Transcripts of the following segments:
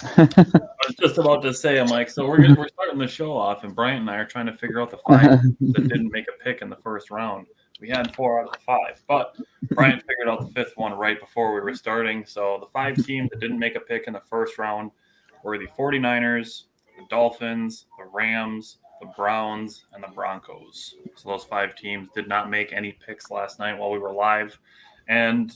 I was just about to say, I'm like, so we're starting the show off, and Bryant and I are trying to figure out the five that didn't make a pick in the first round. We had 4 out of the 5, but Bryant figured out the fifth one right before we were starting. So the 5 teams that didn't make a pick in the first round were the 49ers, the Dolphins, the Rams, the Browns, and the Broncos. So those 5 teams did not make any picks last night while we were live. And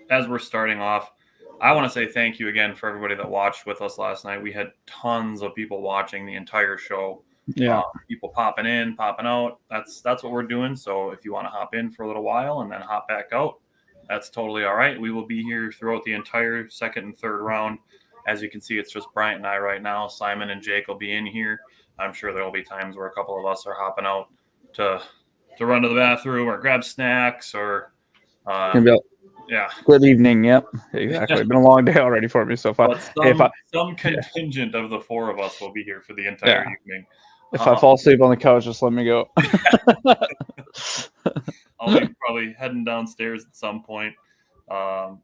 as we're starting off, I want to say thank you again for everybody that watched with us last night. We had tons of people watching the entire show. Yeah. People popping in, popping out. That's what we're doing. So if you want to hop in for a little while and then hop back out, that's totally all right. We will be here throughout the entire second and third round. As you can see, it's just Bryant and I right now. Simon and Jake will be in here. I'm sure there will be times where a couple of us are hopping out to run to the bathroom or grab snacks or yeah. Good evening. Yep, exactly. It's been a long day already for me. So some contingent of the 4 of us will be here for the entire evening. If I fall asleep on the couch, just let me go. I'll be probably heading downstairs at some point. The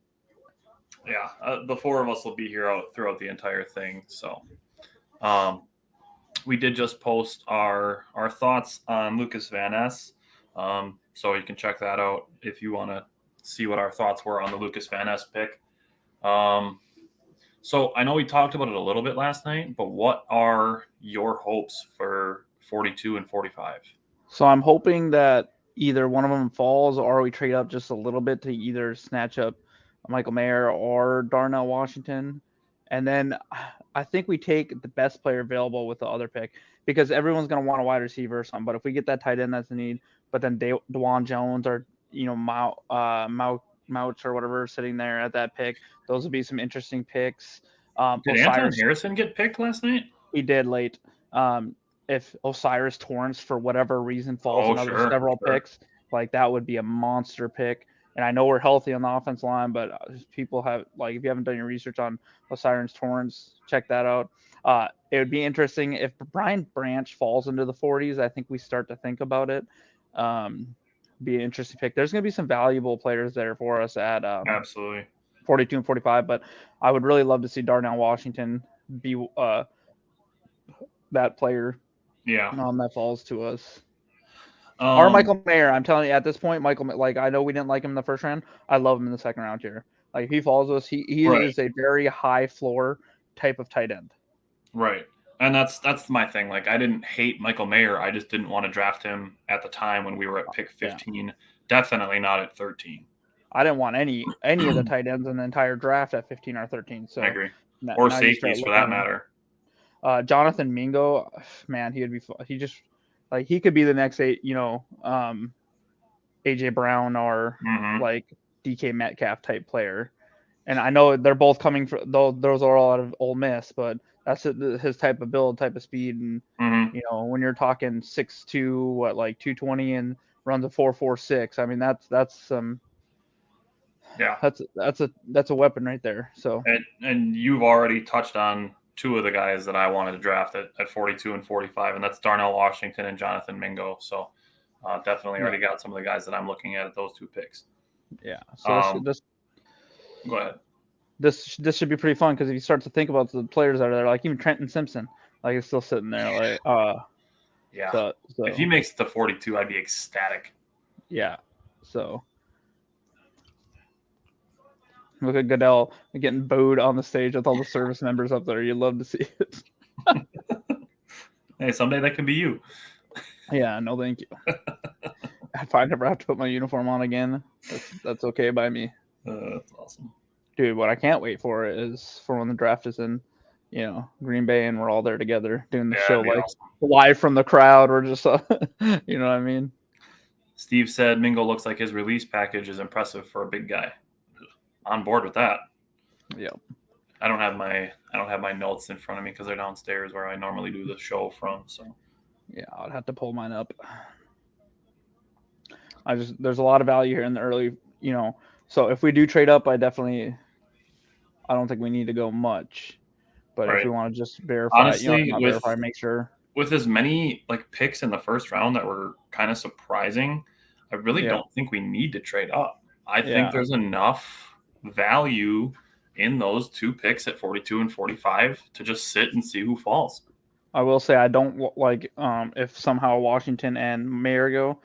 4 of us will be here throughout the entire thing. So, we did just post our thoughts on Lucas Van Ness. So you can check that out if you want to see what our thoughts were on the Lucas Van Ness pick. So I know we talked about it a little bit last night, but what are your hopes for 42 and 45? So I'm hoping that either one of them falls or we trade up just a little bit to either snatch up Michael Mayer or Darnell Washington. And then I think we take the best player available with the other pick because everyone's going to want a wide receiver or something. But if we get that tight end, that's a need. But then DeJuan Jones or, Mouch or whatever sitting there at that pick, those would be some interesting picks. Did Anton Harrison get picked last night? He did late. If Osiris Torrance, for whatever reason, falls another several picks, like that would be a monster pick. And I know we're healthy on the offense line, but people have, like, if you haven't done your research on Osiris Torrance, check that out. It would be interesting if Brian Branch falls into the 40s. I think we start to think about it. Be an interesting pick. There's going to be some valuable players there for us at absolutely 42 and 45, but I would really love to see Darnell Washington be that player. Yeah, that falls to us. Or Michael Mayer. I'm telling you, at this point, Michael, like, I know we didn't like him in the first round. I love him in the second round here. Like, if he follows us, he is a very high floor type of tight end. Right. And that's my thing. Like, I didn't hate Michael Mayer. I just didn't want to draft him at the time when we were at pick 15. Yeah. Definitely not at 13. I didn't want any of the tight ends in the entire draft at 15 or 13. So I agree. Or safeties for that matter. Jonathan Mingo, man, he could be the next AJ Brown or like DK Metcalf type player. And I know they're both coming from those are all out of Ole Miss, but that's his type of build, type of speed, and when you're talking 6'2", 220 and runs a 4.46, I mean that's some. Yeah, that's a weapon right there. So and you've already touched on 2 of the guys that I wanted to draft at 42 and 45, and that's Darnell Washington and Jonathan Mingo. So definitely already got some of the guys that I'm looking at those 2 picks. Yeah. So go ahead. This should be pretty fun because if you start to think about the players that are there, like even Trenton Simpson, like it's still sitting there, like yeah. So if he makes it to 42, I'd be ecstatic. Yeah. So. Look at Goodell getting booed on the stage with all the service members up there. You'd love to see it. Hey, someday that can be you. Yeah, no, thank you. If I never have to put my uniform on again, that's okay by me. That's awesome. Dude, what I can't wait for is for when the draft is in, Green Bay and we're all there together doing the show, like awesome. Live from the crowd. We're just, you know what I mean? Steve said Mingo looks like his release package is impressive for a big guy. On board with that. Yeah. I don't have my notes in front of me because they're downstairs where I normally do the show from. So. Yeah, I'd have to pull mine up. There's a lot of value here in the early, So if we do trade up, I don't think we need to go much. But if we want to just verify, honestly, make sure. With as many picks in the first round that were kind of surprising, I really don't think we need to trade up. I think there's enough value in those 2 picks at 42 and 45 to just sit and see who falls. I will say I don't like if somehow Washington and Mayer go.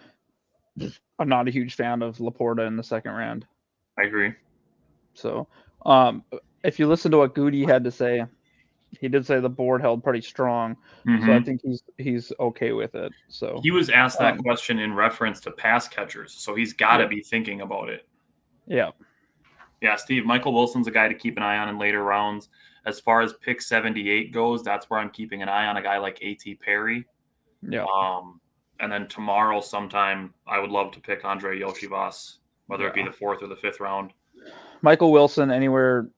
I'm not a huge fan of Laporta in the second round. I agree. So, if you listen to what Goody had to say, he did say the board held pretty strong. Mm-hmm. So I think he's okay with it. So he was asked that question in reference to pass catchers, so he's got to be thinking about it. Yeah. Yeah, Steve, Michael Wilson's a guy to keep an eye on in later rounds. As far as pick 78 goes, that's where I'm keeping an eye on a guy like A.T. Perry. Yeah. And then tomorrow sometime, I would love to pick Andre Yoshivas, whether it be the 4th or the 5th round. Michael Wilson, anywhere,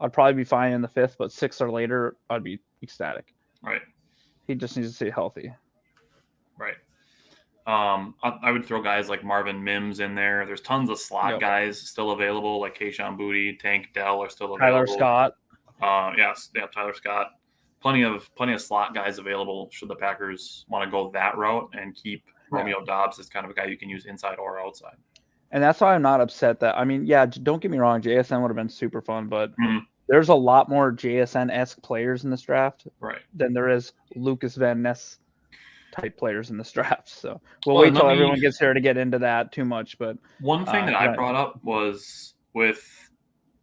I'd probably be fine in the 5th, but 6th or later, I'd be ecstatic. Right. He just needs to stay healthy. Right. I would throw guys like Marvin Mims in there. There's tons of slot guys still available, like Kayshon Boutte, Tank Dell are still available. Tyler Scott. Tyler Scott. Plenty of slot guys available should the Packers want to go that route and keep Romeo Doubs as kind of a guy you can use inside or outside. And that's why I'm not upset that, don't get me wrong, JSN would have been super fun, but there's a lot more JSN-esque players in this draft than there is Lucas Van Ness type players in this draft. So we'll wait till everyone gets here to get into that too much. But one thing that I brought up was with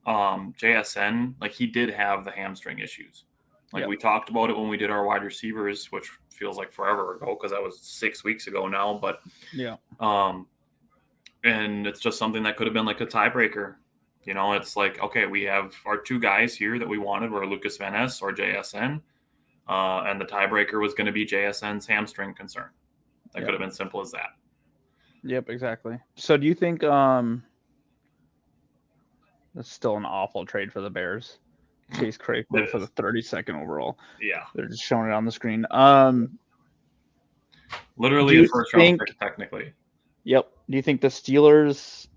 JSN, like he did have the hamstring issues. Like we talked about it when we did our wide receivers, which feels like forever ago because that was 6 weeks ago now. But and it's just something that could have been like a tiebreaker. You know, it's like, okay, we have our 2 guys here that we wanted were Lucas Van Ness or JSN. And the tiebreaker was going to be JSN's hamstring concern. That could have been simple as that. Yep, exactly. So do you think that's still an awful trade for the Bears? Chase Craigford for the 32nd overall. Yeah. They're just showing it on the screen. Literally the first round pick, technically. Yep. Do you think the Steelers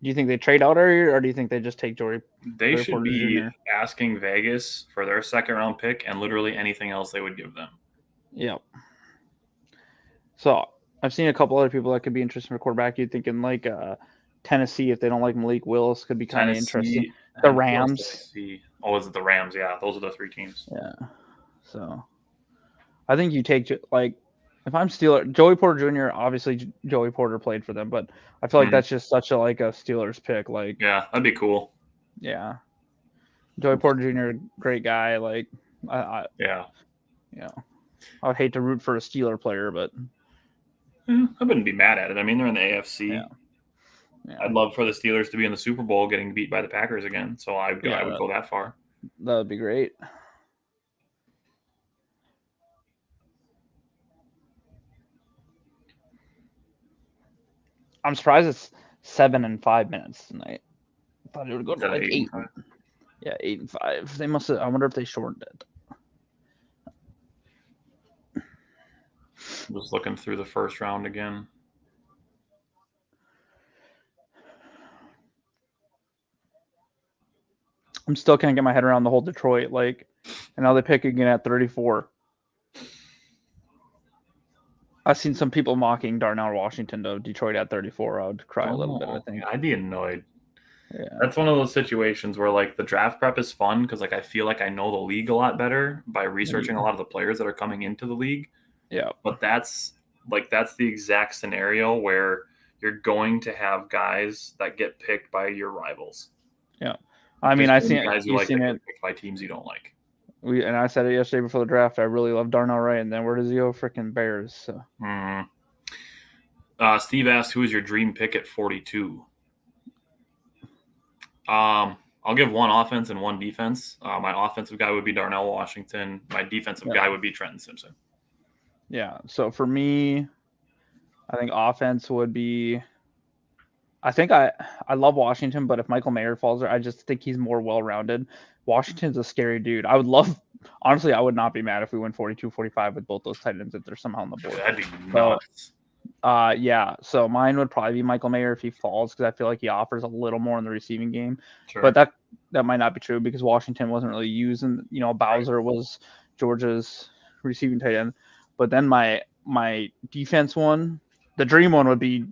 they trade out or do you think they just take Joey? They should be asking Vegas for their second round pick and literally anything else they would give them. Yep. So I've seen a couple other people that could be interesting for quarterback. You're thinking like Tennessee, if they don't like Malik Willis, could be kind of interesting. The Rams. Oh, is it the Rams? Yeah, those are the 3 teams. Yeah. So I think you take if I'm Steeler, Joey Porter Jr., obviously Joey Porter played for them, but I feel like that's just such a Steelers pick. Yeah, that'd be cool. Yeah. Joey Porter Jr., great guy. I would hate to root for a Steeler player, but I wouldn't be mad at it. I mean, they're in the AFC. Yeah. I'd love for the Steelers to be in the Super Bowl getting beat by the Packers again. So I would go that far. That would be great. I'm surprised it's 7 and 5 minutes tonight. I thought it would go to 8. Yeah, 8 and 5. They must have. I wonder if they shortened it. Just looking through the first round again. I'm still can't get my head around the whole Detroit. And now they pick again at 34. I've seen some people mocking Darnell Washington to Detroit at 34. I would cry a little bit, I think. I'd be annoyed. Yeah. That's one of those situations where the draft prep is fun because I feel like I know the league a lot better by researching a lot of the players that are coming into the league. Yeah. But that's the exact scenario where you're going to have guys that get picked by your rivals. Yeah. I mean, I've seen guys who get picked by teams you don't like. And I said it yesterday before the draft. I really love Darnell Wright, and then where does he go? Freaking Bears. So. Steve asked, "Who is your dream pick at 42?" I'll give one offense and one defense. My offensive guy would be Darnell Washington. My defensive guy would be Trenton Simpson. Yeah. So for me, I think offense would be. I think I love Washington, but if Michael Mayer falls there, I just think he's more well-rounded. Washington's a scary dude. I would not be mad if we went 42-45 with both those tight ends if they're somehow on the board. That'd be nuts. So mine would probably be Michael Mayer if he falls because I feel like he offers a little more in the receiving game. Sure. But that might not be true because Washington wasn't really using, Bowser was Georgia's receiving tight end. But then my defense one, the dream one would be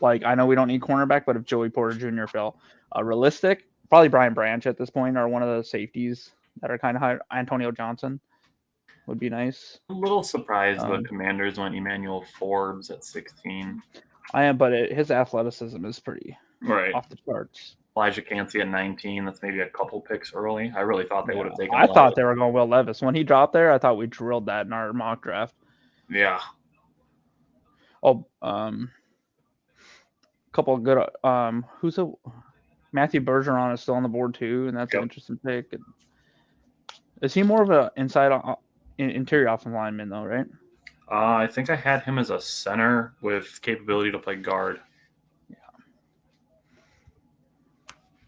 I know we don't need cornerback, but if Joey Porter Jr. fell, realistic, if probably Brian Branch at this point, or one of the safeties that are kind of high. Antonio Johnson would be nice. A little surprised the Commanders went Emmanuel Forbes at 16. I am, but his athleticism is pretty off the charts. Elijah Cansey at 19. That's maybe a couple picks early. I really thought they would have taken. I thought they were going Will Levis when he dropped there. I thought we drilled that in our mock draft. Yeah. Oh, couple of good. Matthew Bergeron is still on the board too, and that's an interesting pick. Is he more of an interior offensive lineman though, right? I think I had him as a center with capability to play guard. Yeah.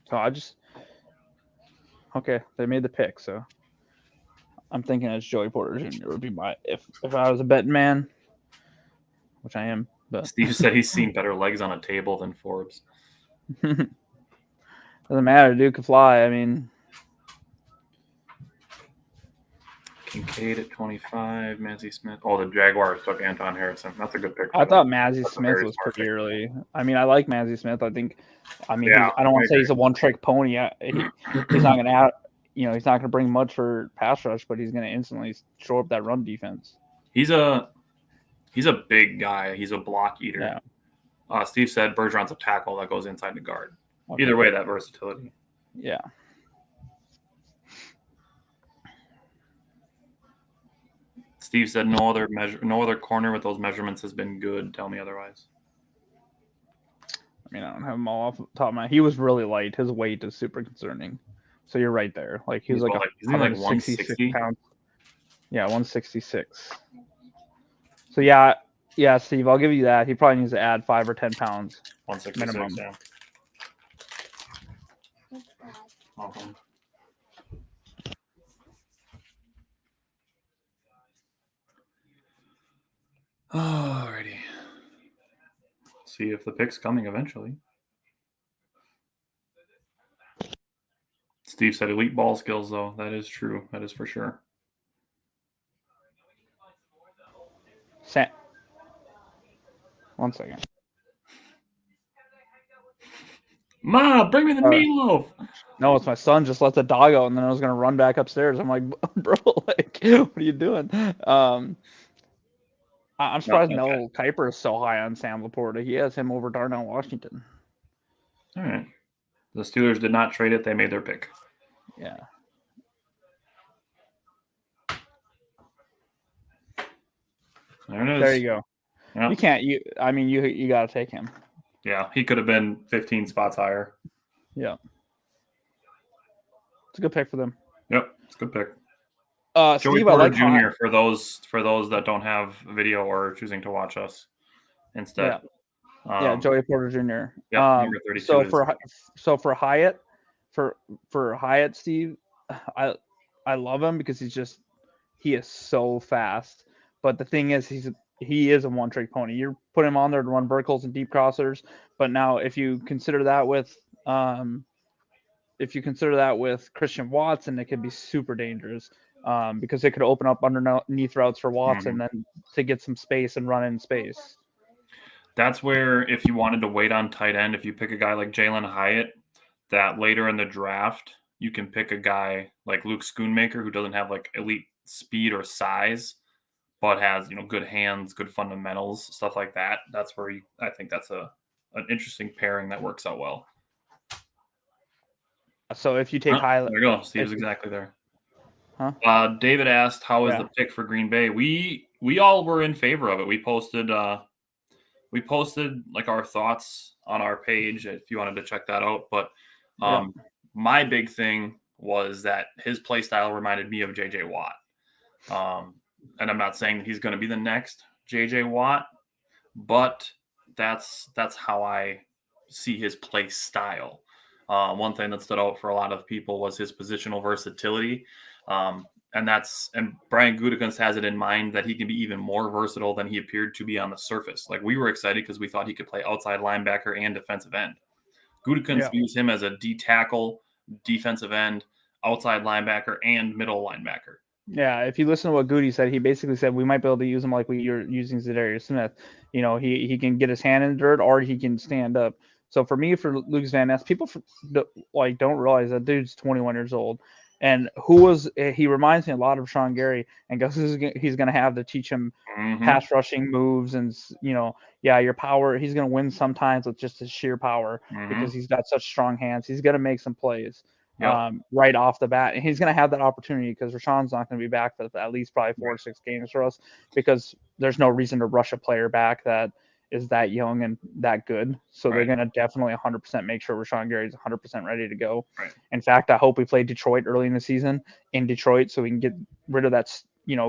So okay, they made the pick, so I'm thinking as Joey Porter Jr. would be my if I was a betting man, which I am. But Steve said he's seen better legs on a table than Forbes. Doesn't matter, dude can fly. I mean, Kincaid at 25, Mazi Smith. Oh, the Jaguars took Anton Harrison. That's a good pick. I thought Mazi Smith was pretty early. I mean, I like Mazi Smith. I don't want to say he's a one-trick pony. He's not going to he's not going to bring much for pass rush, but he's going to instantly shore up that run defense. He's a big guy. He's a block eater. Yeah. Steve said Bergeron's a tackle that goes inside the guard. Okay. Either way, that versatility. Yeah. Steve said no other corner with those measurements has been good. Tell me otherwise. I mean, I don't have him all off the top of my head. He was really light. His weight is super concerning. So you're right there. Like he's like 166 pounds. Yeah, 166. So yeah, Steve, I'll give you that. He probably needs to add 5 or 10 pounds. 166 minimum. Yeah. Alrighty. See if the pick's coming eventually. Steve said elite ball skills, though. That is true. That is for sure. One second. Ma, bring me the meatloaf. No, it's my son. Just let the dog out, and then I was gonna run back upstairs. I'm like, bro, like, what are you doing? I'm surprised Mel Kiper is so high on Sam Laporta. He has him over Darnell Washington. All right. The Steelers did not trade it. They made their pick. Yeah. There it is. There you go. Yeah. You can't. You got to take him. Yeah, he could have been 15 spots higher. Yeah. It's a good pick for them. Yep, it's a good pick. Joey Steve, Porter Jr. for those that don't have video or choosing to watch us instead. Yeah, Joey Porter Jr. Yeah, number 32. So for Hyatt, for Hyatt, Steve, I love him because he is so fast. But the thing is, he is a one-trick pony. You put him on there to run verticals and deep crossers, but now if you consider that with Christian Watson, it could be super dangerous because it could open up underneath routes for Watson then to get some space and run in space. That's where if you wanted to wait on tight end, if you pick a guy like Jalen Hyatt, that later in the draft you can pick a guy like Luke Schoonmaker who doesn't have like elite speed or size, but has good hands, good fundamentals, stuff like that. That's where I think that's an interesting pairing that works out well. So if you take Hyatt, there you go. Steve's exactly there. Huh? David asked, "How is the pick for Green Bay?" We all were in favor of it. We posted like our thoughts on our page if you wanted to check that out. But my big thing was that his play style reminded me of J.J. Watt. And I'm not saying that he's going to be the next J.J. Watt, but that's how I see his play style. One thing that stood out for a lot of people was his positional versatility. And Brian Gutekunst has it in mind that he can be even more versatile than he appeared to be on the surface. Like we were excited because we thought he could play outside linebacker and defensive end. Gutekunst views him as a D tackle, defensive end, outside linebacker, and middle linebacker. Yeah, if you listen to what Goody said, he basically said we might be able to use him like we are using Zadarius Smith. He can get his hand in the dirt or he can stand up. So for me, for Lucas Van Ness, people don't realize that dude's 21 years old. And he reminds me a lot of Sean Gary, and guess he's going to have to teach him pass rushing moves and, your power. He's going to win sometimes with just his sheer power because he's got such strong hands. He's going to make some plays right off the bat. And he's going to have that opportunity because Rashawn's not going to be back for at least probably 4 or 6 games for us because there's no reason to rush a player back that is that young and that good. So they're going to definitely 100% make sure Rashawn Gary's 100% ready to go. Right. In fact, I hope we play Detroit early in the season in Detroit so we can get rid of that,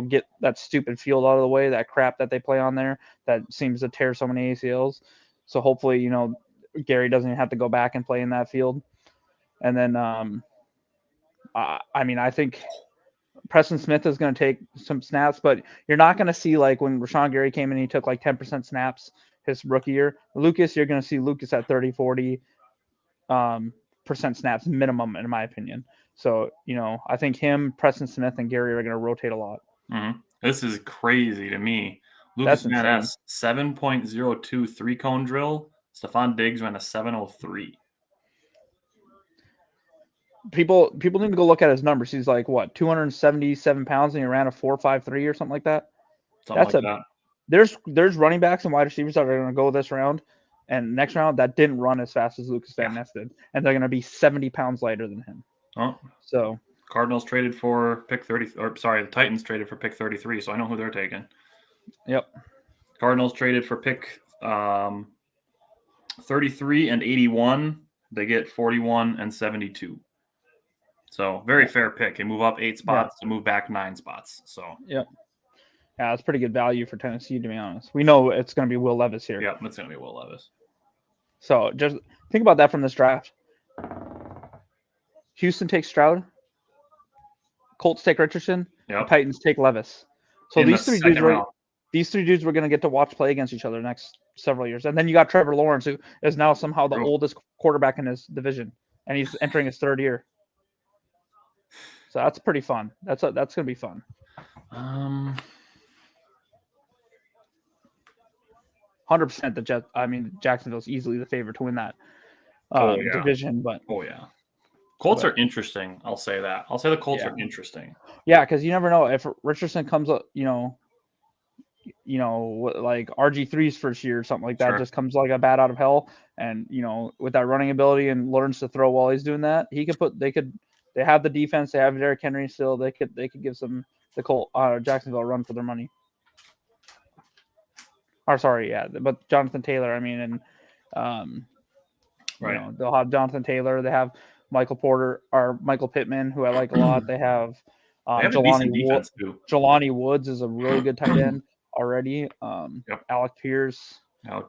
get that stupid field out of the way, that crap that they play on there that seems to tear so many ACLs. So hopefully, Gary doesn't even have to go back and play in that field. And then, I think Preston Smith is going to take some snaps, but you're not going to see like when Rashawn Gary came in, he took like 10% snaps his rookie year. Lucas, you're going to see Lucas at 30, 40% snaps minimum, in my opinion. So, I think him, Preston Smith, and Gary are going to rotate a lot. Mm-hmm. This is crazy to me. Lucas Van Ness, 7.02 3-cone drill. Stephon Diggs ran a 7.03. People need to go look at his numbers. He's like, what, 277 pounds, and he ran a 4.53 or something like that? There's running backs and wide receivers that are going to go this round and next round that didn't run as fast as Lucas Van Ness did, and they're going to be 70 pounds lighter than him. Oh, so Cardinals traded for pick 30, the Titans traded for pick 33, so I know who they're taking. Yep. Cardinals traded for pick 33 and 81. They get 41 and 72. So very fair pick. They move up 8 spots to move back 9 spots. So yep. Yeah, that's pretty good value for Tennessee, to be honest. We know it's going to be Will Levis here. Yep, it's going to be Will Levis. So just think about that from this draft. Houston takes Stroud. Colts take Richardson. Yep. Titans take Levis. So these three dudes we're going to get to watch play against each other next several years. And then you got Trevor Lawrence, who is now somehow the oldest quarterback in his division, and he's entering his 3rd year. So that's pretty fun. That's going to be fun. 100% Jacksonville's easily the favorite to win that division. But Colts are interesting. I'll say that. I'll say the Colts are interesting. Yeah, because you never know if Richardson comes up, like RG3's first year or something like that, just comes like a bat out of hell, and with that running ability and learns to throw while he's doing that, they have the defense, they have Derrick Henry still, they could give Jacksonville a run for their money. But Jonathan Taylor, they'll have Jonathan Taylor. They have Michael Porter or Michael Pittman, who I like a lot. They have Jelani Woods is a really good tight end already. Alec Pierce. So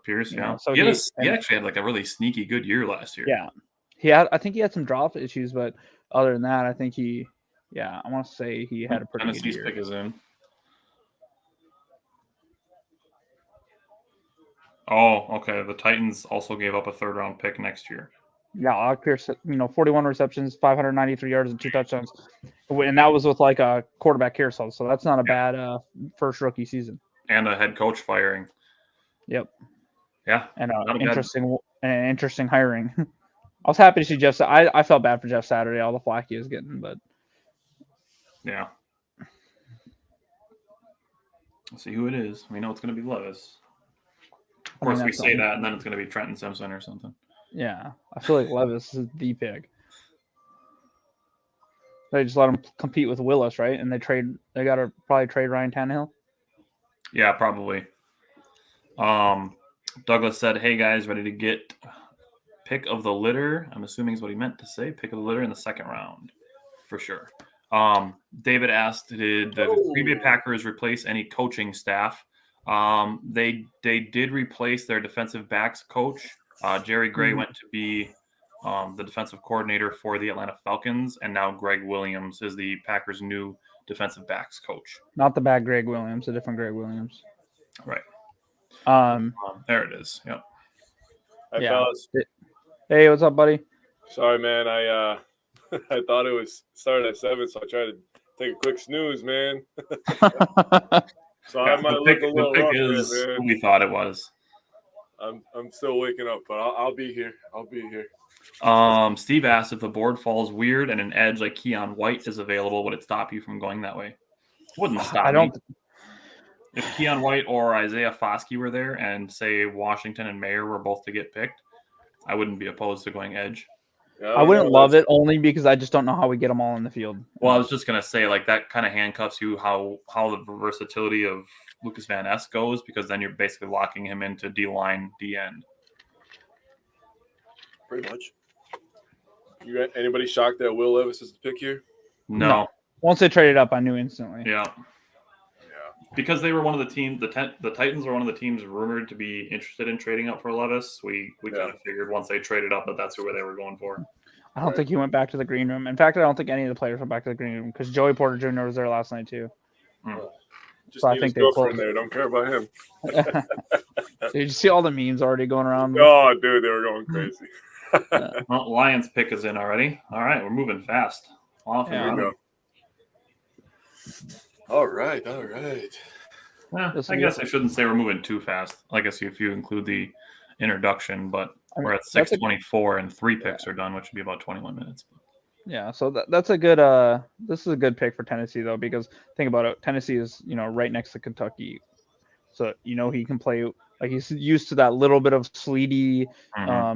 he actually had like a really sneaky good year last year. Yeah, I think he had some drop issues, but other than that, I think I want to say he had a pretty good year. Pick is in. Oh, okay. The Titans also gave up a 3rd-round pick next year. Yeah, Alec Pierce, 41 receptions, 593 yards, and 2 touchdowns. And that was with like a quarterback carousel, so that's not a bad first rookie season. And a head coach firing. Yep. Yeah. And interesting hiring. I was happy to see Jeff. I felt bad for Jeff Saturday, all the flack he was getting, but yeah. Let's see who it is. We know it's going to be Levis. Of course, we say that, and then it's going to be Trenton Simpson or something. Yeah, I feel like Levis is the pick. They just let him compete with Willis, right? And they got to probably trade Ryan Tannehill. Yeah, probably. Douglas said, "Hey guys, ready to get pick of the litter?" I'm assuming is what he meant to say. Pick of the litter in the 2nd round, for sure. David asked, "Did the Green Bay Packers replace any coaching staff?" They did replace their defensive backs coach. Jerry Gray went to be the defensive coordinator for the Atlanta Falcons, and now Greg Williams is the Packers' new defensive backs coach. Not the bad Greg Williams, a different Greg Williams. Right. There it is. Yep. Hi, fellas. Hey, what's up, buddy? Sorry, man. I thought it was started at 7, so I tried to take a quick snooze, man. So I might look a little rough, man. We thought it was. I'm still waking up, but I'll be here. I'll be here. Steve asked if the board falls weird and an edge like Keon White is available, would it stop you from going that way? Wouldn't stop I don't. me. If Keon White or Isaiah Foskey were there and say Washington and Mayer were both to get picked, I wouldn't be opposed to going edge. Yeah, I wouldn't love it only because I just don't know how we get them all in the field. Well, I was just gonna say like that kind of handcuffs you how the versatility of Lucas Van Ness goes, because then you're basically locking him into D line, D end. Pretty much. You got anybody shocked that Will Levis is the pick here? No. Once they traded up, I knew instantly. Yeah. Because they were one of the teams, the Titans were one of the teams rumored to be interested in trading up for Levis. We kind of figured once they traded up that that's who they were going for. I don't think he went back to the green room. In fact, I don't think any of the players went back to the green room because Joey Porter Jr. was there last night too. Just So I need think his they girlfriend closed. there. Don't care about him. Did you see all the memes already going around? Oh, dude, they were going crazy. Well, Lions pick is in already. All right, we're moving fast. Off Yeah. and running. All right. Yeah, I guess I shouldn't say we're moving too fast. I guess if you include the introduction, but we're at 6:24 and 3 picks are done, which would be about 21 minutes. Yeah, so that's a good. This is a good pick for Tennessee though, because think about it. Tennessee is right next to Kentucky, so he can play. Like he's used to that little bit of sleety,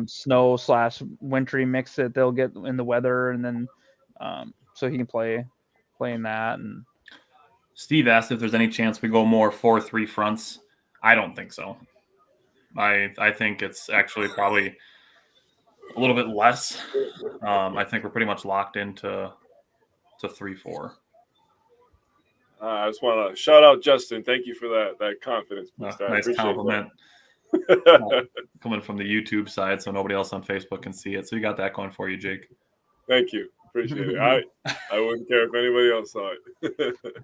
snow / wintry mix that they'll get in the weather, and then so he can play in that. And Steve asked if there's any chance we go more 4-3 fronts. I don't think so. I think it's actually probably a little bit less. I think we're pretty much locked into 3-4. I just want to shout out Justin. Thank you for that confidence. Nice compliment. Coming from the YouTube side, so nobody else on Facebook can see it. So you got that going for you, Jake. Thank you. Appreciate it. I wouldn't care if anybody else saw it.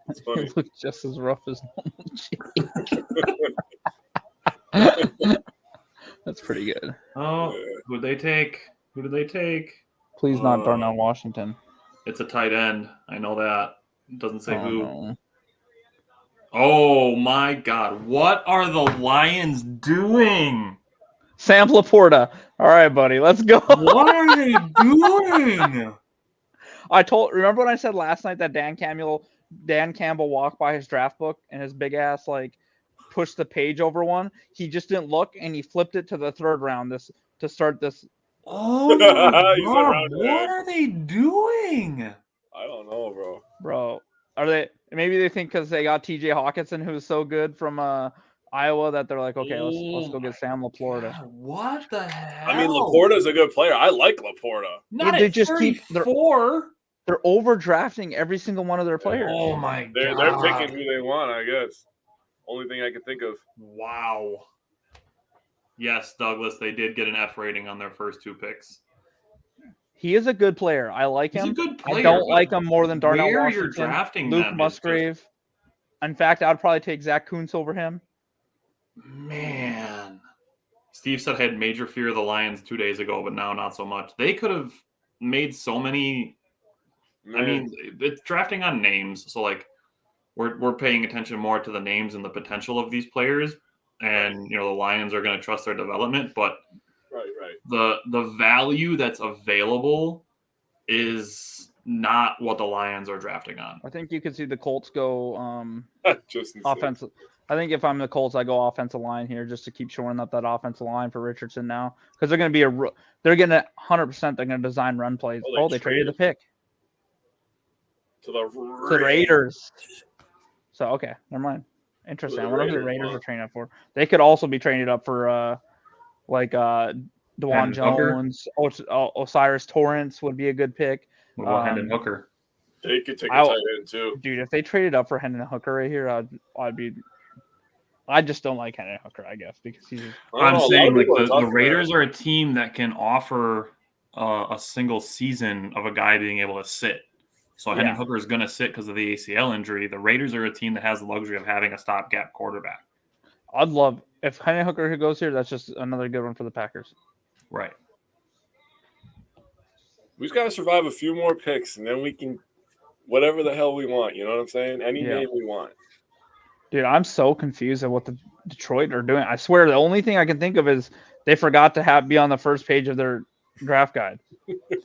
It's funny. It looks just as rough as normal. That's pretty good. Oh, who did they take? Please not Darnell Washington. It's a tight end. I know that. It doesn't say who. No. Oh my God! What are the Lions doing? Sam Laporta. All right, buddy, let's go. What are they doing? Remember when I said last night that Dan Campbell walked by his draft book and his big ass pushed the page over one. He just didn't look and he flipped it to the 3rd round to start this. Oh my God, what are they doing? I don't know, bro. Are they? Maybe they think because they got T.J. Hawkinson, who's so good from Iowa, that they're like, okay, let's go get Sam Laporta. God, what the hell? I mean, Laporta's a good player. I like Laporta. They just keep they're overdrafting every single one of their players. Oh my God! They're picking who they want, I guess. Only thing I can think of. Wow. Yes, Douglas, they did get an F rating on their first 2 picks. He is a good player. I like him. He's a good player. I don't like him more than Darnell where Washington, you're drafting Luke them Musgrave. In fact, I'd probably take Zach Kuntz over him. Man. Steve said I had major fear of the Lions 2 days ago, but now not so much. They could have made so many. I mean, it's drafting on names. So, we're paying attention more to the names and the potential of these players. And, the Lions are going to trust their development. But the value that's available is not what the Lions are drafting on. I think you could see the Colts go just offensive. I think if I'm the Colts, I go offensive line here just to keep shoring up that offensive line for Richardson now, because they're going to be they're going to 100%. They're going to design run plays. They traded the pick to the Raiders. So okay, never mind. Interesting. I wonder who the Raiders are training up for. They could also be training up for DeJuan Jones, Osiris Torrance would be a good pick. What about Hendon Hooker? They could take a tight end too. Dude, if they traded up for Hendon Hooker right here, I just don't like Hendon Hooker, I guess, because he's. I'm saying the Raiders are a team that can offer a single season of a guy being able to sit. So Hendon Hooker is going to sit because of the ACL injury. The Raiders are a team that has the luxury of having a stopgap quarterback. I'd love if Hendon Hooker goes here. That's just another good one for the Packers. Right. We just got to survive a few more picks, and then we can whatever the hell we want. You know what I'm saying? Any name we want. Dude, I'm so confused at what the Detroit are doing. I swear, the only thing I can think of is they forgot to be on the first page of their draft guide.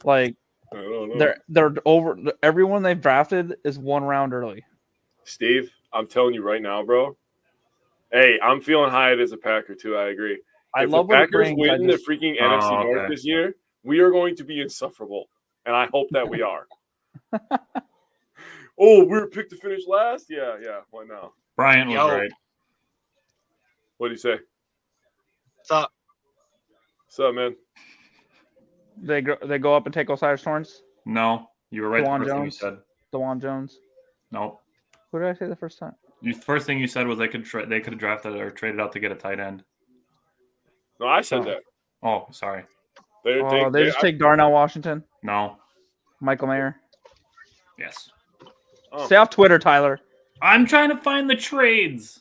Like I don't know. they're over. Everyone they've drafted is 1 round early. Steve, I'm telling you right now, bro. Hey, I'm feeling Hyatt as a Packer too. I agree. I If love the what it Packers brings. win the freaking NFC North this year, we are going to be insufferable, and I hope that we are. Oh, we were picked to finish last. Yeah. Why now? Brian was right. What do you say? What's up? What's up, man? They go up and take Osiris Torrance. No, you were right. DeJuan The first thing you Jones? said. DeJuan Jones. Nope. Who did I say the first time? The first thing you said was they could have drafted or traded out to get a tight end. No, I said that. Oh, sorry. They just take Darnell Washington. No. Michael Mayer. Yes. Oh. Stay off Twitter, Tyler. I'm trying to find the trades.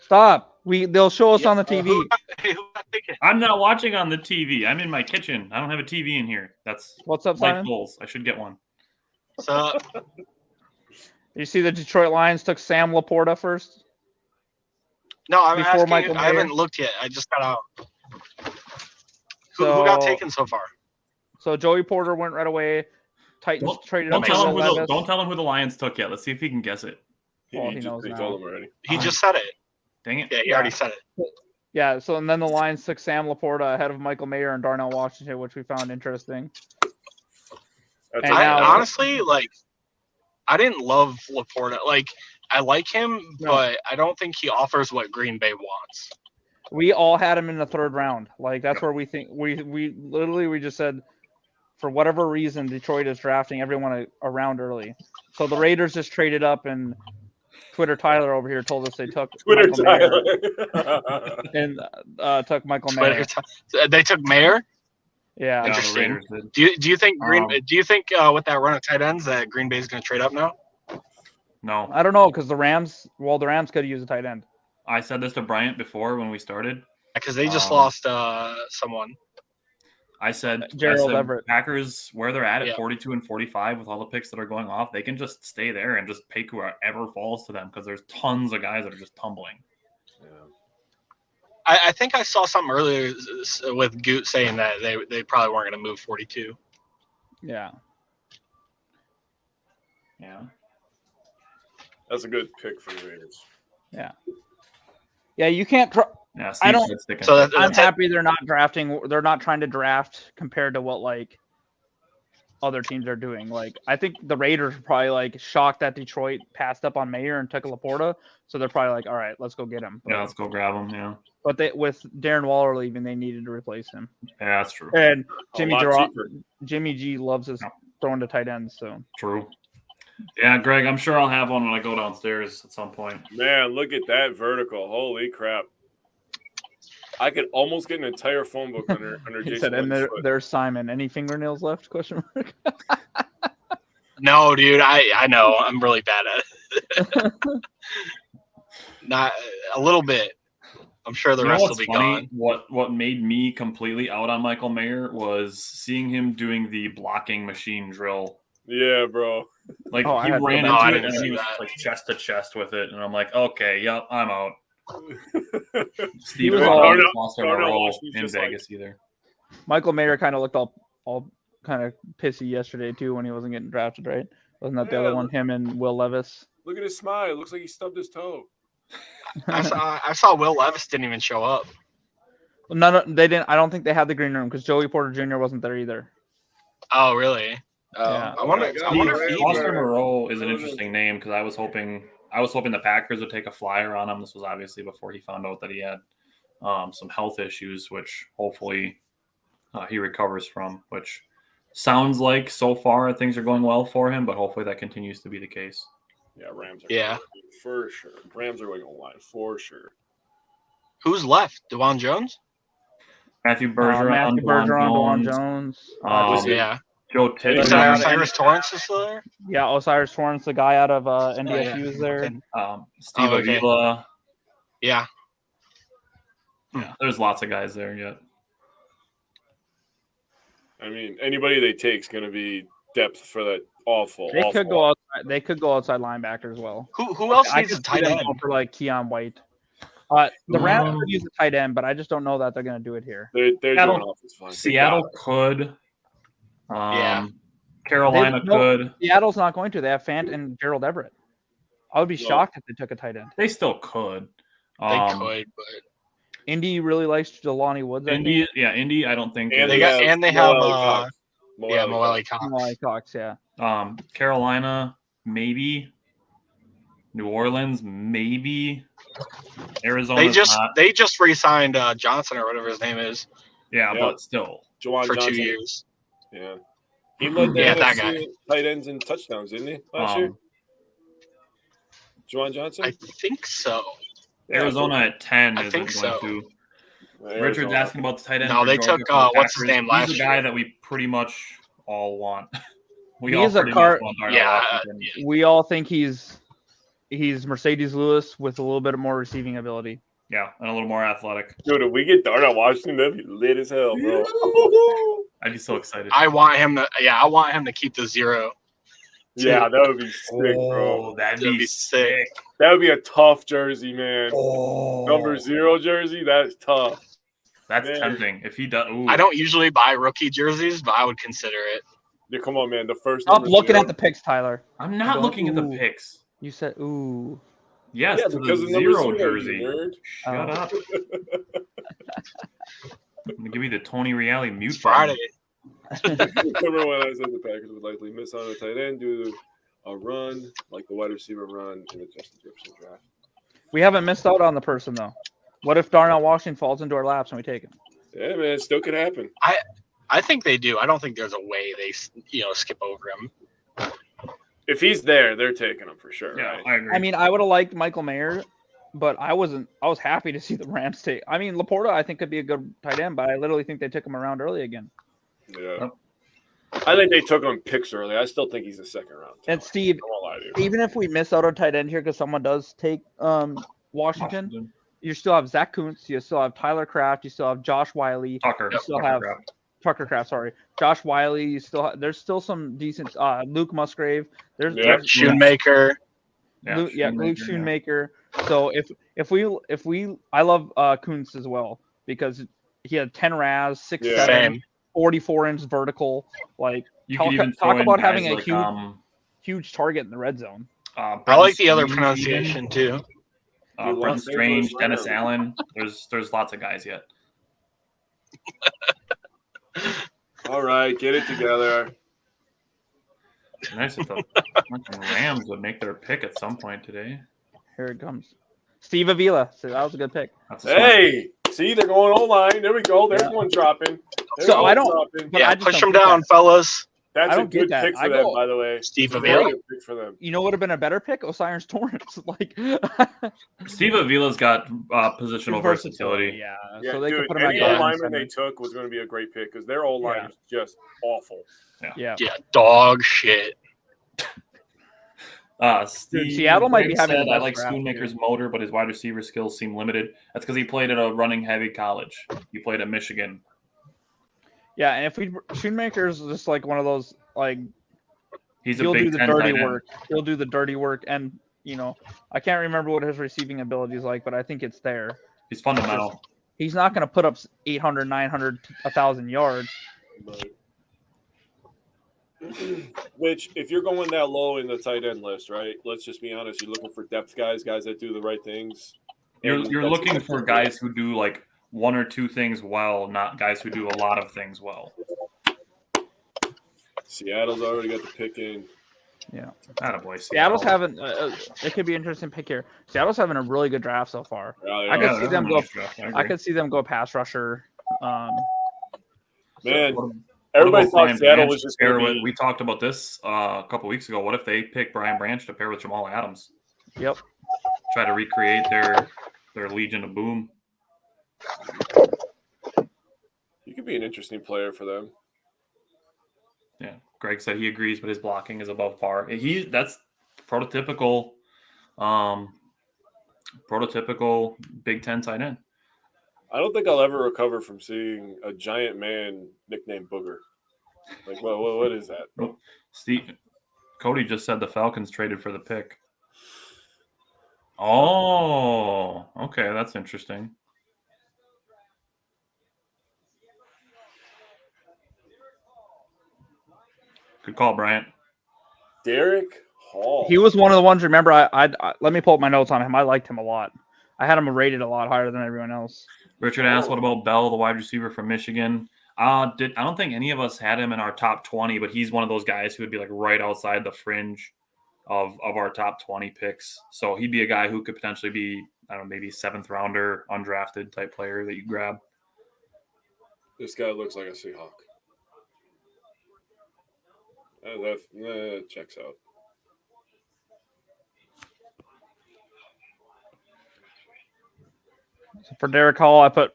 Stop. They'll show us on the TV. I'm not watching on the TV. I'm in my kitchen. I don't have a TV in here. That's What's up, my Simon? goals. I should get one. What's up? You see the Detroit Lions took Sam Laporta first? No, I'm Before asking. Michael I Mayer? haven't looked yet. I just got out. Who So- got taken so far? So Joey Porter went right away. Titans traded Don't up tell, Will him Levis. don't tell him who the Lions took yet. Let's see if he can guess it. Well, he knows He now. told him already. He just said it. Dang it. Yeah, he already said it. Yeah, so and then the Lions took Sam Laporta ahead of Michael Mayer and Darnell Washington, which we found interesting. That's And all now- right. Honestly, I didn't love Laporta. I like him, No. but I don't think he offers what Green Bay wants. We all had him in the 3rd round. That's where we think we literally just said for whatever reason Detroit is drafting everyone around early. So the Raiders just traded up, and Twitter Tyler over here told us they took Twitter Michael Mayer Tyler. and took Michael Mayer. They took Mayer. Yeah. Yeah, the Interesting. Raiders did. Do you think with that run of tight ends that Green Bay's going to trade up now? No. I don't know because the Rams could use a tight end. I said this to Bryant before when we started. Because they just lost someone. I said Gerald Everett. Packers, where they're at Yeah. 42 and 45 with all the picks that are going off, they can just stay there and just pick whoever falls to them because there's tons of guys that are just tumbling. I think I saw something earlier with Goot saying that they probably weren't going to move 42. Yeah. Yeah. That's a good pick for the Raiders. Yeah. Yeah, you can't. Yeah, I don't- said sticking. So I'm happy they're not drafting. They're not trying to draft compared to what other teams are doing. I think the Raiders are probably shocked that Detroit passed up on Mayer and took Laporta, so they're probably all right, let's go get him. Yeah, let's go grab him. Yeah. But with Darren Waller leaving, they needed to replace him. Yeah, that's true. And A lot cheaper. Jimmy G loves his throwing to tight ends. So True. Yeah, Greg, I'm sure I'll have one when I go downstairs at some point. Man, look at that vertical. Holy crap. I could almost get an entire phone book under he Jason said, and Witten's foot. there's Simon. Any fingernails left? Question mark. No, dude, I know. I'm really bad at it. Not a little bit. I'm sure the You know rest will what's be funny? gone. What made me completely out on Michael Mayer was seeing him doing the blocking machine drill. Yeah, bro. Like Oh, I he had ran no- No, I into it didn't and see he was that. chest to chest with it, and I'm like, okay, yep, I'm out. Steve was was all- lost in a Darnell row Washington's in just like- Vegas either. Michael Mayer kind of looked all kind of pissy yesterday too when he wasn't getting drafted, right? Wasn't that the Yeah, other one? Him and Will Levis. Look at his smile. It looks like he stubbed his toe. I saw Will Levis didn't even show up. They didn't. I don't think they had the green room because Joey Porter Jr. wasn't there either. Oh, really? Yeah. I wonder. Oh, I wonder Steve, if he, Foster Moreau is an interesting name because I was hoping the Packers would take a flyer on him. This was obviously before he found out that he had some health issues, which hopefully he recovers from. Which sounds like so far things are going well for him, but hopefully that continues to be the case. Yeah, Rams are Yeah. going for sure. Rams are going online for sure. who's left? DeJuan Jones? Matthew Bergeron, Matthew Bergeron, DeJuan Jones. Yeah. Joe You said Yeah. Osiris Torrance is still there? Yeah, Osiris Torrance, the guy out of NDSU, yeah. is there. Steve okay. Avila. Yeah. Yeah, there's lots of guys there yet. I mean, anybody they take is going to be depth for that awful. They awful. could go outside. They could go outside linebacker as well. Who else I needs a could see tight them end? go for like Keon White. The Rams could use a tight end, but I just don't know that they're going to do it here. They're Seattle- doing offense fine. Seattle could. Yeah. Carolina could. Seattle's not going to. They have Fant and Gerald Everett. I would be shocked if they took a tight end. They still could. They could, but Indy really likes Jelani Woods. I think. Indy. I don't think. And they have have Mo Alley Cox. Mo Alley Mo Alley Cox. Jelani Cox, yeah. Carolina, maybe. New Orleans, maybe. Arizona. They just re-signed Johnson or whatever his name is. Yeah, Yeah. but still. Juwan for Johnson. 2 years. Yeah. He led the Yeah, that NFC guy. tight ends in touchdowns, didn't he, last year? Juwan Johnson? I think so. Arizona at 10 I isn't think going so. to. Arizona. Richard's asking about the tight end. No, for they Georgia took, for the what's his Packers. name last He's a guy year? that we pretty much all want. We He all is a pretty car- much want Darnell Yeah, Washington. We all think he's Mercedes Lewis with a little bit more receiving ability. Yeah, and a little more athletic. Dude, if we get Darnell Washington, that'd be lit as hell, bro. I'd be so excited. I want him to keep the 0. Yeah, that would be sick, bro. That'd That'd be be sick. That would be a tough jersey, man. Oh, Number 0 jersey, that's tough. That's man. tempting. If he does, ooh. I don't usually buy rookie jerseys, but I would consider it. Yeah, come on, man. The first Stop number looking 0. at the picks, Tyler. I'm not Don't- looking at the ooh. picks. You said ooh. Yes, Yeah, to because the of number 0 0, jersey. you nerd. Shut Oh. up. I'm gonna give you the Tony Reale mute It's Friday. Remember when I said the Packers would likely miss on a tight end due to a run, like the wide receiver run in the Justin Jefferson draft? We haven't missed out on the person though. What if Darnell Washington falls into our laps and we take him? Yeah, man, it still could happen. I think they do. I don't think there's a way they skip over him. If he's there, they're taking him for sure. Yeah, Right? I agree. I mean, I would have liked Michael Mayer, but I was happy to see the Rams take. I mean, Laporta I think could be a good tight end, but I literally think they took him around early again. Yeah. I think they took him picks early. I still think he's a second round. And Steve, I won't lie to you. even if we miss out on tight end here because someone does take Washington, you still have Zach Kuntz, you still have Tyler Kraft, you still have Josh Wiley, Tucker. you still Tucker have Kraft. Tucker Kraft, sorry, Josh Wiley. You still there's still some decent Luke Musgrave. There's Shoemaker. Luke Schoonmaker. So if we I love Kuntz as well because he had 10 RAS, 6'7", Same. 44-inch vertical. Like You talk, could even talk throw in about guys having a like, huge target in the red zone. I like the other Strange pronunciation too. even. Brenton Strange, Dennis Allen. There's lots of guys yet. All right, get it together. Nice if the fucking Rams would make their pick at some point today. Here it comes. Steve Avila. So that was a good pick. That's a smart- Hey, see, they're going online. There we go. There's Yeah. one dropping. There's So one I don't- dropping. But Yeah, I just push don't them get down, that. fellas. That's I a don't get good that. pick for I them, go- by the way. Steve It's a Avila. very good pick for them. You know what would have been a better pick? Osiris Torrance. Like Steve Avila's got positional versatility. Yeah. Yeah, So they dude, could put him at any guard and O-lineman they center. took was going to be a great pick because their O-line Yeah. is just awful. Yeah. Yeah, dog shit. Steve Seattle might be Griggs having said, the I best like draft Schoonmaker's motor, but his wide receiver skills seem limited. That's because he played at a running heavy college. He played at Michigan. Yeah, and if Schoonmaker's just like one of those like He's a he'll do Big the Ten dirty tight end. work. He'll do the dirty work, and I can't remember what his receiving ability is like, but I think it's there. He's fundamental. He's not going to put up 800, 900, 1,000 yards. But which, if you're going that low in the tight end list, right? Let's just be honest. You're looking for depth guys that do the right things. You're And you're that's looking exactly for what- guys who do like one or two things well, not guys who do a lot of things well. Seattle's already got the pick in. Attaboy, Seattle's having it could be an interesting pick here. Seattle's having a really good draft so far. Yeah, I could Yeah, see that's them a go. nice draft. I I agree. could see them go pass rusher. Man, What everybody about thought Brian Seattle Branch was just to pair going to with- be. We talked about this a couple weeks ago. What if they pick Brian Branch to pair with Jamal Adams? Yep. Try to recreate their Legion of Boom. He could be an interesting player for them. Yeah, Greg said he agrees, but his blocking is above par. That's prototypical Big Ten tight end. I don't think I'll ever recover from seeing a giant man nicknamed Booger. Like, what is that? Cody just said the Falcons traded for the pick. Oh, okay, that's interesting. Good call, Bryant. Derek Hall. He was one of the ones. Remember, I let me pull up my notes on him. I liked him a lot. I had him rated a lot higher than everyone else. Richard asked, "What about Bell, the wide receiver from Michigan?" I don't think any of us had him in our top 20, but he's one of those guys who would be like right outside the fringe of our top 20 picks. So he'd be a guy who could potentially be, I don't know, maybe 7th rounder, undrafted type player that you grab. This guy looks like a Seahawk. That checks out. So for Derek Hall, I put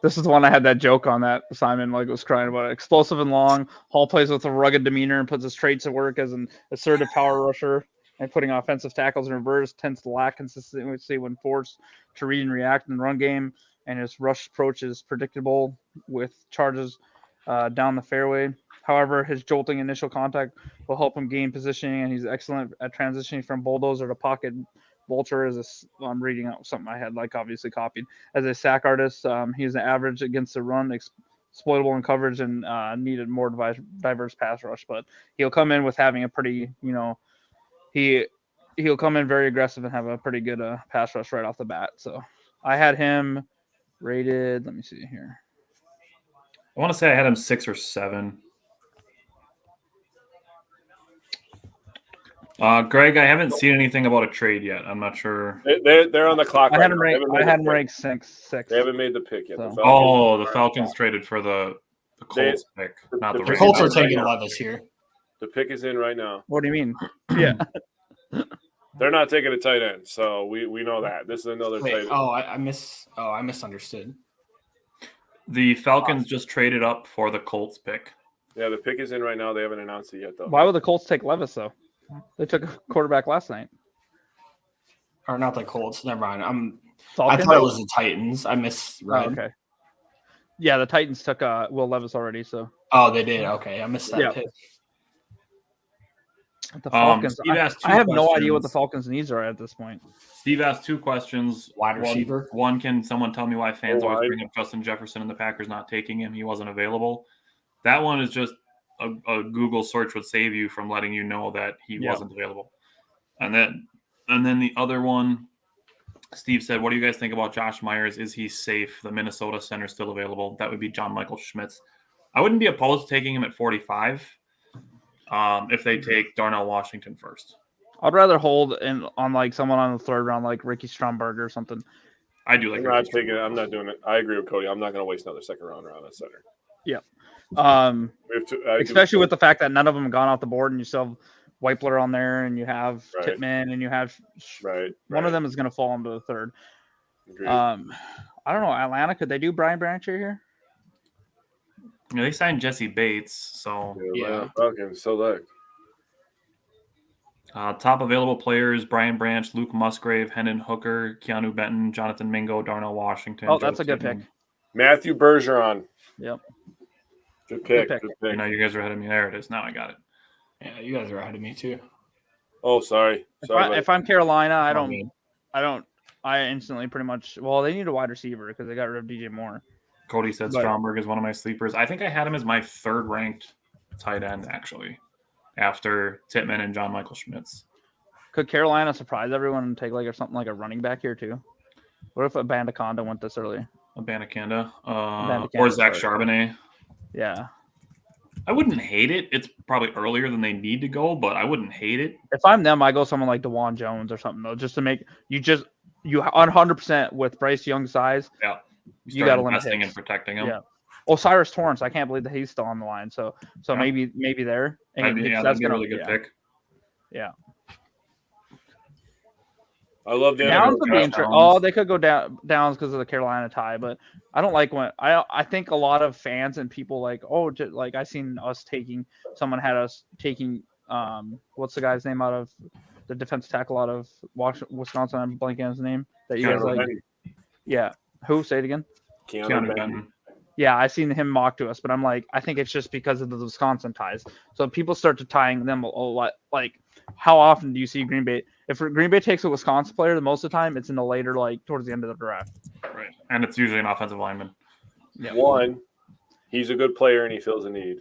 this is the one I had that joke on that Simon was crying about it. Explosive and long. Hall plays with a rugged demeanor and puts his traits to work as an assertive power rusher and putting offensive tackles in reverse. Tends to lack consistency when forced to read and react in the run game, and his rush approach is predictable with charges down the fairway. However, his jolting initial contact will help him gain positioning, and he's excellent at transitioning from bulldozer to pocket vulture. I'm reading out something I had obviously copied. As a sack artist, he's an average against the run, exploitable in coverage, and needed more diverse pass rush. But he'll come in with having a pretty, he'll come in very aggressive and have a pretty good pass rush right off the bat. So I had him rated. Let me see here. I want to say I had him 6 or 7. Greg, I haven't seen anything about a trade yet. I'm not sure. They're on the clock. I had him ranked 6. They haven't made the pick yet. So. The Falcons traded for the Colts pick, not the Ravens. Colts are taking Levis here. The pick is in right now. What do you mean? Yeah. They're not taking a tight end, so we know that. This is another tight end. I misunderstood. The Falcons just traded up for the Colts pick. Yeah, the pick is in right now. They haven't announced it yet, though. Why would the Colts take Levis, though? They took a quarterback last night. Or not the Colts. Never mind. Falcons? I thought it was the Titans. I misread. Oh, okay. Yeah, the Titans took Will Levis already. So. Oh, they did. Okay, I missed that pick. The Falcons. Steve asked I have no questions. idea what the Falcons' needs are at this point. Steve asked 2 questions. Wide receiver. One, can someone tell me why fans always bring up Justin Jefferson and the Packers not taking him? He wasn't available. That one is just a Google search would save you from letting you know that he wasn't available. And then the other one, Steve said, "What do you guys think about Josh Myers? Is he safe? The Minnesota center still available?" That would be John Michael Schmitz. I wouldn't be opposed to taking him at 45 if they take Darnell Washington first. I'd rather hold on someone on the 3rd round, like Ricky Stromberg or something. I do like. I'm not doing it. I agree with Cody. I'm not going to waste another 2nd rounder on a center. Yeah. Especially with the fact that none of them have gone off the board, and you still have Weipler on there, and you have Tippmann, and you have one of them is going to fall into the 3rd. Agreed. I don't know. Atlanta, could they do Brian Brancher here? They signed Jesse Bates, so Falcons select. Top available players: Brian Branch, Luke Musgrave, Hendon Hooker, Keanu Benton, Jonathan Mingo, Darnell Washington. Oh, that's a good pick. Matthew Bergeron. Yep. Good pick. Good pick. You guys are ahead of me. There it is. Now I got it. Yeah, you guys are ahead of me too. Oh, sorry. If I'm Carolina, I instantly pretty much. Well, they need a wide receiver because they got rid of DJ Moore. Cody said Stromberg is one of my sleepers. I think I had him as my 3rd ranked tight end, actually, after Tippmann and John Michael Schmitz. Could Carolina surprise everyone and take something like a running back here too? What if Abanikanda went this early? Abanikanda or Zach Charbonnet. Yeah. I wouldn't hate it. It's probably earlier than they need to go, but I wouldn't hate it. If I'm them, I go someone like DeJuan Jones or something, though, just to make you 100% with Bryce Young's size. Yeah. You got to limit investing and protecting him. Yeah. Osiris Torrance, I can't believe that he's still on the line. So maybe there. That'd be a really good pick. Yeah. I love the Downs would be interesting. Oh, they could go Downs because of the Carolina tie, but I don't like when I think a lot of fans and people I seen us taking someone had us taking what's the guy's name out of the defensive tackle out of Wisconsin? I'm blanking on his name. That you guys like. Yeah. Who? Say it again. Keanu Benton. Yeah, I seen him mock to us, but I'm like, I think it's just because of the Wisconsin ties. So people start to tying them a lot. Like, how often do you see Green Bay? If Green Bay takes a Wisconsin player, the most of the time it's in the later, like towards the end of the draft. Right, and it's usually an offensive lineman. Yeah. One, he's a good player and he fills a need.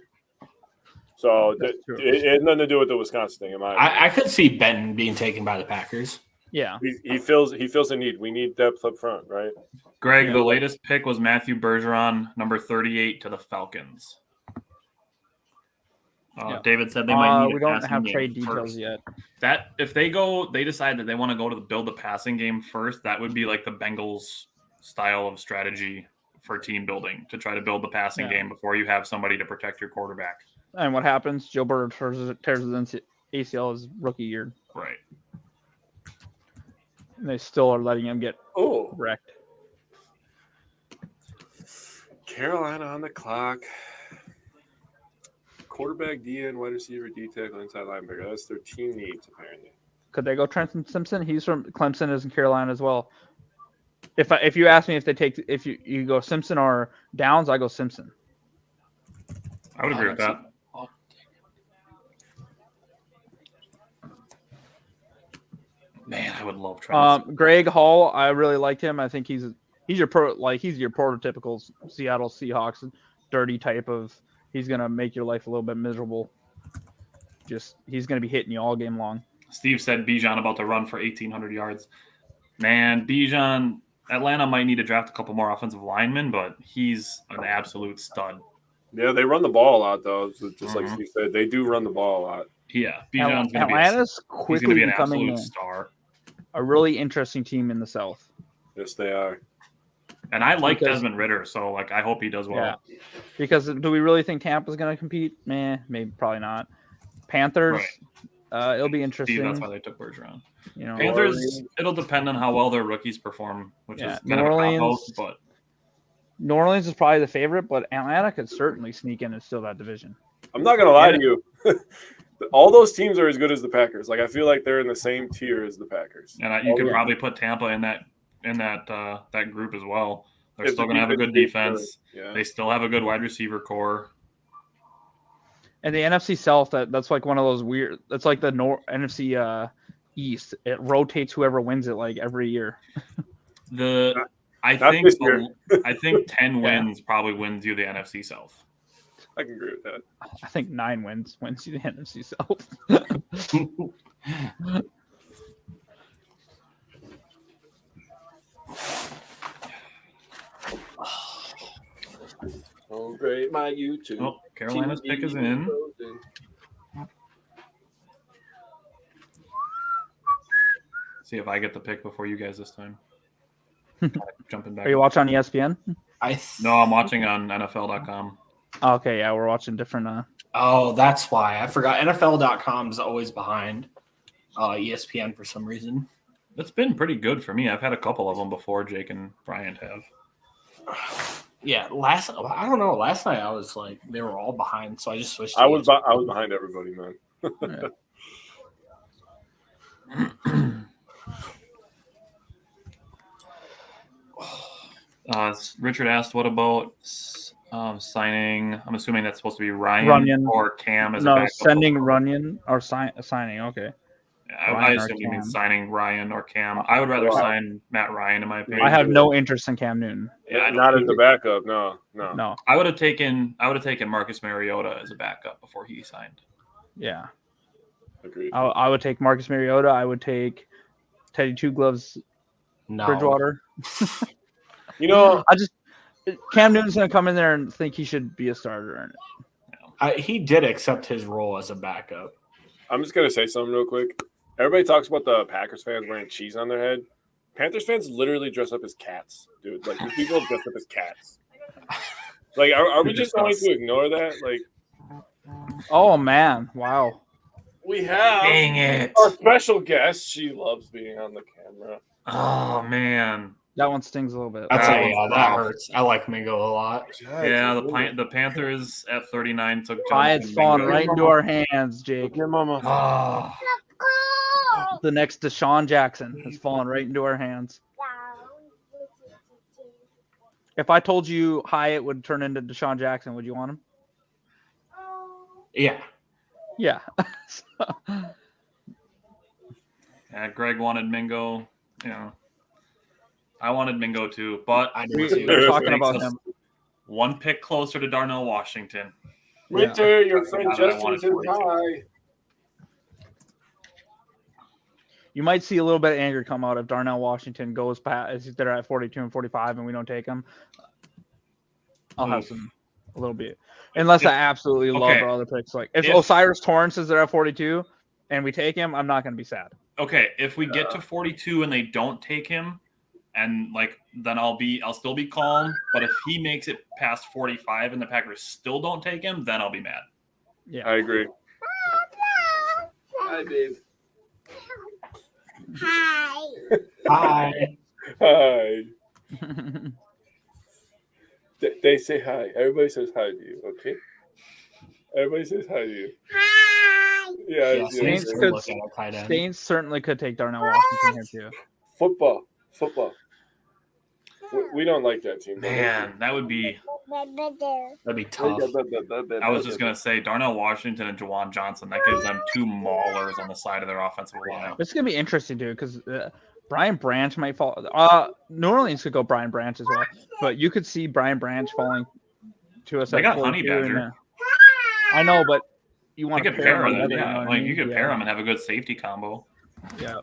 So it had nothing to do with the Wisconsin thing. I could see Benton being taken by the Packers. Yeah. He fills a need. We need depth up front, right? Greg, the latest pick was Matthew Bergeron, number 38 to the Falcons. David said they might need. We don't have trade details yet. That if they decide that they want to go to build the passing game first, that would be like the Bengals style of strategy for team building to try to build the passing game before you have somebody to protect your quarterback. And what happens? Joe Burrow tears his ACL his rookie year. Right. And they still are letting him get wrecked. Carolina on the clock. Quarterback, DN, wide receiver, D tackle, inside linebacker. That's their team needs, apparently. Could they go Trenton Simpson? He's from Clemson, is in Carolina as well. If you ask me if you go Simpson or Downs, I go Simpson. I would agree with that. Man, I would love Trenton. Greg Hall, I really liked him. I think he's your prototypical Seattle Seahawks dirty type of. He's gonna make your life a little bit miserable. He's gonna be hitting you all game long. Steve said Bijan about to run for 1,800 yards. Man, Bijan, Atlanta might need to draft a couple more offensive linemen, but he's an absolute stud. Yeah, they run the ball a lot, though. So just like Steve said, they do run the ball a lot. Yeah, Bijan's Atlanta's quickly be an becoming absolute star. A really interesting team in the South. Yes, they are. And I like Desmond Ridder, so I hope he does well. Yeah. Because do we really think Tampa's going to compete? Maybe probably not. Panthers, it'll be interesting. Steve, that's why they took Bergeron. You know, Panthers, it'll depend on how well their rookies perform, which is kind of a cop-out, but New Orleans is probably the favorite, but Atlanta could certainly sneak in and steal that division. I'm not going to lie to you. All those teams are as good as the Packers. I feel like they're in the same tier as the Packers. And you could probably put Tampa in that group as well. They're still going to have a good defense. Yeah. They still have a good wide receiver core. And the NFC South, that's like one of those weird. That's like the NFC East. It rotates whoever wins it every year. I think 10 wins probably wins you the NFC South. I can agree with that. I think 9 wins you the NFC South. Oh, great, my YouTube. Oh, Carolina's pick is in. See if I get the pick before you guys this time. Jumping back. Are you watching on ESPN? No, I'm watching on NFL.com. Okay, yeah, we're watching different. Oh, that's why I forgot. NFL.com is always behind ESPN for some reason. It's been pretty good for me. I've had a couple of them before Jake and Bryant have. Yeah, I don't know. Last night I was like, they were all behind, so I just switched. I was behind everybody, man. Richard asked, "What about signing?" I'm assuming that's supposed to be Ryan or Cam as a backup. Sending Runyon or signing. Okay. Yeah, I assume you mean signing Ryan or Cam. I would rather sign Matt Ryan, in my opinion. I have no interest in Cam Newton. Yeah, not as the backup. No. I would have taken Marcus Mariota as a backup before he signed. Yeah. Agreed. I would take Marcus Mariota. I would take Teddy Two Gloves Bridgewater. Cam Newton's gonna come in there and think he should be a starter. He did accept his role as a backup. I'm just gonna say something real quick. Everybody talks about the Packers fans wearing cheese on their head. Panthers fans literally dress up as cats, dude. These people dress up as cats. Are we just going to ignore that? Oh man, wow. We have Dang it. our special guest. She loves being on the camera. Oh man, that one stings a little bit. That hurts. I like Mingo a lot. Yeah, the Panthers at 39 took. It's falling right into our hands, Jake. Your mama. Oh. The next Deshaun Jackson has fallen right into our hands. If I told you Hyatt would turn into Deshaun Jackson, would you want him? Yeah. Yeah. Greg wanted Mingo. You know, I wanted Mingo too, but I we do too. were talking makes about us him. one pick closer to Darnell Washington. Winter, your That's friend the guy that I Justin wanted says 42. hi. You might see a little bit of anger come out if Darnell Washington goes past. They're at 42 and 45, and we don't take him. I'll have a little bit, unless I absolutely love our other picks. Like if Osiris Torrance is there at 42, and we take him, I'm not going to be sad. Okay, if we get to 42 and they don't take him, and like then I'll still be calm. But if he makes it past 45 and the Packers still don't take him, then I'll be mad. Yeah, I agree. Hi, babe. Hi. Hi. They say hi. Everybody says hi to you, okay? Everybody says hi to you. Hi. Yeah. Saints certainly could take Darnell Washington here too. Football. We don't like that team. Man, that'd be tough. I was just gonna say Darnell Washington and Jawan Johnson. That gives them two maulers on the side of their offensive line. It's gonna be interesting, dude, because Brian Branch might fall. New Orleans could go Brian Branch as well, but you could see Brian Branch falling to us. They at got 42 Honey Badger. I know, but you want You to could pair them. together, Yeah, you know what I like mean? you could pair them and have a good safety combo. Yeah.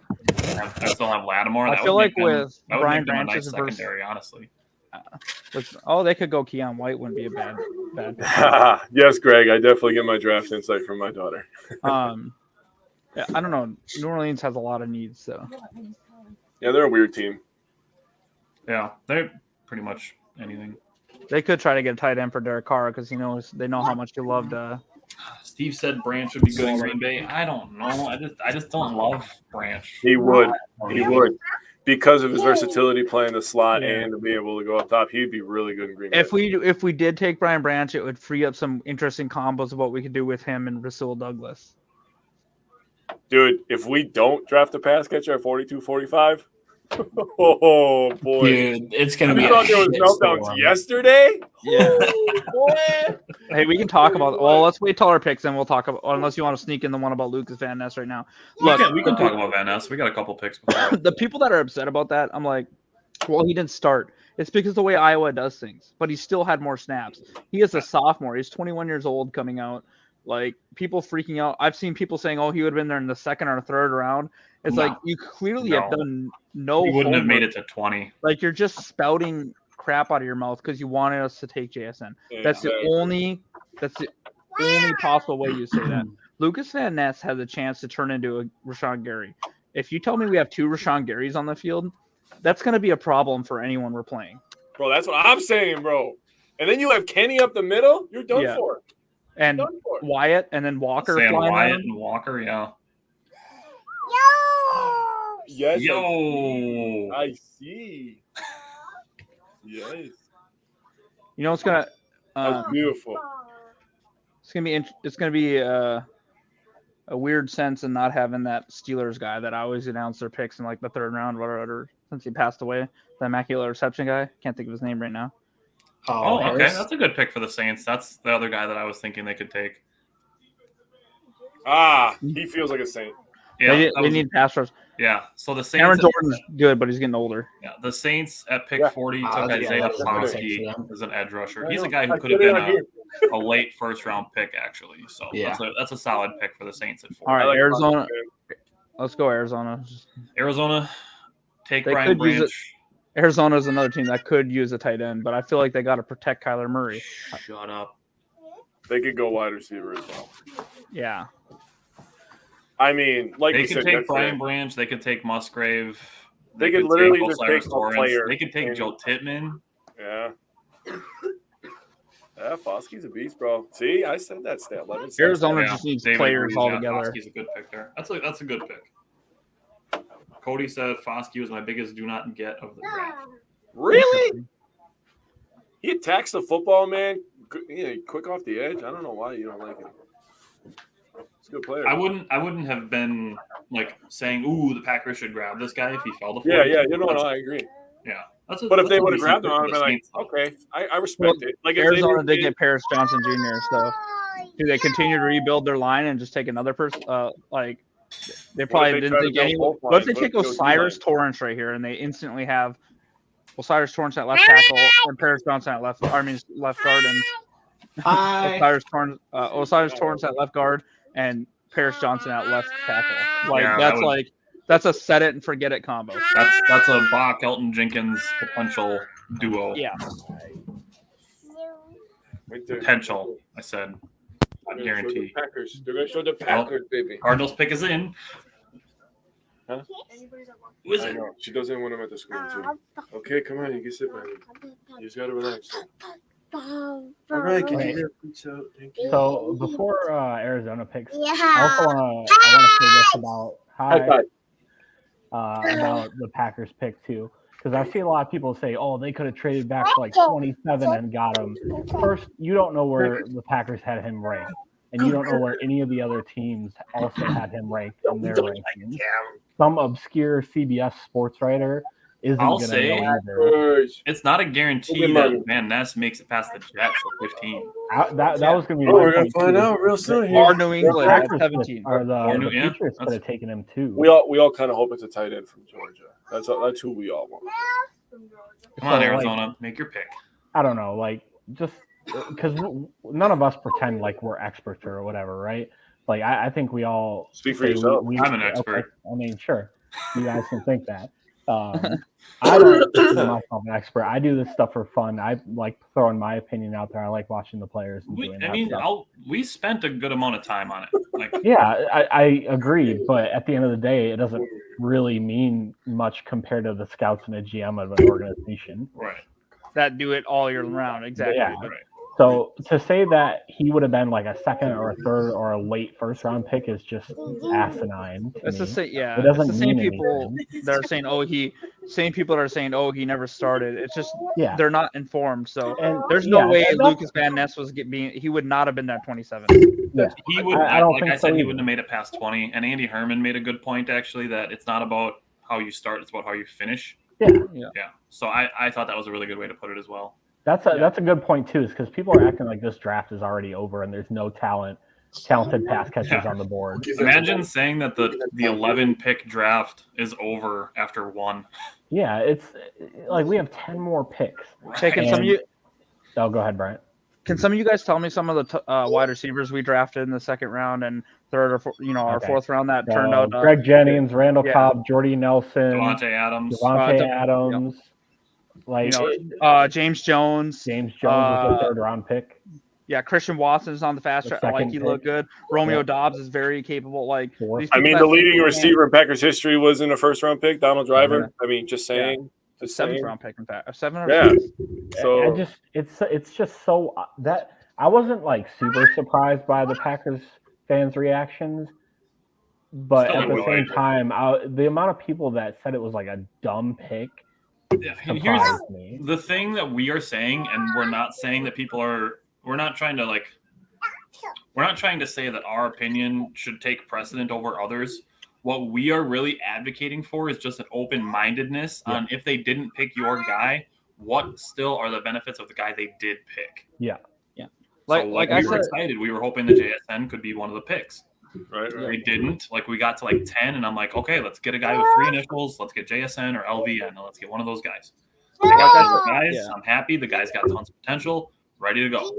I still have Lattimore. I That feel would like make them- with that would Brian make them a Branch's nice secondary, honestly. they could go Keon White. Wouldn't be a bad pick. Yes, Greg. I definitely get my draft insight from my daughter. Yeah, I don't know. New Orleans has a lot of needs, so Yeah, they're a weird team. Yeah, they're pretty much anything. they could try to get a tight end for Derek Carr because they know how much you loved. Steve said Branch would be good in Green Bay. I don't know. I just don't love Branch. He would. Because of his versatility playing the slot Yeah. and to be able to go up top, he'd be really good in Green Bay. If we did take Brian Branch, it would free up some interesting combos of what we could do with him and Rasul Douglas. Dude, if we don't draft a pass catcher at 42-45, oh boy. Dude, it's gonna be. I thought there was meltdowns yesterday. Yeah. Boy. Hey, we can talk about. Well, let's wait till our picks, and we'll talk about. Unless you want to sneak in the one about Lucas Van Ness right now. Look, we can talk about Van Ness. We got a couple picks before. the people that are upset about that, I'm like, well, he didn't start. It's because the way Iowa does things, but he still had more snaps. He is a sophomore. He's 21 years old coming out. Like, people freaking out. I've seen people saying, oh, he would have been there in the second or third round. It's like, you clearly have done no He wouldn't have homework. made it to 20. Like, you're just spouting crap out of your mouth because you wanted us to take JSN. That's the only possible way you say that. Lucas Van Ness has a chance to turn into a Rashawn Gary. If you tell me we have two Rashawn Garys on the field, that's going to be a problem for anyone we're playing. Bro, that's what I'm saying, bro. And then you have Kenny up the middle, you're done for. And Wyatt and then Walker Sam flying Wyatt around. and Walker, yeah. Yes. Yo. I see. Yes. You know, it's gonna. That's beautiful. It's gonna be a weird sense in not having that Steelers guy that always announced their picks in like the third round, whatever. Since he passed away, the immaculate reception guy. Can't think of his name right now. Oh, okay. Harris? That's a good pick for the Saints. That's the other guy that I was thinking they could take. He feels like a Saint. Yeah, They need pass rush. Yeah. So the Saints. Aaron Jordan's good, but he's getting older. Yeah, the Saints at pick 40 took Isaiah that's a good pick Foskey for them. as an edge rusher. I He's a know. guy who I could have put it been on here. a late first round pick, actually. So Yeah. that's a solid pick for the Saints at 40. All right, I like Arizona. Foskey, Let's go Arizona. Arizona, take They Brian could use Branch. Arizona is another team that could use a tight end, but I feel like they got to protect Kyler Murray. Shut up. They could go wide receiver as well. Yeah. I mean, like They you could said, take yesterday, Brian Branch. They could take Musgrave. They could literally take just Osiris take a Torrance. player They could take and- Joe Tittman. Yeah. Yeah, Foskey's a beast, bro. See, I said that stat. 11 sacks. Arizona Yeah, just needs David players agrees, altogether. Foskey's a good pick there. That's a good pick. Cody said Foskey was my biggest do not get of the draft. Really? He attacks the football, man. Quick off the edge. I don't know why you don't like him. He's a good player. I wouldn't have been like saying, "Ooh, the Packers should grab this guy" if he fell to 40. Yeah. You know, no, I agree. Yeah. But if they would have grabbed him, I'd be like, okay, I respect it. Like if Arizona did get Paris Johnson Jr. So do they continue to rebuild their line and just take another person? Like they probably didn't think anyone. What if they take Osiris Torrance right here and they instantly have Osiris Torrance at left tackle and Paris Johnson at left guard and Osiris Torrance at left guard and Paris Johnson at left tackle. Like that's a set it and forget it combo. That's a Bach Elton Jenkins potential duo. Yeah. Potential, I said. Not guarantee. They're gonna show the Packers, baby. Cardinals pick is in. Huh? Who is I it? know. She doesn't want him at the screen too. Okay, come on, you can sit by me. You just gotta relax. All right, can you get pizza? Thank you. So before Arizona picks, I also want to say this about about the Packers pick too, because I see a lot of people say, "Oh, they could have traded back to like 27 and got him." First, you don't know where the Packers had him ranked, and you don't know where any of the other teams also had him ranked in their rankings. Some obscure CBS sports writer isn't going to know either. It's not a guarantee that Van Ness makes it past the Jets at 15. That was going to be. We're going to find out real soon. Or New England at 17. Or the Patriots could have taken him too. We all kind of hope it's a tight end from Georgia. That's who we all want. Come on, Arizona, make your pick. I don't know, like just because none of us pretend like we're experts or whatever, right? Like I think we all speak for yourself. I'm an expert. Okay. I mean, sure, you guys can think that. I don't consider myself an expert. I do this stuff for fun. I like throwing my opinion out there. I like watching the players. And doing we spent a good amount of time on it. Like, yeah, I agree. But at the end of the day, it doesn't really mean much compared to the scouts and a GM of an organization. Right. That do it all year round. Exactly. Yeah. Right. So to say that he would have been like a second or a third or a late first round pick is just asinine. It's the same, yeah. It doesn't it's the same mean people anything. that are saying people that are saying he never started. It's just they're not informed. So And there's no way Lucas Van Ness he would not have been that 27. Yeah. He would. I don't like think I said, so he either. wouldn't have made it past 20. And Andy Herman made a good point actually that it's not about how you start; it's about how you finish. Yeah. So I thought that was a really good way to put it as well. That's a good point too, is because people are acting like this draft is already over and there's no talented pass catchers on the board. Imagine saying that the 11 pick draft is over after 1. Yeah, it's like we have 10 more picks. Hey, can some of you? Oh, go ahead, Bryant. Can some of you guys tell me some of the wide receivers we drafted in the second round and third or our fourth round that turned out? Greg Jennings, Randall Cobb, Jordy Nelson, Devontae Adams. Adams. Like James Jones. James Jones was a third round pick. Yeah, Christian Watson is on the fast track. Like he looked good. Romeo Dobbs is very capable. Like I mean, the leading receiver in Packers history was in a first round pick, Donald Driver. Yeah. I mean, just saying. Yeah. A seventh round pick, in fact. So it's just so that I wasn't like super surprised by the Packers fans' reactions, but at the same time, the amount of people that said it was like a dumb pick. Yeah, here's the thing that we are saying, and we're not saying that we're not trying to say that our opinion should take precedent over others. What we are really advocating for is just an open-mindedness on if they didn't pick your guy, what still are the benefits of the guy they did pick. Yeah. Like we were excited. We were hoping the JSN could be one of the picks. Right. They didn't. Like we got to like 10, and I'm like, okay, let's get a guy with 3 initials. Let's get JSN or LVN. And let's get one of those guys. So they got those guys. I'm happy. The guy's got tons of potential. Ready to go.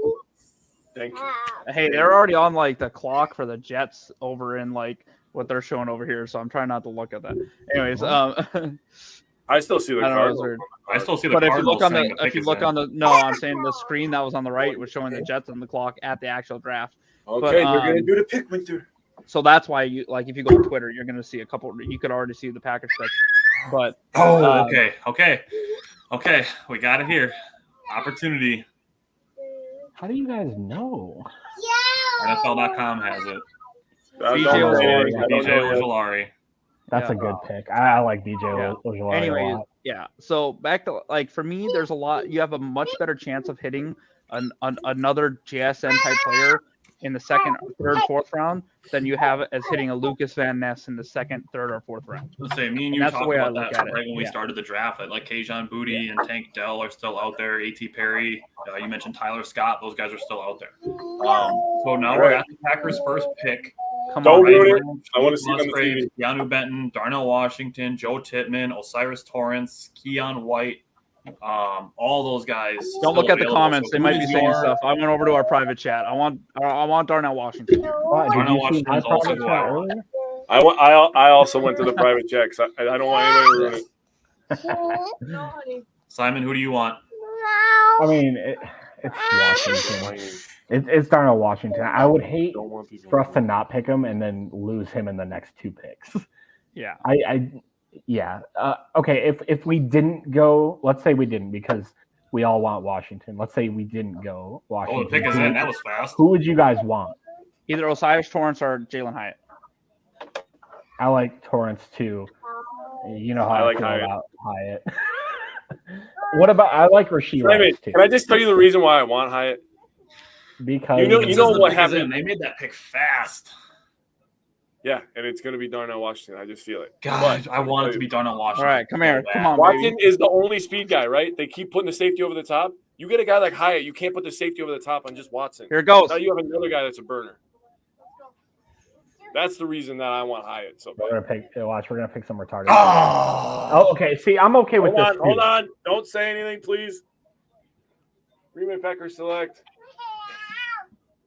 Thank you. Hey, they're already on like the clock for the Jets over in like what they're showing over here, so I'm trying not to look at that. Anyways, I still see the Cardinals. I still see the but Cardinals. If you look on the I'm saying the screen that was on the right was showing the Jets on the clock at the actual draft. Okay, you're gonna do the pick, Winter. So that's why you like if you go on Twitter, you're gonna see a couple. You could already see the Packers pick. But okay, we got it here. Opportunity. How do you guys know? NFL.com has it. DJ Ojulari. That's a good pick. I like DJ Ojulari. Anyway, so back to like for me, there's a lot. You have a much better chance of hitting another JSN type player in the second, third, fourth round than you have as hitting a Lucas Van Ness in the second, third, or fourth round. Let's say me and you that's the talked way I about look that at it. right when we Yeah. started the draft. Like Kayjon Boutte and Tank Dell are still out there. A.T. Perry, you mentioned Tyler Scott. Those guys are still out there. So now we're at the Packers' first pick. Don't ruin it. I Luke want to see it on the Musgrave, TV. Keanu Benton, Darnell Washington, Joe Tittman, Osiris Torrance, Keon White. All those guys. Don't look at the comments; they might be saying your... stuff. I went over to our private chat. I want Darnell Washington. Darnell Washington's also who I want. I also went to the private chat because I don't want anybody to ruin it. Simon, who do you want? I mean, it's Washington. It's Darnell Washington. I would hate for us to not pick him and then lose him in the next two picks. Yeah. Yeah. Okay. If we didn't go, let's say we didn't because we all want Washington. Let's say we didn't go Washington. Oh, the pick is in. That was fast. Who would you guys want? Either Osiris Torrance or Jalen Hyatt. I like Torrance too. You know how I like feel about Hyatt. What about I like Rasheed Rice too. Can I just tell you the reason why I want Hyatt? Because you know what happened. They made that pick fast. Yeah, and it's going to be Darnell Washington. I just feel it. God, I want it to be Darnell Washington. All right, come here. Come on, Washington baby. is the only speed guy, right? They keep putting the safety over the top. You get a guy like Hyatt, you can't put the safety over the top on just Watson. Here it goes. Now you have another guy that's a burner. That's the reason that I want Hyatt. So we're gonna pick some retarded. Oh, okay. See, I'm okay with this. Hold on. Don't say anything, please. Green Bay Packers select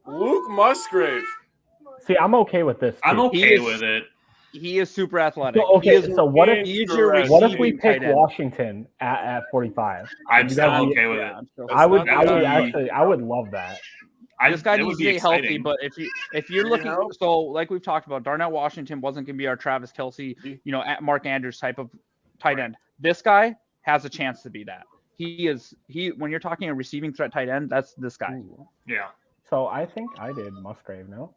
Luke Musgrave. See, I'm okay with this. Too. I'm okay with it. He is super athletic. So, okay, so what if we pick Washington at 45? I'm still okay with it. I would love that. This guy needs to stay healthy, but if you're looking, so like we've talked about, Darnell Washington wasn't going to be our Travis Kelce, Mark Andrews type of tight end. This guy has a chance to be that. When you're talking a receiving threat tight end, that's this guy. Yeah. So I think I did Musgrave. No.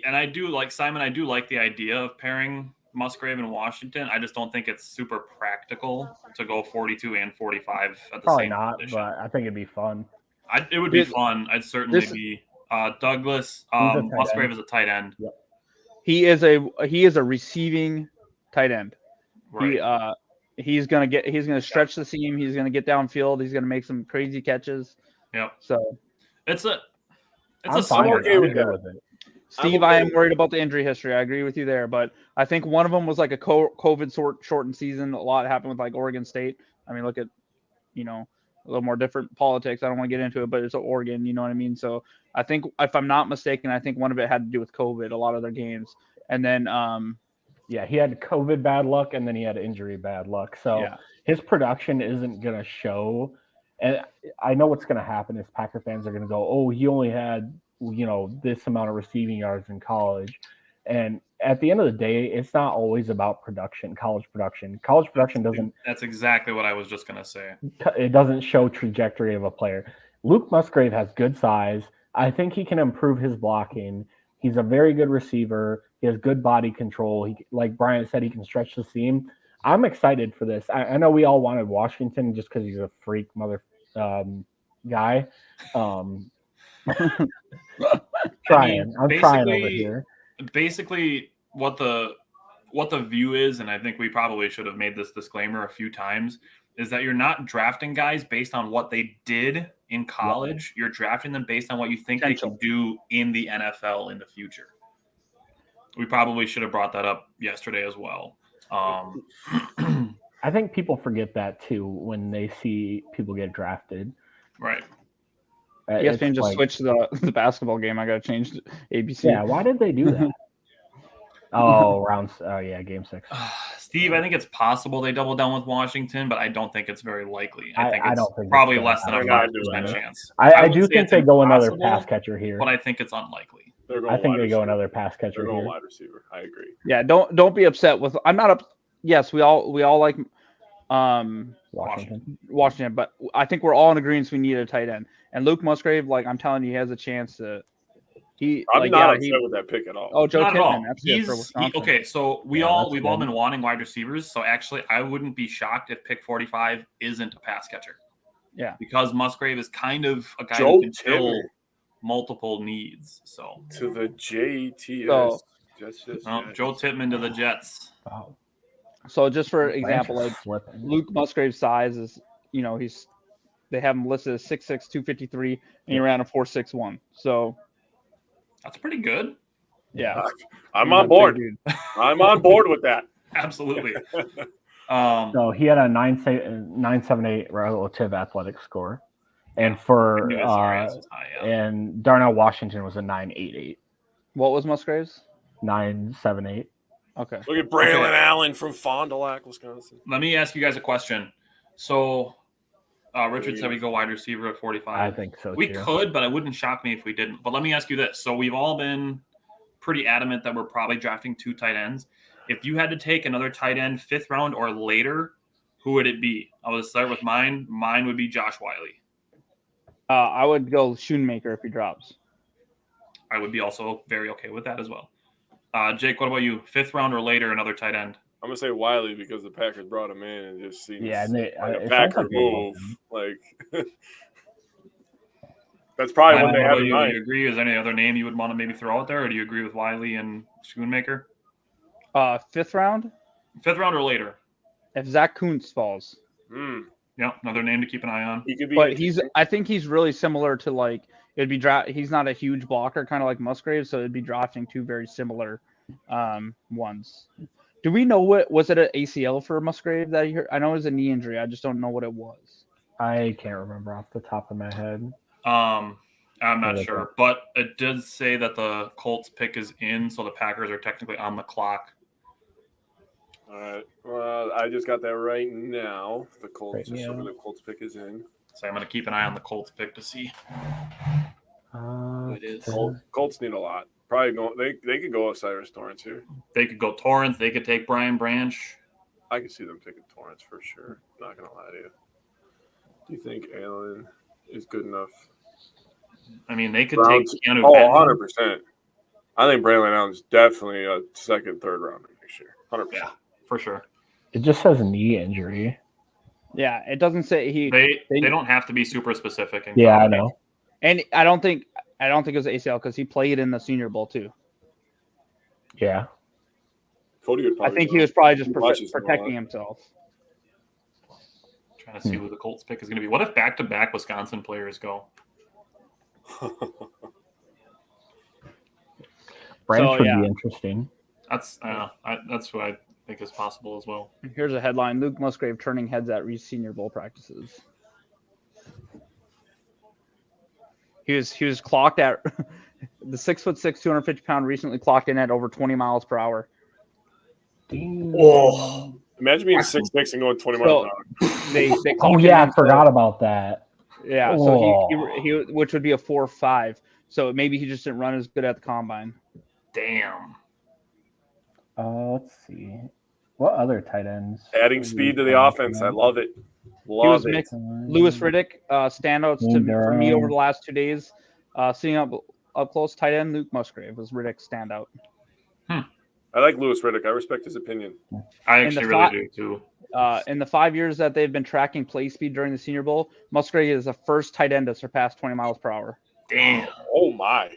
I do like Simon. I do like the idea of pairing Musgrave and Washington. I just don't think it's super practical to go 42 and 45 at the Probably same not, position. but I think it'd be fun. It would be fun. I'd certainly be. Douglas Musgrave is a tight end. Yep. He is a receiving tight end. Right. He's gonna stretch the seam. He's gonna get downfield. He's gonna make some crazy catches. Yep. So it's a okay with it. Steve, I am worried about the injury history. I agree with you there, but I think one of them was like a COVID shortened season. A lot happened with like Oregon State. I mean, look at, a little more different politics. I don't want to get into it, but it's Oregon, you know what I mean? So I think, if I'm not mistaken, I think one of it had to do with COVID, a lot of their games. And then, he had COVID bad luck, and then he had injury bad luck. So his production isn't going to show. And I know what's going to happen is Packer fans are going to go, oh, he only had, this amount of receiving yards in college. And at the end of the day, it's not always about production, college production. College production doesn't. That's exactly what I was just going to say. It doesn't show trajectory of a player. Luke Musgrave has good size. I think he can improve his blocking. He's a very good receiver. He has good body control. Like Brian said, he can stretch the seam. I'm excited for this. I know we all wanted Washington just because he's a freak guy. I'm trying over here. Basically, what the view is, and I think we probably should have made this disclaimer a few times, is that you're not drafting guys based on what they did in college. You're drafting them based on what you think they can do in the NFL in the future. We probably should have brought that up yesterday as well. I think people forget that too when they see people get drafted. Right. ESPN just switched the basketball game. I got to change ABC. Yeah, why did they do that? Game 6. Steve, I think it's possible they double down with Washington, but I don't think it's very likely. I don't think probably less than a 5% chance. I do think they go another pass catcher here, but I think it's unlikely. I think they go another pass catcher. They're going wide receiver. I agree. Yeah, don't be upset with. I'm not up. Yes, we all like Washington, but I think we're all in agreement we need a tight end. And Luke Musgrave, like I'm telling you, he has a chance to. I'm not upset with that pick at all. Oh, Joe Tittman. Okay, so we've all been wanting wide receivers. So actually, I wouldn't be shocked if pick 45 isn't a pass catcher. Yeah, because Musgrave is kind of a guy Joe who can still multiple needs. So to the JTS. So- Joe Tippmann to the Jets. Wow. So just for Branch example, is like slipping. Luke Musgrave's size is, they have him listed as 6'6", 253, and he ran a 4.61. So That's pretty good. yeah, I'm He's a on board. big dude. I'm on board with that. Absolutely. So he had a 9.78 relative athletic score, and for I knew his RAS was high, yeah. and Darnell Washington was a 9.88, What was Musgrave's? 9.78. Okay. Look at Braylon Okay. Allen from Fond du Lac, Wisconsin. Let me ask you guys a question. So Richard said we go wide receiver at 45. I think so We too. could, but it wouldn't shock me if we didn't. But let me ask you this. So we've all been pretty adamant that we're probably drafting 2 tight ends. If you had to take another tight end 5th round or later, who would it be? I will start with mine. Mine would be Josh Wiley. I would go Schoonmaker if he drops. I would be also very okay with that as well. Jake, what about you? 5th round or later, another tight end? I'm gonna say Wiley because the Packers brought him in and just seems Yeah, and like it a sounds Packer like they love move. him. Like that's probably what they have in Do mind. you agree? Is there any other name you would want to maybe throw out there, or do you agree with Wiley and Schoonmaker? 5th round, 5th round or later? if Zach Kuntz falls. Yeah, another name to keep an eye on. He could be, But I think he's really similar to like it'd be he's not a huge blocker, kind of like Musgrave, so it'd be drafting 2 very similar ones. Do we know was it an ACL for Musgrave that he hurt? I know it was a knee injury. I just don't know what it was. I can't remember off the top of my head. I'm not Yeah, sure, but it does say that the Colts pick is in, so the Packers are technically on the clock. all right. Well, I just got that right now. The Colts, Right just now. so the Colts pick is in. So I'm going to keep an eye on the Colts pick to see who it is. Colts need a lot. Probably go. They could go Osiris Torrance here. They could go Torrance. They could take Brian Branch. I can see them taking Torrance for sure. Not gonna lie to you. Do you think Allen is good enough? I mean, they could Browns- take Keanu Oh, Benton. 100%. I think Braylon Allen's definitely a 2nd, 3rd rounder next year. 100%. Yeah, for sure. It just says knee injury. Yeah, it doesn't say he. They don't have to be super specific. Yeah, I know. And I don't think it was ACL because he played in the Senior Bowl too. Yeah. Cody would I probably think go. he was probably just He watches them a protecting lot. himself. Trying to see who the Colts pick is going to be. What if back-to-back Wisconsin players go? Branch would yeah. be interesting. That's what I think is possible as well. Here's a headline: Luke Musgrave turning heads at Senior Bowl practices. He was clocked at the 6'6", 250-pound recently clocked in at over 20 miles per hour. Oh, imagine being 6'6" and going 20 miles an hour. They Oh clocked yeah, him I forgot about that. Yeah, so he which would be a 4.5. So maybe he just didn't run as good at the combine. Damn. Let's see. What other tight ends? Adding speed to the offense. I love it. Love it. Mixed. Lewis Riddick, standouts for me over the last 2 days. Seeing up close, tight end Luke Musgrave was Riddick's standout. I like Lewis Riddick. I respect his opinion. I actually really do too. In the 5 years that they've been tracking play speed during the Senior Bowl, Musgrave is the first tight end to surpass 20 miles per hour. Damn. Oh my.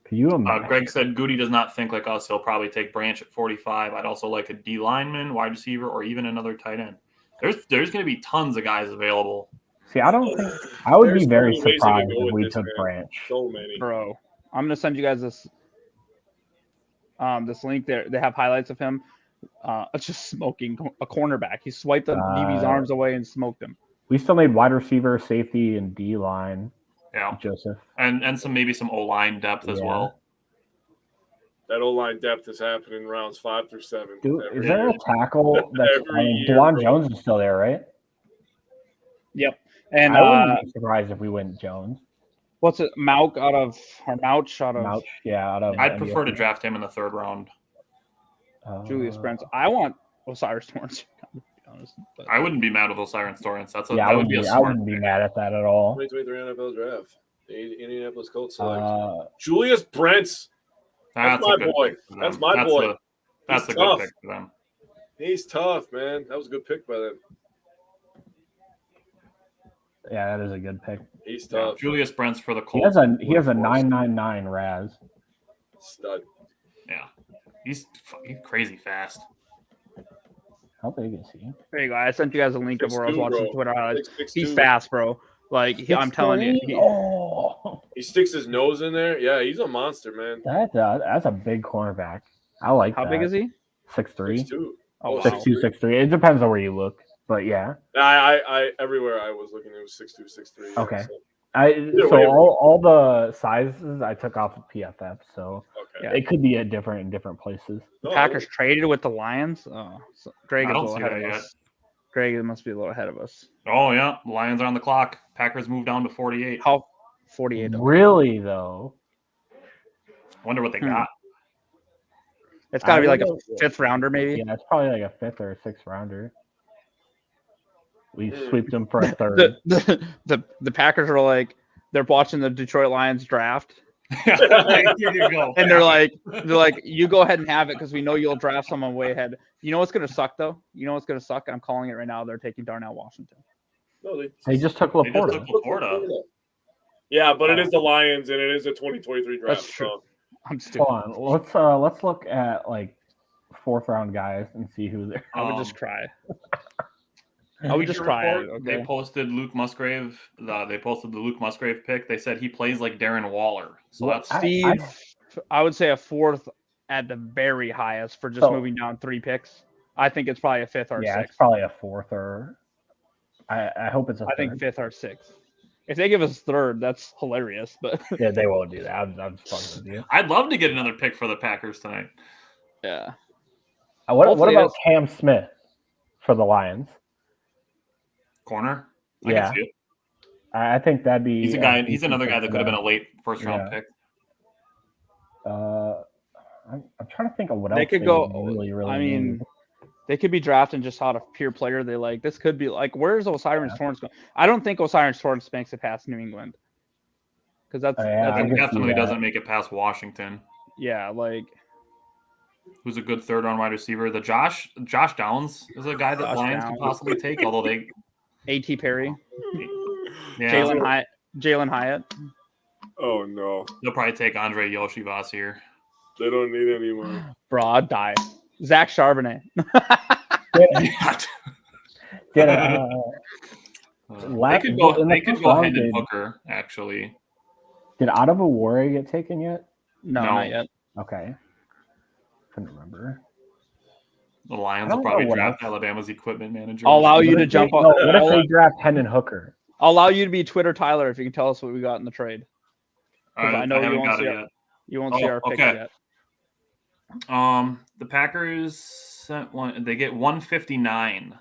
Can you imagine? Greg said Goody does not think like us. He'll probably take Branch at 45. I'd also like a D lineman, wide receiver, or even another tight end. There's going to be tons of guys available. See, I don't think I would be There's very so many ways you surprised can go if with we this, took man. Branch. So many. Bro, I'm gonna send you guys this link there. They have highlights of him. Just smoking a cornerback. He swiped the DB's arms away and smoked him. We still need wide receiver, safety, and D line. Yeah, Joseph. and maybe some O line depth as well. That O-line depth is happening in rounds 5 through 7. Dude, every is there year. a tackle that's Every year, DeJuan bro. Jones is still there, right? Yep. And I wouldn't be surprised if we went Jones. what's it? Mouch out of. Mouch, yeah, out of. I'd prefer to draft him in the 3rd round. Julius Brents. I want Osiris Torrance. To be honest, but I wouldn't be mad with Osiris Torrance. That I would be a I smart wouldn't be pick. mad at that at all. 2023 NFL draft. The Indianapolis Colts select. Julius Brents. That's a my good boy. pick for them. That's my boy. That's He's a good tough. pick for them. He's tough, man. That was a good pick by them. Yeah, that is a good pick. He's Yeah, tough. Julius Brents for the He Colts. has a 999 Raz. Stud. Yeah, he's crazy fast. How big is he? There you go. I sent you guys a link of where I was 6'2", watching bro. Twitter highlights. 6'2". He's fast, bro. Like I'm telling you, 6'3"? Oh, He sticks his nose in there. Yeah, he's a monster, man. that's a big cornerback. I like how that. big is he? 6'3"? 6'2". Oh, wow. 6'2", 6'3". It depends on where you look, but yeah. I everywhere I was looking, it was 6'2", 6'3". Okay. So, All the sizes I took off of PFF, so okay. Yeah. it could be different in different places. The Packers traded with the Lions. Oh, so Greg I is a don't little see ahead that of yet. us. Greg must be a little ahead of us. Oh yeah, Lions are on the clock. Packers moved down to 48. How 48? Really though, Wonder what they Hmm. got. It's got to be like a wonder- fifth rounder, maybe. yeah, it's probably like a 5th or 6th rounder. We sweeped them for a 3rd. The Packers are like they're watching the Detroit Lions draft, Here you go. and they're like you go ahead and have it because we know you'll draft someone way ahead. You know what's gonna suck though? You know what's gonna suck? I'm calling it right now. They're taking Darnell Washington. No, They just took They just Laporta. took Laporta. Yeah, but it is the Lions and it is a 2023 draft. That's true. So. I'm stupid. Hold on, let's look at like 4th round guys and see who they're. I would just cry. I would just Injury cry. report, Okay. They posted Luke Musgrave. They posted the Luke Musgrave pick. They said he plays like Darren Waller. So Well, that's Steve, I would say a 4th at the very highest for just So- moving down 3 picks. I think it's probably a 5th or a Yeah, 6th. it's probably a 4th or. I hope it's a. I think 3rd. 5th or 6th. If they give us 3rd, that's hilarious. But Yeah, they won't do that. I'm just fucking with you. I'd love to get another pick for the Packers tonight. yeah, What Hopefully about it's- Cam Smith for the Lions? Corner. I Yeah. can see it. I think that'd be. He's a guy. He's another guy that could have been a late first round Yeah. pick. I'm trying to think of what else they could go. Really, really. I mean, need. they could be drafting just out of pure player. They like this could be like where's Osiris Torrance going? I don't think Osiris Torrance makes it past New England because that's, Yeah, I I think can see definitely that. doesn't make it past Washington. yeah, like Who's a good 3rd round wide receiver? The Josh Downs is a guy that Josh Lions Downs. could possibly take. Although they, A.T. Perry, yeah, Jalen Hyatt. Oh no, they'll probably take Andre Yoshivas here. they don't need any more. Bro, I'd die. Zach Charbonnet. Did, They could go. in the They could first go round, Hendon did- Hooker actually. Did Adebawore get taken yet? No, No. not yet. Okay. Couldn't remember. The Lions I will don't probably know what draft else. Alabama's equipment manager. I'll allow you What to if jump they, on. no, what if I'll, they draft Hendon Hooker? I'll allow you to be Twitter Tyler if you can tell us what we got in the trade. I know you haven't won't got see it it. yet. You won't see Oh, our picks okay. yet. The Packers sent one. They get 159.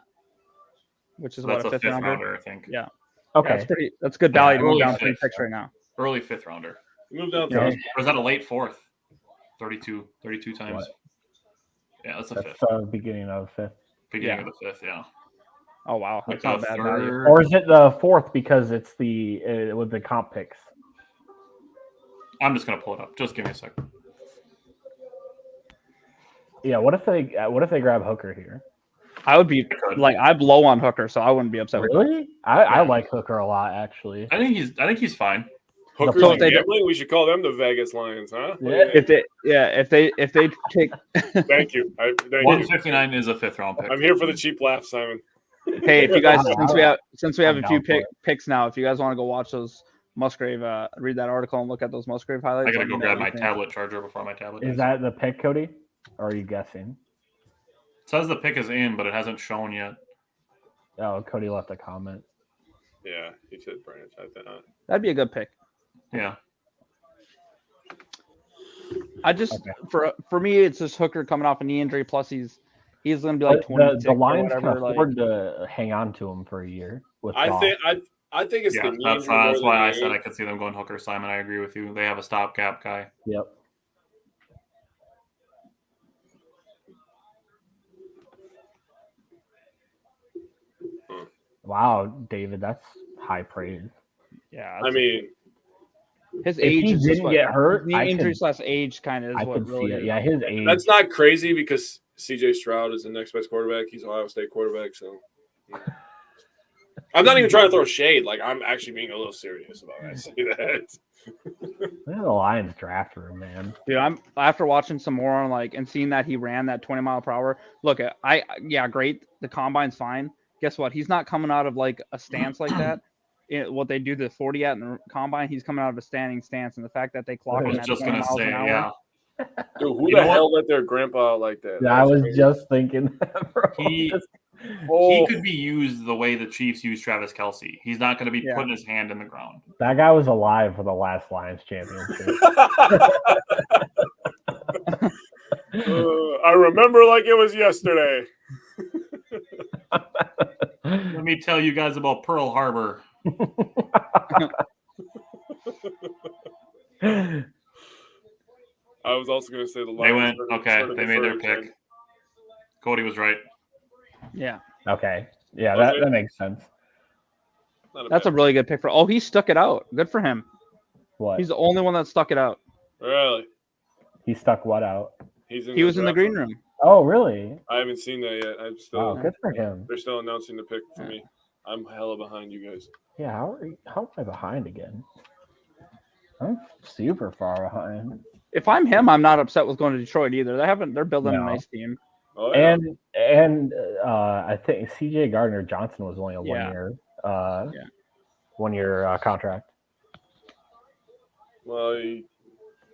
Which is So what that's a a fifth fifth rounder. rounder, I think. Yeah. Okay. That's good value to move early down 3 fifth. picks right now. Early 5th rounder. Move down. Yeah. Or is that a late 4th? 32 times. What? Yeah, that's a That's 5th. the beginning of the 5th. Beginning yeah. of the 5th, yeah. Oh wow, that's Like not a bad value. third- Or is it the 4th because it's the with the comp picks? I'm just gonna pull it up. Just give me a second. Yeah. What if they grab Hooker here? I would be could. like I'm low on Hooker, so I wouldn't be upset with that. Really? I like Hooker a lot actually. I think he's fine. Hookers So if and they do- gambling. We should call them the Vegas Lions, huh? Yeah. If they take Thank you. Thank you. 159 is a 5th round pick. I'm here for the cheap laugh, Simon. hey, if you guys since we have I'm a few down for it. picks now, if you guys want to go watch those Musgrave, read that article and look at those Musgrave highlights. I gotta let me go know grab what my you think. tablet charger before my tablet. Is dies. that the pick, Cody? Or are you guessing? It says the pick is in, but it hasn't shown yet. Oh, Cody left a comment. Yeah, he should branch out that. That'd be a good pick. Yeah. I just Okay. for me, it's just Hooker coming off a knee injury. Plus, he's gonna be like 26 the or Lions can whatever. Like, afford to hang on to him for a year. With I Goff. think it's Yeah, the knee that's injury more that's than why I the said I age. could see them going Hooker. Simon, I agree with you. They have a stopgap guy. Yep. Wow, David, that's high praise. yeah, I mean, his If age he is just didn't what, get hurt, knee I injuries less age kind of is I what could really. see it. Yeah, his age. that's not crazy because CJ Stroud is the next best quarterback. He's Ohio State quarterback, so I'm not even trying to throw shade. Like, I'm actually being a little serious about it. I say that. Look at the Lions draft room, man. Dude, I'm after watching some more on and seeing that he ran that 20 mile per hour. Look, great. The combine's fine. Guess what? He's not coming out of like a stance like that. What they do the 40 at in the combine, he's coming out of a standing stance, and the fact that they clock him at 20 miles an hour. Yeah. Dude, who the hell let their grandpa out like that? Yeah, I was just thinking that, bro. He could be used the way the Chiefs use Travis Kelce. He's not going to be putting his hand in the ground. That guy was alive for the last Lions championship. I remember like it was yesterday. Let me tell you guys about Pearl Harbor. I was also going to say the They Lions. went, okay, they made their pick. Again. Cody was right. Yeah. Okay. Yeah, that makes sense. That's a really good pick for. Oh, he stuck it out. Good for him. What? He's the only one that stuck it out. Really? He stuck what out? He was in the green room. Oh, really? I haven't seen that yet. I'm still. Oh, good for him. They're still announcing the pick for me. I'm hella behind you guys. Yeah, how am I behind again? I'm super far behind. If I'm him, I'm not upset with going to Detroit either. They're building a nice team. Oh, yeah. And I think CJ Gardner-Johnson was only a 1 year contract. Well,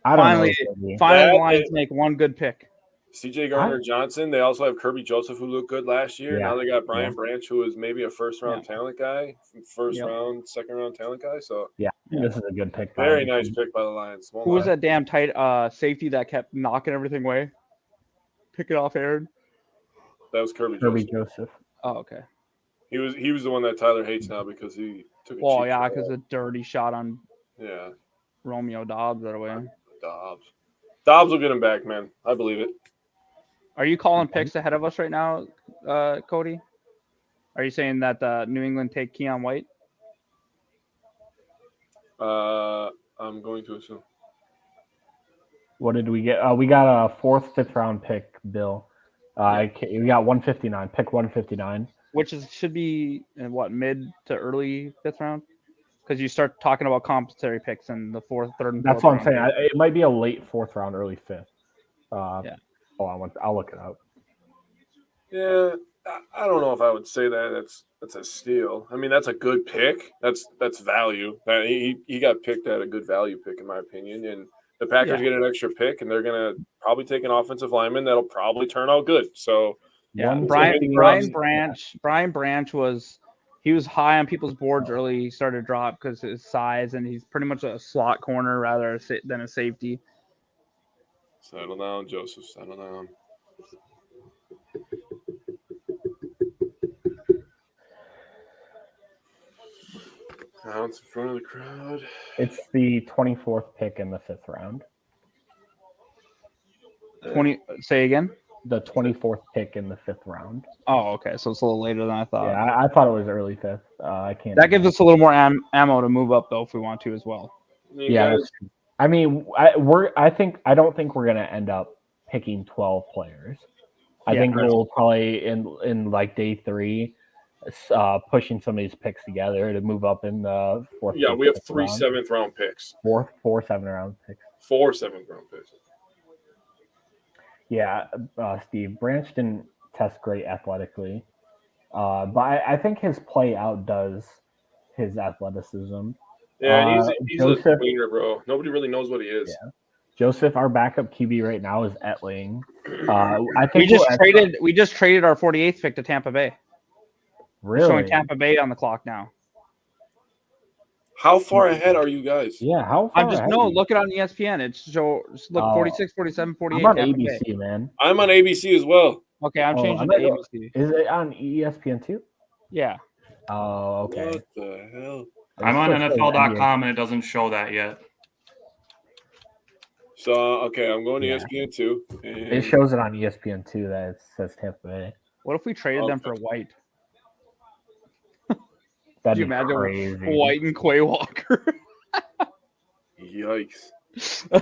I don't finally, the Lions make one good pick. CJ Gardner-Johnson. They also have Kirby Joseph, who looked good last year. Yeah. Now they got Brian Branch, who is maybe a first-round talent guy, round, second-round talent guy. So this is a good pick. Very nice pick by the Lions. Who was that damn tight safety that kept knocking everything away? Pick it off, Aaron. That was Kirby Joseph. Oh, okay. He was the one that Tyler hates now because he took a Well, yeah, because a dirty shot on Yeah. Romeo Dobbs that way. Dobbs will get him back, man. I believe it. Are you calling picks ahead of us right now, Cody? Are you saying that New England take Keon White? I'm going to assume. What did we get? We got a 4th, 5th round pick, Bill. We got 159, pick 159. Which should be in mid to early 5th round? Because you start talking about compensatory picks in the 4th, 3rd, and 4th. That's what I'm saying. It might be a late 4th round, early 5th. Hold on, I'll look it up. Yeah, I don't know if I would say that's a steal. I mean, that's a good pick. That's value. He got picked at a good value pick, in my opinion. And the Packers get an extra pick, and they're gonna probably take an offensive lineman that'll probably turn out good. So Brian Branch was high on people's boards early. He started to drop because of his size, and he's pretty much a slot corner rather than a safety. Settle down, Joseph. Settle down. Bounce in front of the crowd. It's the 24th pick in the 5th round. 20. Say again. The 24th pick in the 5th round. Oh, okay. So it's a little later than I thought. Yeah, I thought it was early 5th. I can't. That gives us a little more ammo to move up though, if we want to as well. Yeah. I mean, I don't think we're gonna end up picking 12 players. I think we'll probably in like day 3, pushing some of these picks together to move up in the 4th. Yeah, we have 3 7th-round picks. 4 7th-round picks. 4 7th-round picks. Yeah, Steve Branch didn't test great athletically, but I think his play outdoes his athleticism. Yeah, he's a tweener, bro. Nobody really knows what he is. Yeah. Joseph, our backup QB right now is Etling. I think we just traded our 48th pick to Tampa Bay. Really? We're showing Tampa Bay on the clock now. How far ahead are you guys? Yeah, how far ahead? Look it on ESPN. It's 46, 47, 48. I'm on Tampa ABC, Bay. man. I'm on ABC as well. Okay, I'm changing to ABC. Is it on ESPN too? Yeah. Oh, okay. What the hell? I'm on NFL.com and it doesn't show that yet. So, okay, I'm going to ESPN too. It shows it on ESPN too that it says Tampa Bay. What if we traded them for White? That'd Could you be imagine crazy. White and Quay Walker? Yikes.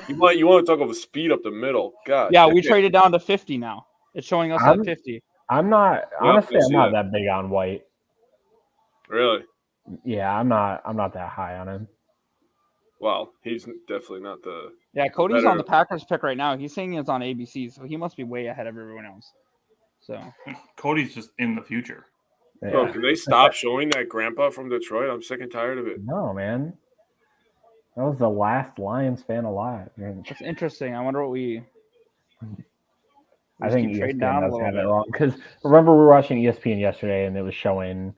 You want to talk about speed up the middle. God. Yeah, we traded down to 50 now. It's showing us at 50. I'm not that big on White. Really? Yeah, I'm not that high on him. Well, he's definitely not the. Yeah, Cody's better- on the Packers pick right now. He's saying it's on ABC, so he must be way ahead of everyone else. So Cody's just in the future. Bro, Yeah. can they stop showing that grandpa from Detroit? I'm sick and tired of it. No, man. That was the last Lions fan alive. Man. that's interesting. I wonder what we. I just think keep trading ESPN down a does little have it bit. wrong. Because remember, we were watching ESPN yesterday, and it was showing.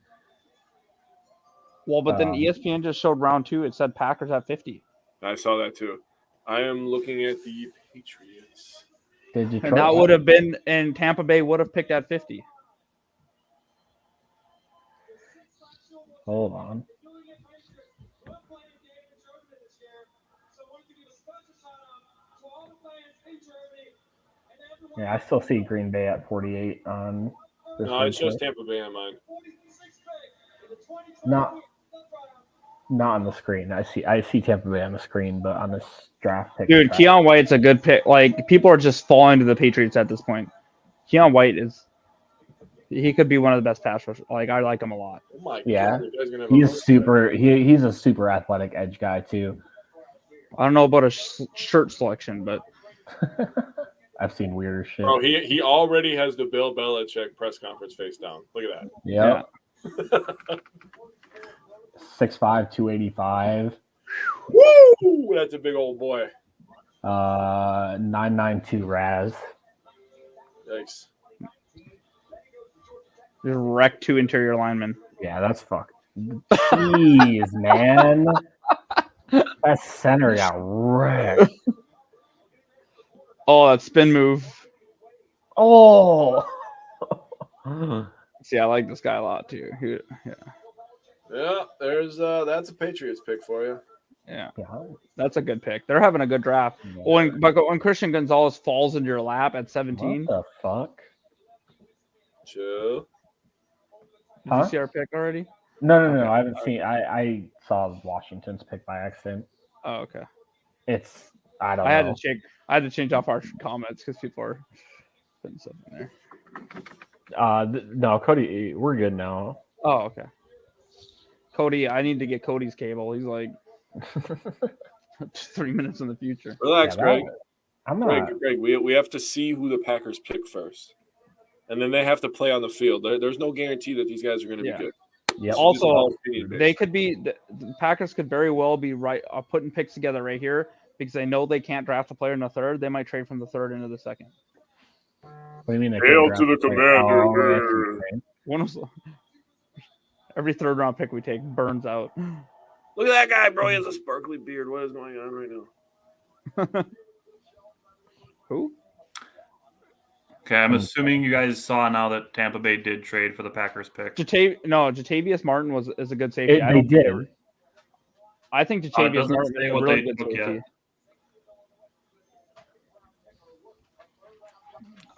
Well, but then ESPN just showed round 2. It said Packers at 50. I saw that too. I am looking at the Patriots. Did Detroit And that would have been, and Tampa Bay would have picked at 50. Hold on. Yeah, I still see Green Bay at 48 on. No, it shows Tampa Bay on mine. Not on the screen. I see Tampa Bay on the screen, but on this draft pick. Dude, Keon White's a good pick. Like, people are just falling to the Patriots at this point. Keon White he could be one of the best pass rushers. Like, I like him a lot. Oh my Yeah. God, you guys gonna have a He's heart super. He's a super attack edge guy too. I don't know about a shirt selection, but I've seen weirder shit. Bro, he already has the Bill Belichick press conference face down. Look at that. Yeah. 6'5", 285. Woo! That's a big old boy. 992 Raz. Yikes. just wrecked 2 interior linemen. Yeah, that's fuck. Jeez, man. That center got wrecked. Oh, that spin move. Oh. See, I like this guy a lot too. Yeah, there's that's a Patriots pick for you. Yeah, Yeah. that's a good pick. They're having a good draft. But when Christian Gonzalez falls into your lap at 17, What the fuck? Chill. did you see our pick already? No. I haven't seen. I saw Washington's pick by accident. Oh, okay. It's. I don't I know. had to change off our comments because people are putting stuff in there. No, Cody, we're good now. Oh, okay. Cody, I need to get Cody's cable. He's like 3 minutes in the future. Relax, Yeah, Greg. I'm not. Greg, we have to see who the Packers pick first. And then they have to play on the field. There's no guarantee that these guys are going to be good. Yep. Also, they could be the Packers could very well be right putting picks together right here because they know they can't draft a player in the third. They might trade from the third into the second. What do you mean? Hail to the Commander. One of every third round pick we take burns out. Look at that guy, bro. He has a sparkly beard. What is going on right now? Who? Okay, I'm assuming you guys saw now that Tampa Bay did trade for the Packers pick. Jatavius Martin is a good safety. They did. I think It Jatavius doesn't Martin say is a what really they good took safety. yet.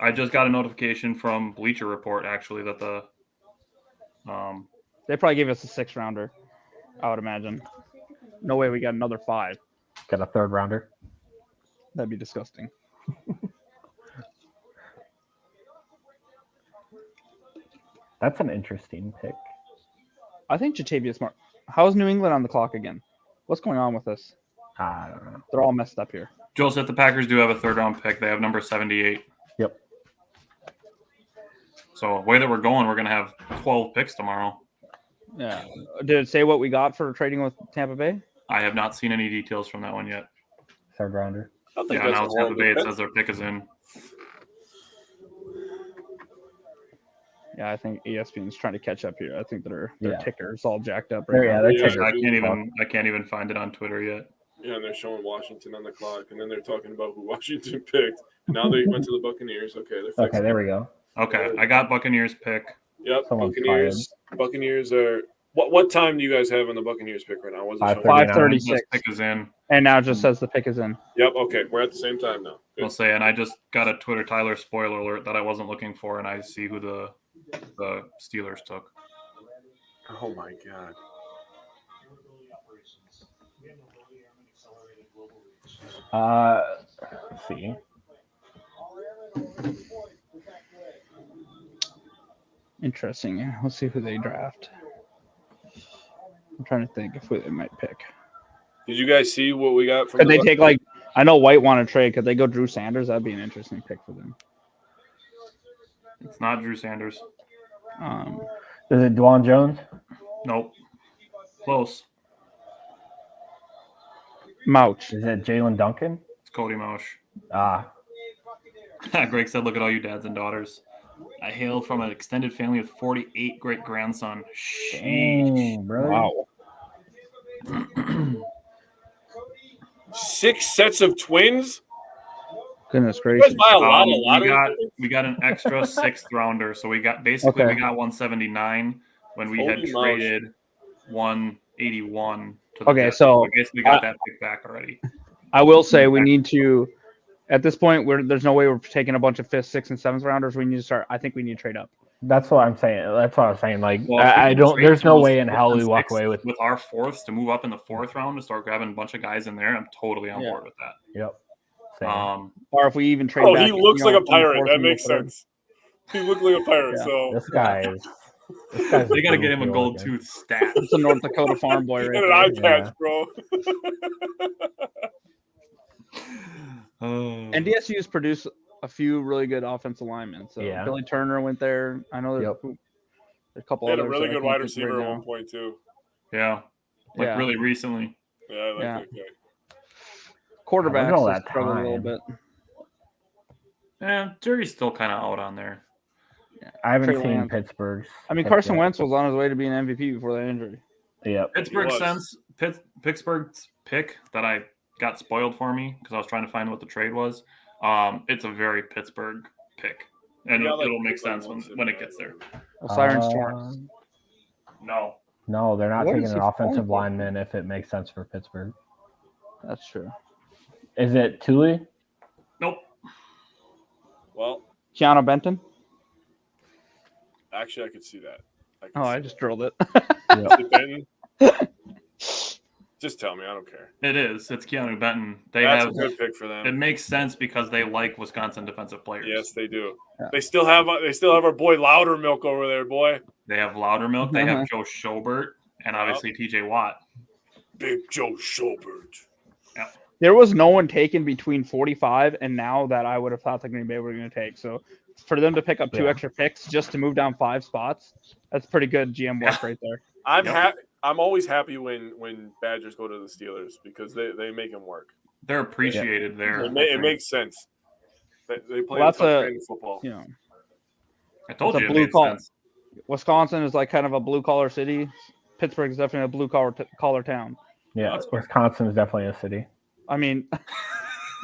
I just got a notification from Bleacher Report actually that the They probably gave us a 6th rounder, I would imagine. No way we got another 5. Got a third rounder. That'd be disgusting. That's an interesting pick. I think Jatavius Martin. How's New England on the clock again? What's going on with this? I don't know. They're all messed up here. Joseph, the Packers do have a third round pick. They have number 78. Yep. So the way that we're going, we're gonna have 12 picks tomorrow. Yeah. Did it say what we got for trading with Tampa Bay? I have not seen any details from that one yet. Third rounder. I think Yeah, that's now a Tampa horrible Bay, it pick. says their pick is in. Yeah, I think ESPN's trying to catch up here. I think their Yeah. ticker's all jacked up There, right yeah, now. their Yeah, ticker. I can't even find it on Twitter yet. Yeah, and they're showing Washington on the clock, and then they're talking about who Washington picked. Now they went to the Buccaneers. Okay, they're fixing Okay, there we go. Okay, I got Buccaneers pick. Yep, Someone's Buccaneers. Buccaneers are. What time do you guys have on the Buccaneers pick right now? What is it showing? 5:30. 5:36. This pick is in. And now it just says the pick is in. Yep. Okay, we're at the same time now. Good. I'll say, and I just got a Twitter Tyler spoiler alert that I wasn't looking for, and I see who the Steelers took. Oh my god. Let's see. Interesting. Let's see who they draft. I'm trying to think if they might pick. Did you guys see what we got from? Could they take like? I know White want to trade. Could they go Drew Sanders? That'd be an interesting pick for them. It's not Drew Sanders. Is it Dwan Jones? Nope. Close. Mouch. Is it Jalen Duncan? It's Cody Mauch. Greg said, "Look at all you dads and daughters. I hail from an extended family with 48 great grandson." Dang, bro. Wow. 6 sets of twins. Goodness You guys gracious. buy a lot of lottery. we got an extra 6th rounder, so we got we got 179 when we had Holy mouse. traded 181 to the Okay, Jets. so I guess we got that pick back already. I will say we need to. At this point, there's no way we're taking a bunch of 5th, 6th, and 7th rounders. We need to start. I think we need to trade up. That's what I'm saying. That's what I was saying. Like, Well, if we I can don't. trade There's no those way in 5th hell and we walk 6th away with. our 4th to move up in the 4th round to start grabbing a bunch of guys in there. I'm totally on board with that. Yep. Same. Or if we even trade. Oh, back, he looks like a pirate. in the 4th That and the makes 3rd. sense. He looks like a pirate. Yeah. So This guy is. This guy's They got to get him a brutal gold looking. tooth stat. It's a North Dakota farm boy and right an there. eye Yeah. patch, bro. NDSU's produced a few really good offensive linemen. So Yeah. Billy Turner went there. I know there's a couple They had a others really that I good can't wide think of receiver right at now. one point too. Yeah. Yeah. Really recently. Yeah, I like Yeah. that guy. Quarterbacks all have that struggled a little time. bit. Yeah, jury's still kind of out on there. I haven't Trey seen Lance. Pittsburgh's. I mean, pick Carson yet. Wentz was on his way to being MVP before that injury. Yep. Pittsburgh's pick that I got spoiled for me because I was trying to find what the trade was. It's a very Pittsburgh pick, and Yeah, like it'll make Pittsburgh sense wants it, when it yeah. gets there. Siren's Torrance. No, No, they're not What taking is an he offensive going for? lineman if it makes sense for Pittsburgh. That's true. Is it Thule? nope. Well, Keanu Benton. actually, I could see that. Oh, I just drilled it. Benton. Just tell me. I don't care. It is. It's Keanu Benton. They That's have. a good pick for It them. makes sense because they like Wisconsin defensive players. Yes, they do. Yeah. They still have our boy Loudermilk over there, boy. They have Loudermilk. They have Joe Schobert, and obviously T.J. Watt. Big Joe Schobert. There was no one taken between 45 and now that I would have thought the Green Bay were going to take. So for them to pick up 2 extra picks just to move down 5 spots, that's pretty good GM work right there. I'm always happy when Badgers go to the Steelers because they make them work. They're appreciated there. It makes sense. They play Well, that's tough a- brand of football. You know, I told it's you a it blue made collar. sense. Wisconsin is like kind of a blue collar city. Pittsburgh is definitely a blue collar town. Yeah, That's Wisconsin is definitely a city. I mean,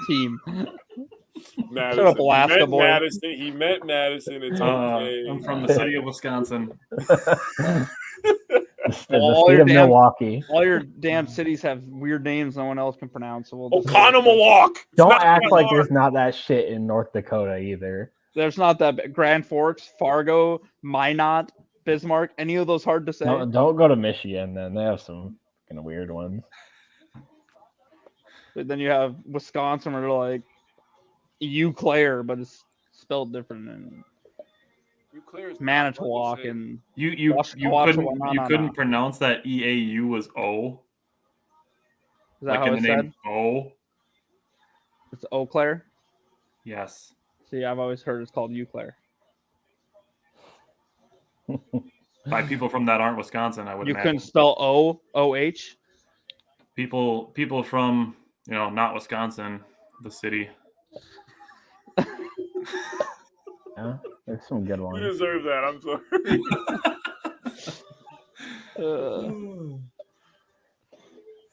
team. Madison. up, Alaska boy. He met Madison. It's I'm from the city of Wisconsin. The All state your of damn- Milwaukee. All your damn cities have weird names no one else can pronounce. So we'll just Oconomowoc. It's Don't not act that like hard. there's not that shit in North Dakota either. There's not that big. Grand Forks, Fargo, Minot, Bismarck. Any of those hard to say? Don't go to Michigan then. They have some kind of weird ones. But then you have Wisconsin where they're like Eau Claire, but it's spelled different. And Eau Claire is not Manitowoc hard to say. and You couldn't pronounce that EAU was O. is that Like how in it's the said? name O. It's Eau Claire. Yes. See, I've always heard it's called Eau Claire. By people from that aren't Wisconsin, I would You imagine. couldn't spell O-O-H? People from not Wisconsin, the city. Yeah, there's some good You ones. deserve that. I'm sorry.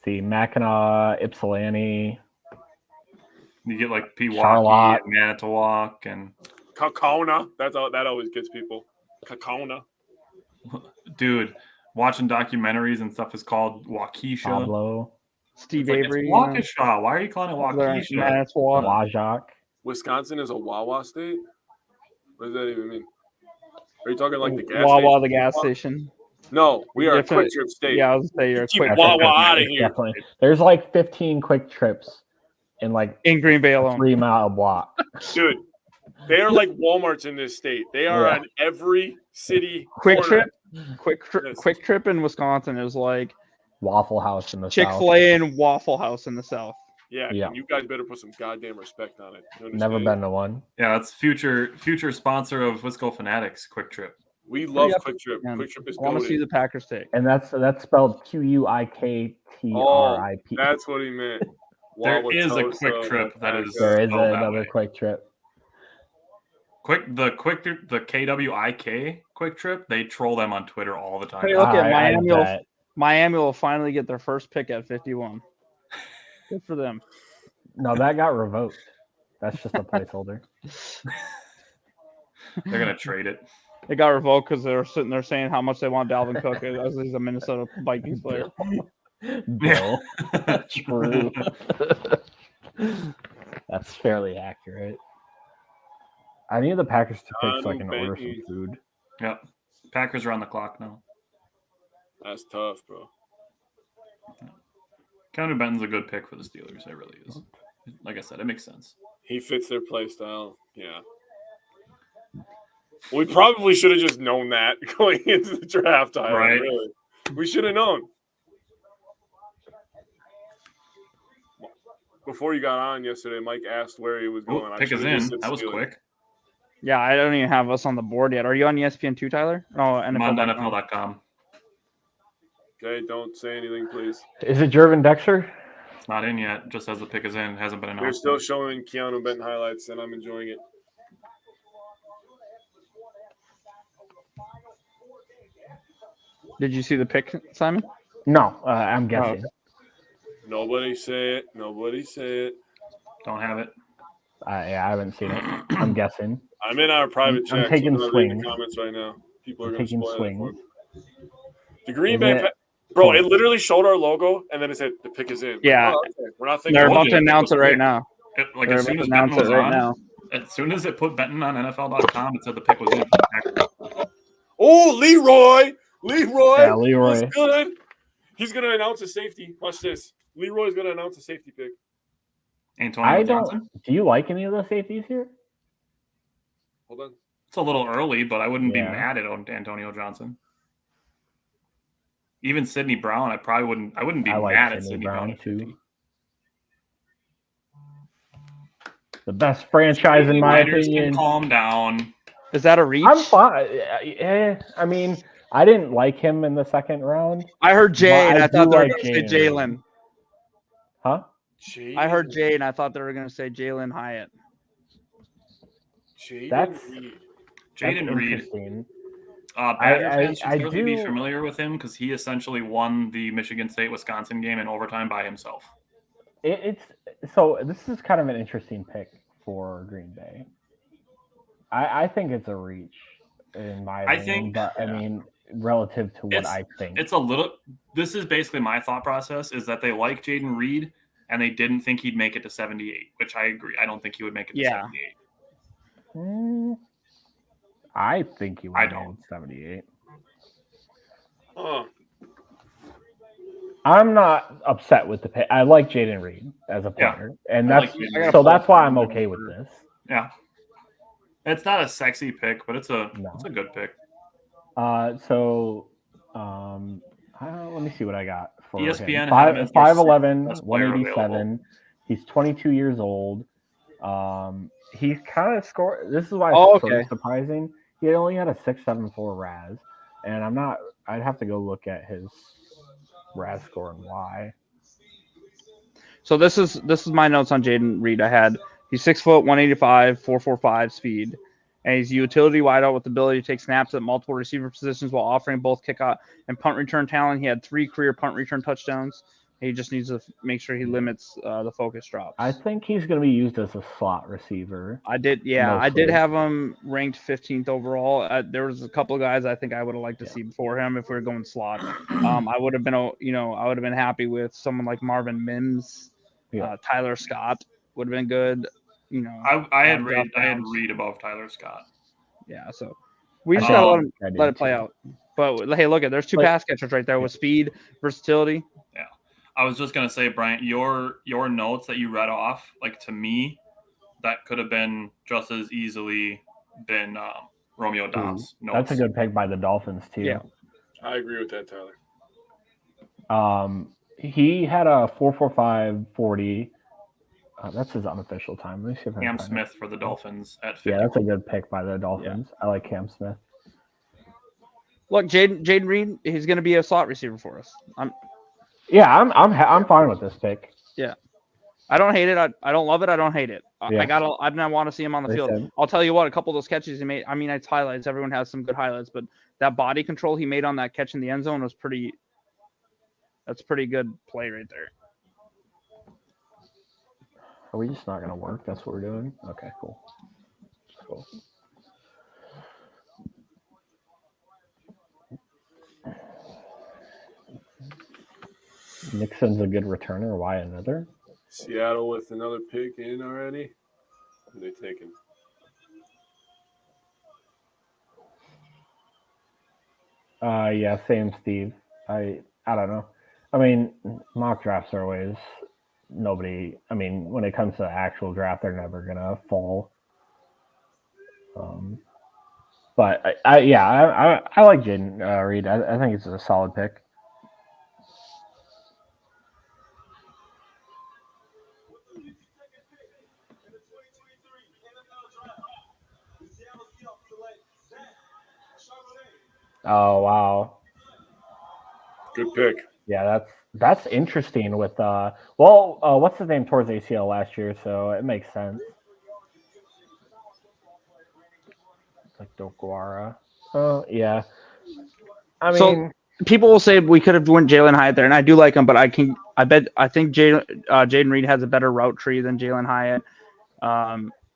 See, Mackinac, Ypsilanti. You get like Pewaukee Charlotte. and Manitowoc and Kakona. That always gets people. Kakona. dude, watching documentaries and stuff is called Waukesha. Pablo, Steve It's like, Avery. it's Waukesha. Why are you calling it Waukesha? Manitowoc. Wajak. Wisconsin is a Wawa state. What does that even mean? Are you talking like the gas Wawa, station? the gas station. No, we are a Different- quick trip state. Yeah, I was gonna say you're a Keep quick Wawa trip out of here. Definitely. There's like 15 quick trips in like in Green Bay alone. 3-mile block. Dude, they are like Walmarts in this state. They are Yeah. on every city Quick corner. trip, quick trip in Wisconsin is like Waffle House in the Chick-fil-A and Waffle House in the South. Yeah, Yeah. and you guys better put some goddamn respect on it. You South. Never understand? been to one. Yeah, that's future sponsor of Wisco Fanatics Quick Trip. We love Yeah, Quick Trip. man. Quick Trip is I want to see goated. the Packers take. And that's spelled QUIKTRIP. That's what he meant. There is a Quick Trip that is There is spelled that another way. Quick Trip. The KWIK Quick Trip, they troll them on Twitter all the time. Hey, look at I Miami. bet. Miami will finally get their first pick at 51. Good for them. No, that got revoked. That's just a placeholder. They're gonna trade it. It got revoked because they were sitting there saying how much they want Dalvin Cook as he's a Minnesota Vikings player. Bill. True. That's fairly accurate. I need the Packers to pick so I can order some food. Yep. Packers are on the clock now. That's tough, bro. Keanu Benton's a good pick for the Steelers. It really is. Like I said, it makes sense. He fits their play style. Yeah. We probably should have just known that going into the draft, Tyler. Right. Really. We should have known. Before you got on yesterday, Mike asked where he was going. Ooh, pick is in. That was quick. Yeah, I don't even have us on the board yet. Are you on ESPN2, Tyler? Oh, I'm on NFL.com. NFL.com. Okay, don't say anything, please. Is it Jervin Dexter? It's not in yet. Just as the pick is in. It hasn't been They're announced. still showing Keanu Benton highlights, and I'm enjoying it. Did you see the pick, Simon? No, I'm guessing. Nobody say it. Nobody say it. Don't have it. I haven't seen it. I'm guessing. I'm in our private I'm chat. taking so I'm reading swings. the comments right now. People are going to Taking spoil it for swings. me. The Green Is Bay, it- bro. It literally showed our logo, and then it said the pick is in. Yeah. Oh, okay. We're not thinking. They're told about you to that announce it was right quick. now. Like They're as about soon to as announce Benton was it right on, now. as soon as it put Benton on NFL.com, it said the pick was in. For the Packers. Oh, Leroy! Leroy! Yeah, Leroy. What's good? He's going to announce a safety. Watch this. Leroy's going to announce a safety pick. Antonio I Johnson. don't. Do you like any of the safeties here? Hold on. It's a little early, but I wouldn't be Yeah. mad at Antonio Johnson. Even Sidney Brown, I probably wouldn't. I wouldn't be I like mad at Sidney Sidney Brown Brown, at too. 50. The best franchise in my Niners can opinion. calm down. Is that a reach? I'm fine. I mean, I didn't like him in the second round. I heard Jay, But and I I thought do they were like going to say Jalen. Jalen. Huh? I heard Jay, and I thought they were going to say Jalen Hyatt. That's Jaden Reed. interesting. Badger fans should I really be do- familiar with him because he essentially won the Michigan State-Wisconsin game in overtime by himself. It's so this is kind of an interesting pick for Green Bay. I think it's a reach in my I opinion, think- but I mean relative to what It's- I think. It's a little. This is basically my thought process: is that they like Jaden Reed and they didn't think he'd make it to 78, which I agree. I don't think he would make it to Yeah. 78. I think he would I go don't. with 78. Oh, I'm not upset with the pick. I like Jaden Reed as a Yeah. player, and I that's like Jaden Reed. so that's why I'm okay with this. Yeah, it's not a sexy pick, but it's a No. good pick. Let me see what I got for ESPN him. had him as their 5'11", best player 187. He's 22 years old. He kind of scored. This is why Oh, it's sort of okay. surprising. He only had a 6.74 RAS, and I'm not. I'd have to go look at his RAS score and why. So this is my notes on Jaden Reed. I had he's 6 foot, 185, 4.45 speed, and he's a utility wideout with the ability to take snaps at multiple receiver positions while offering both kickoff and punt return talent. He had 3 career punt return touchdowns. He just needs to make sure he limits the focus drops. I think he's going to be used as a slot receiver. I did Mostly. have him ranked 15th overall. There was a couple of guys I think I would have liked to see before him if we were going slot. I would have been happy with someone like Marvin Mims, Yeah. Tyler Scott would have been good. I had Josh Downs. Reed above Tyler Scott. Yeah, so we just I gotta did. I did let it play too. out. But hey, look at there's 2 Like- pass catchers right there with speed, versatility. I was just gonna say, Bryant, your notes that you read off, like to me, that could have been just as easily been Romeo Dobbs. Notes. That's a good pick by the Dolphins too. Yeah. I agree with that, Tyler. He had a 4.45 40. That's his unofficial time. Let me see if I can Cam find Smith for the Dolphins at 50. Yeah, that's a good pick by the Dolphins. I like Cam Smith. Look, Jaden Reed, he's going to be a slot receiver for us. I'm fine with this pick. Yeah, I don't hate it. I don't love it. I don't hate it. Yeah. I don't want to see him on the field. I'll tell you what, a couple of those catches he made. I mean, it's highlights. Everyone has some good highlights, but that body control he made on that catch in the end zone was pretty. That's pretty good play right there. Are we just not going to work? That's what we're doing? Okay, cool. Nixon's a good returner. Why another? Seattle with another pick in already. Who are they taking? Yeah, same Steve. I don't know. I mean, mock drafts are always nobody. I mean, when it comes to the actual draft, they're never gonna fall. But I like Jaden Reed. I think it's a solid pick. Oh wow! Good pick. Yeah, that's interesting. With what's his name towards ACL last year, so it makes sense. Like Dokwara. Oh yeah. I mean, people will say we could have went Jalen Hyatt there, and I do like him, but I think Jaden Reed has a better route tree than Jalen Hyatt.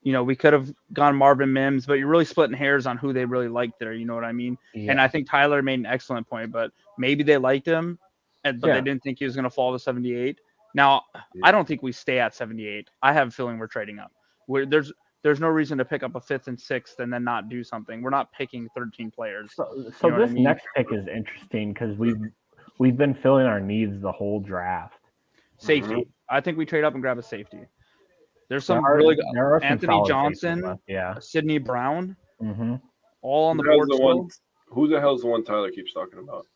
We could have gone Marvin Mims, but you're really splitting hairs on who they really liked there. You know what I mean? Yeah. And I think Tyler made an excellent point, but maybe they liked him, but they didn't think he was going to fall to 78. Now, I don't think we stay at 78. I have a feeling we're trading up. There's no reason to pick up a 5th and 6th and then not do something. We're not picking 13 players. So this next pick is interesting because we've been filling our needs the whole draft. Safety. Mm-hmm. I think we trade up and grab a safety. There's some really good Anthony Johnson, Sidney Brown, all on the board. Who the hell's the one Tyler keeps talking about?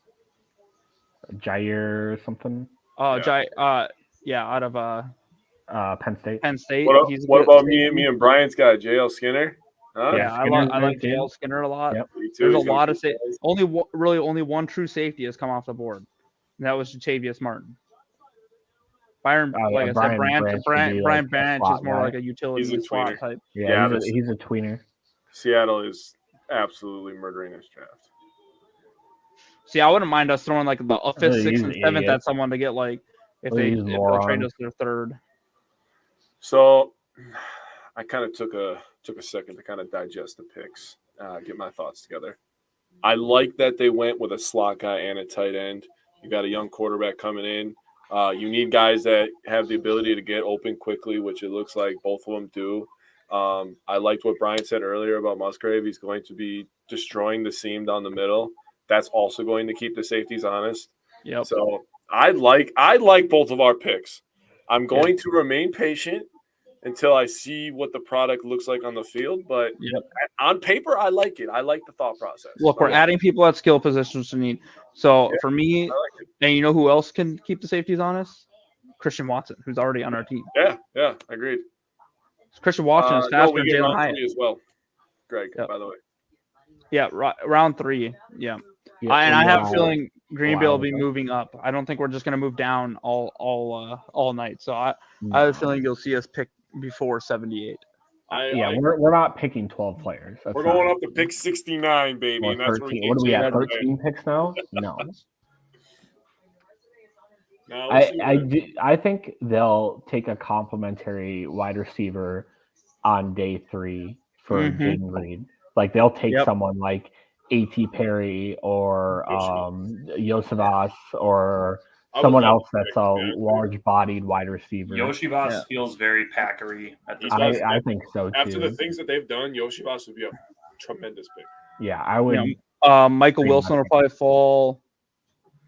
Jair something. Out of Penn State. What about me and Brian's guy, JL Skinner? Huh? Yeah, I like JL Skinner a lot. Yep. There's a lot of only one true safety has come off the board, and that was Jatavius Martin. Brian Branch is more like a utility slot type. Yeah, he's a tweener. Seattle is absolutely murdering this draft. See, I wouldn't mind us throwing like a 5th, 6th, and 7th at someone to get like if they trade us their 3rd. So, I kind of took a second to kind of digest the picks, get my thoughts together. I like that they went with a slot guy and a tight end. You got a young quarterback coming in. You need guys that have the ability to get open quickly, which it looks like both of them do. I liked what Brian said earlier about Musgrave. He's going to be destroying the seam down the middle. That's also going to keep the safeties honest. Yep. So I like both of our picks. I'm going to remain patient until I see what the product looks like on the field. But on paper, I like it. I like the thought process. Look, we're adding people at skill positions to need. So for me, and you know who else can keep the safeties honest? Christian Watson, who's already on our team. Yeah, agreed. Christian Watson is faster than Jalen Hyatt as well. Greg, by the way. Yeah, round 3. Yeah. And I have a feeling Green Bay will be moving up. I don't think we're just going to move down all night. So I have a feeling you'll see us pick before 78. We're not picking 12 players. We're going up to pick 69, baby. And that's 13. What are we at? 13 picks now? No. I think they'll take a complimentary wide receiver on day 3 for Jaden Reed. Like they'll take someone like A.T. Perry or Yosivas or someone else that's a large-bodied wide receiver. Yoshibas feels very Packery at this point. I think so too. After the things that they've done, Yoshibas would be a tremendous pick. Yeah, I would. Michael Wilson will probably fall.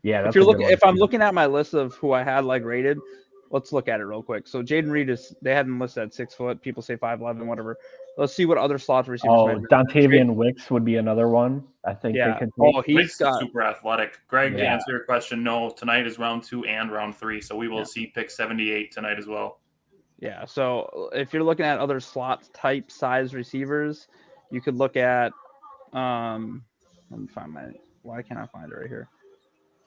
Yeah, that's if I'm looking at my list of who I had like rated, let's look at it real quick. So Jaden Reed they had him listed at 6 foot. People say 5'11", whatever. let's see what other slot receivers. Oh, Dontavian Wicks would be another one. I think they could. Oh, he's got super athletic. Greg, to answer your question, no. Tonight is round 2 and round 3, so we will see pick 78 tonight as well. Yeah. So if you're looking at other slot type size receivers, you could look at. Let me find my. Why can't I find it right here?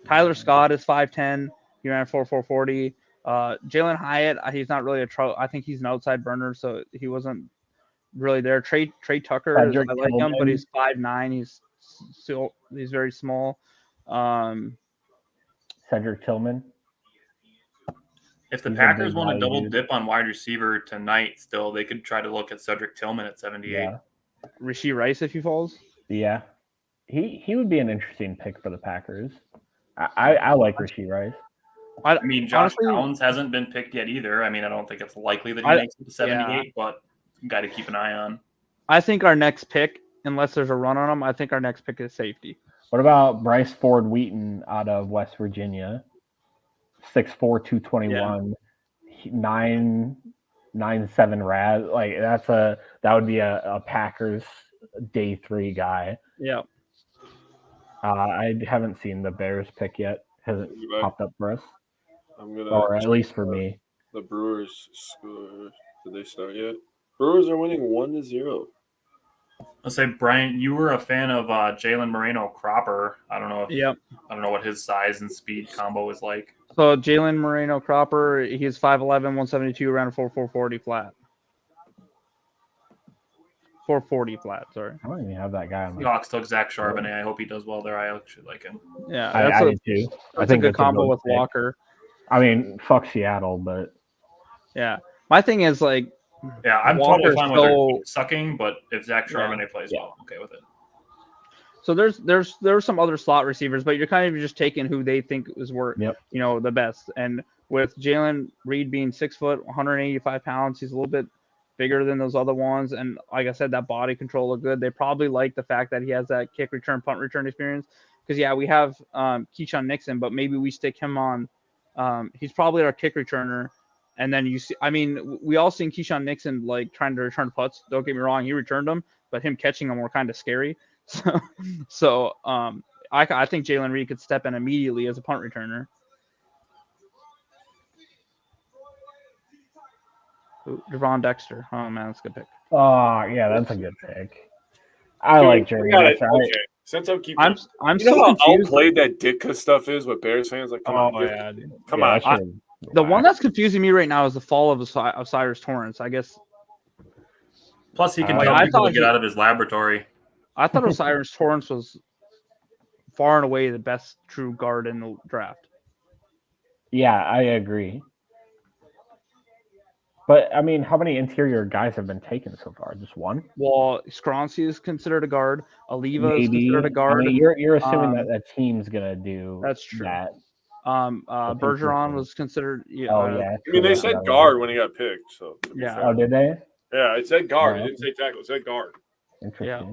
Tyler Scott is 5'10". He ran 4.40. Jalen Hyatt, he's not really I think he's an outside burner, so he wasn't really there. Trey Tucker, I like him, but he's 5'9". He's very small. Cedric Tillman. If the Packers want to double dip on wide receiver tonight, still they could try to look at Cedric Tillman at 78. Yeah. Rashee Rice if he falls. Yeah, he would be an interesting pick for the Packers. I like Rashee Rice. I mean, Josh Downs hasn't been picked yet either. I mean, I don't think it's likely that he makes it to 78, but got to keep an eye on. I think our next pick, unless there's a run on him, I think our next pick is safety. What about Bryce Ford Wheaton out of West Virginia? 6'4", 221, 9.7 RAS. Like that would be a Packers day 3 guy. Yeah. I haven't seen the Bears pick yet. Hasn't popped up for us. Or at least for me. The Brewers score. Did they start yet? Brewers are winning 1-0. Let's say, Brian, you were a fan of Jalen Moreno Cropper. I don't know. I don't know what his size and speed combo is like. So Jalen Moreno Cropper, he's 5'11", 172, around 440 flat. 440 flat, sorry. I don't even have that guy on my Hawks took Zach Charbonnet. I hope he does well there. I actually like him. Yeah, I do too. I think a combo with Walker. I mean, fuck Seattle, but yeah. My thing is like, I'm totally fine with their sucking, but if Zach Charbonnet plays well, I'm okay with it. So there's some other slot receivers, but you're kind of just taking who they think is worth, the best. And with Jalen Reed being 6 foot, 185 pounds, he's a little bit bigger than those other ones. And like I said, that body control looked good. They probably like the fact that he has that kick return, punt return experience. Because we have Keyshawn Nixon, but maybe we stick him on. He's probably our kick returner. And then you see, I mean, we all seen Keyshawn Nixon like trying to return putts. Don't get me wrong, he returned them, but him catching them were kind of scary. So I think Jalen Reed could step in immediately as a punt returner. Javon Dexter. Oh man, that's a good pick. Oh yeah, that's a good pick. I like Jeremy Dexter. Since I'm keeping, I'm you know so how confused. outplayed that Ditka stuff is with Bears fans. Like, come on, dude. Come on. The one that's confusing me right now is the fall of Cyrus Torrence. I guess. Plus, he can tell people to get out of his laboratory. I thought Osiris Torrance was far and away the best true guard in the draft. Yeah, I agree. But, I mean, how many interior guys have been taken so far? Just one? Well, Skronski is considered a guard. Oliva is considered a guard. I mean, you're assuming that team's going to do that's true. that. Bergeron was considered. Yeah, I mean, they said guard when he got picked. So yeah. Oh, did they? Yeah, it said guard. It didn't say tackle. It said guard. Interesting. Yeah.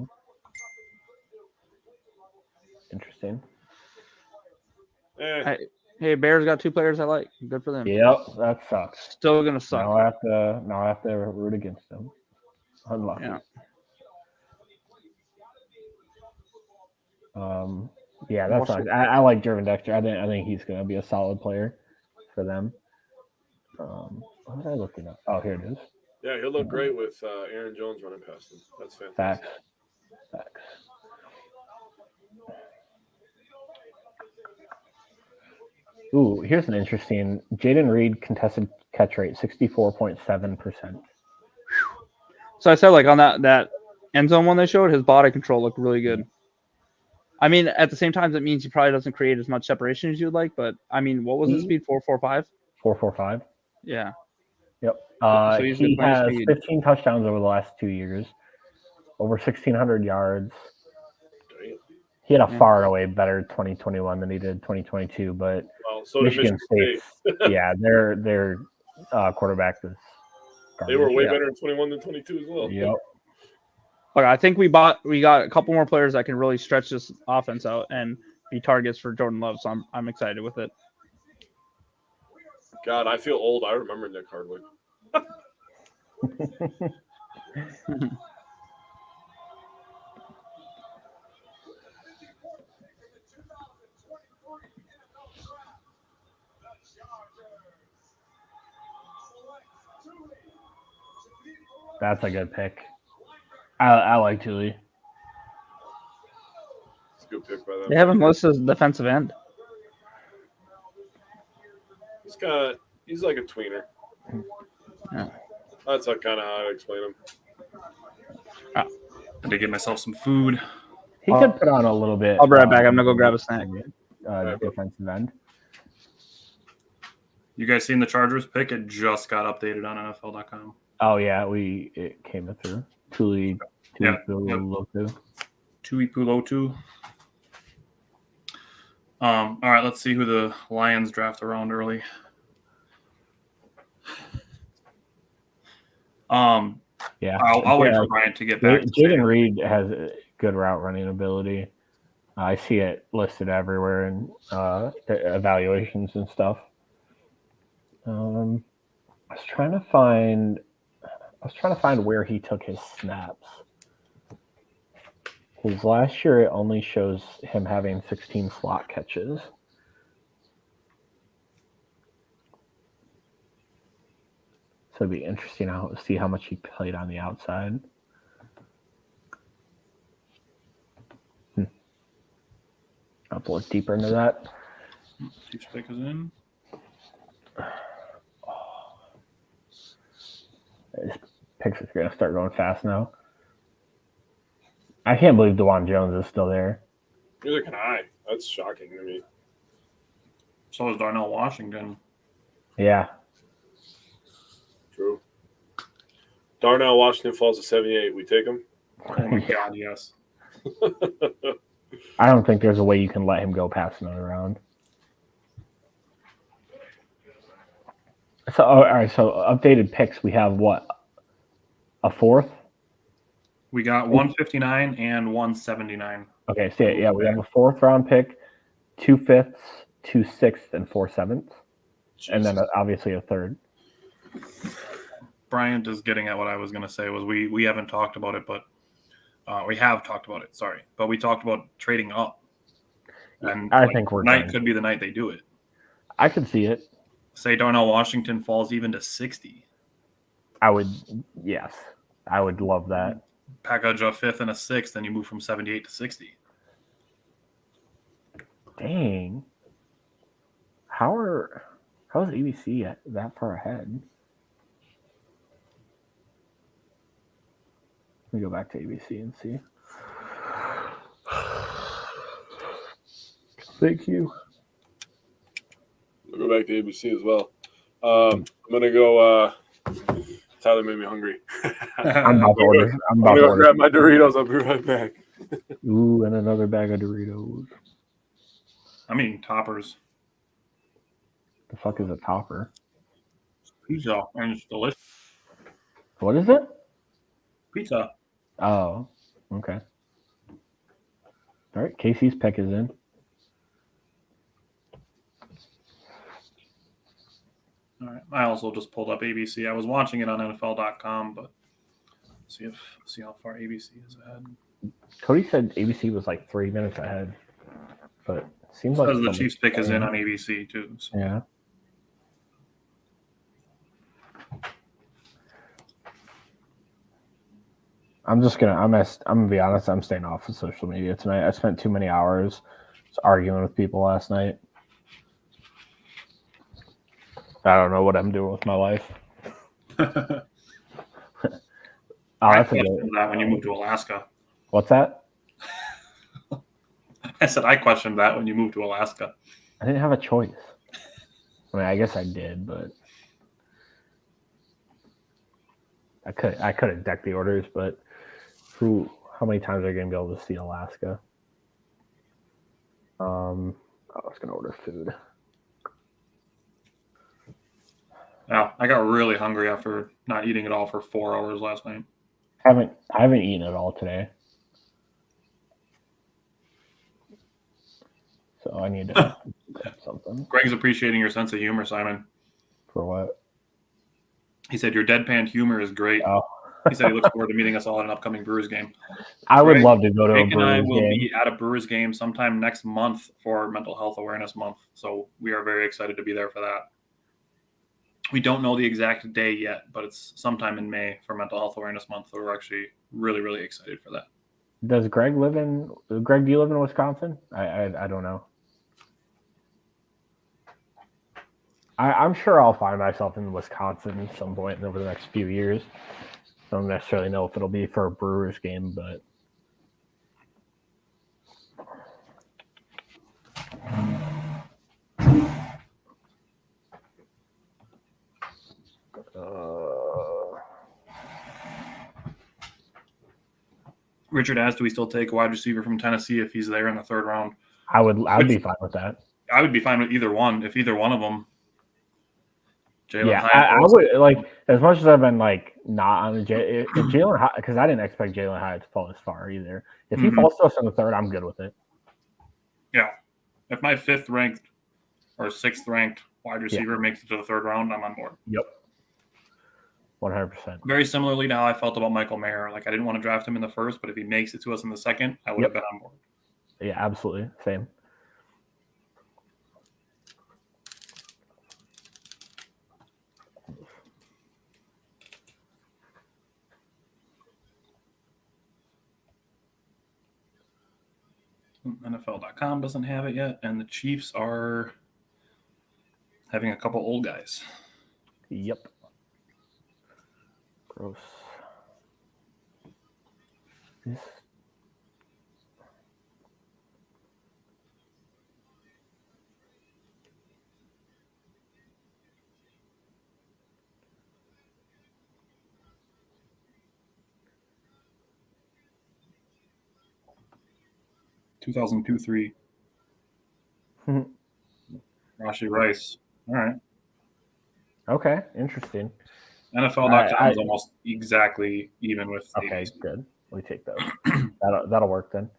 Interesting. Hey, Bears got 2 players I like. Good for them. Yep, that sucks. Still gonna suck. Now I have to root against them. Unlucky. Yeah, that's nice. I like Jeremy Dexter. I think he's gonna be a solid player for them. What was I looking at? Oh, here it is. Yeah, he'll look great with Aaron Jones running past him. That's fantastic. Facts. Ooh, here's an interesting. Jaden Reed contested catch rate 64.7%. So I said, like on that end zone one they showed, his body control looked really good. I mean, at the same time, that means he probably doesn't create as much separation as you would like. But I mean, what was his speed? 4.45. 4.45. Yeah. Yep. So he has 15 touchdowns over the last 2 years, over 1,600 yards. He had a far and away better 2021 than he did 2022, but so Michigan State, yeah, their quarterback was garbage. They were way better in 21 than 22 as well. Yep. Look, I think we got a couple more players that can really stretch this offense out and be targets for Jordan Love, so I'm excited with it. God, I feel old. I remember Nick Hardwick. That's a good pick. I like Tuli. It's a good pick by them. They have him listed as defensive end. He's like a tweener. Yeah. That's like kind of how I explain him. I had to get myself some food. He could put on a little bit. I'll be right back. I'm gonna go grab a snack. Defensive end. You guys seen the Chargers pick? It just got updated on NFL.com. Oh yeah, it came through. Tuli Tuipulotu. All right, let's see who the Lions draft around early. Yeah, I'll wait for Bryant to get back. Jaden Reed has a good route running ability. I see it listed everywhere in evaluations and stuff. I was trying to find where he took his snaps. Because last year it only shows him having 16 slot catches. So it'd be interesting to see how much he played on the outside. I'll have to look deeper into that. Chiefs pick is in. His picks are going to start going fast now. I can't believe DeJuan Jones is still there. Neither can I. That's shocking to me. So is Darnell Washington. Yeah. True. Darnell Washington falls to 78. We take him? Oh, my God, yes. I don't think there's a way you can let him go past another round. So, all right. So, updated picks. We have what? A fourth? We got 159 and 179. Okay. So, yeah, we have a fourth round pick, 2 fifths, 2 sixths, and 4 sevenths. Jesus. And then obviously a third. Bryant is getting at what I was going to say was we haven't talked about it, but we have talked about it. Sorry. But we talked about trading up. And I think tonight could be the night they do it. I could see it. Say Darnell Washington falls even to 60. I would love that. Package a fifth and a sixth, then you move from 78 to 60. Dang. How's ABC that far ahead? Let me go back to ABC and see. Thank you. I'll go back to ABC as well. I'm gonna go. Tyler made me hungry. I'm about to order. I'm gonna go grab my Doritos. I'll be right back. Ooh, and another bag of Doritos. I'm eating toppers. The fuck is a topper? Pizza, and it's delicious. What is it? Pizza. Oh, okay. All right, Casey's pick is in. All right. I also just pulled up ABC. I was watching it on NFL.com, but see how far ABC is ahead. Cody said ABC was like 3 minutes ahead, but it seems like the Chiefs pick is in on ABC too. So. Yeah. I'm gonna be honest. I'm staying off of social media tonight. I spent too many hours arguing with people last night. I don't know what I'm doing with my life. I questioned that when you moved to Alaska. What's that? I said I questioned that when you moved to Alaska. I didn't have a choice. I mean, I guess I did, but I could have decked the orders, but how many times are you gonna be able to see Alaska? I was gonna order food. Yeah, I got really hungry after not eating at all for 4 hours last night. I haven't eaten at all today, so I need to get something. Greg's appreciating your sense of humor, Simon. For what? He said your deadpan humor is great. Oh. He said he looks forward to meeting us all at an upcoming Brewers game. I would love to go to a Jake and I Brewers will game. be at a Brewers game sometime next month for Mental Health Awareness Month. So we are very excited to be there for that. We don't know the exact day yet, but it's sometime in May for Mental Health Awareness Month. So we're actually really, really excited for that. Does Greg do you live in Wisconsin? I don't know. I'm sure I'll find myself in Wisconsin at some point over the next few years. Don't necessarily know if it'll be for a Brewers game, but Richard asked, do we still take a wide receiver from Tennessee if he's there in the third round? I'd be fine with that. I would be fine with either one. If either one of them. Jalen Hyatt, I would like, as much as I've been like not on the if Jalen Hyatt, because I didn't expect Jalen Hyatt to fall this far either. If he falls to us in the third, I'm good with it. Yeah. If my 5th ranked or 6th ranked wide receiver makes it to the third round, I'm on board. Yep. 100%. Very similarly to how I felt about Michael Mayer. Like, I didn't want to draft him in the first, but if he makes it to us in the second, I would have been on board. Yeah, absolutely. Same. NFL.com doesn't have it yet, and the Chiefs are having a couple old guys. Yep. Gross. This. Two 2002-3. Rashee Rice. All right. Okay, interesting. NFL.com is almost exactly even with. Okay, good. We take those. that'll work then.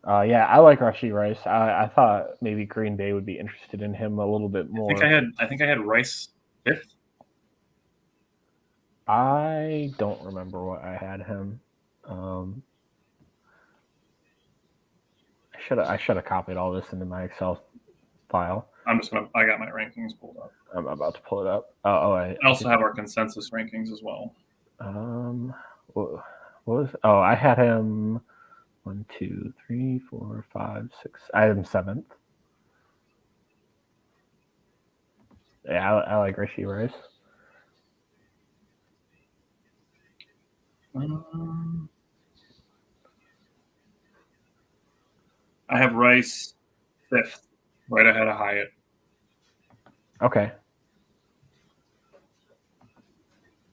Yeah, I like Rashee Rice. I thought maybe Green Bay would be interested in him a little bit more. I think I had Rice 5th. I don't remember what I had him. I should have copied all this into my Excel file. I got my rankings pulled up. I'm about to pull it up. I also have our consensus rankings as well. What was? Oh, I had him 1, 2, 3, 4, 5, 6. I had him 7th. Yeah, I like Rashee Rice. I have Rice 5th, right ahead of Hyatt. Okay.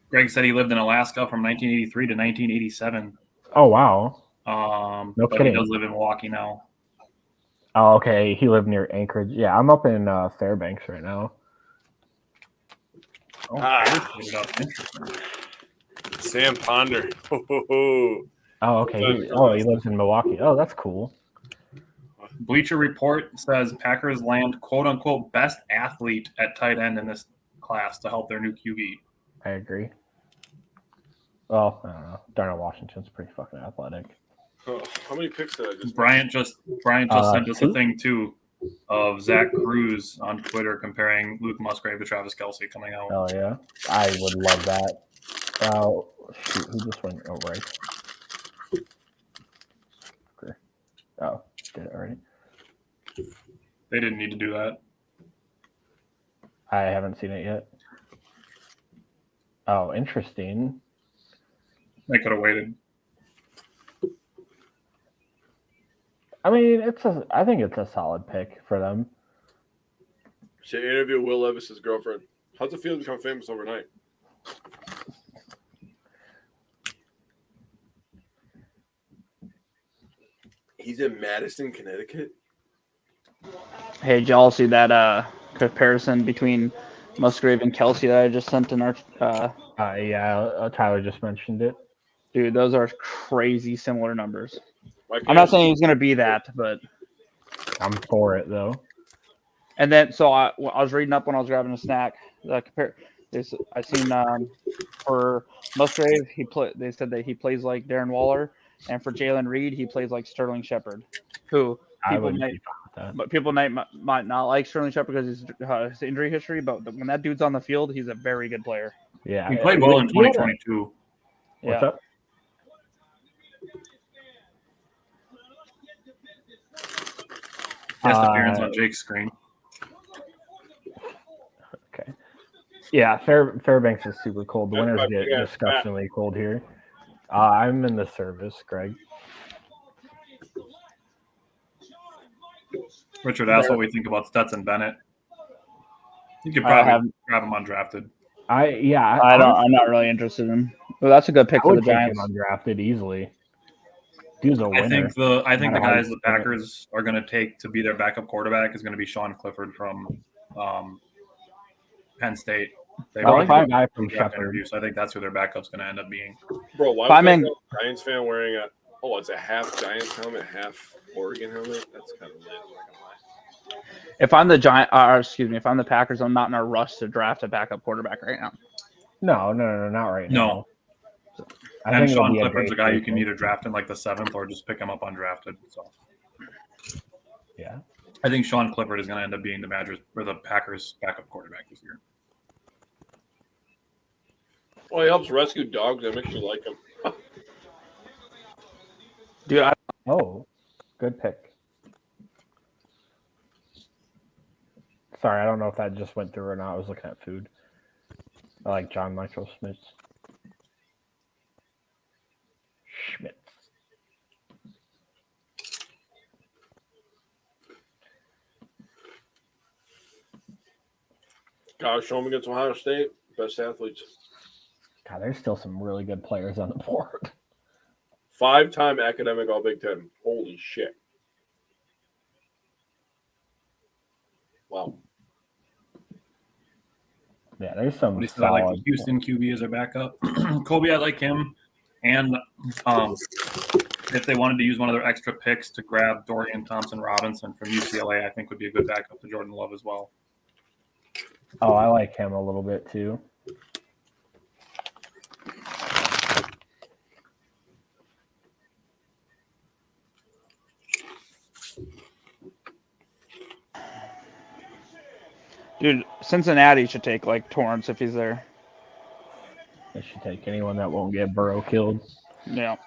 Greg said he lived in Alaska from 1983 to 1987. Oh, wow. No kidding. He does live in Milwaukee now. Oh, okay. He lived near Anchorage. Yeah, I'm up in Fairbanks right now. Sam Ponder. Oh, okay. He lives in Milwaukee. Oh, that's cool. Bleacher Report says Packers land quote-unquote best athlete at tight end in this class to help their new QB. I agree. Well, I don't know. Darnell Washington's pretty fucking athletic. Oh, how many picks did I just Bryant just sent us a thing, too, of Zach Cruz on Twitter comparing Luke Musgrave to Travis Kelce coming out. Oh, yeah. I would love that. Oh, shoot. Who just went? Oh, right. Okay. Oh, did it already? They didn't need to do that. I haven't seen it yet. Oh, interesting. They could have waited. I mean, I think it's a solid pick for them. Should interview Will Levis's girlfriend. How's it feel to become famous overnight? He's in Madison, Connecticut. Hey, did y'all see that comparison between Musgrave and Kelce that I just sent in our? Yeah, Tyler just mentioned it. Dude, those are crazy similar numbers. I'm not saying he's going to be that, but I'm for it though. And then, so I was reading up when I was grabbing a snack. I seen for Musgrave they said that he plays like Darren Waller, and for Jalen Reed he plays like Sterling Shepard, who people might not like Sterling Shepard because his injury history, but when that dude's on the field, he's a very good player. Yeah, he played well in 2022. What's up? Guest appearance on Jake's screen. Okay. Yeah, Fairbanks is super cold. The winters get disgustingly cold here. I'm in the service, Greg. Richard asked what we think about Stetson Bennett. You could probably grab him undrafted. I'm not really interested in him. Well, that's a good pick for the Giants. Undrafted easily. Dude's a winner. I think the guys the Packers are going to take to be their backup quarterback is going to be Sean Clifford from Penn State. They I like a guy from Shepherd. So I think that's who their backup's going to end up being. Bro, why was a Giants fan wearing it's a half Giants helmet, half Oregon helmet? That's kind of lit. If I'm the if I'm the Packers, I'm not in a rush to draft a backup quarterback right now. No, not right now. I think Sean Clifford's a guy you can either draft in like the 7th or just pick him up undrafted. So, yeah, I think Sean Clifford is going to end up being the Packers' backup quarterback this year. Well, he helps rescue dogs. That makes you like him. Dude, good pick. Sorry, I don't know if that just went through or not. I was looking at food. I like John Michael Schmitz. Gosh, show him against Ohio State. Best athletes. God, there's still some really good players on the board. 5-time academic All Big Ten. Holy shit. Wow. Yeah, there's some. I like the Houston QB as their backup. Kobe, I like him. And if they wanted to use one of their extra picks to grab Dorian Thompson-Robinson from UCLA, I think would be a good backup to Jordan Love as well. Oh, I like him a little bit too. Dude, Cincinnati should take like Torrance if he's there. They should take anyone that won't get Burrow killed. Yeah.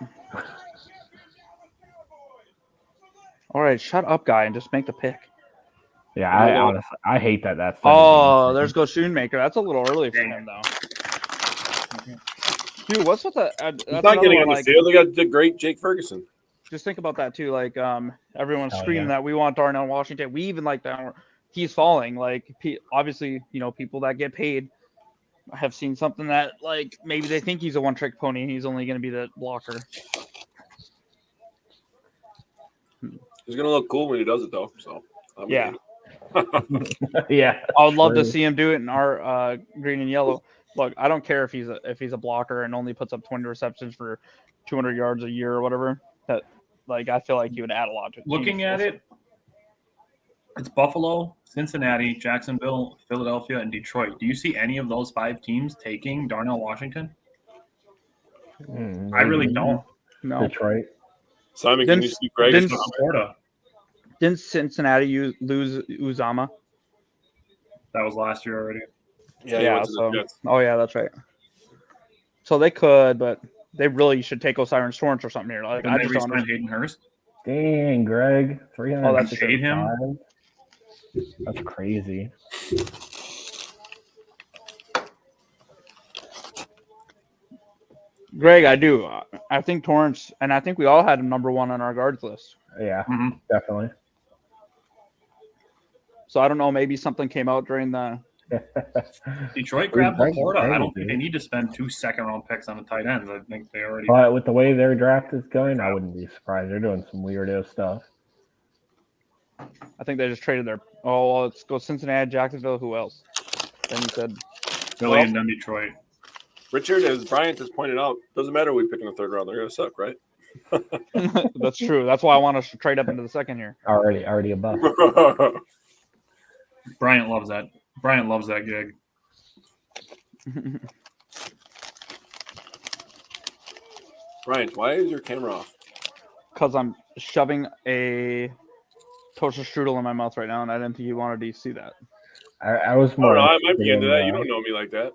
All right, shut up, guy, and just make the pick. Yeah, I honestly hate that. That's there's go Schoonmaker. That's a little early for him, though. Dude, what's with the? He's not getting on the field. They got the great Jake Ferguson. Just think about that too. Like, everyone's screaming that we want Darnell Washington. We even like that. He's falling. Like, obviously, people that get paid have seen something that, like, maybe they think he's a one-trick pony and he's only going to be the blocker. He's going to look cool when he does it, though. So yeah. Yeah. I would love to see him do it in our green and yellow. Look, I don't care if he's a blocker and only puts up 20 receptions for 200 yards a year or whatever. That, like, I feel like he would add a lot to it. Looking at it, it's Buffalo, Cincinnati, Jacksonville, Philadelphia, and Detroit. Do you see any of those 5 teams taking Darnell Washington? I really don't. No. Detroit. Simon, can you see Greg? Didn't Cincinnati lose Uzama? That was last year already. Yeah. That's right. So they could, but they really should take Osiris Torrance or something here. Like, I just don't Hayden Hurst. Dang, Greg, 300. Oh, that's paid him. That's crazy. Greg, I do. I think Torrance, and I think we all had him number 1 on our guards list. Yeah, definitely. So I don't know. Maybe something came out during the. Detroit grabbed Laporta. I don't think they need to spend 2 second-round picks on the tight ends. I think they already. But with the way their draft is going, I wouldn't be surprised. They're doing some weirdo stuff. I think they just traded their. Oh, well, let's go Cincinnati, Jacksonville. Who else? Then you said Philly and then Detroit. Richard, as Bryant has pointed out, doesn't matter we pick in the 3rd round. They're going to suck, right? That's true. That's why I want us to trade up into the 2nd here. Already above. Bryant loves that. Bryant loves that gig. Brian, why is your camera off? Because I'm shoving a toaster strudel in my mouth right now, and I didn't think you wanted to see that. I was Oh, more. no, I might be into that. You in, don't know me like that.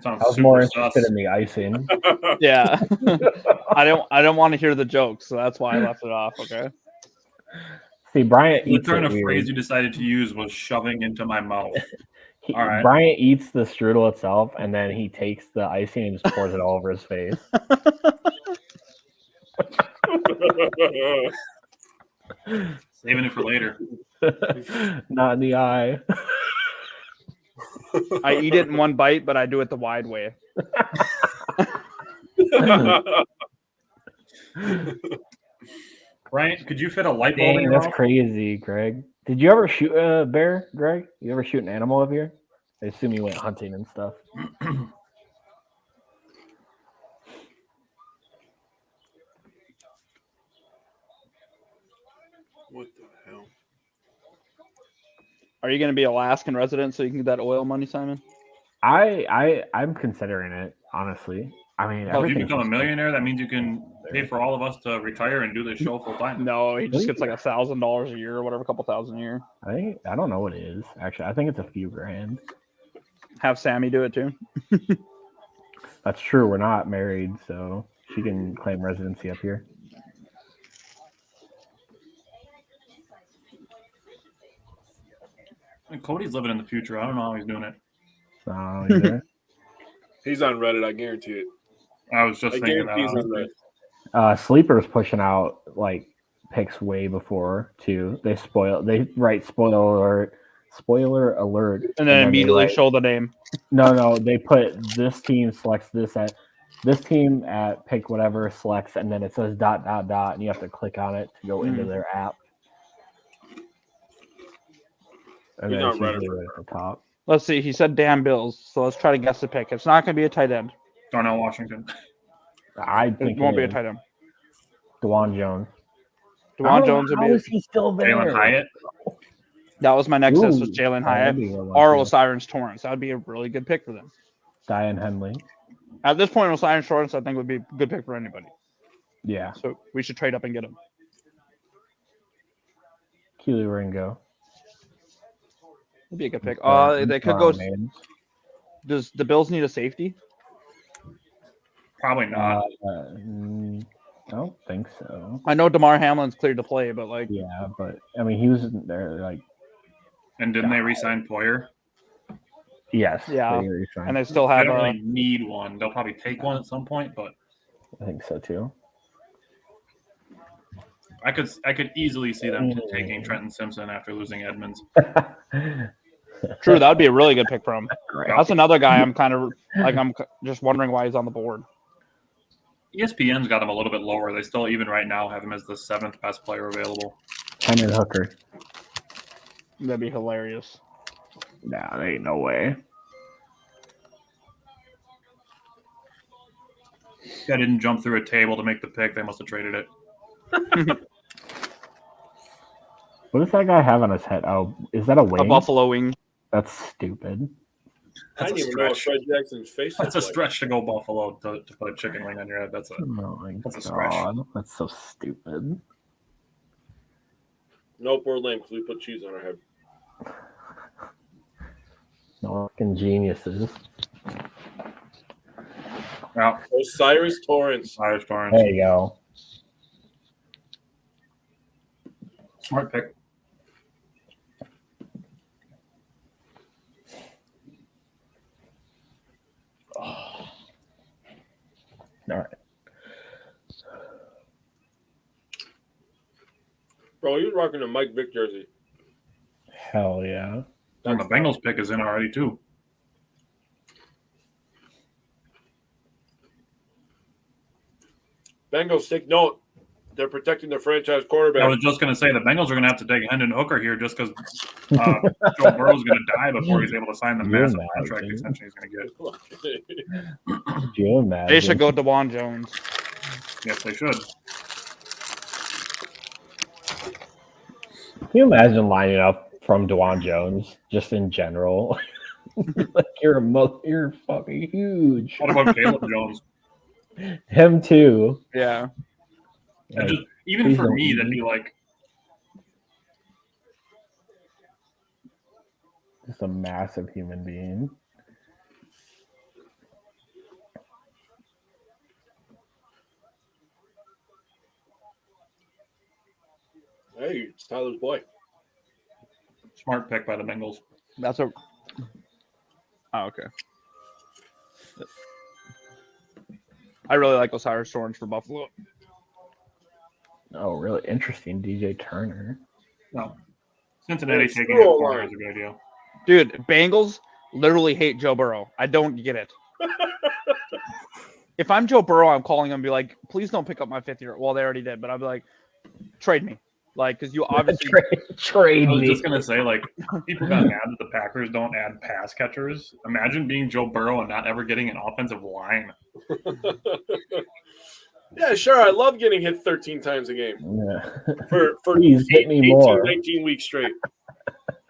I was more interested in the icing. Yeah. I don't want to hear the jokes, so that's why I left it off. Okay. See, Bryant The eats turn it of weird. phrase you decided to use was shoving into my mouth. All right. Bryant eats the strudel itself, and then he takes the icing and just pours it all over his face. Saving it for later. Not in the eye. I eat it in one bite, but I do it the wide way. Brian, could you fit a light bulb in Dang, your that's mouth? crazy, Greg. Did you ever shoot a bear, Greg? You ever shoot an animal up here? I assume you went hunting and stuff. What the hell? Are you going to be Alaskan resident so you can get that oil money, Simon? I'm considering it, honestly. I mean, Well, if you become a millionaire, that means you can pay for all of us to retire and do this show full time. No, he just gets like $1,000 a year or whatever, a couple thousand a year. I don't know what it is. Actually, I think it's a few grand. Have Sammy do it too. That's true. We're not married, so she can claim residency up here. And Cody's living in the future. I don't know how he's doing it. Either. He's on Reddit, I guarantee it. I was just thinking that. He's on honestly. Reddit. Sleeper's pushing out like picks way before too. They write spoiler alert, And then immediately they show the name. No, they put this team selects this team at pick whatever selects, and then it says ... and you have to click on it to go into their app. And He's then on it's Reddit. usually right at the top. Let's see. He said damn Bills, so let's try to guess the pick. It's not going to be a tight end. Darnell Washington. I It think won't be a is tight end. DeJuan Jones. DeJuan Jones would How be. is he still there? Jalen Hyatt. That was my next guess. Was Ooh, Jalen that'd Hyatt be a good one, or too. Osiris Torrance? That would be a really good pick for them. Diane Henley. At this point, Osiris Torrance, I think, would be a good pick for anybody. Yeah. So we should trade up and get him. Keely Ringo. Would be a good pick. They could go. Does the Bills need a safety? Probably not. I don't think so. I know DeMar Hamlin's cleared to play, but like, Yeah, but I mean, he was there like And didn't they re-sign Poyer? yes. Yeah. they re-signed. and they still They have don't really need one. They'll probably take one at some point, but I think so too. I could easily see them taking Trenton Simpson after losing Edmonds. True, that would be a really good pick for him. Great. That's another guy I'm kind of like, I'm just wondering why he's on the board. ESPN's got him a little bit lower. They still, even right now, have him as the 7th best player available. Hendon Hooker. That'd be hilarious. Nah, there ain't no way. Guy didn't jump through a table to make the pick. They must have traded it. What does that guy have on his head? Oh, is that a wing? A buffalo wing. That's stupid. I That's didn't a even know what stretch. Fred Jackson's face That's looked a like. stretch to go Buffalo to put a chicken wing on your head. That's a Oh my That's a stretch. god, that's so stupid. Nope, we're lame because we put cheese on our head. No fucking geniuses. yeah. Osiris Torrance. Irish Barnes. There you go. Smart pick. All right. Bro, you're rocking a Mike Vick jersey. Hell yeah. And the Bengals pick is in already too. Bengals take note. They're protecting their franchise I quarterback. was just going to say the Bengals are going to have to take Hendon Hooker here just because Joe Burrow's going to die before he's able to sign the You're massive mad, contract dude. extension he's going to get. Do you imagine? They should go DeJuan Jones. Yes, they should. Can you imagine lining up from DeJuan Jones just in general? Like you're fucking huge. What about Caleb Jones? Him too. Yeah. And Like, just even please for don't me, eat that'd me. be like, Just a massive human being. Hey, it's Tyler's boy. smart pick by the Bengals. That's a. Oh, okay. I really like Osiris Torrance for Buffalo. Oh, really interesting. DJ Turner. No, Cincinnati It's taking true it online. forward is a good idea. Dude, Bengals literally hate Joe Burrow. I don't get it. If I'm Joe Burrow, I'm calling him and be like, please don't pick up my 5th-year. Well, they already did, but I'd be like, trade me. Like, because you obviously Trade I was me. just gonna say, like, people got mad that the Packers don't add pass catchers. Imagine being Joe Burrow and not ever getting an offensive line. Yeah, sure. I love getting hit 13 times a game Yeah. for Please hit me 18, more. 19 weeks straight.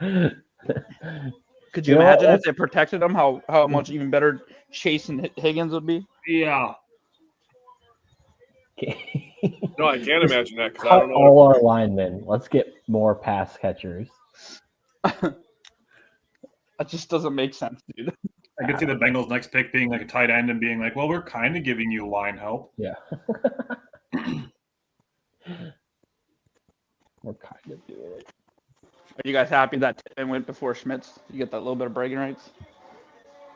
could you You know imagine what? if they protected him, how much even better Chase and Higgins would be? Yeah, No, I can't imagine that because I Cut don't know. all our linemen. Let's get more pass catchers. That just doesn't make sense, dude. I could see the Bengals' next pick being like a tight end and being like, "Well, we're kind of giving you line help." Yeah. We're kind of doing it. Are you guys happy that Tippin went before Schmitz? You get that little bit of bragging rights?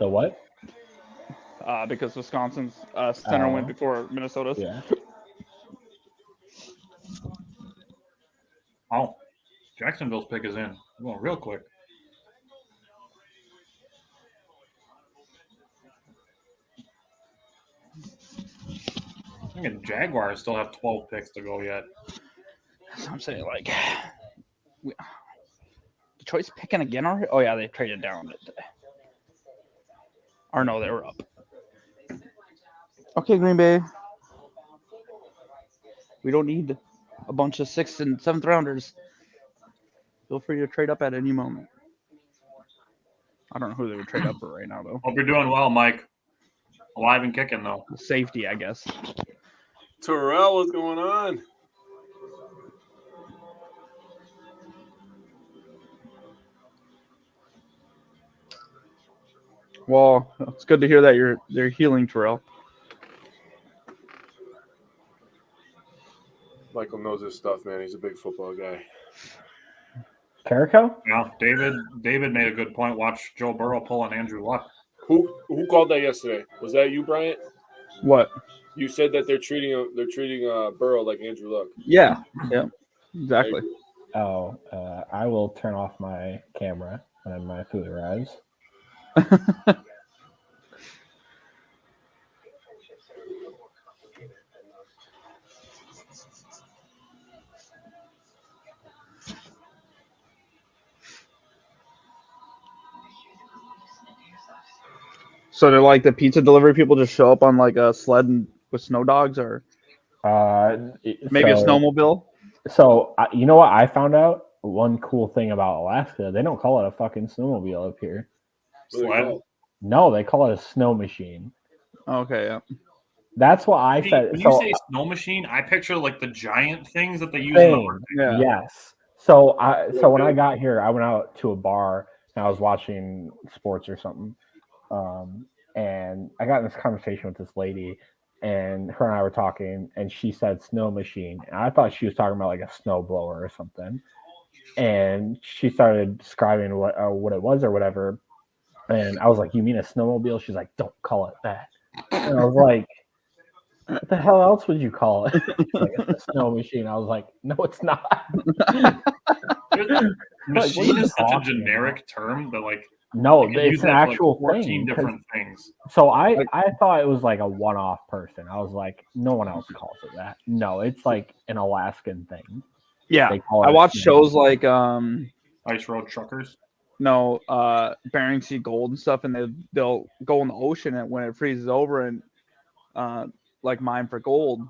The what? Because Wisconsin's center went Oh. before Minnesota's. Yeah. Oh, Jacksonville's pick is in. We're going real quick. I think the Jaguars still have 12 picks to go yet. So I'm saying, like, Detroit's picking again already? Oh, yeah, they traded down. Or no, they were up. Okay, Green Bay. We don't need a bunch of 6th and 7th rounders. Feel free to trade up at any moment. I don't know who they would trade up for right now, though. Hope you're doing well, Mike. Alive and kicking, though. Safety, I guess. Terrell, what's going on? Well, it's good to hear that they're healing, Terrell. Michael knows his stuff, man. He's a big football guy. Carico? Yeah, David made a good point. Watch Joe Burrow pull on Andrew Luck. Who called that yesterday? Was that you, Bryant? What? You said that they're treating Burrow like Andrew Luck. Yeah. Yeah. Exactly. Oh, I will turn off my camera when my food arrives. So do like the pizza delivery people just show up on like a sled with snow dogs, or maybe a snowmobile? So you know what I found out? One cool thing about Alaska, they don't call it a fucking snowmobile up here. Sled? No, they call it a snow machine. Okay, yeah. That's what I said. When so, you say snow machine, I picture like the giant things that they use in the Arctic. Yeah. Yes. So when I got here, I went out to a bar and I was watching sports or something. And I got in this conversation with this lady, and her and I were talking, and she said snow machine. And I thought she was talking about like a snow blower or something. And she started describing what it was or whatever. And I was like, "You mean a snowmobile?" She's like, "Don't call it that." And I was like, "What the hell else would you call it?" Like, it's a snow machine. I was like, "No, it's not." Machine is such a generic term that like no, you can it's use an that for, actual like 14 thing. different things. So I thought it was like a one-off person. I was like, no one else calls it that. No, it's like an Alaskan thing. Yeah. They call it I a watch snow shows machine. like Ice Road Truckers. no, Bering Sea Gold and stuff, and they'll go in the ocean and when it freezes over and like mine for gold,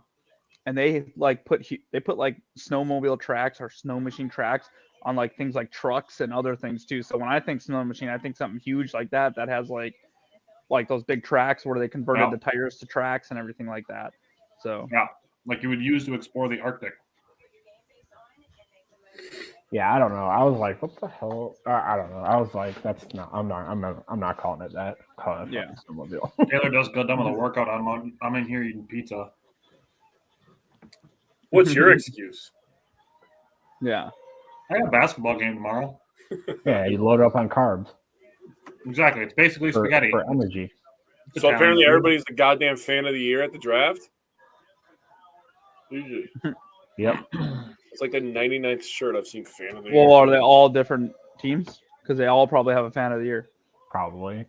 and they like put like snowmobile tracks or snow machine tracks on like things like trucks and other things too. So when I think snow machine, I think something huge like that has like those big tracks where they converted the tires to tracks and everything like that. So yeah, like you would use to explore the Arctic. Yeah, I don't know. I was like, what the hell? I don't know. I was like, that's not. I'm not calling it that. I'm calling it snowmobile. Taylor does go done with a workout. I'm in here eating pizza. What's your excuse? Yeah. I got a basketball game tomorrow. Yeah, you load up on carbs. Exactly. It's basically spaghetti. For energy. So apparently everybody's the goddamn fan of the year at the draft? Usually. Yep. It's like the 99th shirt I've seen fan of the year. Well, are they all different teams? Because they all probably have a fan of the year. Probably.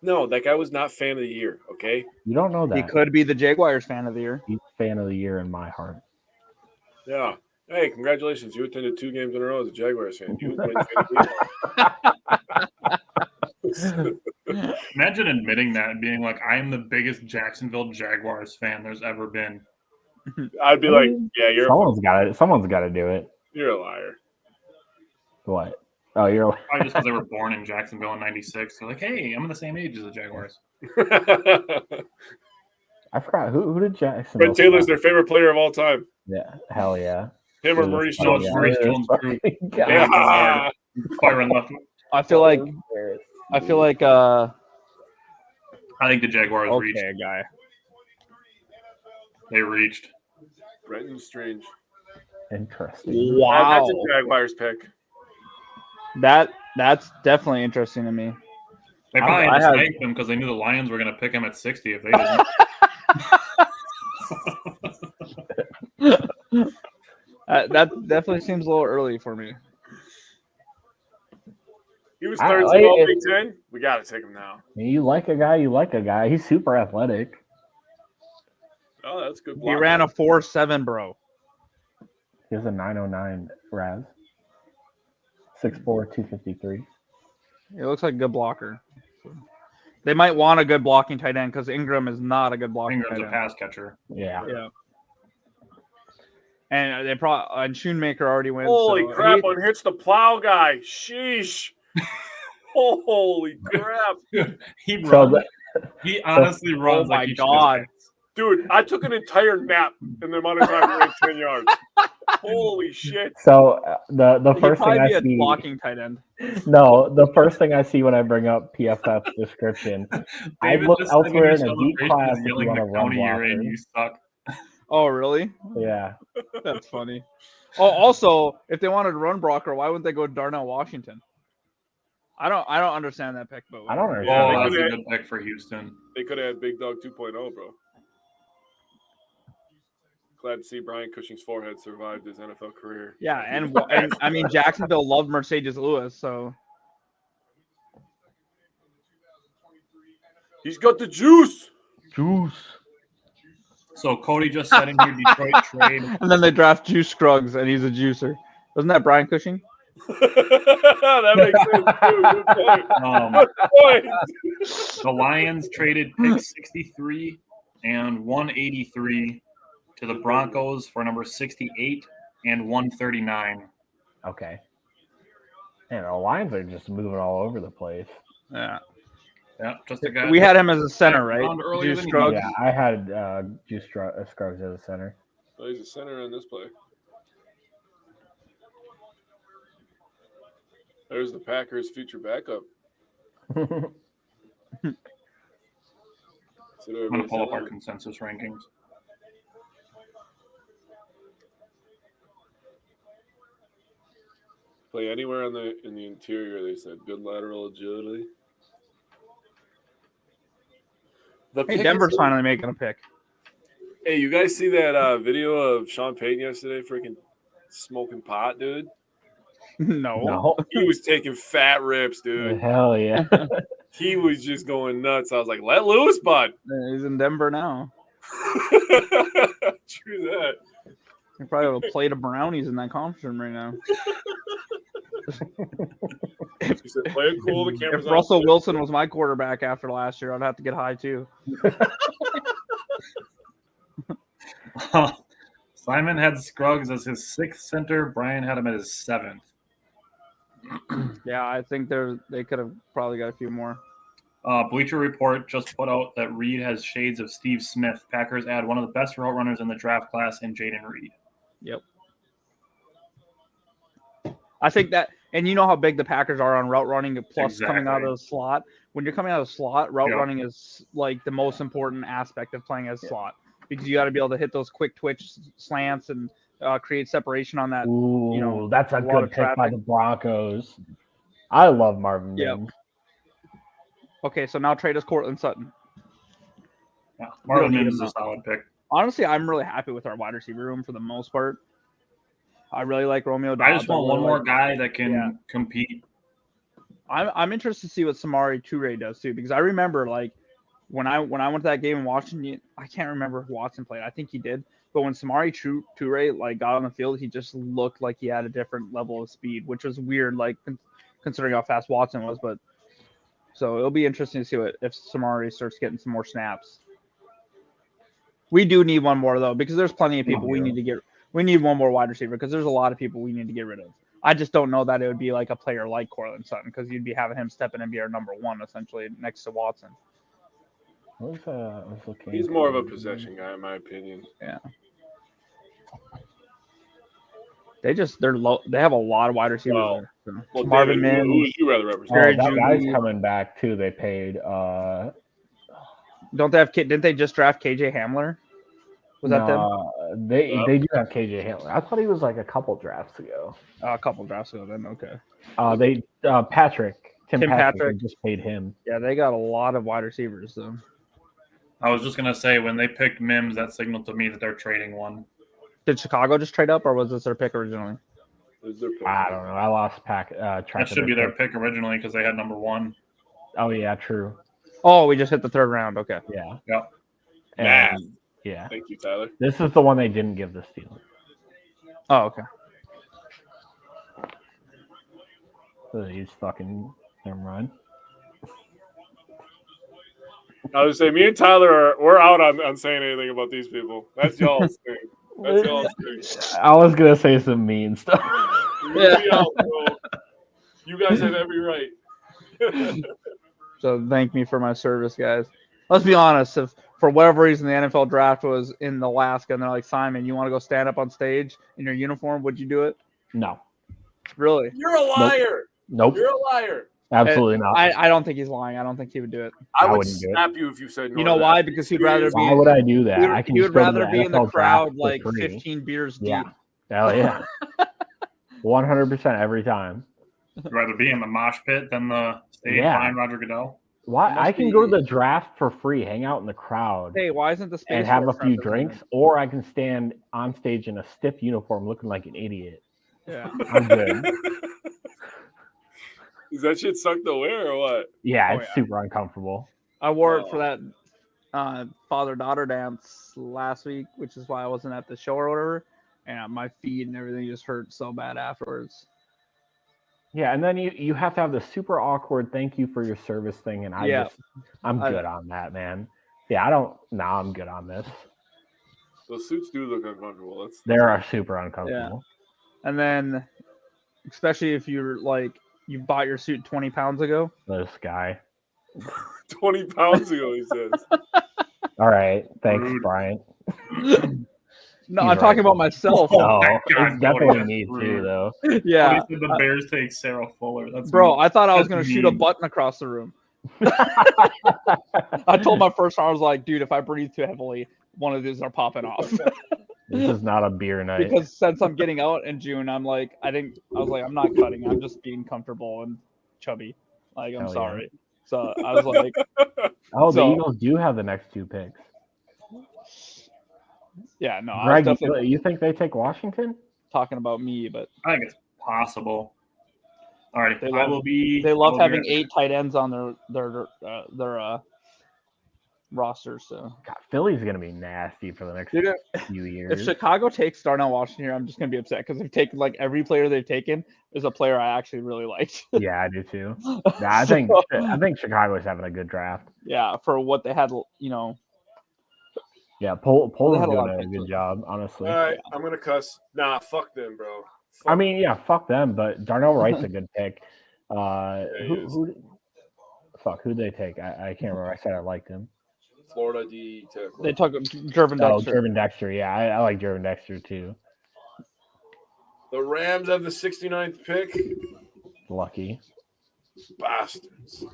No, that guy was not fan of the year, okay? You don't know that. He could be the Jaguars fan of the year. He's fan of the year in my heart. Yeah. Hey, congratulations. You attended 2 games in a row as a Jaguars fan. You win fan of the year. Imagine admitting that and being like, I am the biggest Jacksonville Jaguars fan there's ever been. I'd be like, yeah, someone's got to do it. You're a liar. What? Oh, you're probably just because they were born in Jacksonville in '96. They're like, hey, I'm the same age as the Jaguars. I forgot who did Jackson. Brent Taylor's their favorite player of all time. Yeah, hell yeah. Him or Maurice Jones. Maurice Jones group. Yeah. Byron left. I feel like I think the Jaguars reached. Okay, guy. They reached. Brenton Strange. Interesting. Wow. That's a Jaguars pick. That's definitely interesting to me. They probably had to snake them because they knew the Lions were going to pick him at 60 if they didn't. That definitely seems a little early for me. He was third in all Big Ten. We got to take him now. You like a guy. He's super athletic. Oh, that's good. He ran a 4.7, bro. He has a 909 Raz. 6'4", 253. It looks like a good blocker. They might want a good blocking tight end because Ingram is not a good blocking tight end. Ingram's a pass catcher. Yeah. And they probably Schoonmaker already wins. Holy crap! Unhitch the plow guy. Sheesh. Holy crap! He honestly runs. Oh my god, dude! I took an entire nap in the amount of time we ran 10 yards. Holy shit! So the first thing I see, blocking tight end. No, the first thing I see when I bring up PFF's description, I look elsewhere in a deep class if you want to run blocker. You suck. Oh really? Yeah, that's funny. Oh, also, if they wanted to run blocker, why wouldn't they go Darnell Washington? I don't understand that pick, but I don't understand. Oh, that's a good pick for Houston. They could have had Big Dog 2.0, bro. Glad to see Brian Cushing's forehead survived his NFL career. Yeah, and I mean Jacksonville loved Mercedes Lewis, so he's got the juice. So Cody just said in here Detroit trade, and then they draft Juice Scruggs, and he's a juicer. Wasn't that Brian Cushing? That makes sense too. Good point. The Lions traded pick 63 and 183 to the Broncos for number 68 and 139. Okay. And the Lions are just moving all over the place. Yeah. Yeah, just a guy. We had him as a center, right? Juice Scruggs. Yeah, I had Juice Scruggs as a center. Oh, he's a center on this play. There's the Packers' future backup. I'm going to pull up our consensus rankings. Play anywhere in the interior, they said. Good lateral agility. Hey, Denver's finally making a pick. Hey, you guys see that video of Sean Payton yesterday freaking smoking pot, dude? No. He was taking fat rips, dude. Hell yeah. He was just going nuts. I was like, let loose, bud. He's in Denver now. True that. He probably have a plate of brownies in that conference room right now. She said, play it cool. The camera's if Russell Wilson was my quarterback after last year, I'd have to get high too. Simon had Scruggs as his 6th center. Brian had him at his 7th. Yeah, I think they could have probably got a few more. Bleacher Report just put out that Reed has shades of Steve Smith. Packers add one of the best route runners in the draft class in Jaden Reed. Yep. I think that, and you know how big the Packers are on route running, plus coming out of the slot. When you're coming out of the slot, route running is like the most important aspect of playing as slot, because you got to be able to hit those quick twitch slants and create separation on that. Ooh, that's a good pick by the Broncos. I love Marvin Mims. Okay, so now trade us Courtland Sutton. Yeah, Marvin Mims is a solid pick. Honestly, I'm really happy with our wide receiver room for the most part. I really like Romeo Doubs. I just want one more guy that can compete. I'm interested to see what Samori Toure does too, because I remember like when I went to that game in Washington, I can't remember if Watson played. I think he did. But when Samori Toure like got on the field, he just looked like he had a different level of speed, which was weird, like considering how fast Watson was. But so it'll be interesting to see if Samori starts getting some more snaps. We do need one more though, because there's plenty of people we need to get. We need one more wide receiver because there's a lot of people we need to get rid of. I just don't know that it would be like a player like Courtland Sutton, because you'd be having him step in and be our number one essentially next to Watson. He's more of a possession guy in my opinion. Yeah. They're low. They have a lot of wide receivers. Well, Marvin Mims. Who would you rather represent? That guy's coming back too. They paid. Don't they have? Didn't they just draft KJ Hamler? Was that them? They do have KJ Hamler. I thought he was like a couple drafts ago. A couple drafts ago, then okay. Tim Patrick just paid him. Yeah, they got a lot of wide receivers though. I was just gonna say when they picked Mims, that signaled to me that they're trading one. Did Chicago just trade up, or was this their pick originally? I don't know. I lost track. That should be their pick originally because they had number 1. Oh yeah, true. Oh, we just hit the 3rd round. Okay. Yeah. Yep. Yeah. Thank you, Tyler. This is the one they didn't give the Steelers. Oh, okay. So he's fucking never mind. I was say me and Tyler we're out on saying anything about these people. That's y'all's thing. That's y'all's thing. I was gonna say some mean stuff. You guys have every right. So thank me for my service, guys. Let's be honest. If for whatever reason the NFL draft was in Alaska and they're like, Simon, you want to go stand up on stage in your uniform? Would you do it? No. Really? You're a liar. Nope. You're a liar. Absolutely not. I don't think he's lying. I don't think he would do it. I would snap you if you said no. You know why? Because he'd rather be. Why would I do that? He would rather be in the crowd like 15 beers deep. Hell yeah. 100% every time. You'd rather be in the mosh pit than the stage behind Roger Goodell? Why? I can go to the draft for free, hang out in the crowd. Hey, why isn't the space and have a few drinks, or I can stand on stage in a stiff uniform looking like an idiot. Yeah. I'm good. Is that shit sucked to wear or what? Yeah, it's super uncomfortable. I wore it for that father-daughter dance last week, which is why I wasn't at the show or whatever. And my feet and everything just hurt so bad afterwards. Yeah, and then you have to have the super awkward thank you for your service thing, and I'm good on that, man. Yeah, I'm good on this. Those suits do look uncomfortable. They are super uncomfortable. Yeah. And then, especially if you're like, you bought your suit 20 pounds ago. This guy. 20 pounds ago, he says. All right. Thanks, Brian. No, I'm talking about myself. No, it's definitely me too, though. Yeah. The Bears take Sarah Fuller. That's bro, me. I thought I was going to shoot a button across the room. I told my first round, I was like, dude, if I breathe too heavily, one of these are popping off. This is not a beer night. Because since I'm getting out in June, I'm like, I'm not cutting. I'm just being comfortable and chubby. Like, I'm sorry. Yeah. So I was like, the Eagles do have the next 2 picks. Yeah, no. Greg, you think they take Washington? Talking about me, but I think it's possible. All right, they love having 8 tight ends on their roster. So God, Philly's gonna be nasty for the next few years. If Chicago takes Darnell Washington here, I'm just gonna be upset because they've taken like every player they've taken is a player I actually really liked. Yeah, I do too. I think Chicago's having a good draft. Yeah, for what they had, Yeah, Poland's had a lot doing of a picks good with- job, honestly. All right, I'm gonna cuss. Nah, fuck them, bro. Fuck I mean, yeah, fuck them, but Darnell Wright's a good pick. he is. Who'd they take? I can't remember. I said I liked him. Florida D tackle. They took Jervin Oh, Dexter. Jervin Dexter. Yeah, I like Jervin Dexter too. The Rams have the 69th pick. Lucky. Bastards.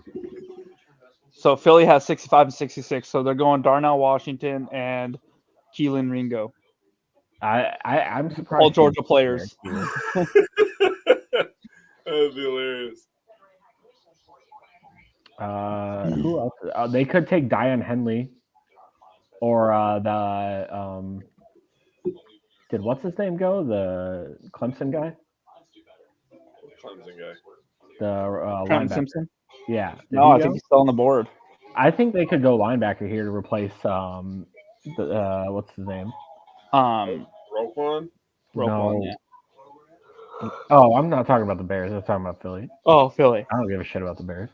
So Philly has 65 and 66. So they're going Darnell Washington and Keelan Ringo. I'm surprised. All Georgia players. That'd be hilarious. Who else? They could take Dion Henley, or did what's his name go? The Clemson guy, Clemson guy. the Trenton linebacker. Simpson? Yeah. Did No, he I go? think he's still on the board. I think they could go linebacker here to replace what's his name? Roquan? Roquan, yeah. Oh, I'm not talking about the Bears. I'm talking about Philly. Oh, Philly. I don't give a shit about the Bears.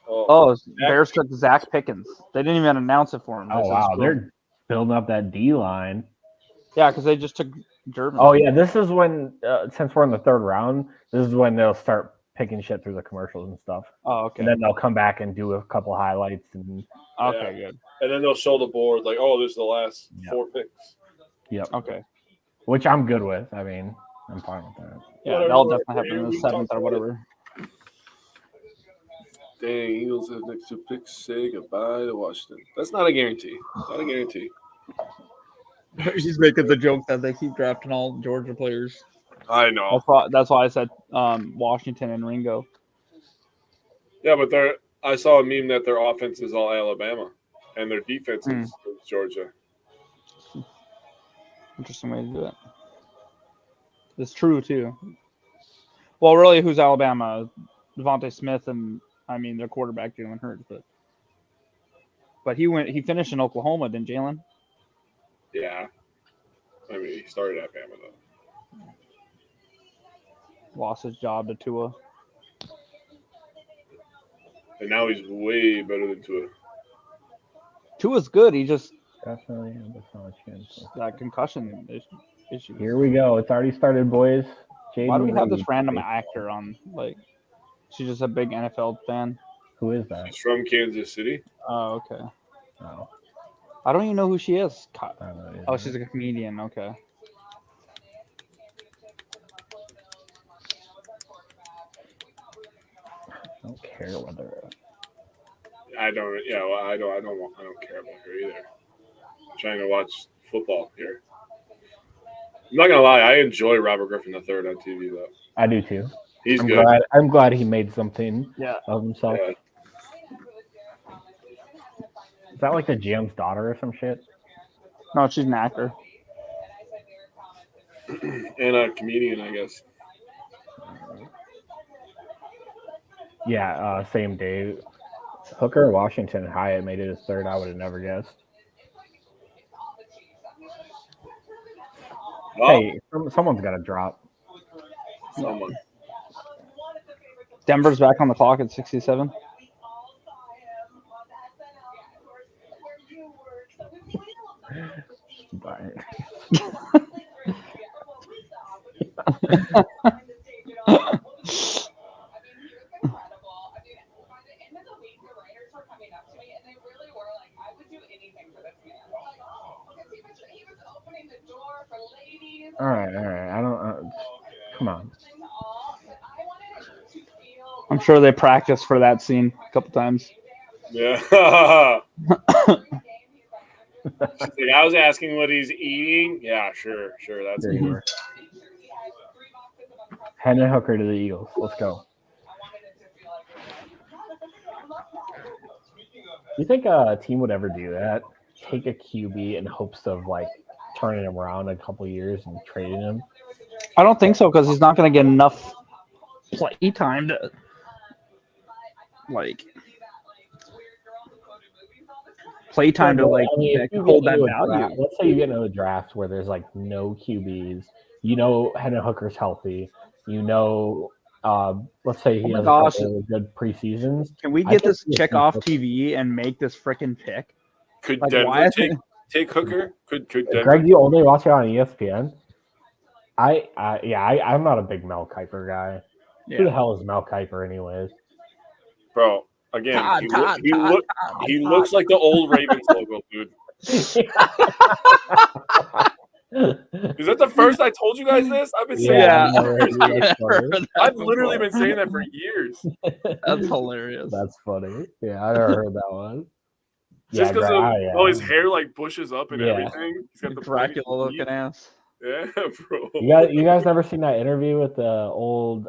Oh, Bears took Zach Pickens. They didn't even announce it for him. Oh wow, they're building up that D line. Yeah, because they just took Jervin. Oh yeah, this is when since we're in the third round, this is when they'll start picking shit through the commercials and stuff. Oh, okay. And then they'll come back and do a couple highlights and Okay, good. And then they'll show the board like, oh, this is the last 4 picks. yep, Okay. which I'm good with. I mean, I'm fine with that. Yeah, Whatever, that'll definitely happen in we the 7th talked or about whatever. Dang, Eagles have next 2 picks. Say goodbye to Washington. That's not a guarantee. Not a guarantee. She's making the joke that they keep drafting all Georgia players. I know. That's why I said Washington and Ringo. Yeah, but I saw a meme that their offense is all Alabama and their defense is Georgia. Interesting way to do it. It's true too. Well, really, who's Alabama? Devontae Smith and their quarterback Jalen Hurts, but he finished in Oklahoma, didn't Jalen? Yeah. I mean, he started at Bama though. Lost his job to Tua. And now he's way better than Tua. Tua's good. He just Definitely, that's not a chance. that concussion issue. Here we go. It's already started, boys. Why do we have Jaden this Reed. random actor on? Like, she's just a big NFL fan. Who is that? He's from Kansas City. Oh, okay. Oh, I don't even know who she is. I don't know. Oh, she's a comedian. Okay. I don't care whether. I don't. Yeah, well, I don't care about her either. I'm trying to watch football here. I'm not gonna lie. I enjoy Robert Griffin III on TV though. I do too. He's good. I'm glad he made something of himself. Yeah. Is that like the GM's daughter or some shit? No, she's an actor. And a comedian, I guess. Yeah, same day. Hooker, Washington, and Hyatt made it his third. I would have never guessed. Oh, Hey, someone's got to drop. someone. Denver's back on the clock at 67. But all right. I don't. Come on. I'm sure they practiced for that scene a couple times. Yeah. She's like, I was asking what he's eating. Yeah, sure. That's There you cool. are. Hendon Hooker to the Eagles. Let's go. You think a team would ever do that? Take a QB in hopes of like turning him around a couple years and trading him? I don't think so because he's not going to get enough play time to if you hold get that into a value. draft- let's say you get into a draft where there's like no QBs. You know, Hendon Hooker's healthy. You know, let's say he Oh my has gosh. a couple of good preseasons. Can we I get can this see a chick team off pushing- TV and make this freaking pick? Could Like, Denver why? take take Hooker. Could Denver? Greg, you only watch it on ESPN? I'm not a big Mel Kiper guy. Yeah. Who the hell is Mel Kiper, anyways? Bro, again, Todd, he looks like the old Ravens logo, dude. Is that the first I told you guys this? I've been saying that. I've literally been saying that for years. That's hilarious. That's funny. Yeah, I never heard that one. Just because of his hair like bushes up and everything. He's got the Dracula looking ass. Yeah, bro. You guys never seen that interview with the old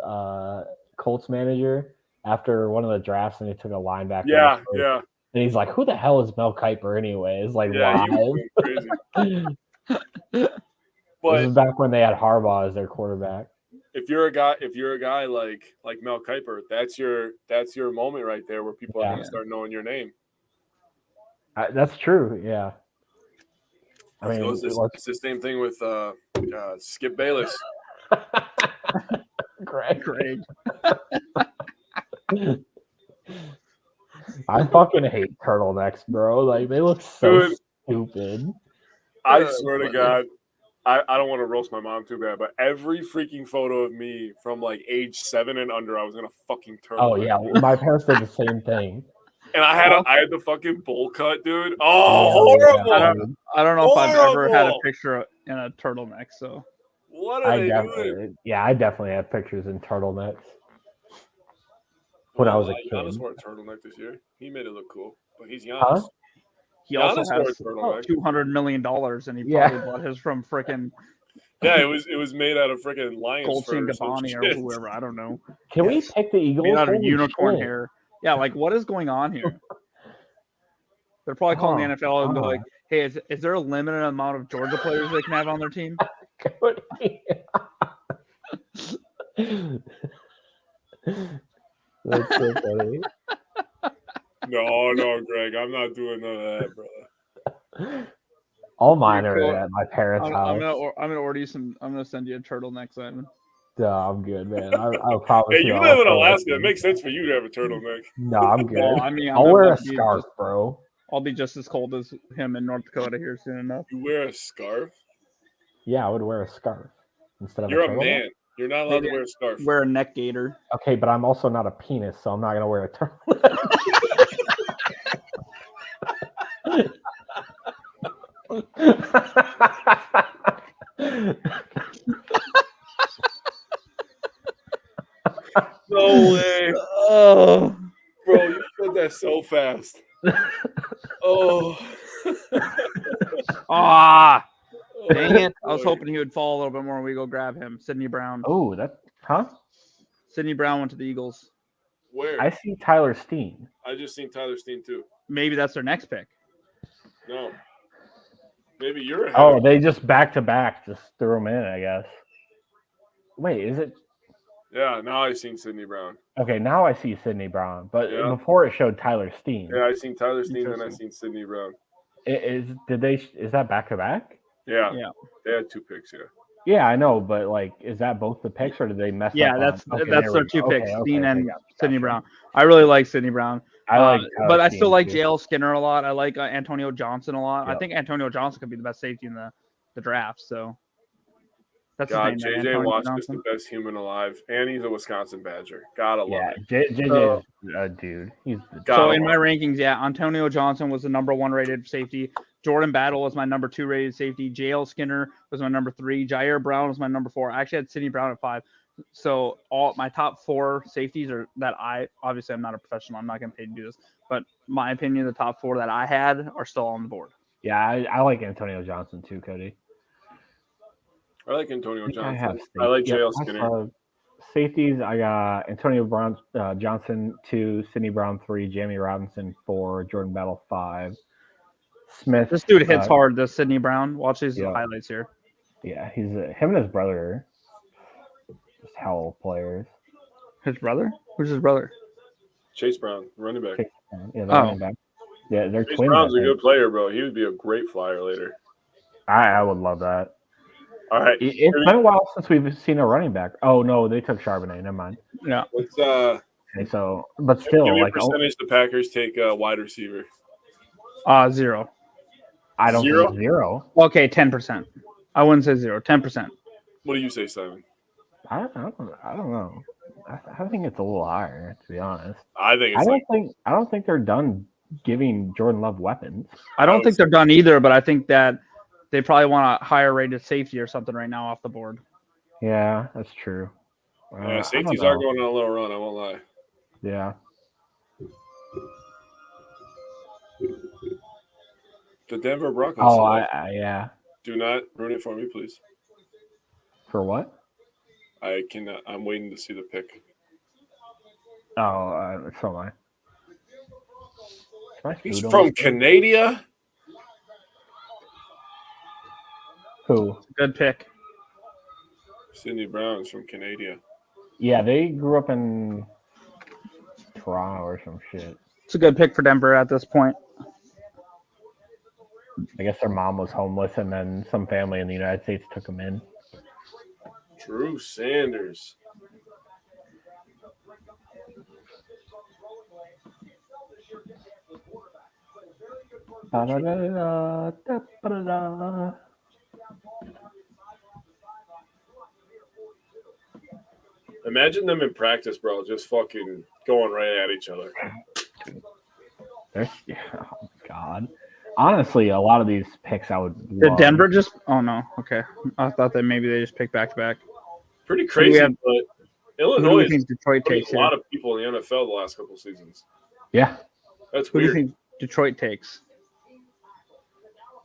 Colts manager after one of the drafts, and he took a linebacker? Yeah. And he's like, "Who the hell is Mel Kiper, anyways?" Like, yeah, crazy. But this is back when they had Harbaugh as their quarterback. If you're a guy like Mel Kiper, that's your moment right there where people are going to start knowing your name. That's true. Yeah. I mean, it's the same thing with Skip Bayless. Greg. I fucking hate turtlenecks, bro. Like, they look so stupid. I swear to God, I don't want to roast my mom too bad, but every freaking photo of me from like age 7 and under, I was in a fucking turtleneck. Oh yeah, my parents did the same thing. And I had the fucking bowl cut, dude. Oh, horrible! I don't know if I've ever had a picture in a turtleneck. So what are they doing? Yeah, I definitely have pictures in turtlenecks. When I was a kid. Giannis wore a turtleneck this year. He made it look cool, but he's Giannis. Huh? He also has $200 million, and he probably bought his from frickin'. Yeah, it was made out of frickin' Lions Colton Gabbani or whoever. I don't know. Can we pick the Eagles? Made out of unicorn hair. Yeah, like what is going on here? They're probably calling the NFL and go like, "Hey, is there a limited amount of Georgia players they can have on their team?" That's so funny. No, Greg, I'm not doing none of that, brother. All mine are at my parents' house. I'm gonna order you some. I'm gonna send you a turtleneck, Simon. No, I'm good, man. I'll promise. Hey, you live in Alaska. It makes sense for you to have a turtleneck. No, I'm good. Well, I mean, I'll wear a scarf, bro. I'll be just as cold as him in North Dakota here soon enough. You wear a scarf? Yeah, I would wear a scarf instead of. You're a man. You're not allowed to wear a scarf. Wear a neck gaiter. Okay, but I'm also not a penis, so I'm not gonna wear a turtleneck. No way. Oh, bro, you said that so fast. Oh. Dang it. I was hoping he would fall a little bit more when we go grab him. Sidney Brown. Oh, Sidney Brown went to the Eagles. Where? I see Tyler Steen. I just seen Tyler Steen too. Maybe that's their next pick. No. Maybe you're ahead. Oh, they just back-to-back just threw him in, I guess. Wait, is it? Yeah, now I seen Sidney Brown. Okay, now I see Sidney Brown, but before it showed Tyler Steen. Yeah, I seen Tyler Steen, then I seen Sidney Brown. Is that back-to-back? Yeah. They had 2 picks, Yeah, I know, but like, is that both the picks, or did they mess up? Yeah, that's their 2 picks, Steen and Sidney Brown. I really like Sidney Brown. But I still like JL Skinner a lot. I like Antonio Johnson a lot. Yep. I think Antonio Johnson could be the best safety in the draft. So that's JJ Watt's is the best human alive, and he's a Wisconsin Badger. Gotta love it. JJ is a dude. So in my rankings, Antonio Johnson was the number 1 rated safety. Jordan Battle was my number 2 rated safety. JL Skinner was my number 3. Jair Brown was my number 4. I actually had Sidney Brown at 5. So all my top 4 safeties are that obviously I'm not a professional. I'm not getting paid to do this, but my opinion, the top 4 that I had are still on the board. Yeah, I like Antonio Johnson too, Cody. I like Antonio Johnson. I like JL Skinner. Safeties, I got Antonio Brown, Johnson 2, Sidney Brown 3, Jamie Robinson 4, Jordan Battle 5. Smith. This dude hits hard. The Sidney Brown. Watch his highlights here. Yeah, he's him and his brother. Just hell of players. His brother? Who's his brother? Chase Brown, running back. Running back. Yeah, they're Chase twins. Brown's a good player, bro. He would be a great flyer later. I would love that. All right. It's been a while since we've seen a running back. Oh no, they took Charbonnet. Never mind. Yeah. Let's okay, so but still, give me like a percentage the Packers take wide receiver. 0. I don't Zero? think 0. Okay, 10%. I wouldn't say 0. 10%. What do you say, Simon? I don't know. I think it's a little higher, to be honest. I think it's I don't think they're done giving Jordan Love weapons. I don't think they're done either, but I think that they probably want a higher rated safety or something right now off the board. Yeah, that's true. Yeah, safeties are going on a little run. I won't lie. Yeah. The Denver Broncos. Oh, yeah. Do not ruin it for me, please. For what? I cannot. I'm waiting to see the pick. Oh, so am I. He's from Canada. Who? Good pick. Sidney Brown's from Canada. Yeah, they grew up in Toronto or some shit. It's a good pick for Denver at this point. I guess their mom was homeless, and then some family in the United States took them in. Drew Sanders. Imagine them in practice, bro, just fucking going right at each other. Oh my god. Honestly, a lot of these picks I would love. Did Denver just? Oh no. Okay, I thought that maybe they just picked back to back. Pretty crazy, but Illinois has Detroit takes a lot of people in the NFL the last couple of seasons. Yeah, that's Who weird. do you think Detroit takes?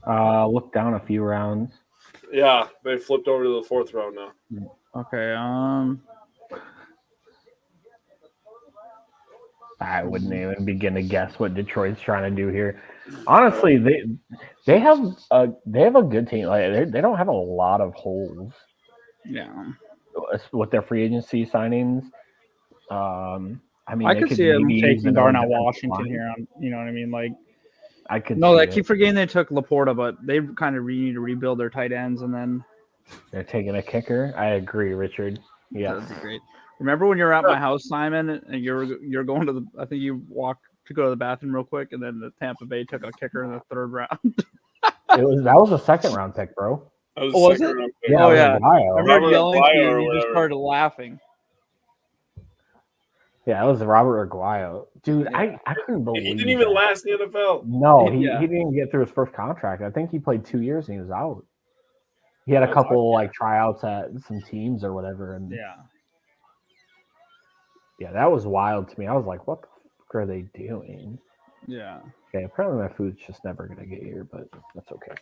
Look down a few rounds. Yeah, they flipped over to the 4th round now. Okay. I wouldn't even begin to guess what Detroit's trying to do here. Honestly, they have a good team. Like they don't have a lot of holes. Yeah. With their free agency signings. I mean, I could see them taking Darnell Washington here. You know what I mean? Like, I could. No, I keep forgetting they took Laporta, but they kind of need to rebuild their tight ends, and then they're taking a kicker. I agree, Richard. Yeah, that'd be great. Remember when you were at my house, Simon, and you're going to the? I think you walked to go to the bathroom real quick, and then the Tampa Bay took a kicker in the 3rd round. That was a 2nd round pick, bro. Was it? Yeah, oh yeah. I remember yelling to you, and you just started laughing. Yeah, it was Robert Aguayo. Dude, yeah. I couldn't believe he didn't even last in the NFL. No, he didn't even get through his first contract. I think he played 2 years and he was out. He had a couple tryouts at some teams or whatever, and yeah, that was wild to me. I was like, what the fuck are they doing? Yeah. Okay, apparently my food's just never gonna get here, but that's okay.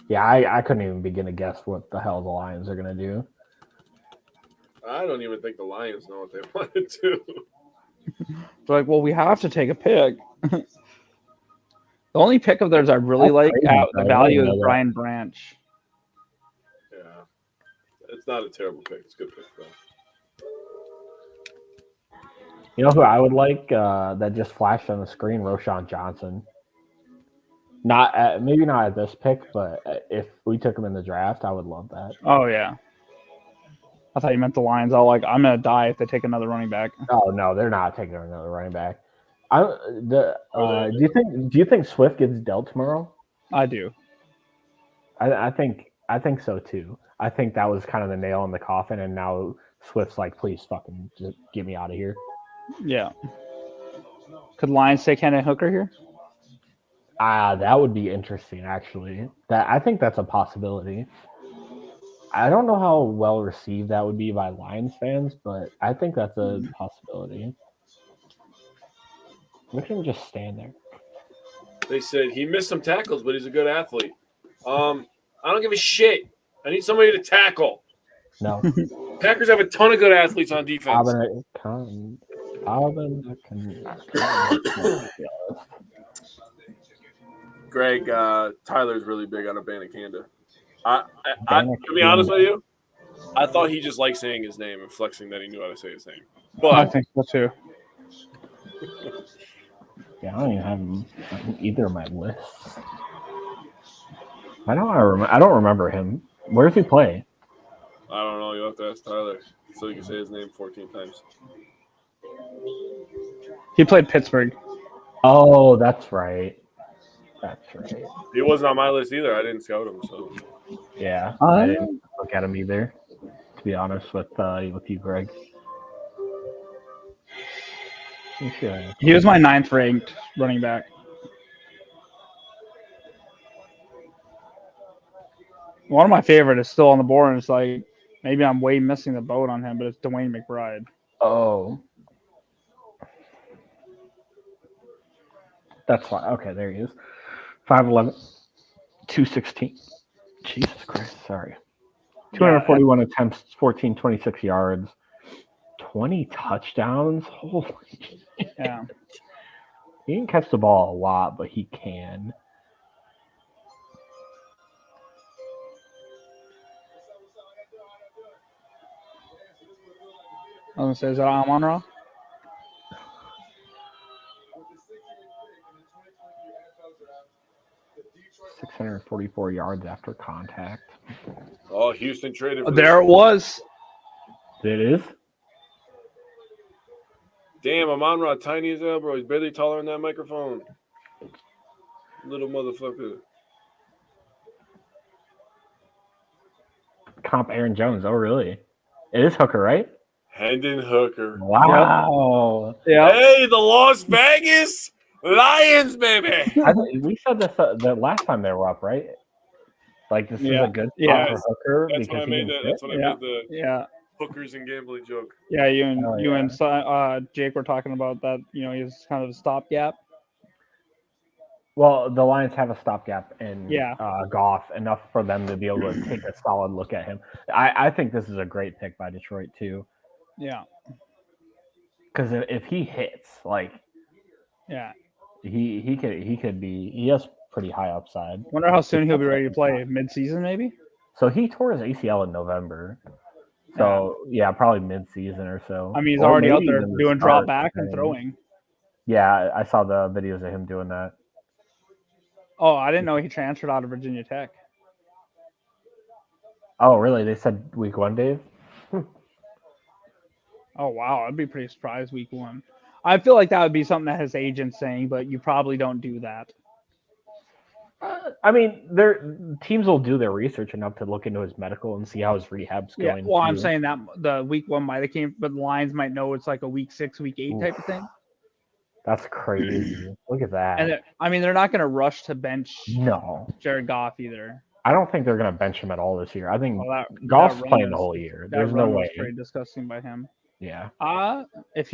Yeah, I couldn't even begin to guess what the hell the Lions are gonna do. I don't even think the Lions know what they want to do. They're like, well, we have to take a pick. The only pick of theirs I really like the value is Brian Branch. Yeah, it's not a terrible pick. It's a good pick, though. You know who I would like that just flashed on the screen? Roschon Johnson. Maybe not at this pick, but if we took him in the draft, I would love that. Oh yeah. I thought you meant the Lions. I'm gonna die if they take another running back. Oh no, they're not taking another running back. Do you think Swift gets dealt tomorrow? I do. I think so too. I think that was kind of the nail in the coffin, and now Swift's like, please fucking just get me out of here. Yeah. Could Lions take Hendon Hooker here? That would be interesting, actually. I think that's a possibility. I don't know how well received that would be by Lions fans, but I think that's a possibility. We can just stand there. They said he missed some tackles, but he's a good athlete. I don't give a shit. I need somebody to tackle. No. Packers have a ton of good athletes on defense. Greg, Tyler's really big on Abanikanda. To be honest with you, I thought he just liked saying his name and flexing that he knew how to say his name. But I think so too. Yeah, I don't even have him on either of my lists. I don't remember him. Where does he play? I don't know. You'll have to ask Tyler so you can say his name 14 times. He played Pittsburgh. Oh, that's right. That's right. He wasn't on my list either. I didn't scout him, so Yeah, I didn't look at him either. To be honest with you, Greg. He was my 9th ranked running back. One of my favorite is still on the board, and it's like maybe I'm way missing the boat on him, but it's Dwayne McBride. Oh. That's fine. Okay, there he is. 5'11", 216. Jesus Christ, sorry. 241 attempts, 26 yards, 20 touchdowns. Holy shit. Yeah. He didn't catch the ball a lot, but he can. I was gonna say, is that Amon-Ra? $644 yards after contact. oh, Houston traded. For There it was. It is. Damn, Amon-Ra tiny as hell, bro. He's barely taller than that microphone. Little motherfucker. Comp Aaron Jones. Oh, really? It is Hooker, right? Hendon Hooker. Wow. Yeah. Hey, the Las Vegas Lions, baby. We said this the last time they were up, right? Like this is a good spot for Hooker That's when I made that. That's when I made the Yeah. hookers and gambling joke. Yeah, you and Jake were talking about that. You know, he's kind of a stopgap. Well, the Lions have a stopgap in Yeah. Goff, enough for them to be able to take a solid look at him. I think this is a great pick by Detroit too, Yeah. because if he hits, like Yeah. he could be, he has pretty high upside. Wonder how soon he'll be ready to play. Mid-season, maybe. So he tore his ACL in November. So yeah, probably mid-season or so. I mean, he's Or already out maybe there even the doing start, drop back and depending. throwing. Yeah, I saw the videos of him doing that. Oh, I didn't know he transferred out of Virginia Tech. Oh, really? They said week 1, Dave? Oh, wow. I'd be pretty surprised week 1. I feel like that would be something that his agent's saying, but you probably don't do that. I mean, their teams will do their research enough to look into his medical and see how his rehab's Yeah. going. Well, I'm too. saying that the week 1 might have came, but the Lions might know it's like a week 6, week 8 type of thing. That's crazy. Look at that. And I mean, they're not going to rush to bench No, Jared Goff either. I don't think they're going to bench him at all this year. I think Well, Goff's that run playing the was- whole year. That There's no run was way. pretty disgusting by him. Yeah. If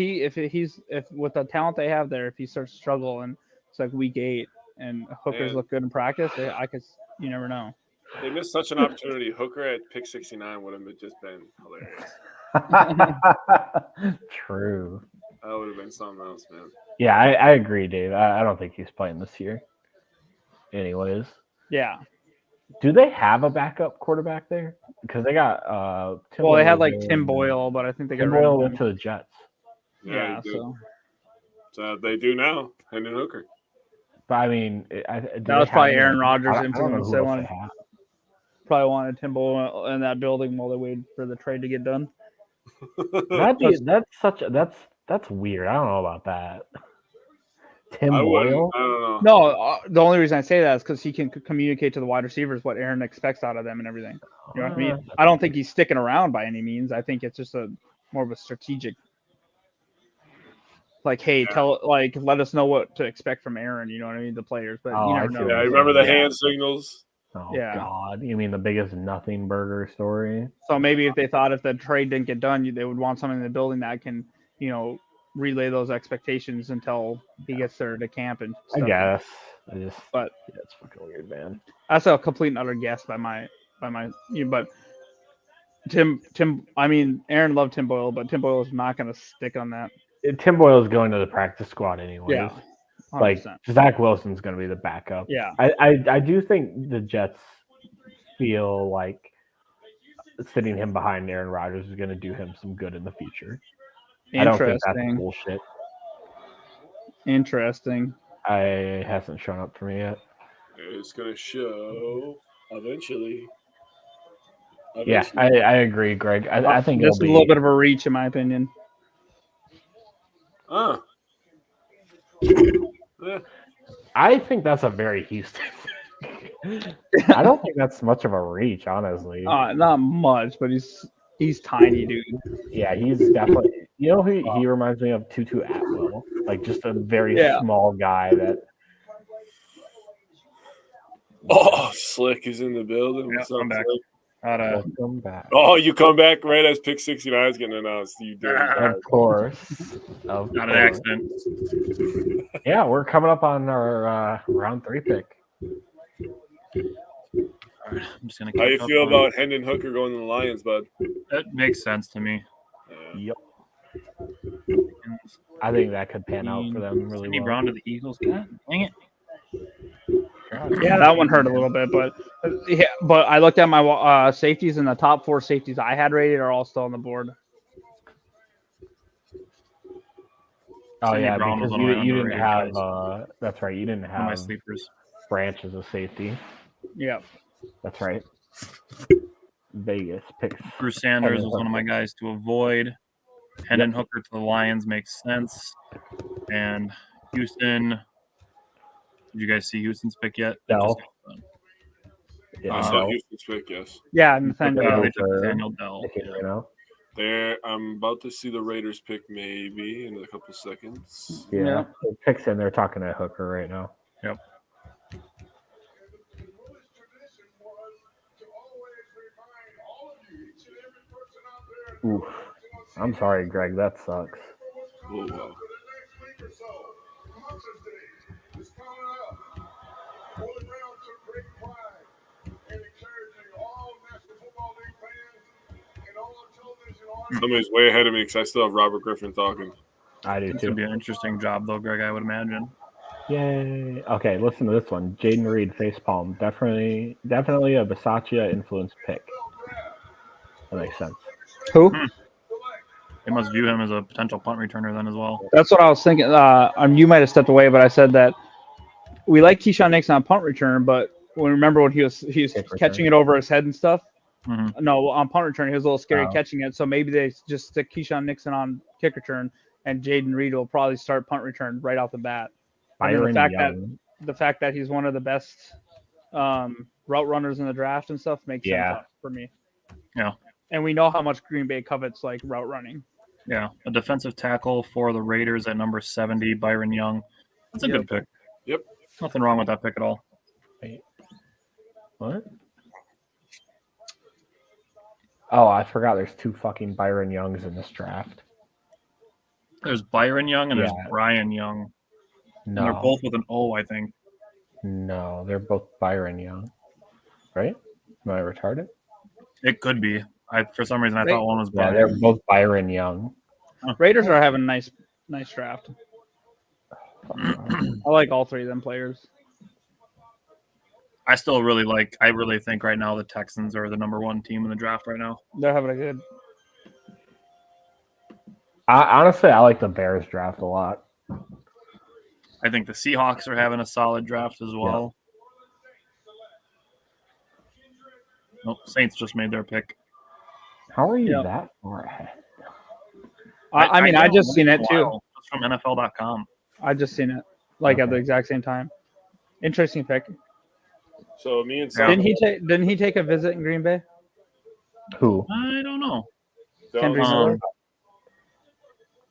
with the talent they have there, if he starts to struggle and it's like week 8 and Hookers Man. look good in practice, you never know. They missed such an opportunity. Hooker at pick 69 would have just been hilarious. True. That would have been something else, man. Yeah, I agree, Dave. I don't think he's playing this year. Anyways, Yeah. do they have a backup quarterback there? Because they got Tim Well, they had Boyle like Tim Boyle, but I think they got Tim rid of Boyle him. went to the Jets. Yeah, they do. so So they do now. Hendon Hooker. But I mean, that was probably Aaron Rodgers' I don't know influence. who They else wanted, they have. probably wanted Tim Boyle in that building while they waited for the trade to get done. That's weird. I don't know about that. Tim I wouldn't. Boyle. I don't know. No, the only reason I say that is because he can communicate to the wide receivers what Aaron expects out of them and everything. You know what I mean? I don't think he's sticking around by any means. I think it's just more of a strategic. Like, hey, let us know what to expect from Aaron. You know what I mean? The players, but Oh, you I never see know. what Yeah, I you're remember the saying. hand signals. Oh Yeah. God! You mean the biggest nothing burger story? So maybe if they thought if the trade didn't get done, they would want something in the building that can, relay those expectations until he gets there to camp and stuff. I guess. But it's fucking weird, man. that's a complete and utter guess but Aaron loved Tim Boyle, but Tim Boyle is not going to stick on that. Tim Boyle's going to the practice squad anyways. Yeah, 100%. Like Zach Wilson's going to be the backup. Yeah, I do think the Jets feel like sitting him behind Aaron Rodgers is going to do him some good in the future. I don't think that's bullshit. Interesting. I hasn't shown up for me yet. It's gonna show eventually. Yeah, I agree, Greg. I think just it'll a be little bit of a reach, in my opinion. I think that's a very Houston. I don't think that's much of a reach, honestly. Not much, but he's tiny, dude. Yeah, he's definitely. You know who he reminds me of? Tutu Atwell, like just a very small guy that. Oh, Slick is in the building. Yeah, What's up, I'm back. Slick? Welcome back. Oh, you come back right as pick 69 is getting announced. You did. Of course. Not an accident. Yeah, we're coming up on our round 3 pick. All right, I'm just gonna. How you feel about Hendon Hooker going to the Lions, bud? That makes sense to me. Yep. I think that could pan out for them really Sidney well. Brown to the Eagles. God, dang it. Yeah, that one hurt a little bit, but I looked at my safeties, and the top 4 safeties I had rated are all still on the board. Oh Sidney yeah, Brown because was one of my you didn't underrated have. That's right. You didn't One of my have sleepers. Branch as a safety. Yeah. That's right. Vegas picks. Bruce Sanders Hendon was one of my Hooker. guys to avoid. Hendon Hooker to the Lions makes sense. And Houston. Did you guys see Houston's pick yet? They No. just got done. Yeah, I saw Houston's pick, yes. Yeah, Nathaniel. They took Hooker. Nathaniel Dell. You know? There, I'm about to see the Raiders pick maybe in a couple seconds. Yeah. The picks in. They're talking to Hooker right now. Yep. Oof. I'm sorry, Greg. That sucks. Oh, wow. Somebody's way ahead of me because I still have Robert Griffin talking. I do This too. would be an interesting job, though, Greg, I would imagine. Yay. Okay, listen to this one. Jaden Reed facepalm. Definitely a Bisaccia influenced pick. That makes sense. Who? They must view him as a potential punt returner then as well. That's what I was thinking. You might have stepped away, but I said that we like Keyshawn Nixon on punt return, but remember when he was catching it over his head and stuff? Mm-hmm. No, on punt return, he was a little scary Oh. catching it. So maybe they just stick Keyshawn Nixon on kick return, and Jaden Reed will probably start punt return right off the bat. And then the fact that he's one of the best route runners in the draft and stuff makes sense for me. Yeah. And we know how much Green Bay covets like route running. Yeah, a defensive tackle for the Raiders at number 70, Byron Young. That's a good pick. Yep. Nothing wrong with that pick at all. Wait. What? Oh, I forgot there's 2 fucking Byron Youngs in this draft. There's Byron Young and there's Brian Young. No. And they're both with an O, I think. No, they're both Byron Young. Right? Am I retarded? It could be. For some reason, I thought one was Yeah, Brian. they're both Byron Young. Raiders are having a nice draft. I like all 3 of them players. I really think right now the Texans are the number 1 team in the draft right now. They're having a good. Honestly, I like the Bears draft a lot. I think the Seahawks are having a solid draft as well. Nope, Saints just made their pick. How are you that far ahead? I just seen it too. It's from NFL.com. I just seen it at the exact same time. Interesting pick. So me and Sam, Didn't he take a visit in Green Bay? Who? I don't know. Henry Miller?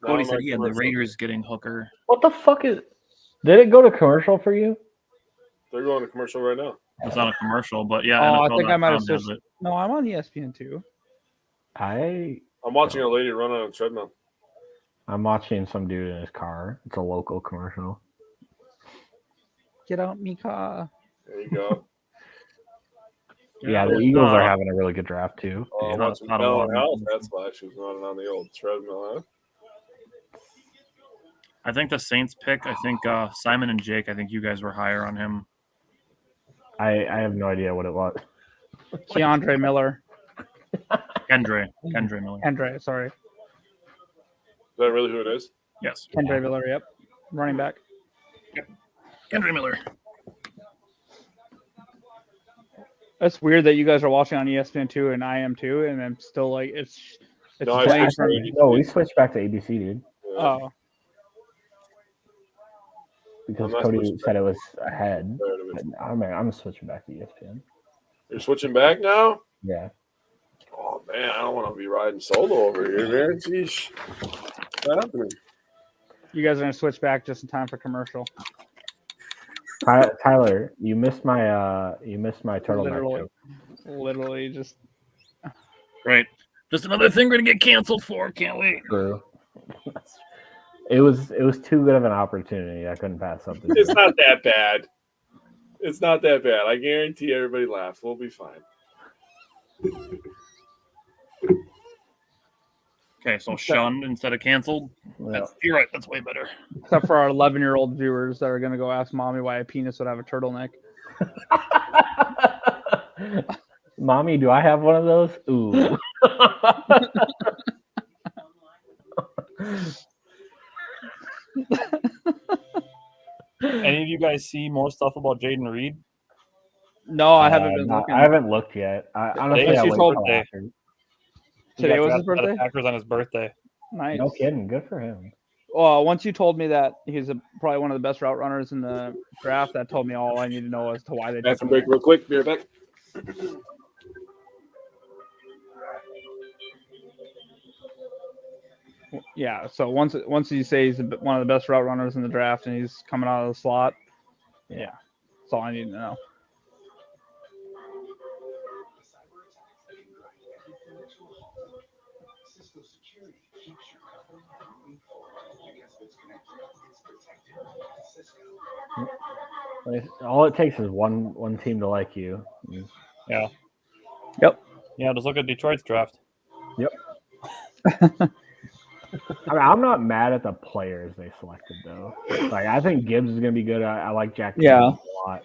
Cody said he had the Raiders getting Hooker. What the fuck is? Did it go to commercial for you? They're going to commercial right now. It's not a commercial, but yeah. Oh, I think I might have NFL.com switched. has it. No, I'm on ESPN too. I'm watching a lady run on a treadmill. I'm watching some dude in his car. It's a local commercial. Get out, Mika. There you go. Yeah, the Eagles are having a really good draft too. Oh, I'm watching Bell Health. That's why she was running on the old treadmill, huh? I think the Saints pick. I think Simon and Jake. I think you guys were higher on him. I have no idea what it was. Keandre Miller. Kendre Miller. Kendre, sorry. Is that really who it is? Yes. Kendre Miller, yep. Running back. Kendre Miller. That's weird that you guys are watching on ESPN 2 and I am too, and I'm still like it's No, playing I from. No, we switched back to ABC, dude. Oh, because I'm not Cody switching said back. it was ahead. There it is. I'm switching back to ESPN. You're switching back now? Yeah. Oh man, I don't want to be riding solo over here, man. Jeez. What's happening? You guys are gonna switch back just in time for commercial. Tyler, you missed my turtleneck joke. Literally just. Great. Just another thing we're gonna get canceled for. Can't wait. True. It was too good of an opportunity. I couldn't pass something. It's not that bad. It's not that bad. I guarantee everybody laughs. We'll be fine. Okay, so shunned instead of canceled. You're right. That's way better. Except for our 11-year-old viewers that are gonna go ask mommy why a penis would have a turtleneck. Mommy, do I have one of those? Ooh. Any of you guys see more stuff about Jaden Reed? No, I haven't been looking. I haven't looked yet. Honestly, Today's I his wait till birthday. after. Today was his He got drafted by the birthday? Packers on his birthday. Nice. No kidding. Good for him. Well, once you told me that he's probably one of the best route runners in the draft, that told me all I need to know as to why they took Bathroom him. break real quick. Be right back. Yeah, so once you say he's one of the best route runners in the draft and he's coming out of the slot, yeah, that's all I need to know. All it takes is one team to like you. Yeah. Yep. Yeah, just look at Detroit's draft. Yep. I mean, I'm not mad at the players they selected though. Like I think Gibbs is gonna be good. I like Jack. Yeah. Gibbs a lot.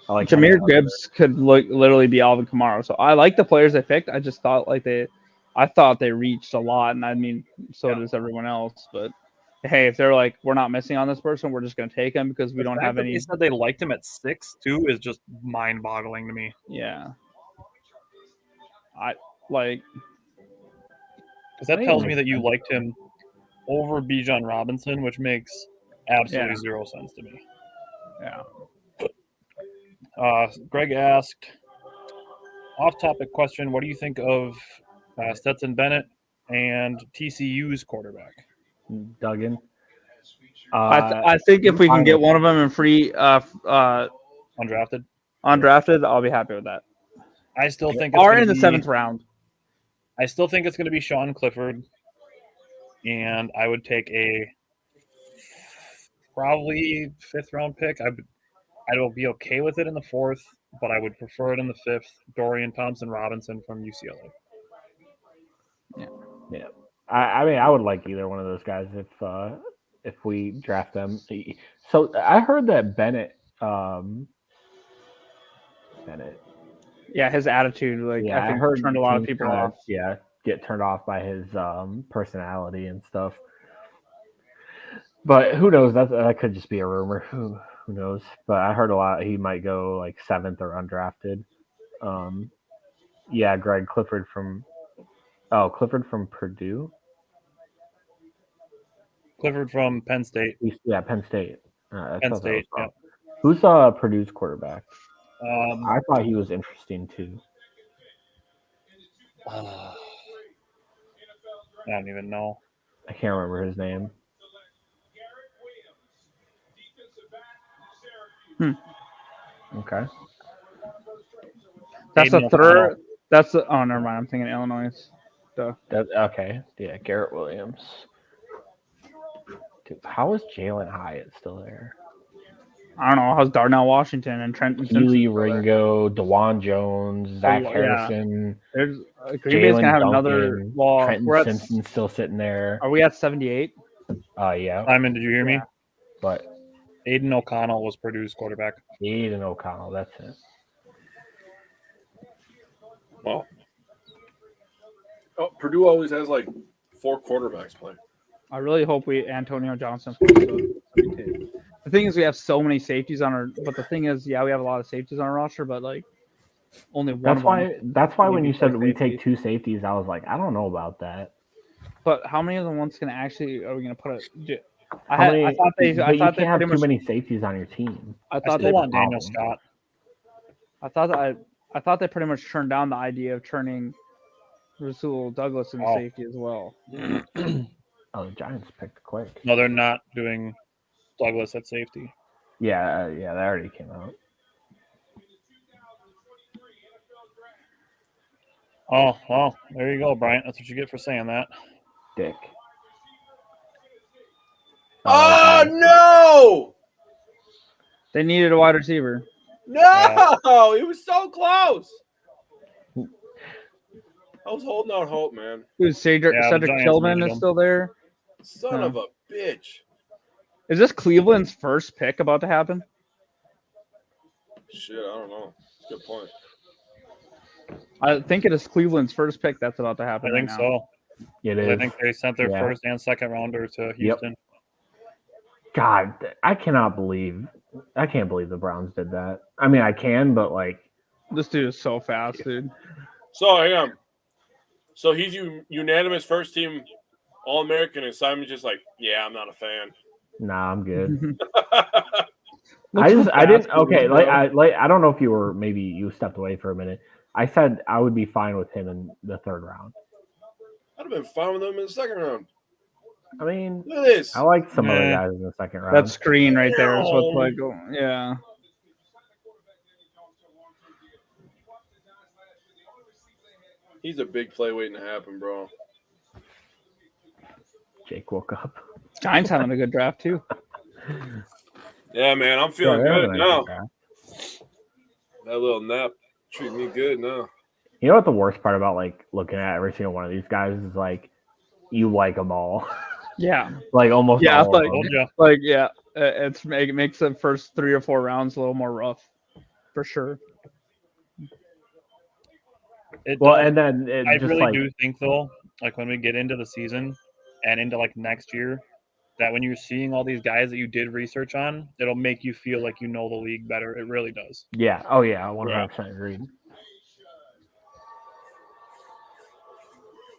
I like Jahmyr Gibbs could literally be Alvin Kamara. So I like the players they picked. I just thought I thought they reached a lot, and I mean, so does everyone else. But hey, if they're like, we're not missing on this person, we're just gonna take him because we don't have any. They said they liked him at 6 too is just mind-boggling to me. Yeah. I like. Because that tells me that you liked him over Bijan Robinson, which makes absolutely zero sense to me. Yeah. Greg asked, off-topic question, what do you think of Stetson Bennett and TCU's quarterback? Duggan. I think if we can get one of them in free Undrafted, I'll be happy with that. I still think Or in the 7th round. I still think it's going to be Sean Clifford, and I would take a probably 5th round pick. I will be okay with it in the 4th, but I would prefer it in the 5th. Dorian Thompson-Robinson from UCLA. Yeah. I mean, I would like either one of those guys if we draft them. So I heard that Bennett. Yeah, his attitude, I think, turned a lot of people off. Yeah, get turned off by his personality and stuff. But who knows? That could just be a rumor. Who knows? But I heard a lot. He might go like 7th or undrafted. Yeah, Greg Clifford from Purdue. Clifford from Penn State. Yeah, Penn State. Penn State. Yeah. Who's Purdue's quarterback? I thought he was interesting too. I don't even know. I can't remember his name. Okay. That's the third. Oh, never mind. I'm thinking Illinois. Okay. Yeah, Garrett Williams. Dude, how is Jalen Hyatt still there? I don't know. How's Darnell Washington and Trenton Keely Ringo, DeJuan Jones, Zach Harrison. There's Green Bay's gonna have another. Well, Trenton Simpson still sitting there. Are we at 78? Yeah. Simon, did you hear me? But Aiden O'Connell was Purdue's quarterback. Aiden O'Connell, that's it. Well, Purdue always has like 4 quarterbacks playing. I really hope Antonio Johnson. The thing is, we have so many safeties on our. But the thing is, we have a lot of safeties on our roster, but like only one. That's why when you said we take 2 safeties, I was like, I don't know about that. But how many of the ones are we gonna put I thought they can't have pretty too much. many safeties on your team. I I thought still they. want Daniel Scott. I thought they pretty much turned down the idea of turning Rasul Douglas into safety as well. Oh, the Giants picked quick. No, they're not doing Douglas at safety. Yeah, that already came out. Oh, well, there you go, Bryant. That's what you get for saying that. Dick. Oh no! They needed a wide receiver. No, he was so close. I was holding out hope, man. Dude, Cedric Giants Tillman needed is him. still there. Son of a bitch. Is this Cleveland's first pick about to happen? Shit, I don't know. Good point. I think it is Cleveland's first pick that's about to happen. I think right now. so. It I is. think they sent their first and second rounder to Houston. God, I can't believe the Browns did that. I mean, I can, but like, this dude is so fast, dude. So hang on. So he's unanimous first team All-American, and Simon's just like, yeah, I'm not a fan. nah, I'm good. Look I how didn't. fast Okay, he is, I don't know if you stepped away for a minute. I said I would be fine with him in the third round. I'd have been fine with him in the second round. I mean, Look at this. I like some other Yeah. guys in the second round. That screen right there is what's like, yeah. He's a big play waiting to happen, bro. Jake woke up. Giants having a good draft too. Yeah, man, I'm feeling Yeah, good they're now. having a good draft. That little nap treating me good now. You know what the worst part about like looking at every single one of these guys is like you like them all. Yeah. Like almost Yeah, all of Told them. ya. Like, yeah, it makes the first 3 or 4 rounds a little more rough, for sure. It Well, does. and then it I just really like do think though, like when we get into the season and into like next year, that when you're seeing all these guys that you did research on, it'll make you feel like you know the league better. It really does. yeah, oh yeah, 100% agreed.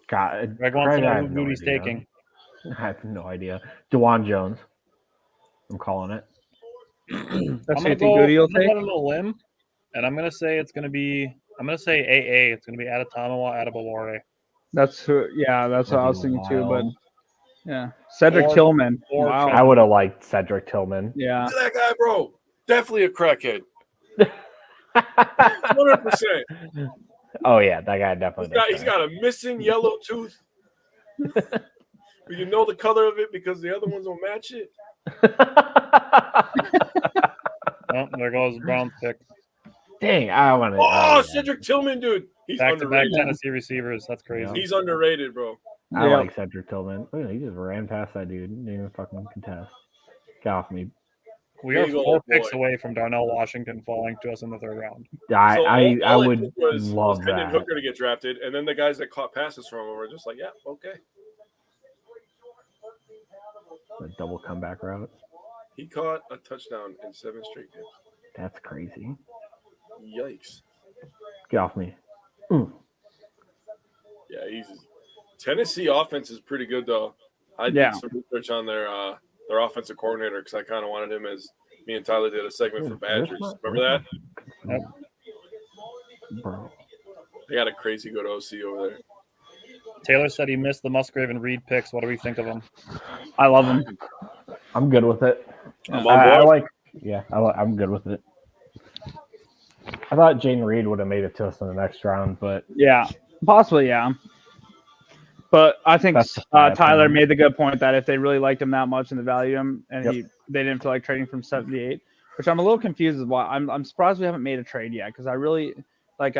God, Greg wants to Craig, I know have who no Goody's idea. taking. I have no idea. DeJuan Jones. I'm calling it. That's I'm what gonna you think Goody will I'm gonna take? go on a limb, and I'm gonna say it's gonna be. I'm gonna say AA. It's gonna be Adetomawa Adebawore. That's who. Yeah, that's what I was That'd be thinking too. But wild. yeah, Cedric Or- Tillman. or Wow. I would have liked Cedric Tillman. Yeah. Look at that guy, bro. Definitely a crackhead. 100%. Oh yeah, that guy definitely. He's got a missing yellow tooth. You know the color of it because the other ones don't match it. Oh, there goes Brown's pick. Dang, I want to. Oh, Cedric Tillman, dude. He's Back-to-back underrated. Tennessee receivers. That's crazy. Yeah. He's underrated, bro. I Yeah. like Cedric Tillman. Look, he just ran past that dude. Didn't even fucking contest. Get off me. We are Big old 4 picks boy. away from Darnell Washington falling to us in the 3rd round. I all it would took was love Hendon that. Hooker to get drafted, and then the guys that caught passes from him were just like, yeah, okay. A double comeback route. He caught a touchdown in 7 straight games. That's crazy. Yikes. Get off me. Yeah, Tennessee offense is pretty good though. I did some research on their offensive coordinator because I kind of wanted him as me and Tyler did a segment for Badgers. Remember that? Bro. They got a crazy good OC over there. Taylor said he missed the Musgrave and Reed picks. What do we think of them? I love him. I'm good with it. I'm on board. I'm good with it. I thought Jaden Reed would have made it to us in the next round, but Yeah, possibly, yeah. But I think That's my Tyler opinion. made the good point that if they really liked him that much and they value him, and Yep. they didn't feel like trading from 78, which I'm a little confused as why. I'm surprised we haven't made a trade yet because I really like.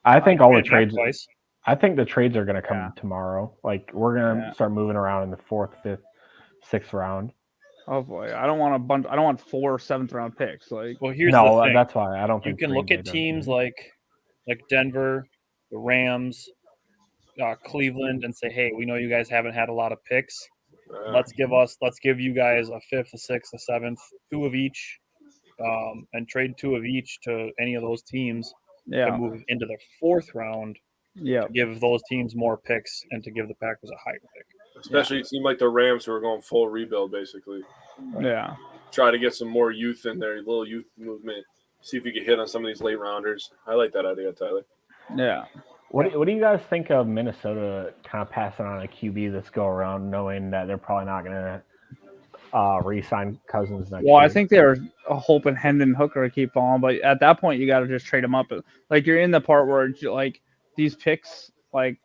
I think all the Ran back trades. twice. I think the trades are going to come Yeah. tomorrow. Like we're going to Yeah. start moving around in the 4th, 5th, 6th round. Oh boy, I don't want a bunch. I don't want 4 7th round picks. Like, Well, here's No, the thing. that's why I don't You think can Green look Bay at does teams that. like Denver, the Rams, Cleveland, and say, hey, we know you guys haven't had a lot of picks. Let's give you guys a 5th, a 6th, a 7th, 2 of each, and trade 2 of each to any of those teams to yeah, move into the 4th round Yeah. to give those teams more picks and to give the Packers a higher pick. Especially it seemed like the Rams who were going full rebuild, basically. Yeah. Try to get some more youth in there, a little youth movement. See if you can hit on some of these late rounders. I like that idea, Tyler. Yeah. What do you guys think of Minnesota kind of passing on a QB this go around, knowing that they're probably not going to re-sign Cousins next year? Well, I think they're hoping Hendon Hooker to keep falling, but at that point, you got to just trade them up. Like, you're in the part where, like, these picks, like,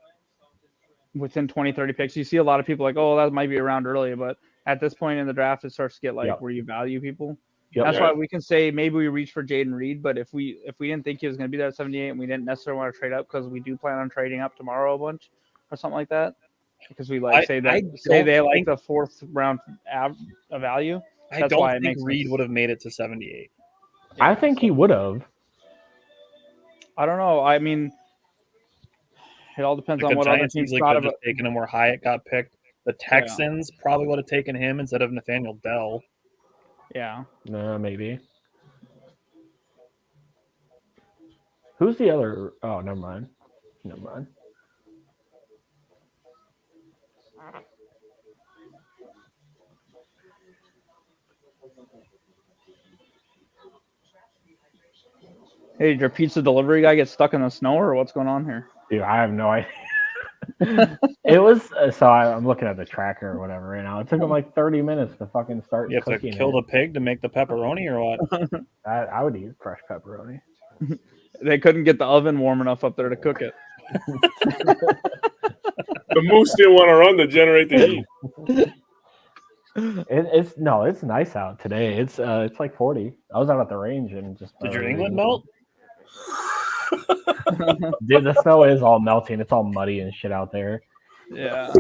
within 20, 30 picks, you see a lot of people like, oh, that might be around early, but at this point in the draft, it starts to get, like, where you value people. Yep. That's why we can say maybe we reached for Jaden Reed, but if we didn't think he was going to be there at 78 and we didn't necessarily want to trade up because we do plan on trading up tomorrow a bunch or something like that, because we like say they like the fourth round value. I don't think Reed would have made it to 78. I think he would have. I don't know. I mean, it all depends on what other teams thought of it. Taken him where Hyatt got picked. The Texans probably would have taken him instead of Nathaniel Dell. Yeah. Maybe. Who's the other? Oh, never mind. Hey, did your pizza delivery guy get stuck in the snow, or what's going on here? Dude, I have no idea. It was so I'm looking at the tracker or whatever right now. It took him like 30 minutes to fucking start. You have to kill the pig to make the pepperoni, or what? I would eat fresh pepperoni. They couldn't get the oven warm enough up there to cook it. The moose didn't want to run to generate the heat. It's nice out today. It's like 40. I was out at the range and just. Did your England melt? Dude, the snow is all melting. It's all muddy and shit out there. Yeah.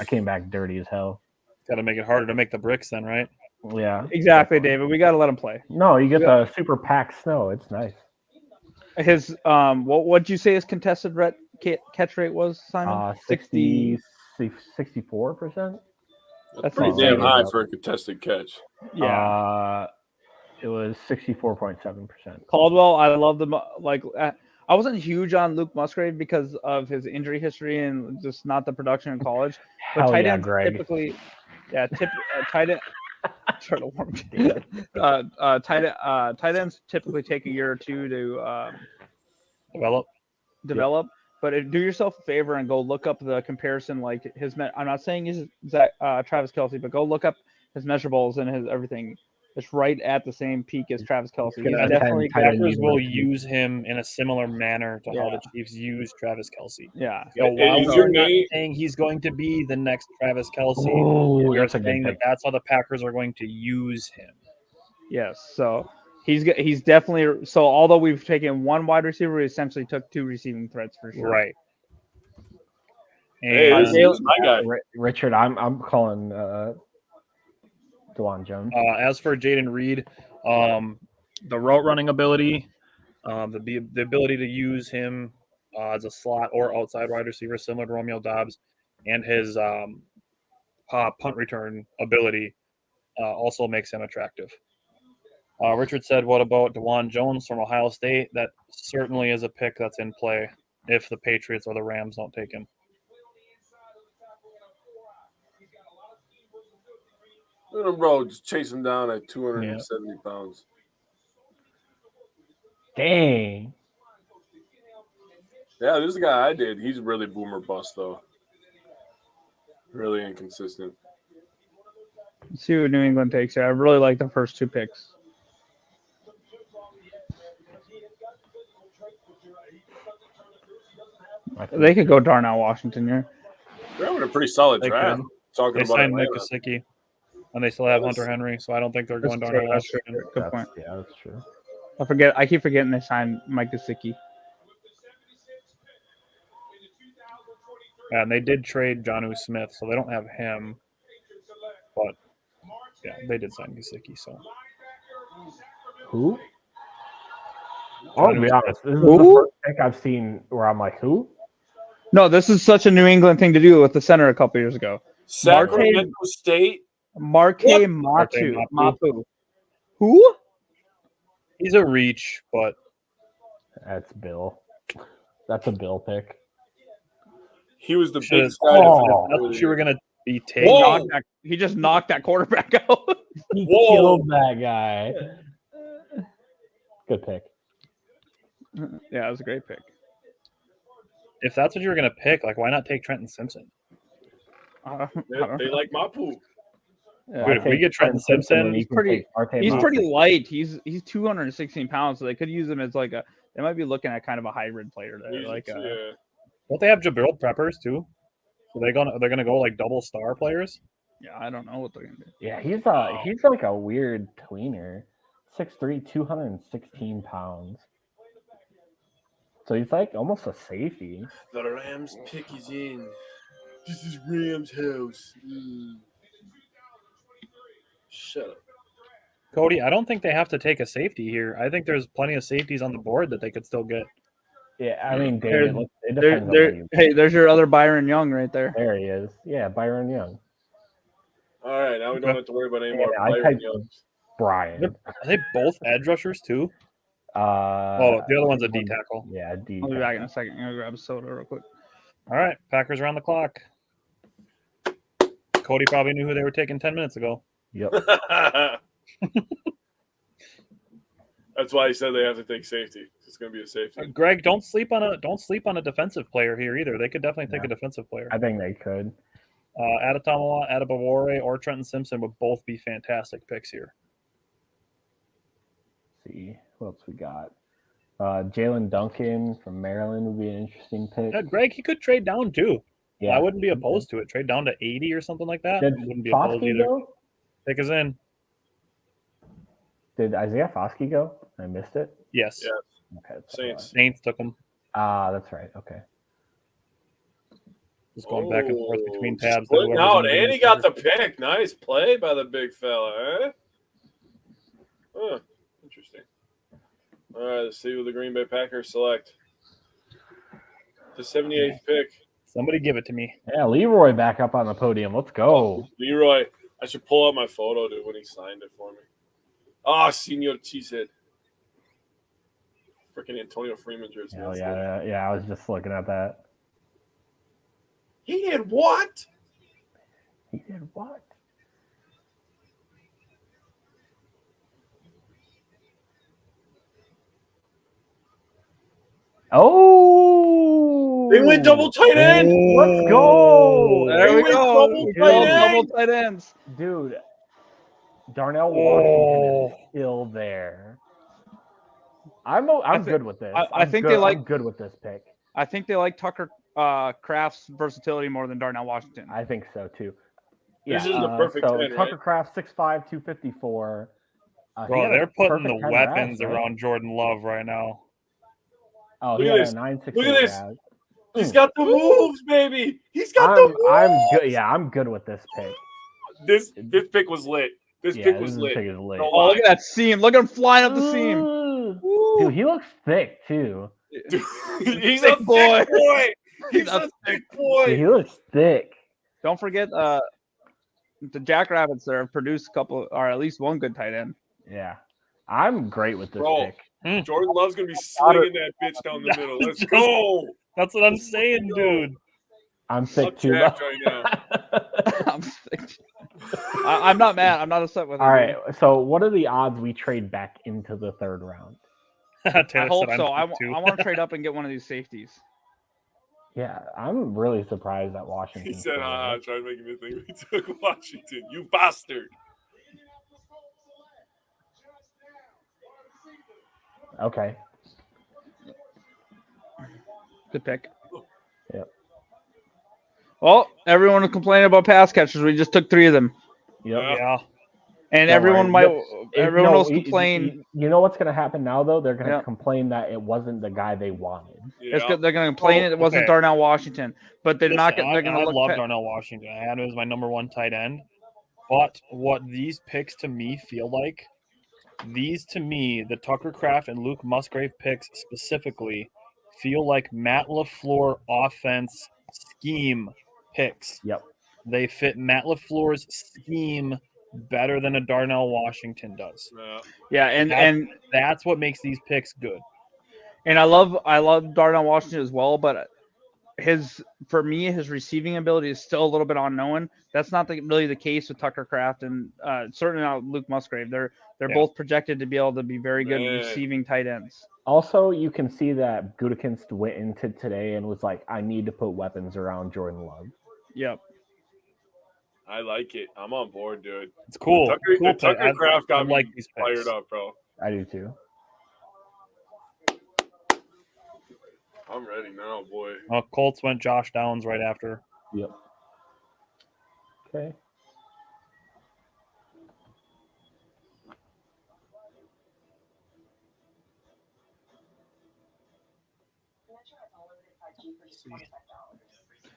I came back dirty as hell. Got to make it harder to make the bricks then, right? Yeah. Exactly, David. We got to let him play. No, you get the super packed snow. It's nice. His what'd you say his contested catch rate was, Simon? 64%. That's pretty damn high for a contested catch. Yeah. It was 64.7%. Caldwell, I love them. Like, I wasn't huge on Luke Musgrave because of his injury history and just not the production in college. But tight ends typically, tight end. Trying to warm tight ends typically take a year or two to develop. But do yourself a favor and go look up the comparison. Like I'm not saying he's Travis Kelce, but go look up his measurables and his everything. It's right at the same peak as Travis Kelce. Packers will use him in a similar manner to how the Chiefs use Travis Kelce. Yeah. So while we're not saying he's going to be the next Travis Kelce, we're saying that's how the Packers are going to use him. Yes. So he's definitely. So although we've taken one wide receiver, we essentially took two receiving threats for sure. Right. Hey, this is my guy. Richard, I'm calling DeJuan Jones. As for Jaden Reed, the route running ability, the ability to use him as a slot or outside wide receiver, similar to Romeo Doubs, and his punt return ability also makes him attractive. Richard said, what about DeJuan Jones from Ohio State? That certainly is a pick that's in play if the Patriots or the Rams don't take him. Look at him, bro. Just chase him down at 270 pounds. Dang. Yeah, this is the guy I did. He's really boomer bust, though. Really inconsistent. Let's see what New England takes here. I really like the first two picks. They could go Darnell Washington here. They're having a pretty solid draft. They signed Mike Gesicki, and they still have Hunter Henry, so I don't think they're going Darnell Washington. Good point. Yeah, that's true. I keep forgetting they signed Mike Gesicki. And they did trade Jonnu Smith, so they don't have him. But yeah, they did sign Gesicki. So who? I'll be honest. This is the first pick I've seen where I'm like, who? No, this is such a New England thing to do with the center a couple years ago. Sacramento State. Marquez Mapu. Who? He's a reach, but that's Bill. That's a Bill pick. He was the Should've- big guy. That's what you were gonna be taking. Whoa! He just knocked that quarterback out. He Whoa. killed that guy. Good pick. Yeah, it was a great pick. If that's what you were gonna pick, like, why not take Trenton Simpson? They like Mapu. Yeah. Dude, if we get Trenton Simpson, he's pretty light. He's 216 pounds, so they could use him as like a. They might be looking at kind of a hybrid player there. Yeah. Don't they have Jabril Peppers too? So they're gonna go like double star players. Yeah, I don't know what they're gonna do. Yeah, he's like a weird tweener. 6'3", 216 pounds. So he's like almost a safety. The Rams pick is in. This is Rams' house. Shut up. Cody, I don't think they have to take a safety here. I think there's plenty of safeties on the board that they could still get. Yeah, I mean, David, it depends on where you. Hey, there's your other Byron Young right there. There he is. Yeah, Byron Young. All right, now we don't have to worry about any more Yeah, I Byron typed Youngs. Brian. Are they both edge rushers too? The other one's a D tackle. Yeah, D. I'll be back in a second. I'm gonna grab a soda real quick. All right, Packers around the clock. Cody probably knew who they were taking 10 minutes ago. Yep. That's why he said they have to take safety. It's going to be a safety. Greg, don't sleep on a defensive player here either. They could definitely take a defensive player. I think they could. Adetomola, Adebawore, or Trenton Simpson would both be fantastic picks here. Let's see what else we got. Jalen Duncan from Maryland would be an interesting pick. Yeah, Greg, he could trade down too. Yeah, I wouldn't be opposed to it. Trade down to 80 or something like that. Did Wouldn't be opposed Foskey either. go? Pick us in. Did Isaiah Foskey go? I missed it. Yes. Yeah. Okay. that's Saints. Saints took him. That's right. Okay. Just going back and forth between tabs. Splitting out, and he got the pick. Nice play by the big fella, eh? Huh. Interesting. All right, let's see who the Green Bay Packers select. The 78th pick. Somebody give it to me. Yeah, Leroy back up on the podium. Let's go. Leroy. I should pull out my photo, dude, when he signed it for me. Ah, Senor Cheesehead. Freaking Antonio Freeman jersey. Oh, yeah. I was just looking at that. He did what? He did what? Oh! They went double tight end. Let's go! There we go. Double tight ends. Dude, Darnell Washington is still there. I'm good with this. I'm good with this pick. I think they like Tucker Kraft's versatility more than Darnell Washington. I think so too. This is the perfect 10, Tucker right? Kraft, 6'5", 254. Bro, they're putting the weapons around Jordan Love right now. Oh, Look he at had this. a 9.6. Look at this. He's got the moves, baby. He's got the moves. I'm good. Yeah, I'm good with this pick. This pick was lit. This pick was lit. Pick is lit. Oh, look at that seam. Look at him flying up the seam. Dude, he looks thick too. Dude, he's a thick boy. He's a thick boy. Dude, he looks thick. Don't forget the Jackrabbits there have produced a couple, or at least one good tight end. Yeah, I'm great with this Bro, pick. Jordan Love's gonna be slinging that bitch down the middle. Let's go. That's what I'm saying, dude. I'm sick too. jacked right now. I'm sick. I'm not mad. I'm not upset with it. All right. So, what are the odds we trade back into the third round? I hope so. I want to trade up and get one of these safeties. Yeah, I'm really surprised that Washington. He said, trying to make me think we took Washington. You bastard. Okay. Good pick. Yep. Well, everyone was complaining about pass catchers. We just took 3 of them, Yep. Yeah. and Don't everyone worry. everyone else complained. You know what's going to happen now, though? They're going to Yeah. complain that it wasn't the guy they wanted. Yeah. They're going to complain it wasn't okay. Darnell Washington, but they're not. They're going to I look. love Darnell Washington. I had him as my number 1 tight end. But what these picks to me feel like, the Tucker Kraft and Luke Musgrave picks specifically, feel like Matt LaFleur offense scheme picks. Yep. They fit Matt LaFleur's scheme better than a Darnell Washington does. Yeah, and That's what makes these picks good. I love Darnell Washington as well, but for me, his receiving ability is still a little bit unknown. That's not really the case with Tucker Kraft and certainly not Luke Musgrave. They're both projected to be able to be very good receiving tight ends. Also, you can see that Gutekunst went into today and was like, I need to put weapons around Jordan Love. Yep. I like it. I'm on board, dude. It's cool. Tucker Kraft got me these fired up, bro. I do too. I'm ready now, boy. Colts went Josh Downs right after. Yep. Okay.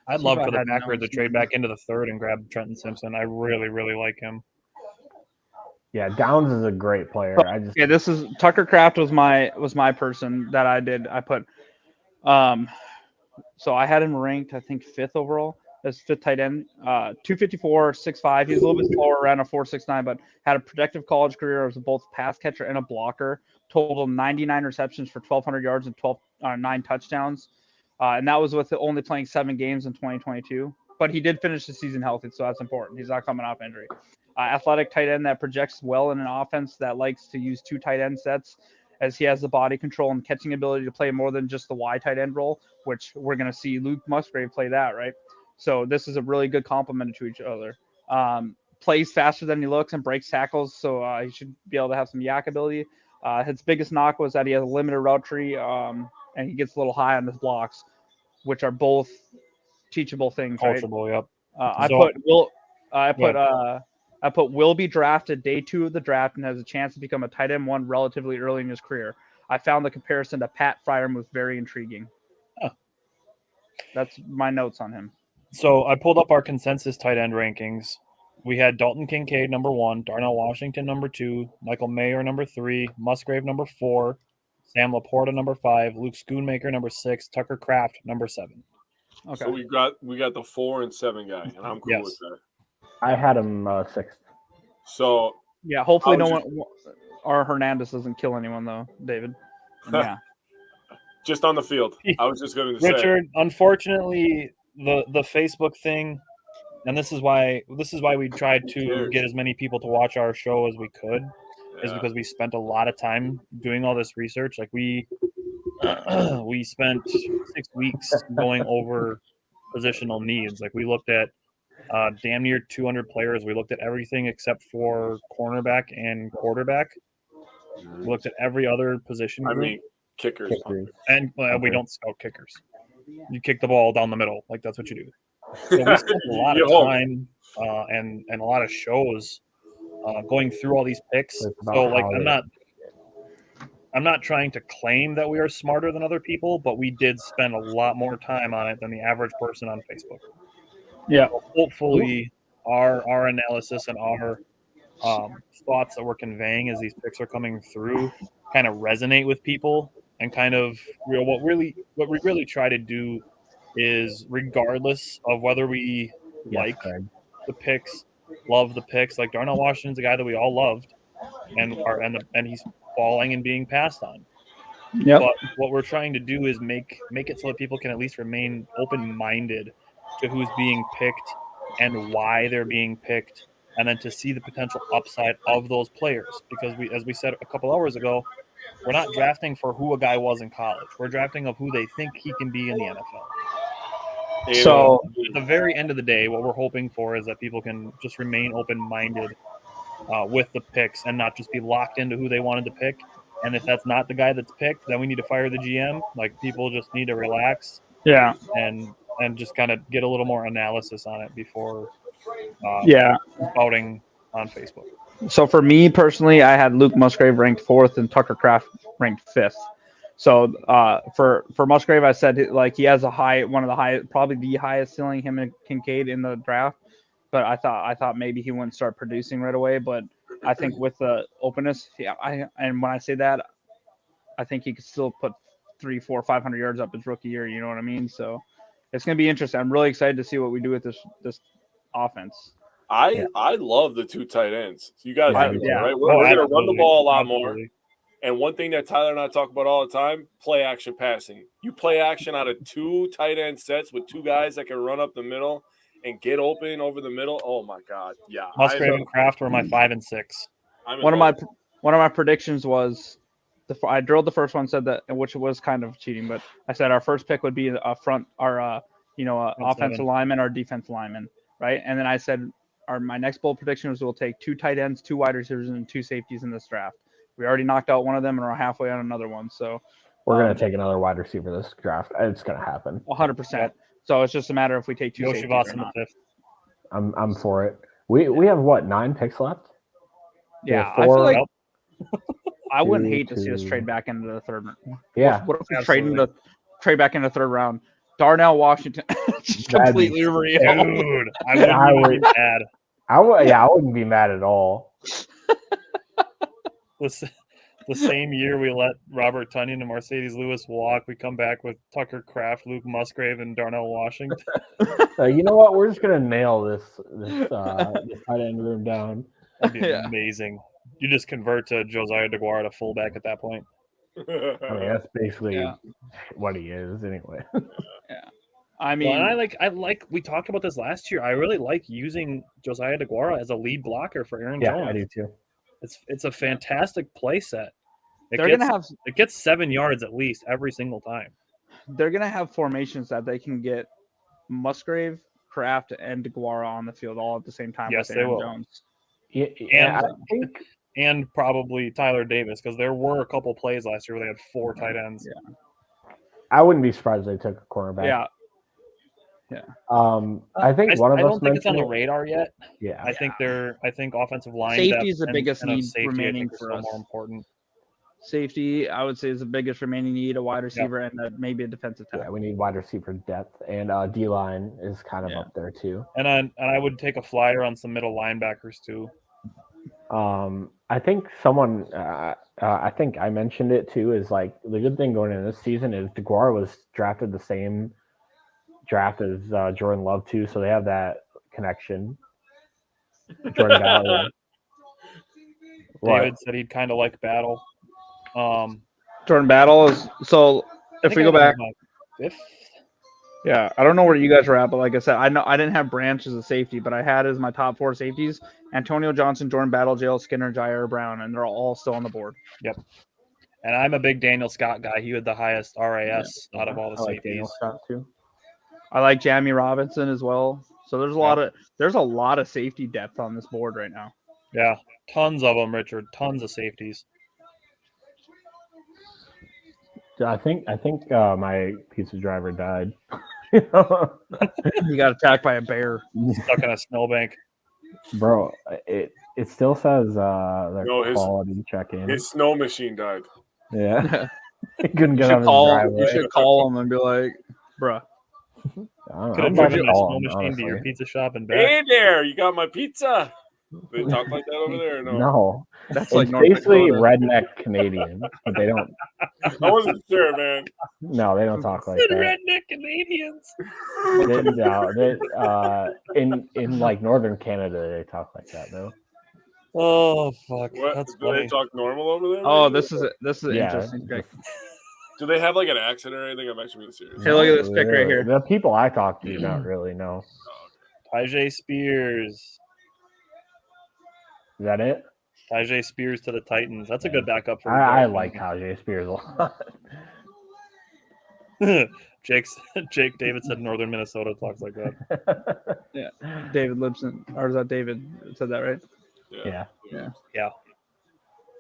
I'd love for the Packers to trade back into the third and grab Trenton Simpson. I really, really like him. Yeah, Downs is a great player. This is Tucker Kraft was my person that I did. I put so I had him ranked, I think, 5th overall as 5th tight end. 254, 6'5". He's a little bit slower, around a 4.69, but had a productive college career as both pass catcher and a blocker. Total 99 receptions for 1,200 yards and 9 touchdowns. And that was with only playing 7 games in 2022. But he did finish the season healthy, so that's important. He's not coming off injury. Athletic tight end that projects well in an offense that likes to use 2 tight end sets, as he has the body control and catching ability to play more than just the Y tight end role, which we're going to see Luke Musgrave play that, right? So this is a really good complement to each other. Plays faster than he looks and breaks tackles, so he should be able to have some yak ability. His biggest knock was that he has a limited route tree, and he gets a little high on his blocks, which are both teachable things. Coachable, right? Yep. I put will be drafted day 2 of the draft and has a chance to become a tight end 1 relatively early in his career. I found the comparison to Pat Freiermuth very intriguing. Huh. That's my notes on him. So I pulled up our consensus tight end rankings. We had Dalton Kincaid number 1, Darnell Washington number 2, Michael Mayer number 3, Musgrave number 4, Sam Laporta number 5, Luke Schoonmaker number 6, Tucker Kraft number 7. Okay. So we got the 4 and 7 guy, and I'm cool with that. I had him 6th. So yeah, hopefully or Hernandez doesn't kill anyone though, David. Yeah. Just on the field. I was just going to say, Richard, unfortunately, the Facebook thing, and this is why we tried to get as many people to watch our show as we could, is because we spent a lot of time doing all this research. Like we spent 6 weeks going over positional needs. Like we looked at damn near 200 players. We looked at everything except for cornerback and quarterback. We looked at every other position group. I mean, kickers. And we don't scout kickers. You kick the ball down the middle. Like, that's what you do. So we spent a lot of time and a lot of shows going through all these picks. So, like, I'm not trying to claim that we are smarter than other people, but we did spend a lot more time on it than the average person on Facebook. Yeah. So hopefully our analysis and our thoughts that we're conveying as these picks are coming through kind of resonate with people, and kind of what we really try to do is, regardless of whether we like the picks, love the picks, like Darnell Washington's a guy that we all loved and he's falling and being passed on. Yeah. But what we're trying to do is make it so that people can at least remain open-minded to who's being picked and why they're being picked, and then to see the potential upside of those players. Because as we said a couple hours ago, we're not drafting for who a guy was in college. We're drafting of who they think he can be in the NFL. So at the very end of the day, what we're hoping for is that people can just remain open-minded with the picks and not just be locked into who they wanted to pick. And if that's not the guy that's picked, then we need to fire the GM. Like, people just need to relax. Yeah. And just kind of get a little more analysis on it before spouting on Facebook. So for me personally, I had Luke Musgrave ranked 4th and Tucker Kraft ranked 5th. So for Musgrave, I said like he has one of the highest, probably the highest ceiling, him and Kincaid in the draft. But I thought maybe he wouldn't start producing right away. But I think with the openness, and when I say that, I think he could still put 300, 400, 500 yards up his rookie year. You know what I mean? So it's going to be interesting. I'm really excited to see what we do with this offense. I love the 2 tight ends. So you guys, right? We're going to run the ball a lot more, And one thing that Tyler and I talk about all the time, play action passing. You play action out of 2 tight end sets with 2 guys that can run up the middle and get open over the middle. Oh my God. Yeah. Musgrave and Kraft were my 5 and 6. One of my predictions was I drilled the first one, said that, which was kind of cheating, but I said our first pick would be offensive lineman or defensive lineman, right? And then I said my next bold prediction was we'll take 2 tight ends, 2 wide receivers, and 2 safeties in this draft. We already knocked out one of them, and we're halfway on another one. So we're gonna take another wide receiver this draft. It's gonna happen. 100%. So it's just a matter if we take 2 safeties or not. I'm for it. We have what, 9 picks left? Yeah, I feel like I wouldn't hate to see us trade back into the third. Yeah. What if we trade back into the third round? Darnell Washington just completely real. Dude, I wouldn't be mad. I wouldn't be mad at all. The same year we let Robert Tonyan and Mercedes Lewis walk, we come back with Tucker Kraft, Luke Musgrave, and Darnell Washington. You know what? We're just gonna nail this tight end room down. That'd be amazing. You just convert to Josiah DeGuara to fullback at that point. I mean, that's basically what he is, anyway. Yeah, I mean, I like. We talked about this last year. I really like using Josiah DeGuara as a lead blocker for Aaron Jones. Yeah, I do too. It's a fantastic play set. It gets 7 yards at least every single time. They're gonna have formations that they can get Musgrave, Kraft, and DeGuara on the field all at the same time. Yes, with Aaron they will. Jones. Yeah, I think, and probably Tyler Davis, because there were a couple plays last year where they had 4 tight ends. Yeah, I wouldn't be surprised if they took a cornerback. Yeah. I think I don't think it's on the radar yet. Yeah, I think offensive line safety is the depth biggest and need safety, remaining for for us. us. More important. Safety, I would say, is the biggest remaining need. A wide receiver and maybe a defensive tackle. Yeah, we need wide receiver depth, and D line is kind of up there too. And I would take a flyer on some middle linebackers too. I think I think I mentioned it too. Is like the good thing going into this season is DeGuara was drafted the same draft as Jordan Love too, so they have that connection. Jordan Battle. David said he'd kind of like Battle. Jordan Battle is so. If we go back, 5th. Yeah, I don't know where you guys were at, but like I said, I know I didn't have Branch as a safety, but I had as my top 4 safeties: Antonio Johnson, Jordan Battle, J.L. Skinner, Jair Brown, and they're all still on the board. Yep. And I'm a big Daniel Scott guy. He had the highest RAS out of all the safeties. Daniel Scott too. I like Jamie Robinson as well. So there's a lot of safety depth on this board right now. Yeah, tons of them, Richard. Tons of safeties. I think my pizza driver died. He got attacked by a bear. Stuck in a snowbank. Bro, it still says quality check-in. His snow machine died. Yeah. He couldn't get on his driveway. You should call him and be like, bruh. Could have driven a snow machine to your pizza shop and back. Hey there, you got my pizza. They talk like that over there or no? No. That's it's like basically redneck Canadian, but they don't. I wasn't sure, man. No, they don't talk like that. Redneck Canadians. In like northern Canada, they talk like that though. Oh fuck! What? That's Do funny. they talk normal over there? Oh, this is interesting. Do they have like an accent or anything? I'm actually being serious. Hey, look at this pick right here. The people I talk to, not really. No. Tyjae Spears. Is that it? Tyjae Spears to the Titans. That's a good backup for. I like Tyjae Spears a lot. Jake David said Northern Minnesota talks like that. Yeah, David Lipson, or is that David said that right? Yeah.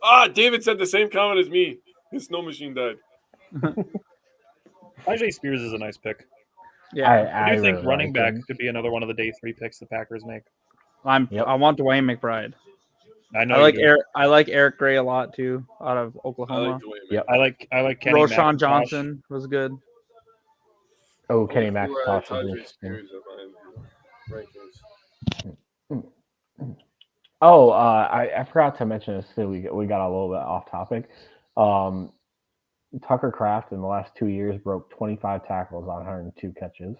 Ah, David said the same comment as me. His snow machine died. Tyjae Spears is a nice pick. Yeah, I do think really running like back him. could be another one of the day 3 picks the Packers make. I want Dwayne McBride. I know. I like Eric Gray a lot too, out of Oklahoma. I like Kenny Roshan McIntosh. Johnson was good. Oh, Kenny McIntosh was interesting. Oh, I forgot to mention this too. We got a little bit off topic. Tucker Kraft in the last 2 years broke 25 tackles on 102 catches.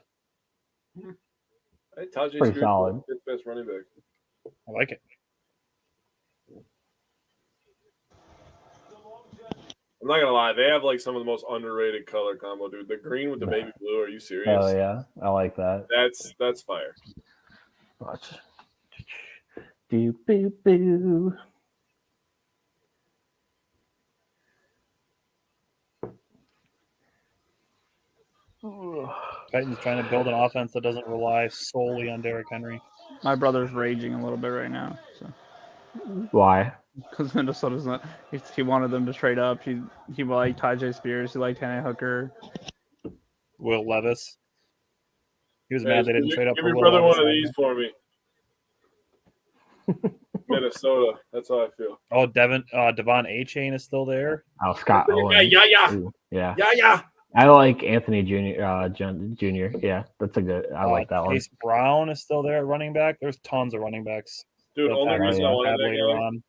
Pretty solid. Best running back. I like it. I'm not gonna lie, they have like some of the most underrated color combo, dude. The green with the baby blue. Are you serious? Oh yeah, I like that. That's fire. Watch. Do boo boo. Titans trying to build an offense that doesn't rely solely on Derrick Henry. My brother's raging a little bit right now. So. Why? Because Minnesota's not. He wanted them to trade up. He liked Tyjae Spears. He liked Hannah Hooker. Will Levis. He was mad they didn't trade up Give for your Will brother Levis. one of these for me. Minnesota. That's how I feel. Oh, Devon A-Chain is still there. Oh, Scott Owen. Yeah. Ooh, yeah. Yeah. I like Anthony Jr. Yeah, that's a good. I like that one. Chase Brown is still there at running back. There's tons of running backs. Dude, that only Packers reason I have wanted that later guy on.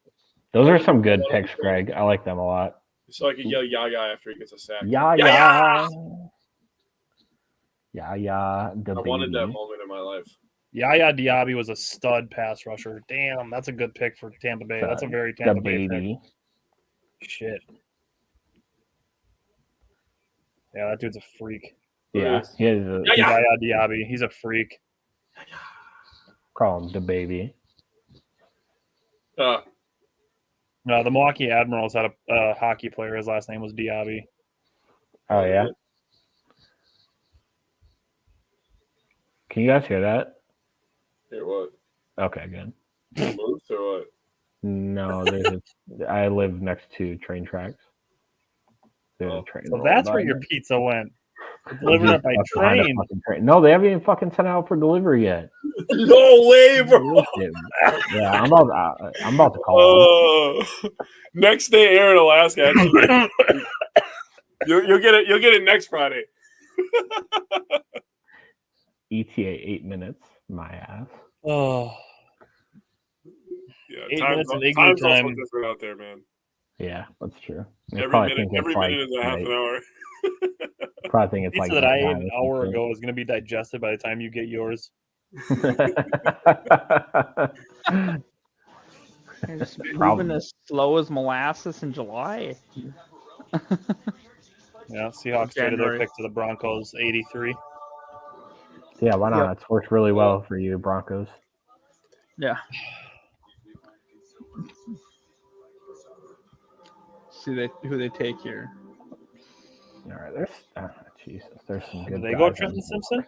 Those are some good picks, Greg. I like them a lot. so I could yell Yaya after he gets a sack. Yeah. Yeah. The I wanted that baby. moment in my life. Yaya Diaby was a stud pass rusher. Damn, that's a good pick for Tampa Bay. That's a very Tampa The Bay baby. pick. Shit. Yeah, that dude's a freak. Yeah, he is. A, Yeah. Yaya Diaby, he's a freak. Call him the baby. No, the Milwaukee Admirals had a hockey player. His last name was Diaby. Oh yeah. Can you guys hear that? Hear what? Okay, good. Moose or what? No, I live next to train tracks. There's a train. So that's where your pizza went. Delivered it by train. No, they haven't even fucking sent out for delivery yet. No way, bro. Yeah, I'm about to call him. Next day, air in Alaska. Actually. You'll get it. You'll get it next Friday. ETA 8 minutes. My ass. Oh, Yeah, 8 time's minutes of time's igloo also time. different out there, man. Yeah, that's true. Every minute is a half an hour. Probably think it's pizza like that I ate an hour ago is going to be digested by the time you get yours. It's moving as slow as molasses in July. Yeah, Seahawks traded their pick to the Broncos, 83. Yeah, why not? It's worked really well for you, Broncos. Yeah. See who they take here. All right, there's some good. Did they go Trenton Simpson?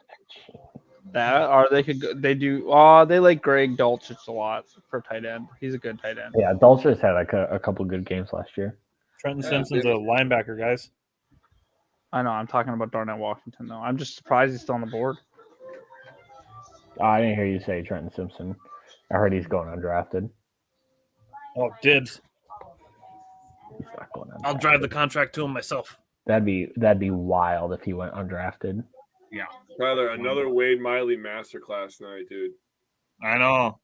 That or they could go, they do. They like Greg Dulcich a lot for tight end. He's a good tight end. Yeah, Dulcich had like a couple good games last year. Trenton Simpson's a linebacker, guys. I know. I'm talking about Darnell Washington though. I'm just surprised he's still on the board. I didn't hear you say Trenton Simpson. I heard he's going undrafted. Oh, dibs. He's not going undrafted. I'll drive the contract to him myself. That'd be wild if he went undrafted. Yeah. Tyler, another Wade Miley masterclass night, dude. I know.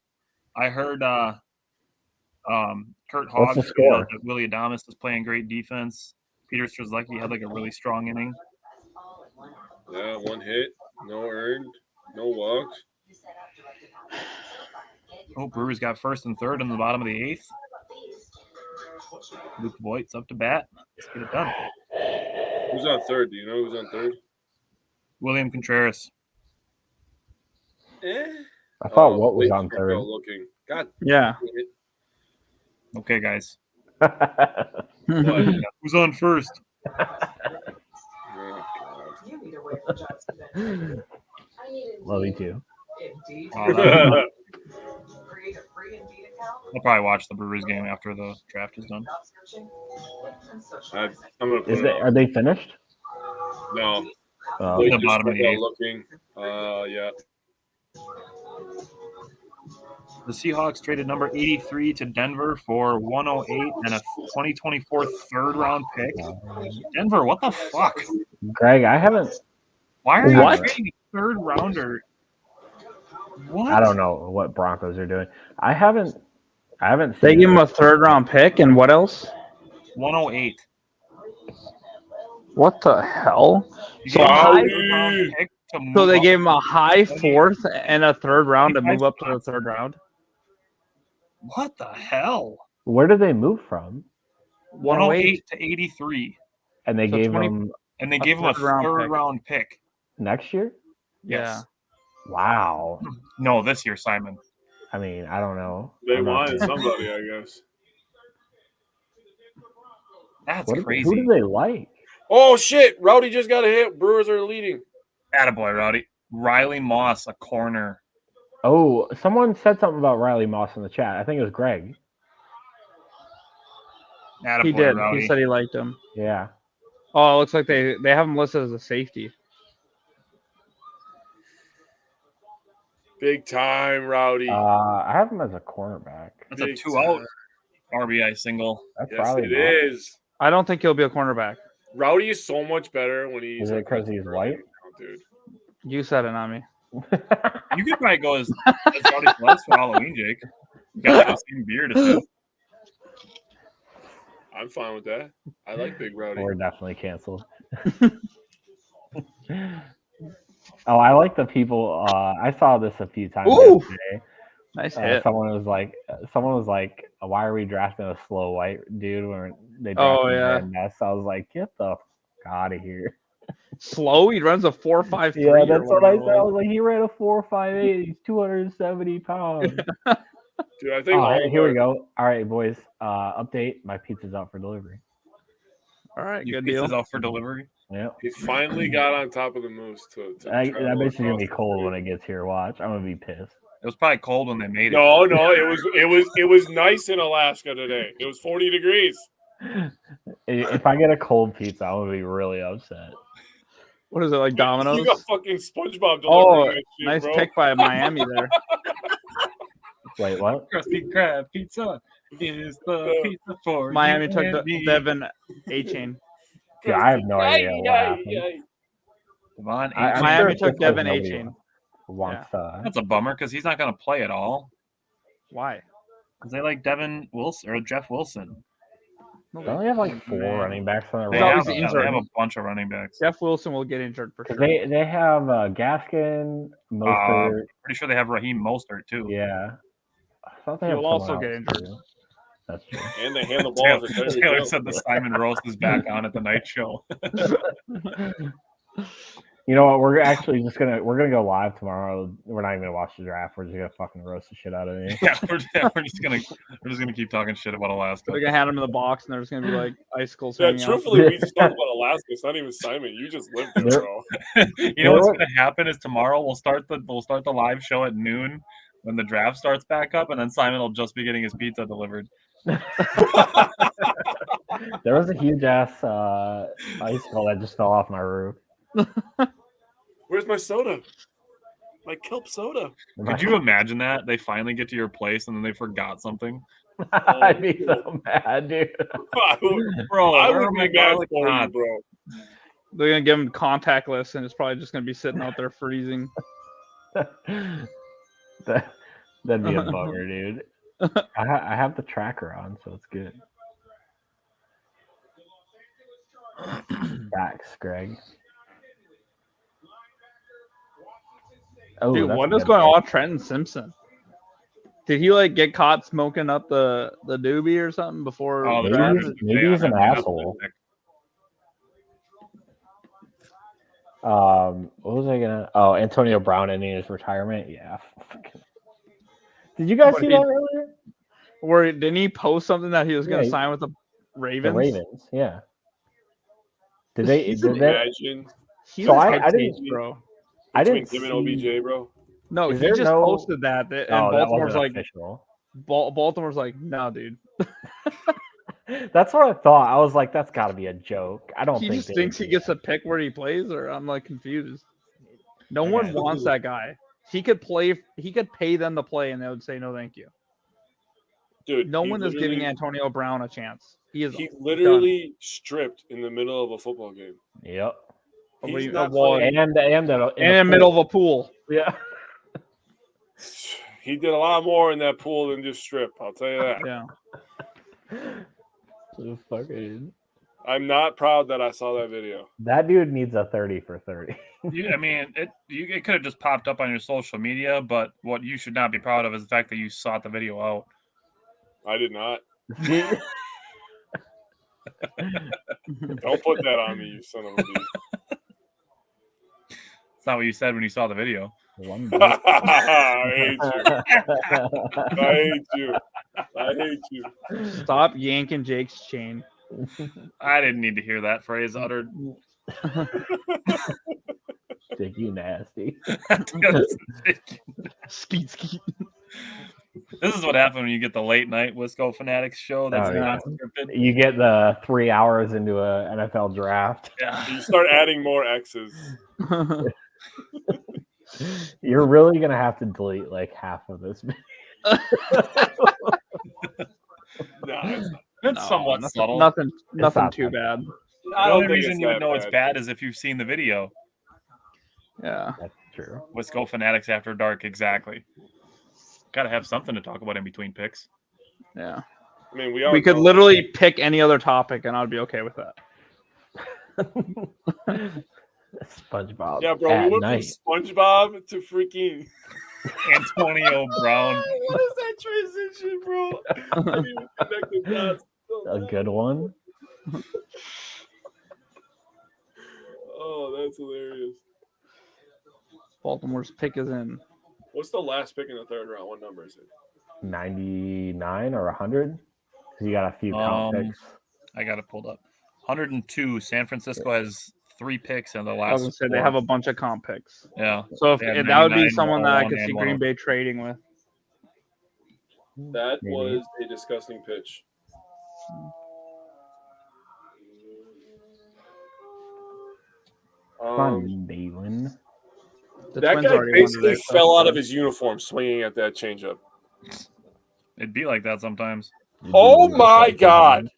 I heard Kurt What's Hogg the score? that Willie Adamas is playing great defense. Peter Strzelecki had like a really strong inning. Yeah, one hit, no earned, no walks. Oh, Brewers got first and third in the bottom of the eighth. Luke Voigt's up to bat. Let's get it done. Who's on third? Do you know who's on third? William Contreras. I thought what was on third. Looking. God. Yeah. Okay, guys. What? Who's on first? Oh, Love you too. God. I'll probably watch the Brewers game after the draft is done. I'm gonna put it Are they finished? No. Oh, The bottom of the eighth. Looking. Yeah. The Seahawks traded number 83 to Denver for 108 and a 2024 third round pick. Denver, what the fuck? Greg, I haven't. Why are you What? trading a third rounder? What? I don't know what Broncos are doing. I haven't. Seen They give him it. a third round pick and what else? 108. What the hell? You So gave him a high- third round pick to move So they up. gave him a high fourth and a third round to move up to the third round. What the hell? Where did they move from? 108 to 83. And they gave him a third round pick next year. Yes. Wow. No, this year, Simon. I mean, I don't know. They wanted somebody, I guess. That's crazy. Who do they like? Oh shit! Rowdy just got a hit. Brewers are leading. Attaboy, Rowdy. Riley Moss, a corner. Oh, someone said something about Riley Moss in the chat. I think it was Greg. Attaboy, He did. Rowdy. He said he liked him. Yeah. Oh, it looks like they have him listed as a safety. Big time, Rowdy. I have him as a cornerback. That's a 2-out RBI single. That's yes, probably it not. is. I don't think he'll be a cornerback. Rowdy is so much better when he's. Is it because he's white? Dude. You said it, not me. You could probably go as Rowdy Celeste for Halloween, Jake. You got the same beard as him. I'm fine with that. I like Big Rowdy. We're definitely canceled. Oh, I like the people. I saw this a few times today. Nice hit. Someone was like, "Why are we drafting a slow white dude when they drafted Brandon Ness?" I was like, "Get the fuck out of here!" Slow? He runs a 4.53. Yeah, that's what I said. I was like, he ran a 4.58. He's 270 pounds. Dude, I think. All right, here we go. All right, boys. Update: my pizza's out for delivery. All right, Your good deal. pizza's out for delivery. Yeah. He finally got on top of the moose to I bet it's gonna be cold when it gets here. Watch, I'm gonna be pissed. It was probably cold when they made it. No, it was nice in Alaska today. It was 40 degrees. If I get a cold pizza, I'm gonna be really upset. What is it, like Domino's? You got fucking SpongeBob delivering Oh, that shit, nice bro. pick by Miami there. Wait, what? Krusty Krab pizza is the pizza for Miami you took and the me. Devin A-Chain. Yeah, I have no idea what happened. Devon I'm A-Chain. Miami sure took it's Devin nobody A-Chain. Wants That's a bummer because he's not going to play at all. Why? Because they like Devin Wilson or Jeff Wilson. Don't they have like 4 running backs on their They roster? have a bunch of running backs. Jeff Wilson will get injured for sure. They have Gaskin, Mostert. Pretty sure they have Raheem Mostert too. Yeah. I thought they have He'll also someone get else, injured. too. That's true. And they hand the ball to Tyreek Taylor Hill. said the Simon roast is back on at the night show. You know what? We're gonna go live tomorrow. We're not even gonna watch the draft. We're just gonna fucking roast the shit out of me. Yeah, we're just gonna keep talking shit about Alaska. They're gonna hand him in the box, and there's gonna be like icicles. Yeah, hanging out. truthfully, we just talked about Alaska. It's not even Simon. You just lived there, bro. You know what's gonna happen is tomorrow we'll start the live show at noon when the draft starts back up, and then Simon will just be getting his pizza delivered. There was a huge ass icicle that just fell off my roof. Where's my soda? My kelp soda. Could you imagine that? They finally get to your place and then they forgot something. I'd be so mad, dude. Bro, I where would are be my mad garlic for you, knots? bro. They're gonna give him contactless, and it's probably just gonna be sitting out there freezing. That'd be a bummer, dude. I have the tracker on, so it's good. Facts, Greg. Oh, Dude, that's what a is good going pick. on with Trenton Simpson? Did he like get caught smoking up the doobie or something before? Oh, the Maybe draft? he's an asshole. What was I gonna? Oh, Antonio Brown ending his retirement. Yeah. Did you guys What see he- that earlier? Or didn't he post something that he was gonna Yeah, sign with the Ravens? The Ravens. Yeah. Did they? He's Did an they? Imagine He So was I head didn't- case, bro. I between didn't him and see- OBJ, bro. No, Is he there just no- posted that, and Oh, that Baltimore's wasn't like, official. Baltimore's like, no, dude. That's what I thought. I was like, that's got to be a joke. I don't He think just they thinks would he do gets that. to pick where he plays, or I'm like confused. No That one guy- wants that guy. He could play. He could pay them to play, and they would say no, thank you. Dude, No he one is giving literally- Antonio Brown a chance. He is. He literally stripped in the middle of a football game. Yep. He's a not wall, playing. And in the middle of a pool. Yeah. He did a lot more in that pool than just strip. I'll tell you that. Yeah. So fucking- I'm not proud that I saw that video. That dude needs a 30 for 30. I mean, it could have just popped up on your social media, but what you should not be proud of is the fact that you sought the video out. I did not. Don't put that on me, you son of a bitch. It's not what you said when you saw the video. I hate you. I hate you. Stop yanking Jake's chain. I didn't need to hear that phrase uttered. Jake, you nasty. Skeet skeet. This is what happened when you get the late night Wisco Fanatics show. That's not scripted. You get the 3 hours into a NFL draft. Yeah. You start adding more X's. You're really gonna have to delete like half of this. It's somewhat subtle. Nothing not too bad. bad. I The don't only think reason it's you would that know it's bad. bad is if you've seen the video. Yeah. That's true. Wisco Fanatics After Dark, exactly. Got to have something to talk about in between picks. Yeah. I mean, We could literally pick any other topic and I'd be okay with that. SpongeBob. Yeah, bro. At We went night. from SpongeBob to freaking Antonio Brown. What is that transition, bro? I didn't even connect the dots. A good one. Oh, that's hilarious. Baltimore's pick is in. What's the last pick in the third round? What number is it? 99 or 100? Because you got a few comp picks. I got it pulled up. 102. San Francisco has 3 picks in the last. I was gonna say they have a bunch of comp picks. Yeah. So if They have that would be 99, someone that I 101, could see and Green 101. Bay trading with. That Maybe. was a disgusting pitch. Come on, Balin. The That Twins guy already won basically today, so- fell out of his uniform swinging at that changeup. It'd be like that sometimes. Oh my God.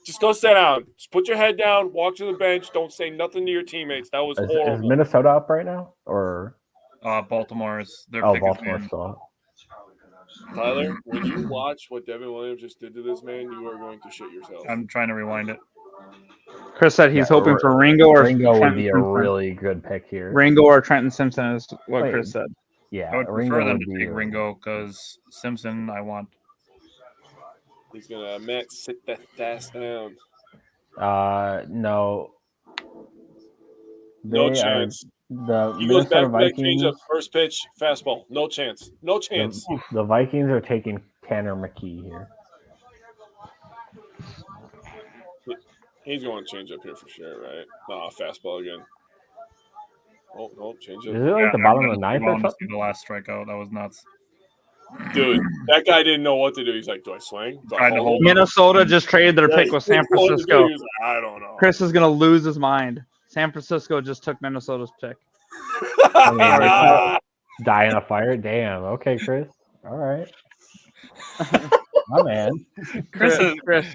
Just go sit down. Just put your head down, walk to the bench. Don't say nothing to your teammates. That was Is horrible. Minnesota up right now? Or Baltimore's their oh, pick is Baltimore in. still up. Tyler, when you watch what Devin Williams just did to this man, you are going to shit yourself. I'm trying to rewind it. Chris said he's Yeah, hoping for Ringo or Ringo would Trenton be a Simpson. really good pick here. Ringo or Trenton Simpson is what Wait. Chris said. Yeah, I would Ringo prefer them would to be take Ringo because Simpson, I want. He's gonna Matt sit that ass down. No. No They are- chance. The He goes Minnesota back to that Vikings. changeup, first pitch, fastball. No chance. No chance. The Vikings are taking Tanner McKee here. He's going change up here for sure, right? Nah, fastball again. Oh, no, change Is up. it like the I'm bottom gonna of the ninth move or on to something? see the last strikeout. That was nuts. Dude, that guy didn't know what to do. He's like, do I swing? Do I Tried to hold it? Minnesota just traded their Yeah, pick he with didn't San know what to do. Francisco. He was like, I don't know. Chris is gonna lose his mind. San Francisco just took Minnesota's pick. I mean, die in a fire? Damn. Okay, Chris. All right. My man. Chris is Chris,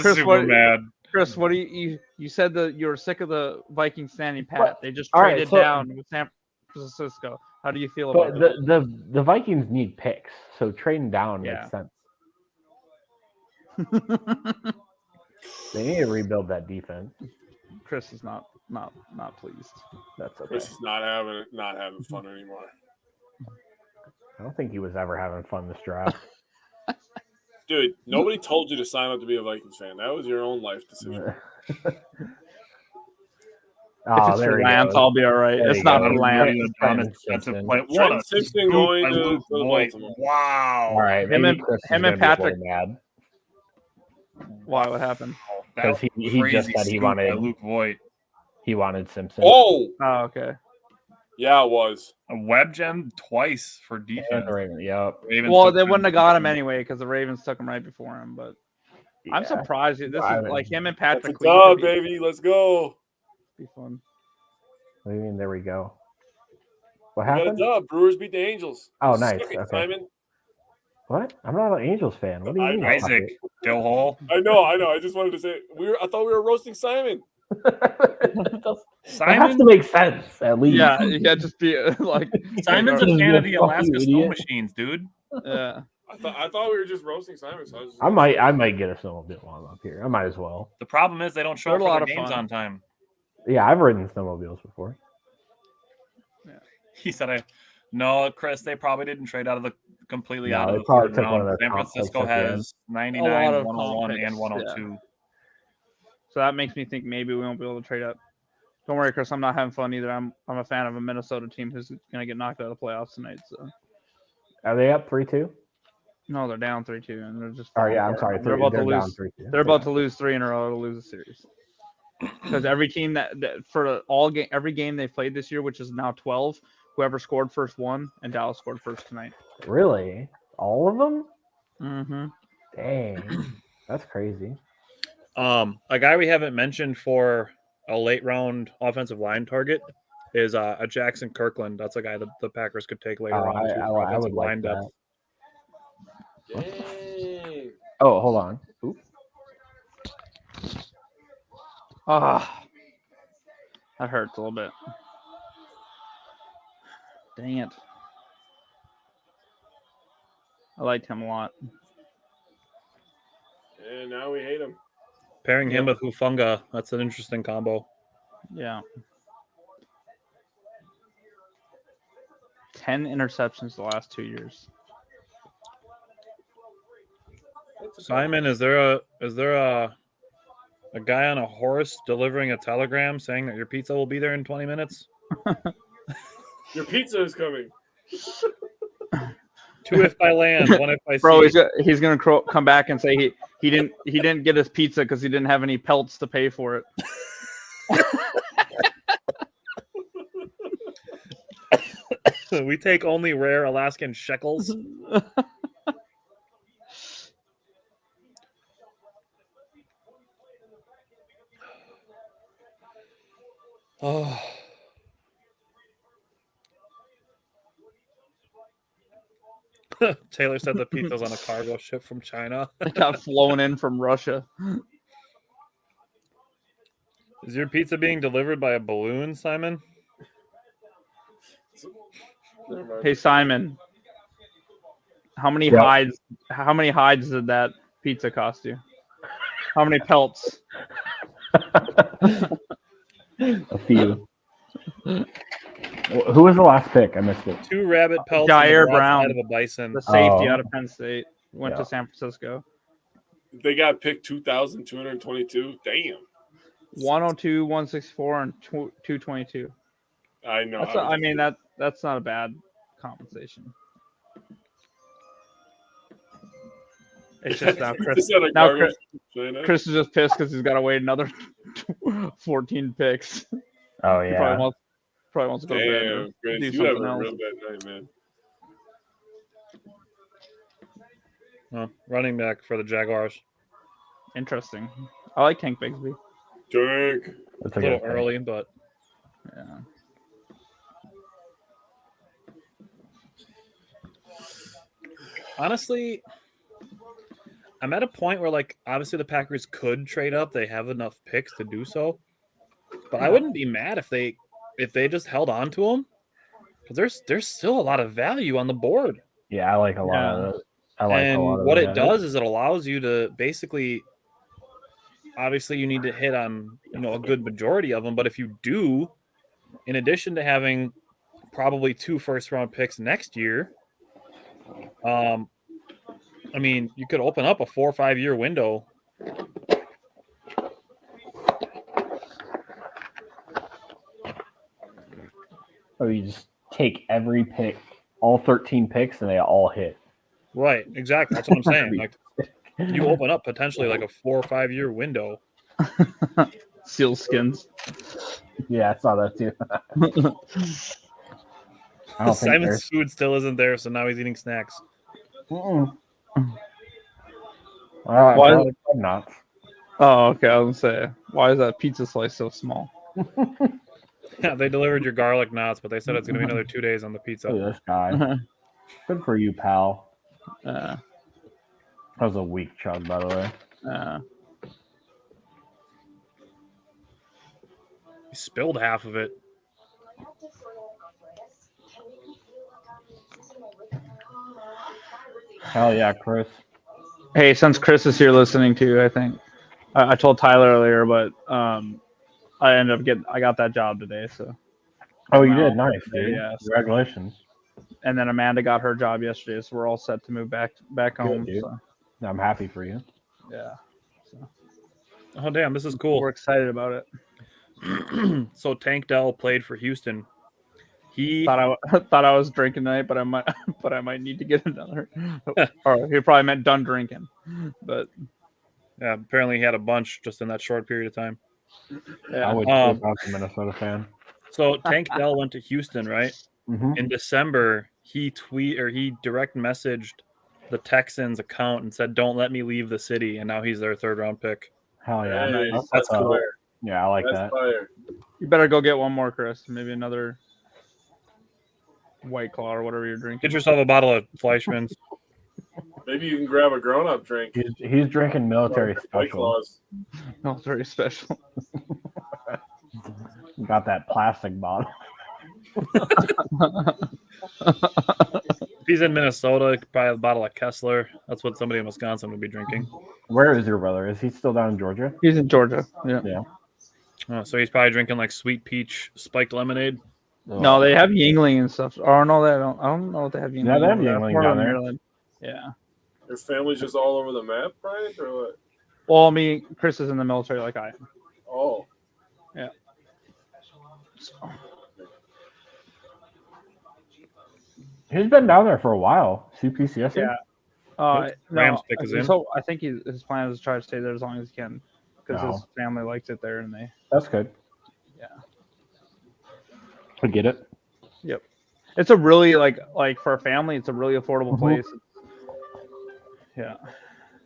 super what- mad. Chris, what do you said that you were sick of the Vikings standing pat. They just All right, traded so- down with San Francisco. How do you feel about But that? the Vikings need picks, so trading down Yeah. makes sense. They need to rebuild that defense. Chris is not pleased. That's okay. Chris is not having fun anymore. I don't think he was ever having fun this draft. Dude, nobody told you to sign up to be a Vikings fan. That was your own life decision. If Oh, it's there for he Lance, goes. I'll be all right. There It's you not go. for Lance. Trenton Simpson. What a Trenton Simpson scoop going by to Luke the Voigt. Baltimore. Wow. All right, Him maybe and- Chris is him and gonna be Patrick- really mad Why? What happened? That because was he a just crazy said he scoop by wanted Luke Voigt. Simpson. Oh, Oh, okay. yeah, it was. A web gem twice for And defense. the Ravens. Yep. Ravens Well, took they him. wouldn't have got him anyway because the Ravens took him right before him. But I'm Yeah. surprised. This is I mean, like him and That's a Patrick Queen dub, could baby. Let's go. be fun. What do you mean? There we go. What We got a happened? dub. Brewers beat the Angels. Oh, nice. Suck it, Okay. Simon. What? I'm not an Angels fan. What do you mean? Isaac Dillhole. I know. I just wanted to say I thought we were roasting Simon. It has Simon. to make sense at least. Yeah, yeah, just be like Simon's a You fan of the fucking Alaska Snow idiot. Machines, dude. yeah. I thought we were just roasting Simon. So I might get a snowmobile on up here. I might as well. The problem is they don't show They're up a for lot their of games fun. on time. Yeah, I've ridden snowmobiles before. He said, "No, Chris. They probably didn't trade out of the completely No, out they of the probably third took one of round. their San top picks Francisco at the end. has A 99, lot of 101, top picks, and 102. So that makes me think maybe we won't be able to trade up. Don't worry, Chris. I'm not having fun either. I'm a fan of a Minnesota team who's gonna get knocked out of the playoffs tonight. So Are they up 3-2? no, they're down 3-2, and they're just. Oh yeah, I'm falling sorry. apart. They're about to They're down lose. 3-2. They're about to lose 3 in a row to lose a series. Because every team that for every game they played this year, which is now 12, whoever scored first won, and Dallas scored first tonight. Really? All of them? Mm-hmm. Dang, that's crazy. A guy we haven't mentioned for a late round offensive line target is a Jackson Kirkland. That's a guy that the Packers could take later on too for I offensive would like line depth. Dang. Oh, hold on. Oop. Ah, that hurts a little bit. Dang it. I liked him a lot. And now we hate him. Pairing him with Hufanga, that's an interesting combo. Yeah. 10 interceptions the last 2 years. Simon, is there a guy on a horse delivering a telegram saying that your pizza will be there in 20 minutes? Your pizza is coming. 2 if by land, 1 if by sea. Bro, he's gonna come back and say he didn't get his pizza because he didn't have any pelts to pay for it. We take only rare Alaskan shekels. Oh. Taylor said the pizza's on a cargo ship from China. It got flown in from Russia. Is your pizza being delivered by a balloon, Simon? Hey Simon, how many hides did that pizza cost you? How many pelts? A few. Who was the last pick? I missed it. 2 rabbit pelts. Jair on the Brown, outside of a bison. the safety Oh. out of Penn State, went to San Francisco. They got picked 2,222. Damn. 102, 164, and 222. I know. That's not a bad compensation. It's just now Chris is just pissed because he's got to wait another 14 picks. Oh He yeah. probably wants to go to bed. Or Damn, Chris, do you have something a else. real bad night, man. Running back for the Jaguars. Interesting. I like Tank Bigsby. Tank. That's A little good pick. early, but Yeah. honestly, I'm at a point where, like, obviously the Packers could trade up. They have enough picks to do so. But I wouldn't be mad if they just held on to them. Because there's still a lot of value on the board. Yeah, I like a lot of it. I like And a lot of what it. it does is it allows you to basically, obviously you need to hit on, a good majority of them. But if you do, in addition to having probably 2 first-round picks next year, you could open up a 4 or 5 year window. Oh, you just take every pick, all 13 picks, and they all hit. Right, exactly. That's what I'm saying. Like, you open up potentially like a 4 or 5 year window. Seal skins. Yeah, I saw that too. I don't think Simon's food still isn't there, so now he's eating snacks. Why? Not. Oh, okay. I was gonna say, why is that pizza slice so small? Yeah, they delivered your garlic knots, but they said it's going to be another 2 days on the pizza. Look at this guy. Good for you, pal. Uh, That was a weak chug, by the way. He spilled half of it. Hell yeah, Chris. Hey, since Chris is here listening too, I think I told Tyler earlier, but I ended up I got that job today. So Oh, you did? Nice, dude. Yeah. Congratulations. and then Amanda got her job yesterday, so we're all set to move back home. dude. So, I'm happy for you. yeah. Oh damn, this is cool. We're excited about it. So Tank Dell played for Houston. He thought I was drinking tonight, but I might need to get another. Or he probably meant done drinking, but yeah, apparently he had a bunch just in that short period of time. yeah. I would if I was a Minnesota fan. So Tank Dell went to Houston, right? Mhm. In December, he direct messaged the Texans account and said, "Don't let me leave the city," and now he's their 3rd round pick. Hell yeah, Hey, That's cool. fire. Yeah, I like That's that. fire. You better go get one more, Chris. Maybe another White Claw or whatever you're drinking. Get yourself a bottle of Fleischmann's. Maybe you can grab a grown-up drink. He's drinking military White special. Claws. No, it's very special. Got that plastic bottle. If he's in Minnesota, probably a bottle of Kessler. That's what somebody in Wisconsin would be drinking. Where is your brother? Is he still down in Georgia? He's in Georgia. Yeah. Yeah. So he's probably drinking like sweet peach spiked lemonade. No, they have Yingling and stuff. Or no, they don't. I don't know what they have Yingling. Yeah, they have over there. Yuengling More down in there. Maryland. Yeah. Your family's just all over the map, Brian, or what? Well, Chris is in the military like I am. Oh, He's been down there for a while. CPCS. Yeah. Rams pick is in. So I think his plan is to try to stay there as long as he can because No. his family likes it there and they. That's good. Yeah. I get it. Yep. It's a really like for a family, it's a really affordable Mhm. place. Yeah.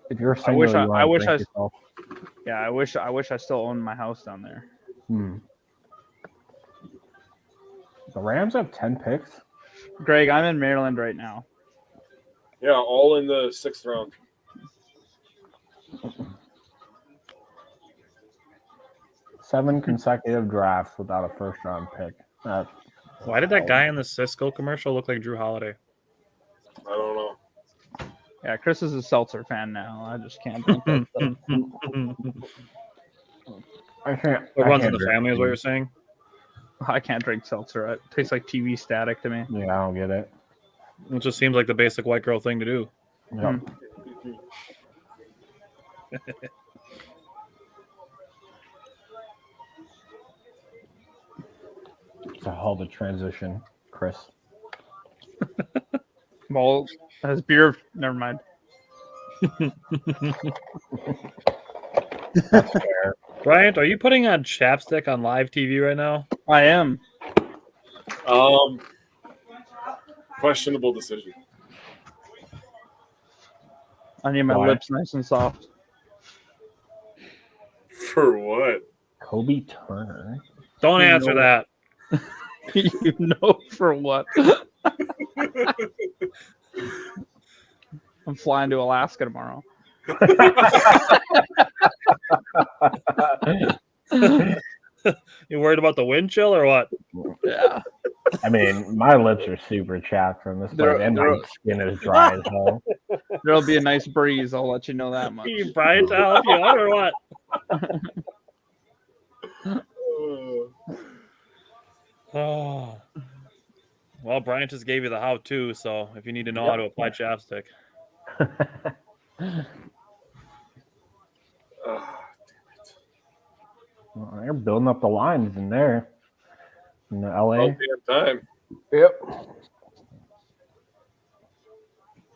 If you're I single, wish you I wanna wish drink I yourself. yeah I wish I still owned my house down there. The Rams have 10 picks. Greg, I'm in Maryland right now. yeah, all in the 6th round. Seven consecutive drafts without a first round pick. Why did that guy in the Cisco commercial look like Drew Holiday? I don't know. Yeah, Chris is a seltzer fan now. I just can't drink that stuff. I can't. It runs in can't the drink family, is what it. you're saying? I can't drink seltzer. It tastes like TV static to me. Yeah, I don't get it. It just seems like the basic white girl thing to do. Yep. It's a hell of a transition, Chris. Well, has beer. Never mind. That's fair. Bryant, are you putting on chapstick on live TV right now? I am. Questionable decision. I need my Why? lips nice and soft. For what? Kobe Turner. Don't You answer know- that. You know for what? I'm flying to Alaska tomorrow. You worried about the wind chill or what? Yeah. I mean, my lips are super chapped from this They're- place, and my they're- skin is dry as hell. There'll be a nice breeze. I'll let you know that much. You Bryant to help you out or what? Oh. Well, Bryant just gave you the how-to, so if you need to know how to apply chapstick. Well, they're building up the lines in there. In the LA. About damn time. Yep.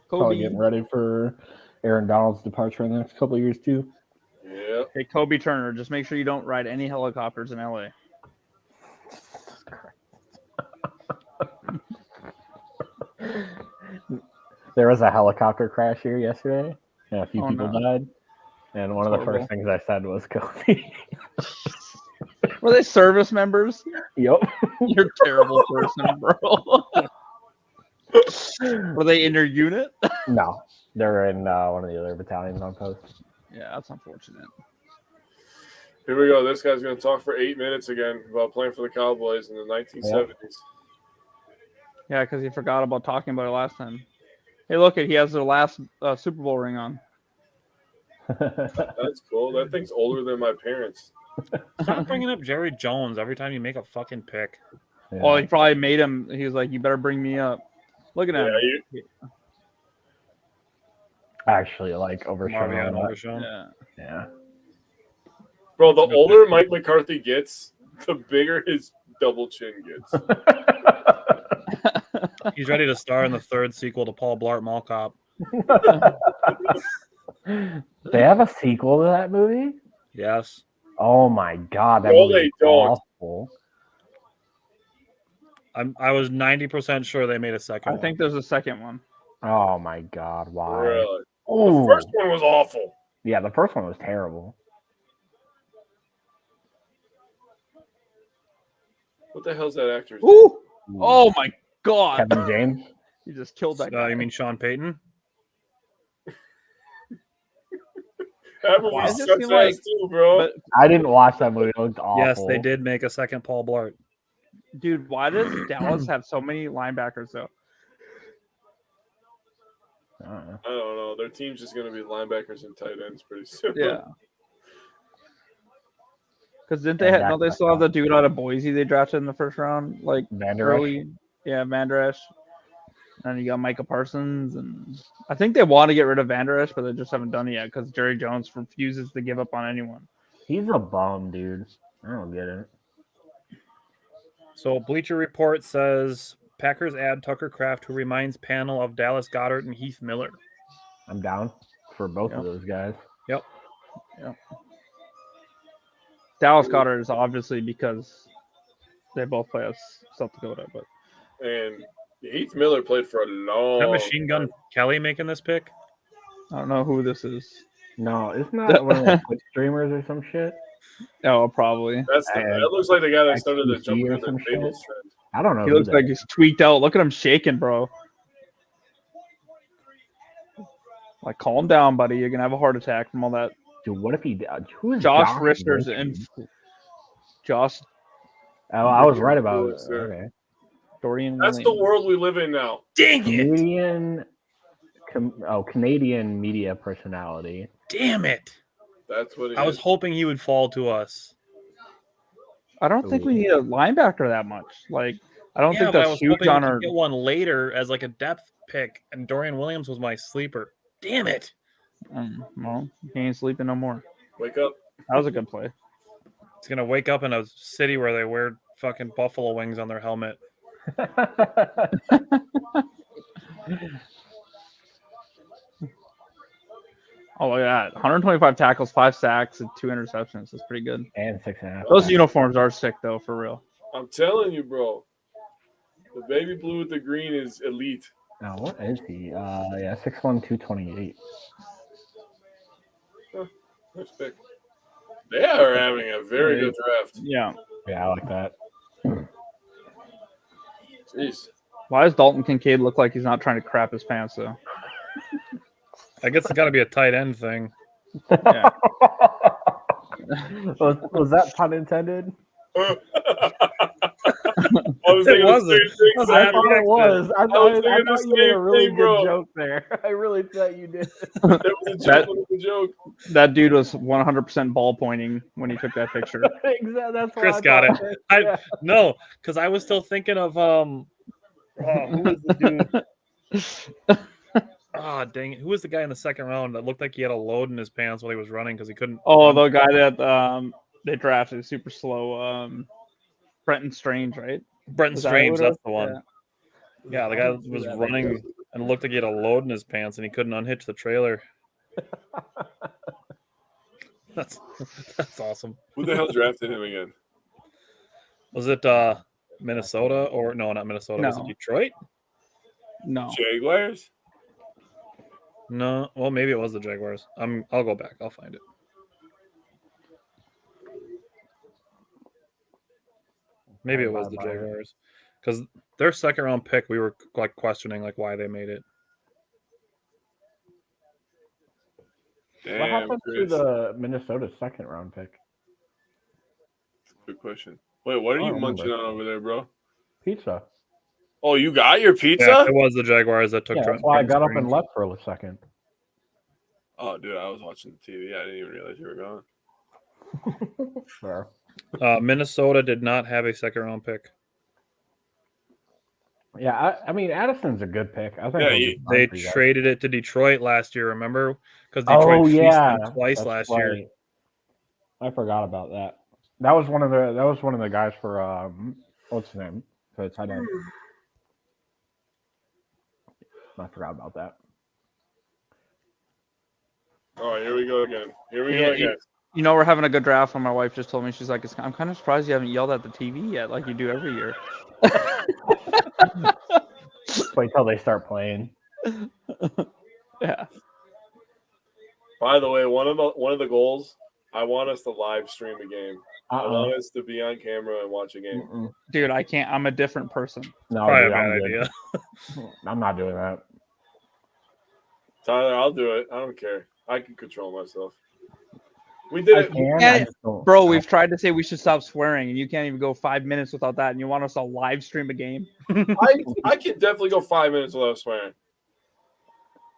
Probably Kobe. getting ready for Aaron Donald's departure in the next couple of years too. Yeah. Hey, Kobe Turner, just make sure you don't ride any helicopters in LA. There was a helicopter crash here yesterday, and a few Oh, people no. died. And one of the Horrible. first things I said was Kobe. Were they service members? Yep. You're a terrible person, bro. Were they in your unit? No, they're in one of the other battalions on post. Yeah, that's unfortunate. Here we go. This guy's going to talk for 8 minutes again about playing for the Cowboys in the 1970s. Yeah, because he forgot about talking about it last time. Hey, look, he has their last Super Bowl ring on. That's cool. That thing's older than my parents. Stop bringing up Jerry Jones every time you make a fucking pick. Yeah. Well, he probably made him. He was like, "You better bring me up." Look at Yeah, him. Actually, like Overshown. Marvion on that. Overshown. Yeah. Yeah. bro. The older Mike McCarthy gets, the bigger his double chin gets. He's ready to star in the third sequel to Paul Blart Mall Cop. They have a sequel to that movie? Yes. Oh my god, that No, movie they is don't. awful. I was 90% sure they made a second I one. think there's a second one. Oh my god, why? Really? The Ooh. first one was awful. Yeah, the first one was terrible. What the hell's that actor's Ooh! Ooh. Oh my god! Kevin James? You just killed that guy. You mean Sean Payton? That movie Why does it sucks seem like- ass too, bro. But I didn't watch that movie. It looked awful. Yes, they did make a second Paul Blart. dude, why does Dallas have so many linebackers though? I don't know. I don't know. Their team's just gonna be linebackers and tight ends pretty soon. Yeah. Because didn't they And have, don't they still have the dude out of Boise they drafted in the first round? Like Van Der Esch? early. Yeah, Van Der Esch. And you got Micah Parsons, and I think they want to get rid of Van Der Esch, but they just haven't done it yet because Jerry Jones refuses to give up on anyone. He's a bum, dude. I don't get it. So Bleacher Report says Packers add Tucker Kraft, who reminds panel of Dallas Goedert and Heath Miller. I'm down for both Yep. of those guys. Yep. Dallas Goedert is obviously because they both play as South Dakota, but And Heath Miller played for a long. That Machine Gun Kelly making this pick? I don't know who this is. No, isn't that one of the Twitch streamers or some shit? Oh, probably. That looks like the guy that started the XQC jump or through some the tables shit. trend. I don't know. He who looks that like is. he's tweaked out. Look at him shaking, bro. Like, calm down, buddy. You're gonna have a heart attack from all that. Dude, what if he? Who is Josh Richter's Richards? in. Josh Oh, I was right about it. Yes, sir. Okay. Dorian. That's the Williams. world we live in now. Dang it! Canadian media personality. Damn it! That's what it I was is. hoping he would fall to us. I don't think we need a linebacker that much. Like, I don't think but I that's was huge hoping on we our. could get one later as like a depth pick, and Dorian Williams was my sleeper. Damn it! Well, he ain't sleeping no more. Wake up. That was a good play. He's gonna wake up in a city where they wear fucking buffalo wings on their helmet. Oh, look at that. 125 tackles, 5 sacks, and 2 interceptions. That's pretty good. And 6.5. Those uniforms are sick, though, for real. I'm telling you, bro. The baby blue with the green is elite. Now, what is he? Yeah, 6'1", 228. Nice pick. They are having a very good draft. Yeah. Yeah, I like that. Jeez. Why does Dalton Kincaid look like he's not trying to crap his pants, though? I guess it's got to be a tight end thing. Yeah. was that pun intended? I was thinking the wasn't. same thing, was Zach. I thought it was. I was thought thinking you the made a same really thing, good bro. joke there. I really thought you did. That was a joke. That was a joke. That dude was 100% ball pointing when he took that picture. Exactly. That's what Chris I got thought. I Yeah. no, because I was still thinking of who was the dude? Ah, dang it! Who was the guy in the second round that looked like he had a load in his pants while he was running because he couldn't? Oh, the guy that they drafted super slow, Brenton Strange, right? Brenton Was that Strange, who it that's was? the one. Yeah, the guy was running and looked like he had a load in his pants and he couldn't unhitch the trailer. That's awesome. Who the hell drafted him again? Was it Minnesota or no, not Minnesota? Was it No. Detroit? No. Jaguars? No, well maybe it was the Jaguars. I'll go back. I'll find it. Maybe it was the Jaguars because their second round pick, we were like questioning like why they made it. Damn, What happened to Chris. the Minnesota second round pick? Good question. Wait, what are I you don't munching remember. on over there, bro? Pizza. Oh, you got your pizza? Yeah, it was the Jaguars that took. Yeah, that's why I got up and left for a second. Oh, dude, I was watching the TV. I didn't even realize you were gone. Fair. Minnesota did not have a second round pick. Yeah, I mean Addison's a good pick. I think Yeah, he'll be fine They for you guys. traded it to Detroit last year, remember? Because Detroit fleeced them twice that's last right. year. I forgot about that. That was one of the guys for what's his name? For the tight end. I forgot about that. All right, here we go again. You know, we're having a good draft. And my wife just told me, she's like, I'm kind of surprised you haven't yelled at the TV yet, like you do every year. Wait till they start playing. Yeah. By the way, one of the goals, I want us to live stream a game. I want us to be on camera and watch a game. Mm-mm. Dude, I can't. I'm a different person. No, Probably dude, a bad I'm good. idea. I'm not doing that. Tyler, I'll do it. I don't care. I can control myself. We did it. Yeah, bro, we've tried to say we should stop swearing, and you can't even go 5 minutes without that, and you want us to live stream a game? I can definitely go 5 minutes without swearing.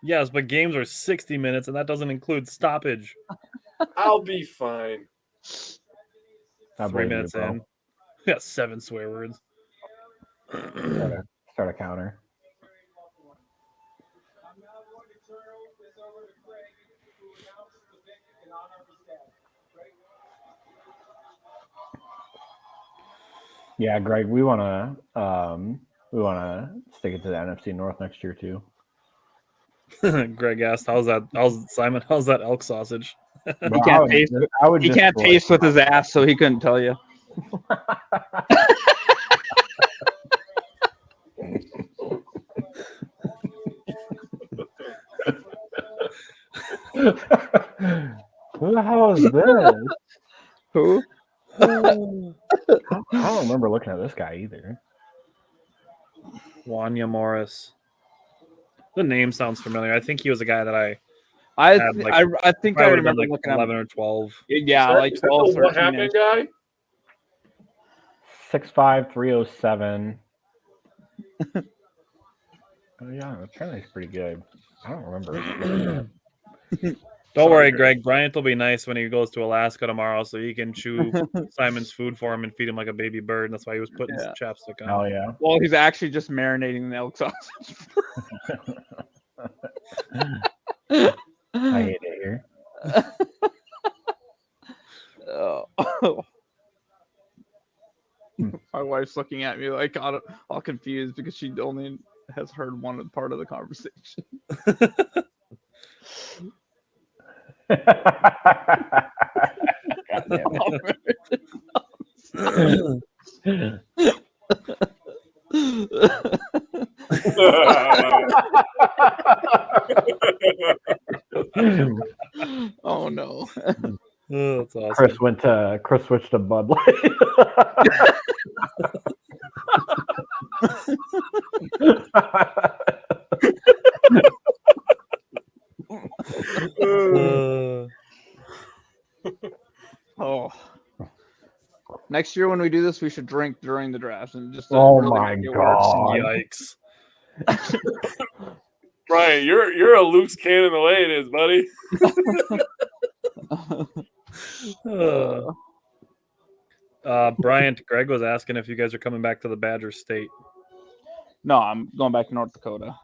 Yes, but games are 60 minutes, and that doesn't include stoppage. I'll be fine. 3 minutes in. We got 7 swear words. Start a counter. Yeah, Greg, we wanna stick it to the NFC North next year too. Greg asked, "How's that elk sausage?" He can't taste. He can't taste with his ass, so he couldn't tell you. Who the hell is this? Who? I don't remember looking at this guy either. Wanya Morris. The name sounds familiar. I think he was a guy that I think I remember like looking 11 at or 12. Yeah, like 12 or What happened, guy? 6'5", 307. Oh yeah, apparently he's pretty good. I don't remember. Don't worry, Greg. Bryant will be nice when he goes to Alaska tomorrow, so he can chew Simon's food for him and feed him like a baby bird. That's why he was putting his chapstick on. Oh yeah. Well, he's actually just marinating the elk sausage. I hate it here. Oh. My wife's looking at me like all confused because she only has heard one part of the conversation. Oh no. Oh, that's awesome. Chris switched to Bud Light. Oh. Next year when we do this, we should drink during the draft and just. Oh my god! Yikes! Brian, you're a loose cannon the way it is, buddy. Bryant, Greg was asking if you guys are coming back to the Badger State. No, I'm going back to North Dakota.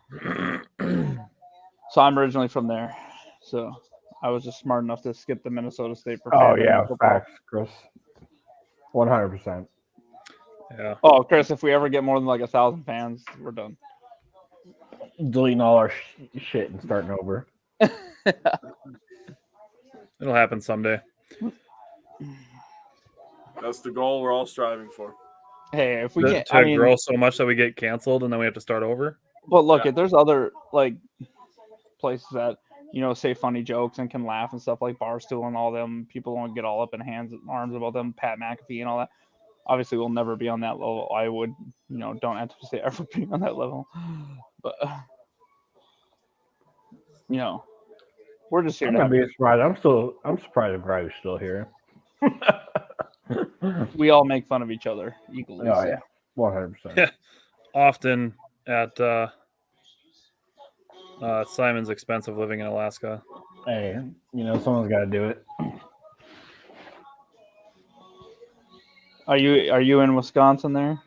So I'm originally from there. So I was just smart enough to skip the Minnesota State for. Oh yeah, facts, Chris. 100%. Yeah. Oh, Chris, if we ever get more than like 1,000 fans, we're done. Deleting all our shit and starting over. It'll happen someday. That's the goal we're all striving for. Hey, if we get to grow so much that we get canceled and then we have to start over. But look, if there's other like places that say funny jokes and can laugh and stuff like Barstool and all them, people don't get all up in arms about them, Pat McAfee and all that. Obviously, we'll never be on that level. I would, don't anticipate ever being on that level. But we're just here. I'm gonna be surprised. I'm surprised if Greg's still here. We all make fun of each other equally. Oh yeah, 100%. Yeah, often at Simon's expense of living in Alaska. Hey, someone's got to do it. Are you in Wisconsin there?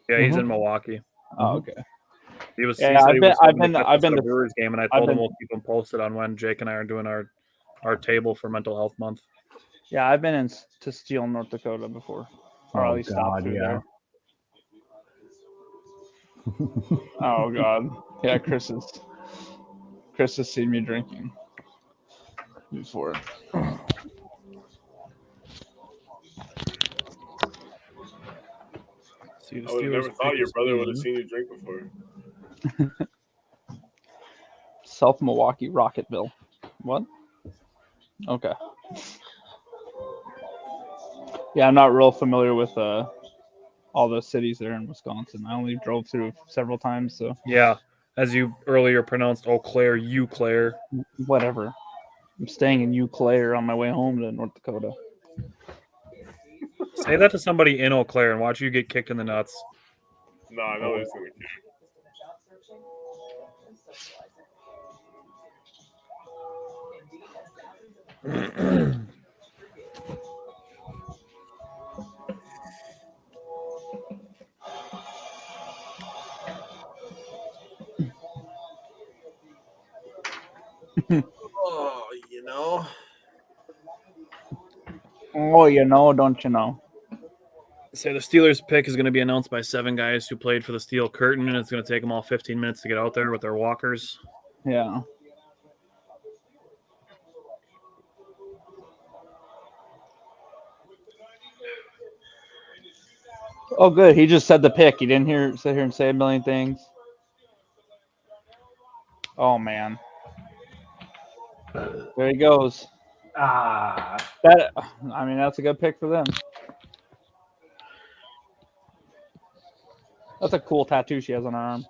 Yeah, he's in Milwaukee. Oh, okay. He was. Yeah, he said he was I've hoping to been catch us at a to Brewers game, and I told him we'll keep him posted on when Jake and I are doing our table for Mental Health Month. Yeah, I've been to Steele, North Dakota before, or at least stopped through there. Oh God, yeah, Chris has seen me drinking before. I would have never thought your brother would have seen you drink before. South Milwaukee, Rocketville. What? Okay. Yeah, I'm not real familiar with all the cities there in Wisconsin. I only drove through several times, so yeah. As you earlier pronounced Eau Claire, Eau Claire. Whatever. I'm staying in Eau Claire on my way home to North Dakota. Say that to somebody in Eau Claire and watch you get kicked in the nuts. No, I know he's gonna kick. Oh, you know. Oh, you know, don't you know? So the Steelers pick is going to be announced by 7 guys who played for the Steel Curtain, and it's going to take them all 15 minutes to get out there with their walkers. Yeah. Oh, good. He just said the pick. He didn't sit here and say a million things. Oh man. There he goes. That's a good pick for them. That's a cool tattoo she has on her arm.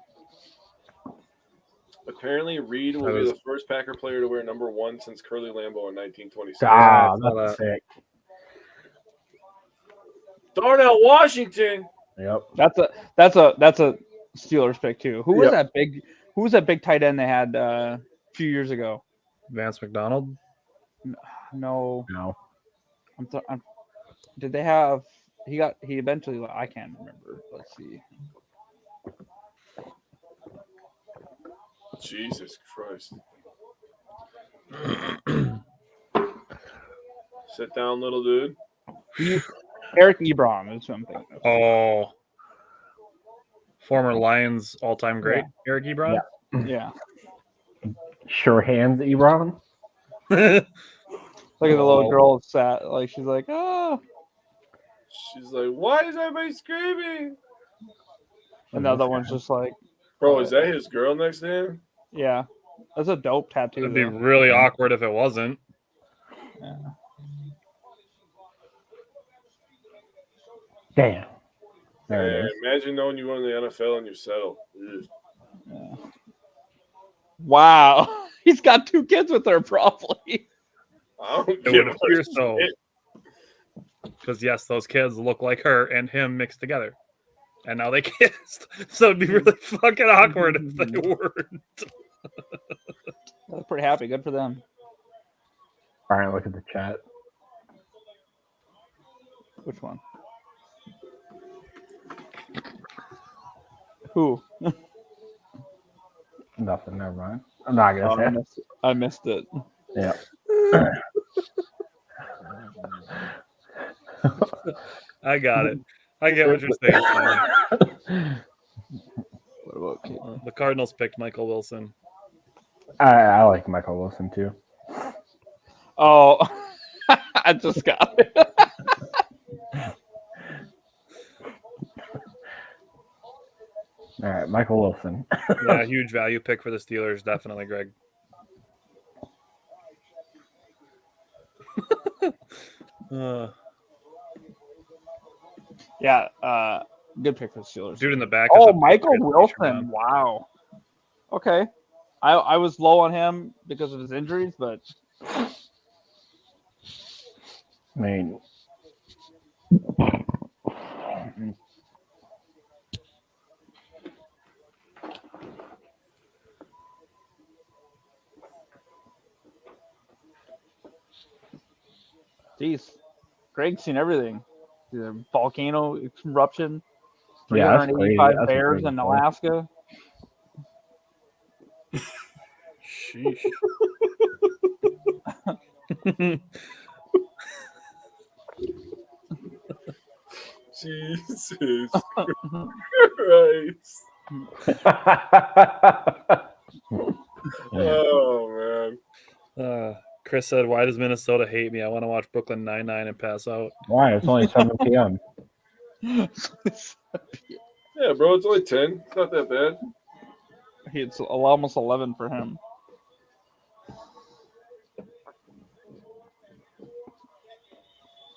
Apparently, Reed will be the first Packer player to wear number 1 since Curly Lambeau in 1926. That's sick. Darnell Washington. Yep. That's a Steelers pick too. Who was that big tight end they had a few years ago? Vance McDonald? No. Did they have? He eventually. I can't remember. Let's see. Jesus Christ. Sit down, little dude. Eric Ebron is something. Oh. Former Lions all-time great, Eric Ebron? Yeah. Sure hands, Ebron. Look at the little girl sat. Like, she's like, oh. She's like, why is everybody screaming? And the other one's just like, bro, is that his girl next to him? Yeah. That's a dope tattoo. It'd be really awkward if it wasn't. Yeah. Damn. Yeah, imagine knowing you won the NFL and you settle. Yeah. Wow. He's got 2 kids with her, probably. I don't It would appear so. Because, yes, those kids look like her and him mixed together. And now they kissed. So it'd be really fucking awkward if they weren't. They're pretty happy. Good for them. All right, look at the chat. Which one? Who? Nothing. Never mind. I'm not gonna say. I missed it. Yeah. I got it. I get what you're saying. What about the Cardinals picked Michael Wilson. I like Michael Wilson too. Oh, I just got it. All right, Michael Wilson. Yeah, huge value pick for the Steelers, definitely, Greg. Yeah, good pick for the Steelers. Dude in the back. Oh, Michael Wilson. Wow. Okay. I was low on him because of his injuries, but I mean, geez, Greg's seen everything. The volcano eruption. Yeah, that's crazy. 385 That's a bears crazy in point. Alaska. Sheesh. Jesus Christ. Oh man. Chris said, "Why does Minnesota hate me? I want to watch Brooklyn Nine-Nine and pass out." Why? It's only 7 p.m. Yeah, bro, it's only 10. It's not that bad. It's almost 11 for him.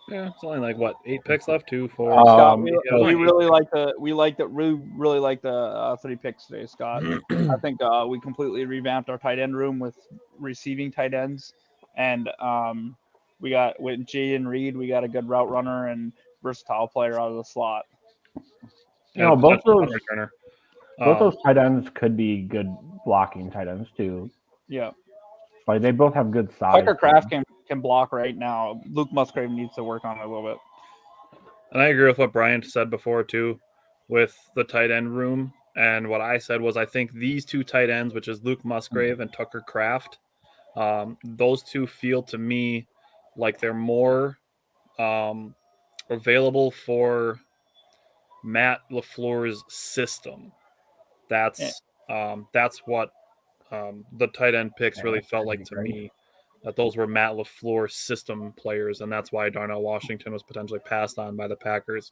Yeah, it's only like what 8 picks left, 2, 4. Scott, yeah, we like really like the 3 picks today, Scott. I think we completely revamped our tight end room with receiving tight ends, and we got with Jaden Reed, we got a good route runner and versatile player out of the slot. You know, both those returner. Both those tight ends could be good blocking tight ends too. Yeah, like they both have good size. Tucker Kraft can block right now. Luke Musgrave needs to work on it a little bit. And I agree with what Brian said before too, with the tight end room. And what I said was I think these 2 tight ends, which is Luke Musgrave and Tucker Kraft, those 2 feel to me like they're more available for Matt LaFleur's system. That's what the tight end picks really felt like to me, that those were Matt LaFleur system players, and that's why Darnell Washington was potentially passed on by the Packers,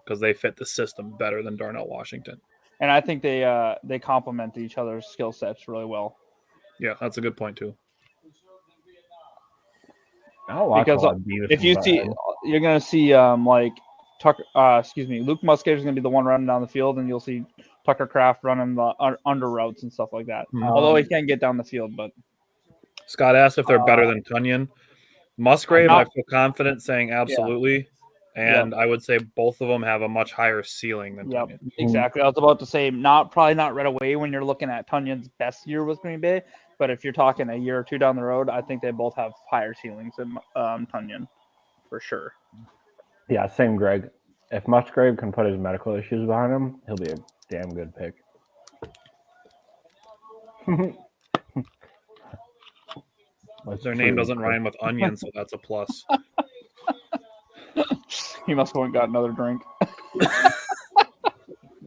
because they fit the system better than Darnell Washington. And I think they complement each other's skill sets really well. Yeah, that's a good point too. Because if you see, you're going to see like Tucker, Luke Musgrave is going to be the one running down the field, and you'll see Tucker Kraft running the under routes and stuff like that. Although he can't get down the field, but Scott asked if they're better than Tunyon. Musgrave, I feel confident saying absolutely, and I would say both of them have a much higher ceiling than Tunyon. Exactly. I was about to say probably not right away when you're looking at Tunyon's best year with Green Bay, but if you're talking a year or 2 down the road, I think they both have higher ceilings than Tunyon, for sure. Yeah, same Greg. If Musgrave can put his medical issues behind him, he'll be a damn good pick. Their name doesn't rhyme with onion, so that's a plus. He must have got another drink.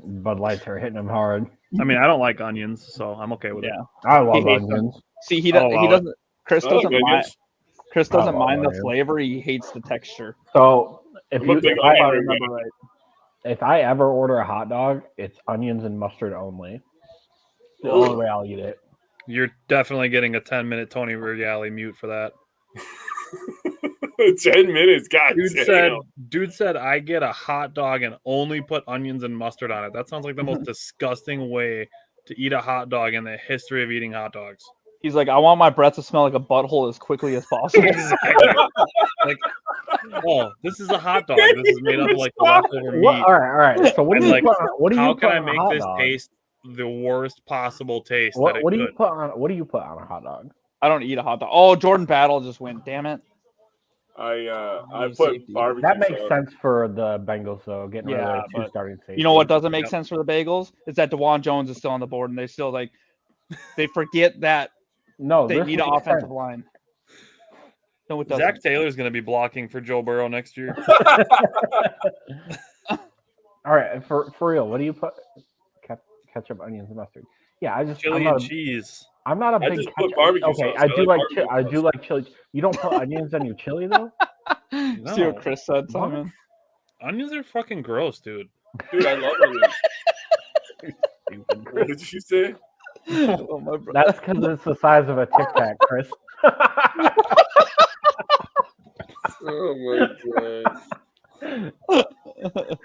Bud Lights are hitting him hard. I mean, I don't like onions, so I'm okay with it. I love onions. See, he doesn't. Chris doesn't mind. Chris doesn't mind the flavor. He hates the texture. So if I ever order a hot dog, it's onions and mustard only. The only way I'll eat it. You're definitely getting a 10-minute Tony Regali mute for that. 10 minutes, God Dude said, I get a hot dog and only put onions and mustard on it. That sounds like the most disgusting way to eat a hot dog in the history of eating hot dogs. He's like, I want my breath to smell like a butthole as quickly as possible. Exactly. Like, oh, this is a hot dog. This is made up of like leftover meat. All right. So what do you put on, what do you how put can I on a make hot this dog? taste the worst possible taste? What do you put on a hot dog? I don't eat a hot dog. Oh, Jordan Battle just went. Damn it. I put barbecue. That makes sense for the Bengals though, getting rid of their 2 starting safeties. You know what doesn't make sense for the Bagels is that DeJuan Jones is still on the board, and they still they forget that they need an offensive line. No, it doesn't. Zach Taylor's going to be blocking for Joe Burrow next year. All right, for real, what do you put? Ketchup, onions, and mustard. Yeah, chili and cheese. I'm not a big ketchup. Okay, I do like chili. You don't put onions on your chili though? No. See what Chris said, Simon? Onions are fucking gross, dude. Dude, I love onions. What did you say? That's because it's the size of a Tic Tac, Chris. Oh my god!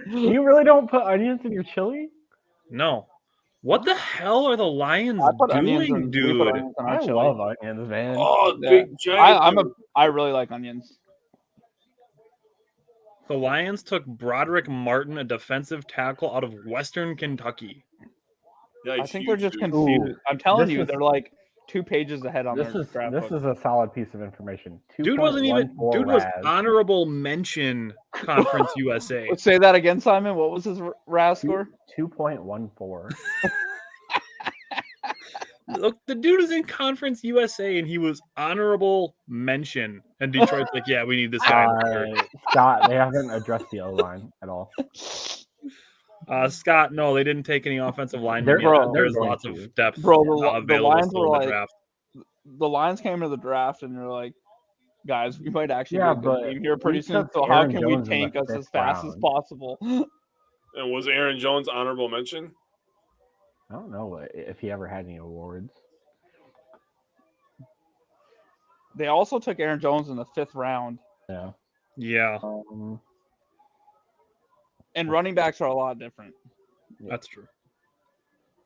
You really don't put onions in your chili? No. What the hell are the Lions doing, dude? I love onions, man. Oh, big giant! I really like onions. The Lions took Broderick Martin, a defensive tackle out of Western Kentucky. I think they're just confused. I'm telling you, they're like 2 pages ahead on This their is draft this book. is a solid piece of information. Dude wasn't even. 2.14 Dude was Raz. honorable mention Conference USA. Let's say that again, Simon. What was his RAS score? 2.14. Look, the dude is in Conference USA, and he was honorable mention. And Detroit's like, yeah, we need this guy. Scott, they haven't addressed the O line at all. Scott, no, they didn't take any offensive linemen They're- yet. bro, There's they're lots going to. of depth Bro, the available Lions still were in the like, draft. the Lions came to the draft and they're like, guys, we might actually Yeah, get a good but team here pretty we soon. took So how Aaron can Jones we in the tank us as 5th fast as round. possible? And was Aaron Jones honorable mention? I don't know if he ever had any awards. They also took Aaron Jones in the 5th round. Yeah. Yeah, And running backs are a lot different. that's true.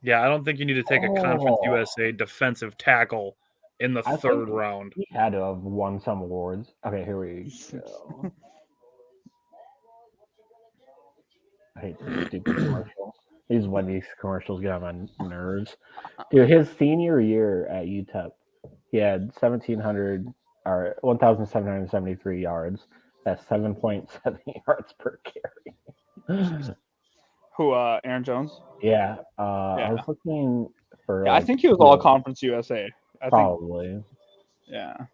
Yeah, I don't think you need to take a Conference Oh. USA defensive tackle in the I third think- round. He had to have won some awards. Okay, here we go. I hate this stupid commercial. These Wendy's commercials get on my nerves. Dude, his senior year at UTEP, he had 1,773 yards. That's 7.7 yards per carry. Who, Aaron Jones? Yeah, Yeah. I was looking for. Yeah, I like, think he was all Conference USA. I think, Probably. yeah. I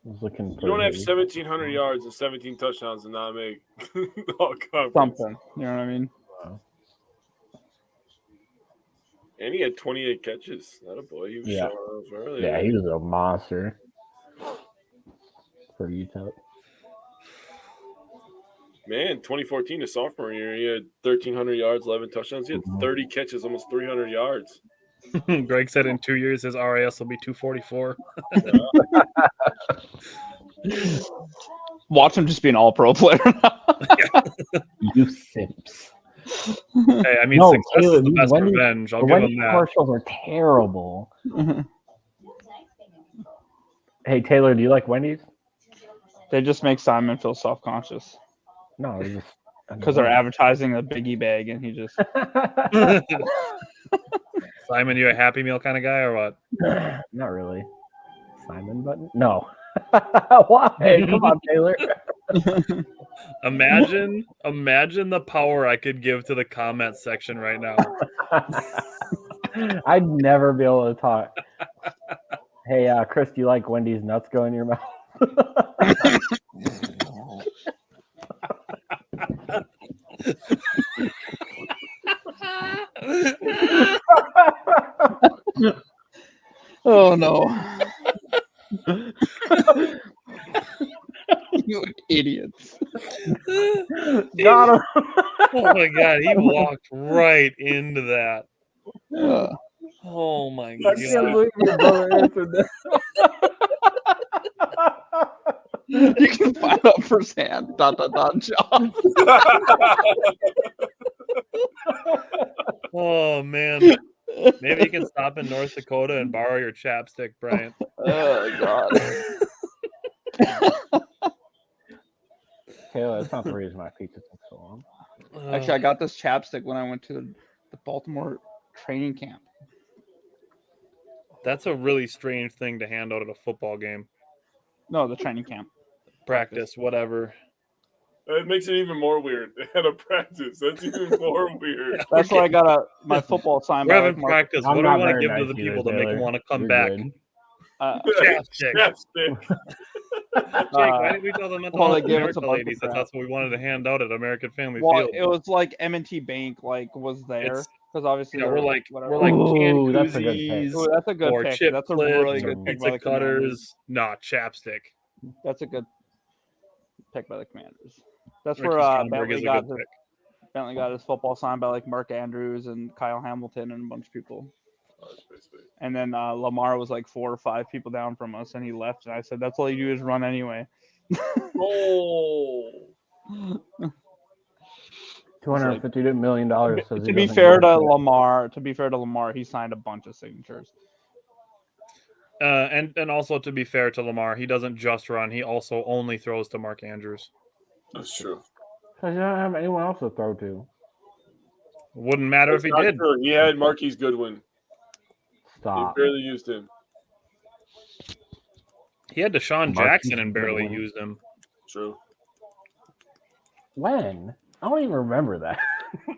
was looking for. You don't have his- 1,700 yards and 17 touchdowns and not make all conference. Something. You know what I mean? And he had 28 catches. Not a boy. He was Yeah. showing off early. Yeah, he was a monster for UTEP. Man, 2014, the sophomore year, he had 1,300 yards, 11 touchdowns. He had 30 catches, almost 300 yards. Greg said in 2 years his RAS will be 244. Watch him just be an all-pro player now. You simps. Hey, I mean, No, success Taylor, is the these best Wendy's- revenge. I'll The give Wendy's him that. commercials are terrible. Hey Taylor, do you like Wendy's? They just make Simon feel self-conscious No, it's just because they're advertising the Biggie bag, and he just Simon, you a Happy Meal kind of guy or what? Not really. Simon button? No. Why? Come on, Taylor. Imagine the power I could give to the comment section right now. I'd never be able to talk. Hey, Chris, do you like Wendy's nuts go in your mouth? oh no. You idiots. Got him. Oh my god, he walked right into that. Uh, Oh my I can't god. believe your brother answered that. you can find out firsthand. ... John. Oh man. Maybe you can stop in North Dakota and borrow your chapstick, Bryant. Oh god. Taylor, that's not the reason my pizza took so long. Actually, I got this chapstick when I went to the Baltimore training camp. That's a really strange thing to hand out at a football game. No, the training camp. Practice, whatever. It makes it even more weird. They had a practice. That's even more weird. That's why I got my football signed We're by having like Mark. practice. I'm What do we not want to very give to nice the either, people to make them Taylor. want to come You're back? good. Chapstick. Chapstick. Jake, why didn't we tell them at the well, they Health gave us a America bunch of ladies that crap. that's what we wanted to hand out at American Family Well, Field? it was like M&T Bank was there It's- because obviously Yeah, they we're were like whatever. Ooh, canned that's a good pick. koozies Ooh, that's a good or pick. chip That's a clips really or good pick by pizza the Commanders. cutters. Nah, chapstick. That's a good pick by the Commanders. That's Ricky where Stromberg Bentley is a got good his, pick. football signed by like Mark Andrews and Kyle Hamilton and a bunch of people. And then Lamar was like 4 or 5 people down from us, and he left. And I said, "That's all you do is run anyway." Oh. $250 million. Says To be fair to Lamar, he signed a bunch of signatures. And also to be fair to Lamar, he doesn't just run; he also only throws to Mark Andrews. That's true. Because you don't have anyone else to throw to. Wouldn't matter if he Not did. true. He had Marquise Goodwin. He barely used him. He had Deshaun Mark Jackson and Houston barely winning. used him. True. When? I don't even remember that.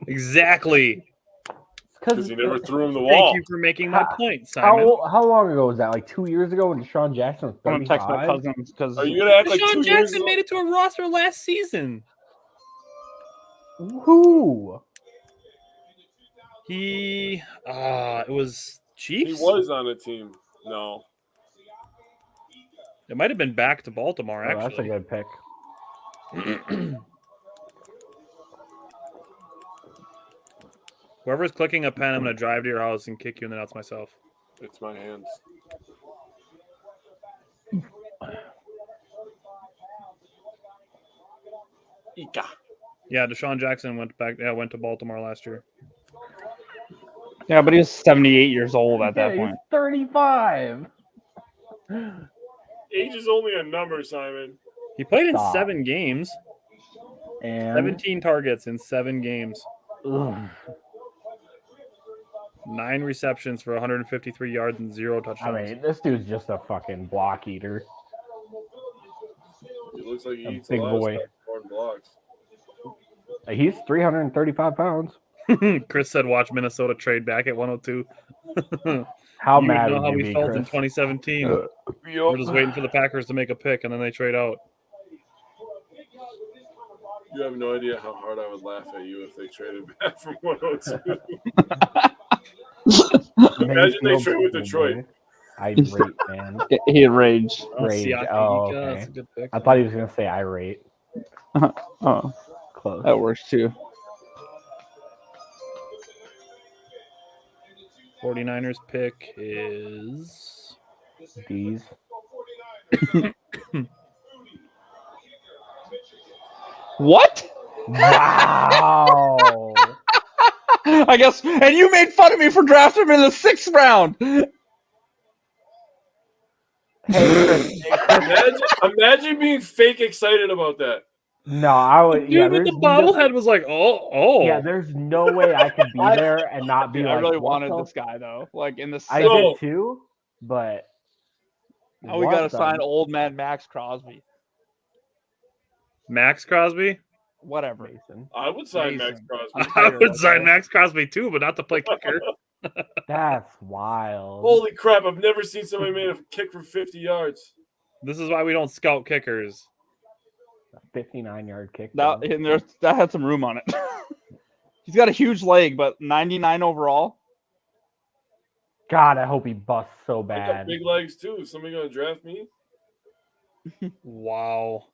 Exactly. Because he never threw him the Thank wall. you for making my point, Simon. How long ago was that? Like 2 years ago when Deshaun Jackson was I'm gonna text my 35? cousins because Are you gonna act like 2 Deshaun years Jackson ago? made it to a roster last season. Who? It was He Chiefs. was on a team. No. It might have been back to Baltimore, Oh, that's a actually. good pick. Whoever's clicking a pen, I'm going to drive to your house and kick you in the nuts myself. It's my hands. Ika. Yeah, Deshaun Jackson went to Baltimore last year. yeah, but he was 78 years old at that Yeah, point. he's 35. Age is only a number, Simon. He played in Stop. 7 games, And 17 targets in 7 games, ugh, 9 receptions for 153 yards and 0 I touchdowns. mean, this dude's just a fucking block eater. He looks like he A eats big a lot boy. of stuff more than blocks. He's 335 pounds. Chris said, "Watch Minnesota trade back at 102." How You would mad know would how you we be, felt in Chris? 2017. We're just waiting for the Packers to make a pick, and then they trade out. You have no idea how hard I would laugh at you if they traded back from 102. Imagine they trade with Detroit. Irate, man. He had rage. Rage. Siaka Oh, Ika, okay. that's a good pick. I thought he was going to say irate. Oh, Close. that works too. 49ers pick is D's. What? Wow. I guess, and you made fun of me for drafting him in the 6th round. Hey, Chris, Imagine being fake excited about that. no, I would. dude Yeah, with the there's bobblehead was like, oh. Yeah, there's no way I could be there and not be Dude, like. I really what wanted the this guy though. Like in the I 7th, did too, but now we what gotta the- sign old man Max Crosby. Max Crosby. Whatever. Mason. I would sign Max Mason. Crosby. I would sign Max Crosby too, but not to play kicker. That's wild. Holy crap! I've never seen somebody make a kick from 50 yards. This is why we don't scout kickers. A 59-yard kick. That though. and that had some room on it. He's got a huge leg, but 99 overall. God, I hope he busts so I got bad. big legs too. Is somebody gonna draft me? Wow.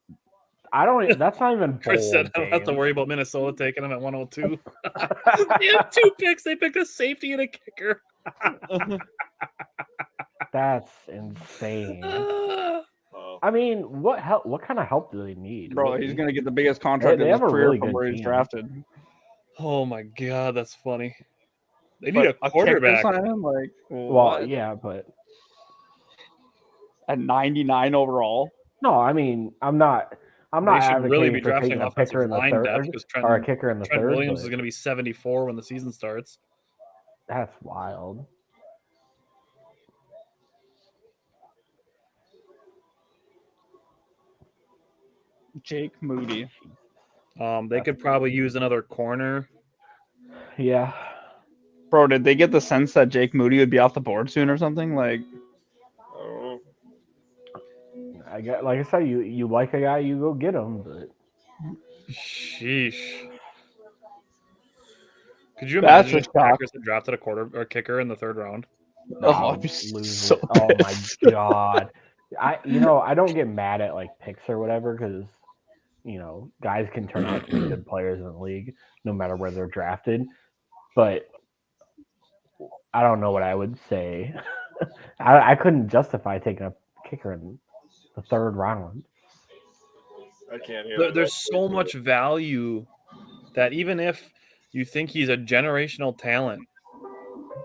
I don't. That's not even. Chris said, I don't have to James. worry about Minnesota taking him at 102. They had 2 picks. They picked a safety and a kicker. That's insane. Oh. I mean, what help? What kind of help do they need? Bro, really? he's gonna get the biggest contract They of his have a career really from good where he's team. drafted. Oh my god, that's funny. They But need a kicker quarterback. sign him, like, Well, what? yeah, but At 99 overall. no. I mean, I'm not. I'm not They should really advocating be for drafting taking a offensive kicker in the line third depth because or a kicker in the Trent third. Williams but is going to be 74 when the season starts. That's wild. Jake Moody. They could probably use another corner. Yeah. Bro, did they get the sense that Jake Moody would be off the board soon or something? Like, I don't know. I get, like I said, you like a guy, you go get him. But Sheesh. Could you That's imagine a if shock. the Packers had drafted a quarter or kicker in the 3rd round? Oh, I'd be loses. so Oh my pissed. god. I don't get mad at like picks or whatever because guys can turn out to be good players in the league no matter where they're drafted. But I don't know what I would say. I couldn't justify taking a kicker in the 3rd round. I can't hear. There's so much value that even if you think he's a generational talent,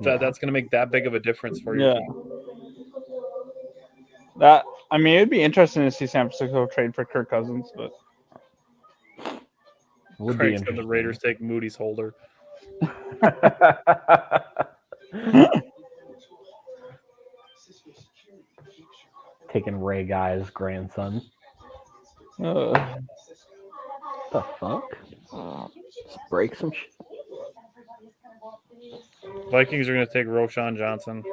that's going to make that big of a difference for your Yeah. team. That, I mean, it'd be interesting to see San Francisco trade for Kirk Cousins, but Would Craig be said the interesting. Raiders take Moody's holder. Taking Ray Guy's grandson. Uh, The fuck? Just break some shit. Vikings are going to take Roshan Johnson.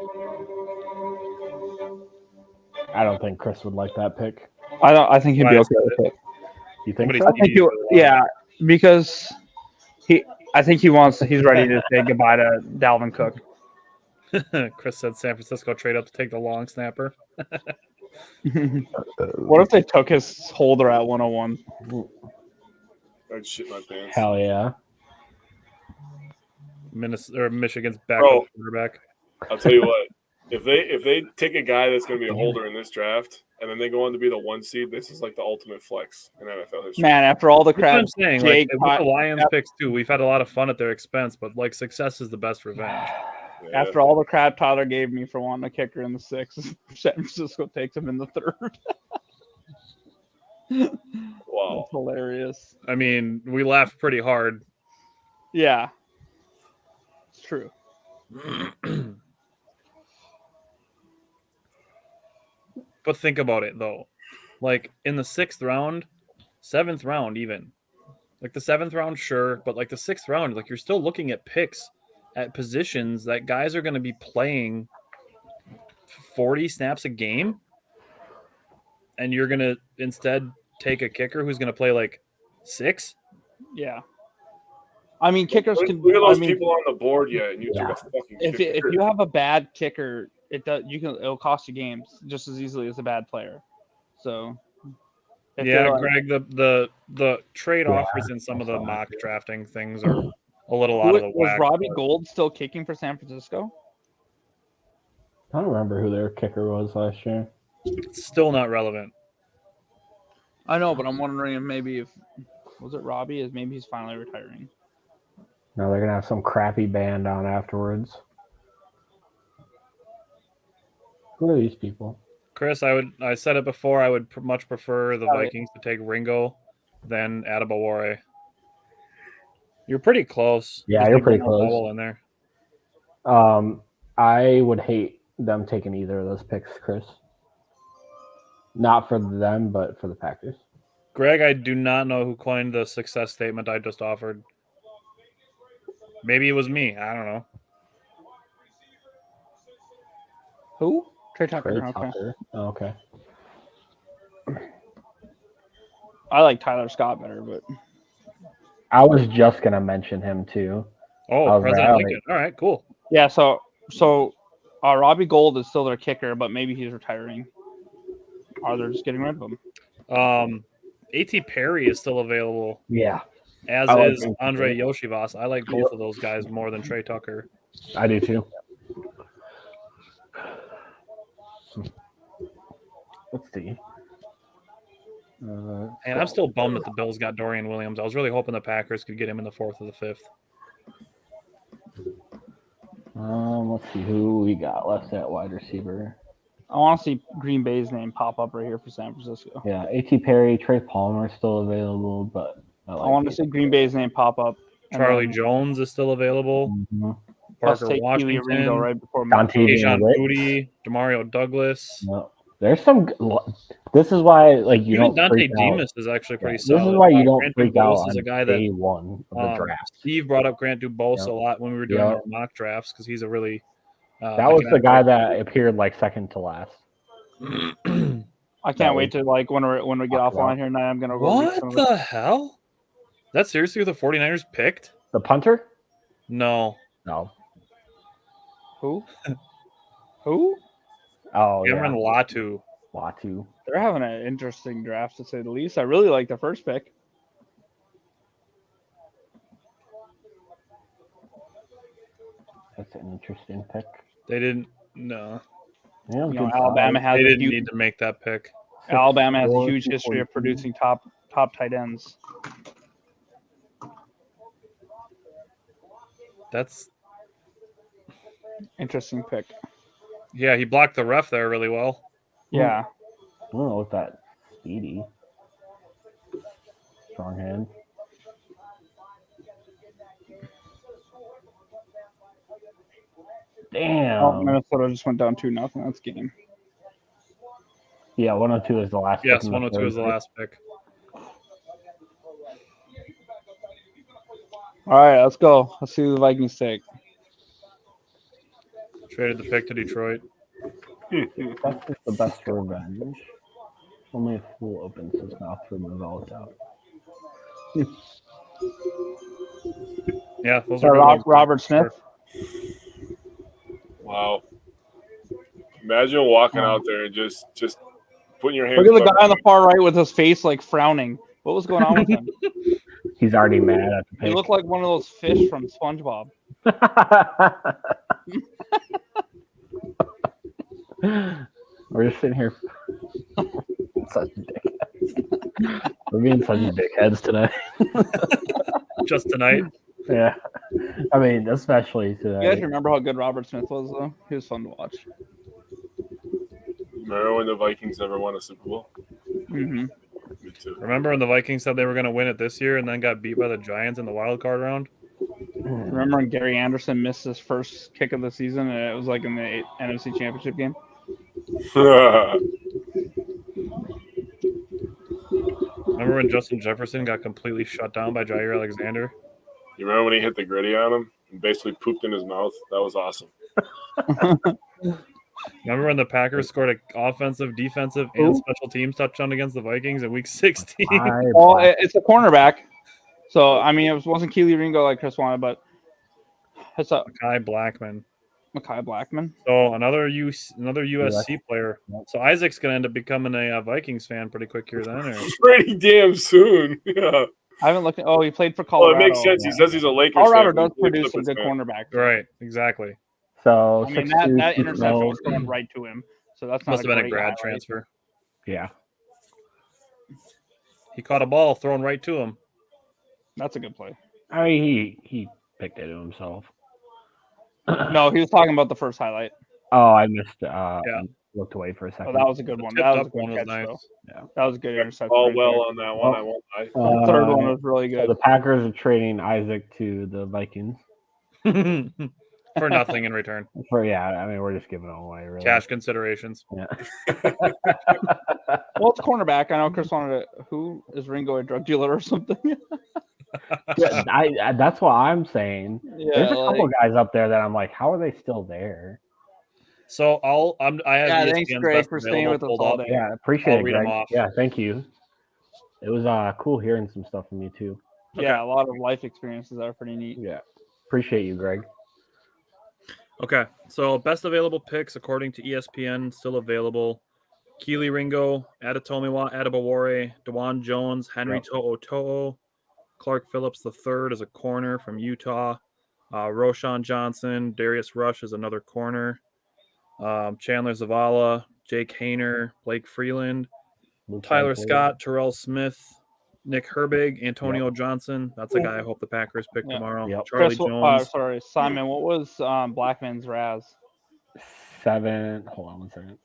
I don't think Chris would like that pick. I think he'd be okay with it. You think Somebody so? I think he, yeah, because I think he's ready to say goodbye to Dalvin Cook. Chris said San Francisco trade up to take the long snapper. What if they took his holder at 101? I'd shit my pants. Hell yeah. Michigan's backup Bro. quarterback. I'll tell you what. If they take a guy that's going to be a holder in this draft, and then they go on to be the 1 seed, this is like the ultimate flex in NFL history. Man, after all the That's what crap, I'm saying. Jake, With the Lions picks too, we've had a lot of fun at their expense, but like success is the best revenge. Yeah. after all the crap Tyler gave me for wanting a kicker in the 6th, San Francisco takes him in the 3rd. Wow. That's hilarious. I mean, we laughed pretty hard. Yeah, it's true. But think about it though. Like in the 6th round, 7th round even. Like the 7th round, sure, but like the 6th round, like you're still looking at picks at positions that guys are going to be playing 40 snaps a game. And you're going to instead take a kicker who's going to play like 6. Yeah. I mean, kickers can. Look at those I mean, people on the board yet, and you took a fucking if kicker. you have a bad kicker, it'll cost you games just as easily as a bad player. So. Yeah, Greg, the trade offers in some of the mock drafting things are a little out of the Was whack. Robbie Gould still kicking for San Francisco? I don't remember who their kicker was last year. Still not relevant. I know, but I'm wondering if was it Robbie? Is maybe he's finally retiring. No, they're gonna have some crappy band on afterwards. Who are these people? Chris, I said it before. I would much prefer the Vikings to take Ringo than Adebawore. You're pretty close. Yeah, Just you're leave pretty one close. bubble in there. I would hate them taking either of those picks, Chris. Not for them, but for the Packers. Greg, I do not know who coined the success statement I just offered. Maybe it was me. I don't know. Who? Trey Tucker. Trey Okay. Tucker. Oh, okay. I like Tyler Scott better, but I was just gonna mention him too. Oh, President Lincoln. All right, cool. Yeah. So Robbie Gould is still their kicker, but maybe he's retiring. Or they're just getting rid of him. A.T. Perry is still available. Yeah. As I like is A.T. Andre Perry. Yoshivas. I like both of those guys more than Trey Tucker. I do too. Let's see. And I'm still bummed that the Bills got Dorian Williams. I was really hoping the Packers could get him in the 4th or the 5th. Let's see who we got left at wide receiver. I want to see Green Bay's name pop up right here for San Francisco. Yeah, A.T. Perry, Trey Palmer still available, but I want to see Green Bay's name pop up. Charlie Jones is still available. Mm-hmm. Parker take Keely Washington, Ringo right before Dante Dejan Witt. Booty, Demario Douglas. No. There's some. This is why, like, you Even don't Dante freak out. Demas is actually pretty This solid. is why you don't Grant freak out Dubose is on a guy day that one of the draft. Steve brought up Grant Dubose Yep. a lot when we were doing Yep. our mock drafts because he's a really That was the guy that appeared like second to last. I can't wait to like when we get offline here tonight. I'm gonna go. read some What of the hell? That's seriously who the 49ers picked? The punter? No. No. Who? Who? Oh, Cameron yeah. Latu. Latu. They're having an interesting draft to say the least. I really like the first pick. That's an interesting pick. They didn't. No. Yeah, You good know, Alabama size. has They a didn't huge, need to make that pick. Alabama has a 6'4", huge history of 242. producing top tight ends. That's Interesting pick. yeah. He blocked the ref there really well. Yeah. I don't know what that speedy. Strong hand. Damn. Oh, Minnesota just went down 2-0. That's game. Yeah, 102 is the last. Yes, 102 is the last pick. All right, let's go. Let's see who the Vikings take. Traded the pick to Detroit. That's just the best revenge. Only a fool opens his mouth to remove all doubt. Yeah, those are Robert Smith. Wow. Imagine walking out there and just putting your hands. Look at the guy on the far right with his face like frowning. What was going on with him? He's already mad at the pick. He looked like one of those fish from SpongeBob. We're just sitting here. Such dickheads. We're being such dickheads today. Just tonight. Yeah. I mean, especially today. You guys remember how good Robert Smith was, though? He was fun to watch. Remember when the Vikings never won a Super Bowl? Mm-hmm. Me too. Remember when the Vikings said they were going to win it this year and then got beat by the Giants in the wild card round? Remember when Gary Anderson missed his first kick of the season and it was like in the NFC Championship game? Remember when Justin Jefferson got completely shut down by Jair Alexander? You remember when he hit the gritty on him and basically pooped in his mouth? That was awesome. Remember when the Packers scored an offensive, defensive, and special teams touchdown against the Vikings in Week 16? Well, it's a cornerback. So, I mean, it wasn't Keely Ringo like Chris wanted, but it's a Mekhi Blackman. Mekhi Blackman. So another USC player. So Isaac's going to end up becoming a Vikings fan pretty quick here then. Or? Pretty damn soon. Yeah. I haven't looked at. Oh, he played for Colorado. Well, it makes sense. He says he's a Lakers Colorado fan. does produce some good cornerbacks. Right, exactly. So I mean, that interception was going right to him. So that's not must have been a grad highlight. transfer. Yeah. He caught a ball thrown right to him. That's a good play. I mean, he picked it to himself. No, he was talking about the first highlight. Oh, I missed. Yeah. Looked away for a second. Oh, that was a good one. That was a good catch, nice. though. Yeah. That was a good interception. All right well there. on that one. I won't lie. The third one was really So good. the Packers are trading Isaac to the Vikings. For nothing in return. I mean, we're just giving it away. Really. Cash considerations. Yeah. Well, it's cornerback. I know Chris wanted to. Who is Ringo, a drug dealer or something? Yeah, I that's what I'm saying. Yeah, There's a couple guys up there that I'm like, how are they still there? So I have thanks, ESPN's Greg, best for staying with us available all pulled up. day. Yeah, appreciate I'll it, read 'em Greg. off. Yeah, thank you. It was cool hearing some stuff from you too. Yeah, a lot of life experiences are pretty neat. Yeah, appreciate you, Greg. Okay, so best available picks according to ESPN still available. Keely Ringo, Adetomiwa Adebawore, DeJuan Jones, Henry To'o, Clark Phillips III is a corner from Utah. Roshan Johnson, Darius Rush is another corner. Chandler Zavala, Jake Hayner, Blake Freeland, Tyler Scott, Terrell Smith, Nick Herbig, Antonio Johnson. That's a guy I hope the Packers pick tomorrow. Yep. Charlie Chris, Jones. sorry, Simon. What was Blackman's Raz? 7. Hold on one second.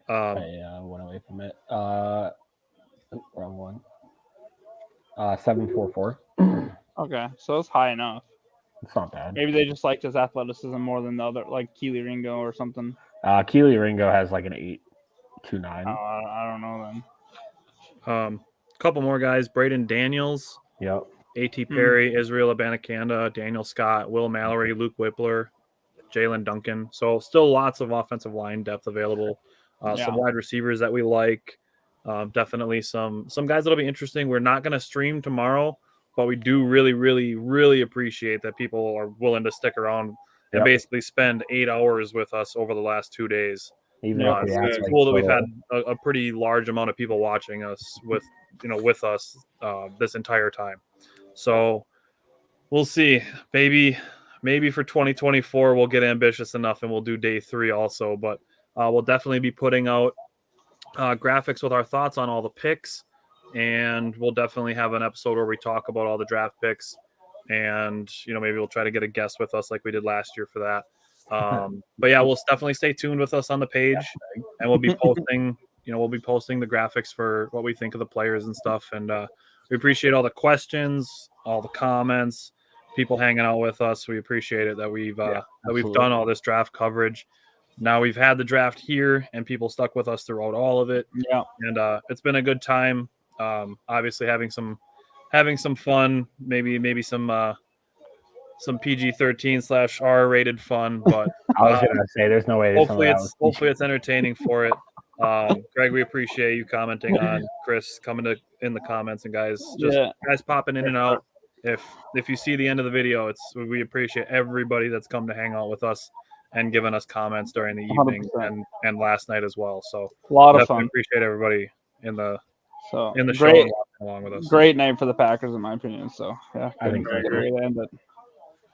Um, Went away from it. Wrong one. 744. Okay, so it's high enough. It's not bad. Maybe they just liked his athleticism more than the other, like Keely Ringo or something. Keely Ringo has like an 8.29. I don't know then. Couple more guys: Braden Daniels, Yep. A.T. Perry, Israel Abanikanda, Daniel Scott, Will Mallory, Luke Whippler, Jalen Duncan. So still lots of offensive line depth available. Some wide receivers that we like. Definitely some guys that'll be interesting. We're not going to stream tomorrow, but we do really, really, really appreciate that people are willing to stick around and basically spend 8 hours with us over the last 2 days. Even if we It's like cool that we've had a pretty large amount of people watching us with us this entire time. So we'll see. Maybe for 2024 we'll get ambitious enough and we'll do day 3 also. But we'll definitely be putting out graphics with our thoughts on all the picks, and we'll definitely have an episode where we talk about all the draft picks. And maybe we'll try to get a guest with us like we did last year for that. But yeah, we'll definitely stay tuned with us on the page, and we'll be posting the graphics for what we think of the players and stuff. And we appreciate all the questions, all the comments, people hanging out with us. We appreciate it that we've done all this draft coverage. now we've had the draft here, and people stuck with us throughout all of it. Yeah, and it's been a good time. Obviously, having some fun, maybe some PG-13 / R-rated fun, but I was gonna say there's no way. hopefully it's entertaining for it. Greg, we appreciate you commenting on Chris coming in the comments, and guys popping in and out. If you see the end of the video, we appreciate everybody that's come to hang out with us and given us comments during the evening 100%. and last night as well. So a lot of fun. Appreciate everybody in the show great, along with us. Great name for the Packers, in my opinion. So yeah, I think so. Good.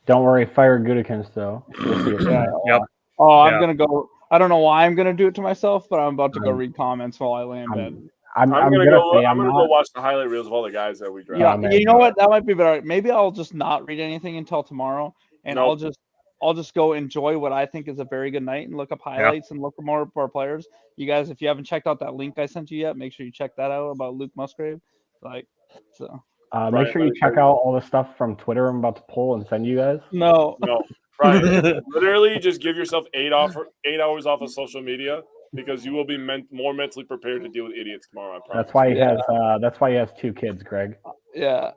Don't worry, fire Gutekunst though. We'll see Yep. Oh, I'm gonna go. I don't know why I'm gonna do it to myself, but I'm about to go read comments while I lay in bed. I'm gonna go watch the highlight reels of all the guys that we drafted. Yeah, you know what? That might be better. Maybe I'll just not read anything until tomorrow, and I'll just go enjoy what I think is a very good night and look up highlights and look more for our players. You guys, if you haven't checked out that link I sent you yet, make sure you check that out about Luke Musgrave. Make sure you check out all the stuff from Twitter I'm about to pull and send you guys. No. Right. Literally, just give yourself 8 hours off of social media, because you will be more mentally prepared to deal with idiots tomorrow. I promise. That's why he has 2 kids, Greg. Yeah.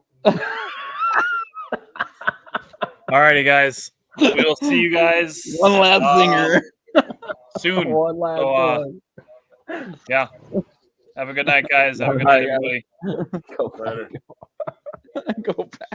Alrighty, guys. We'll see you guys. One last zinger. Soon. One last one. Yeah. Have a good night, guys. Have a good night, everybody. Go Later. Go back.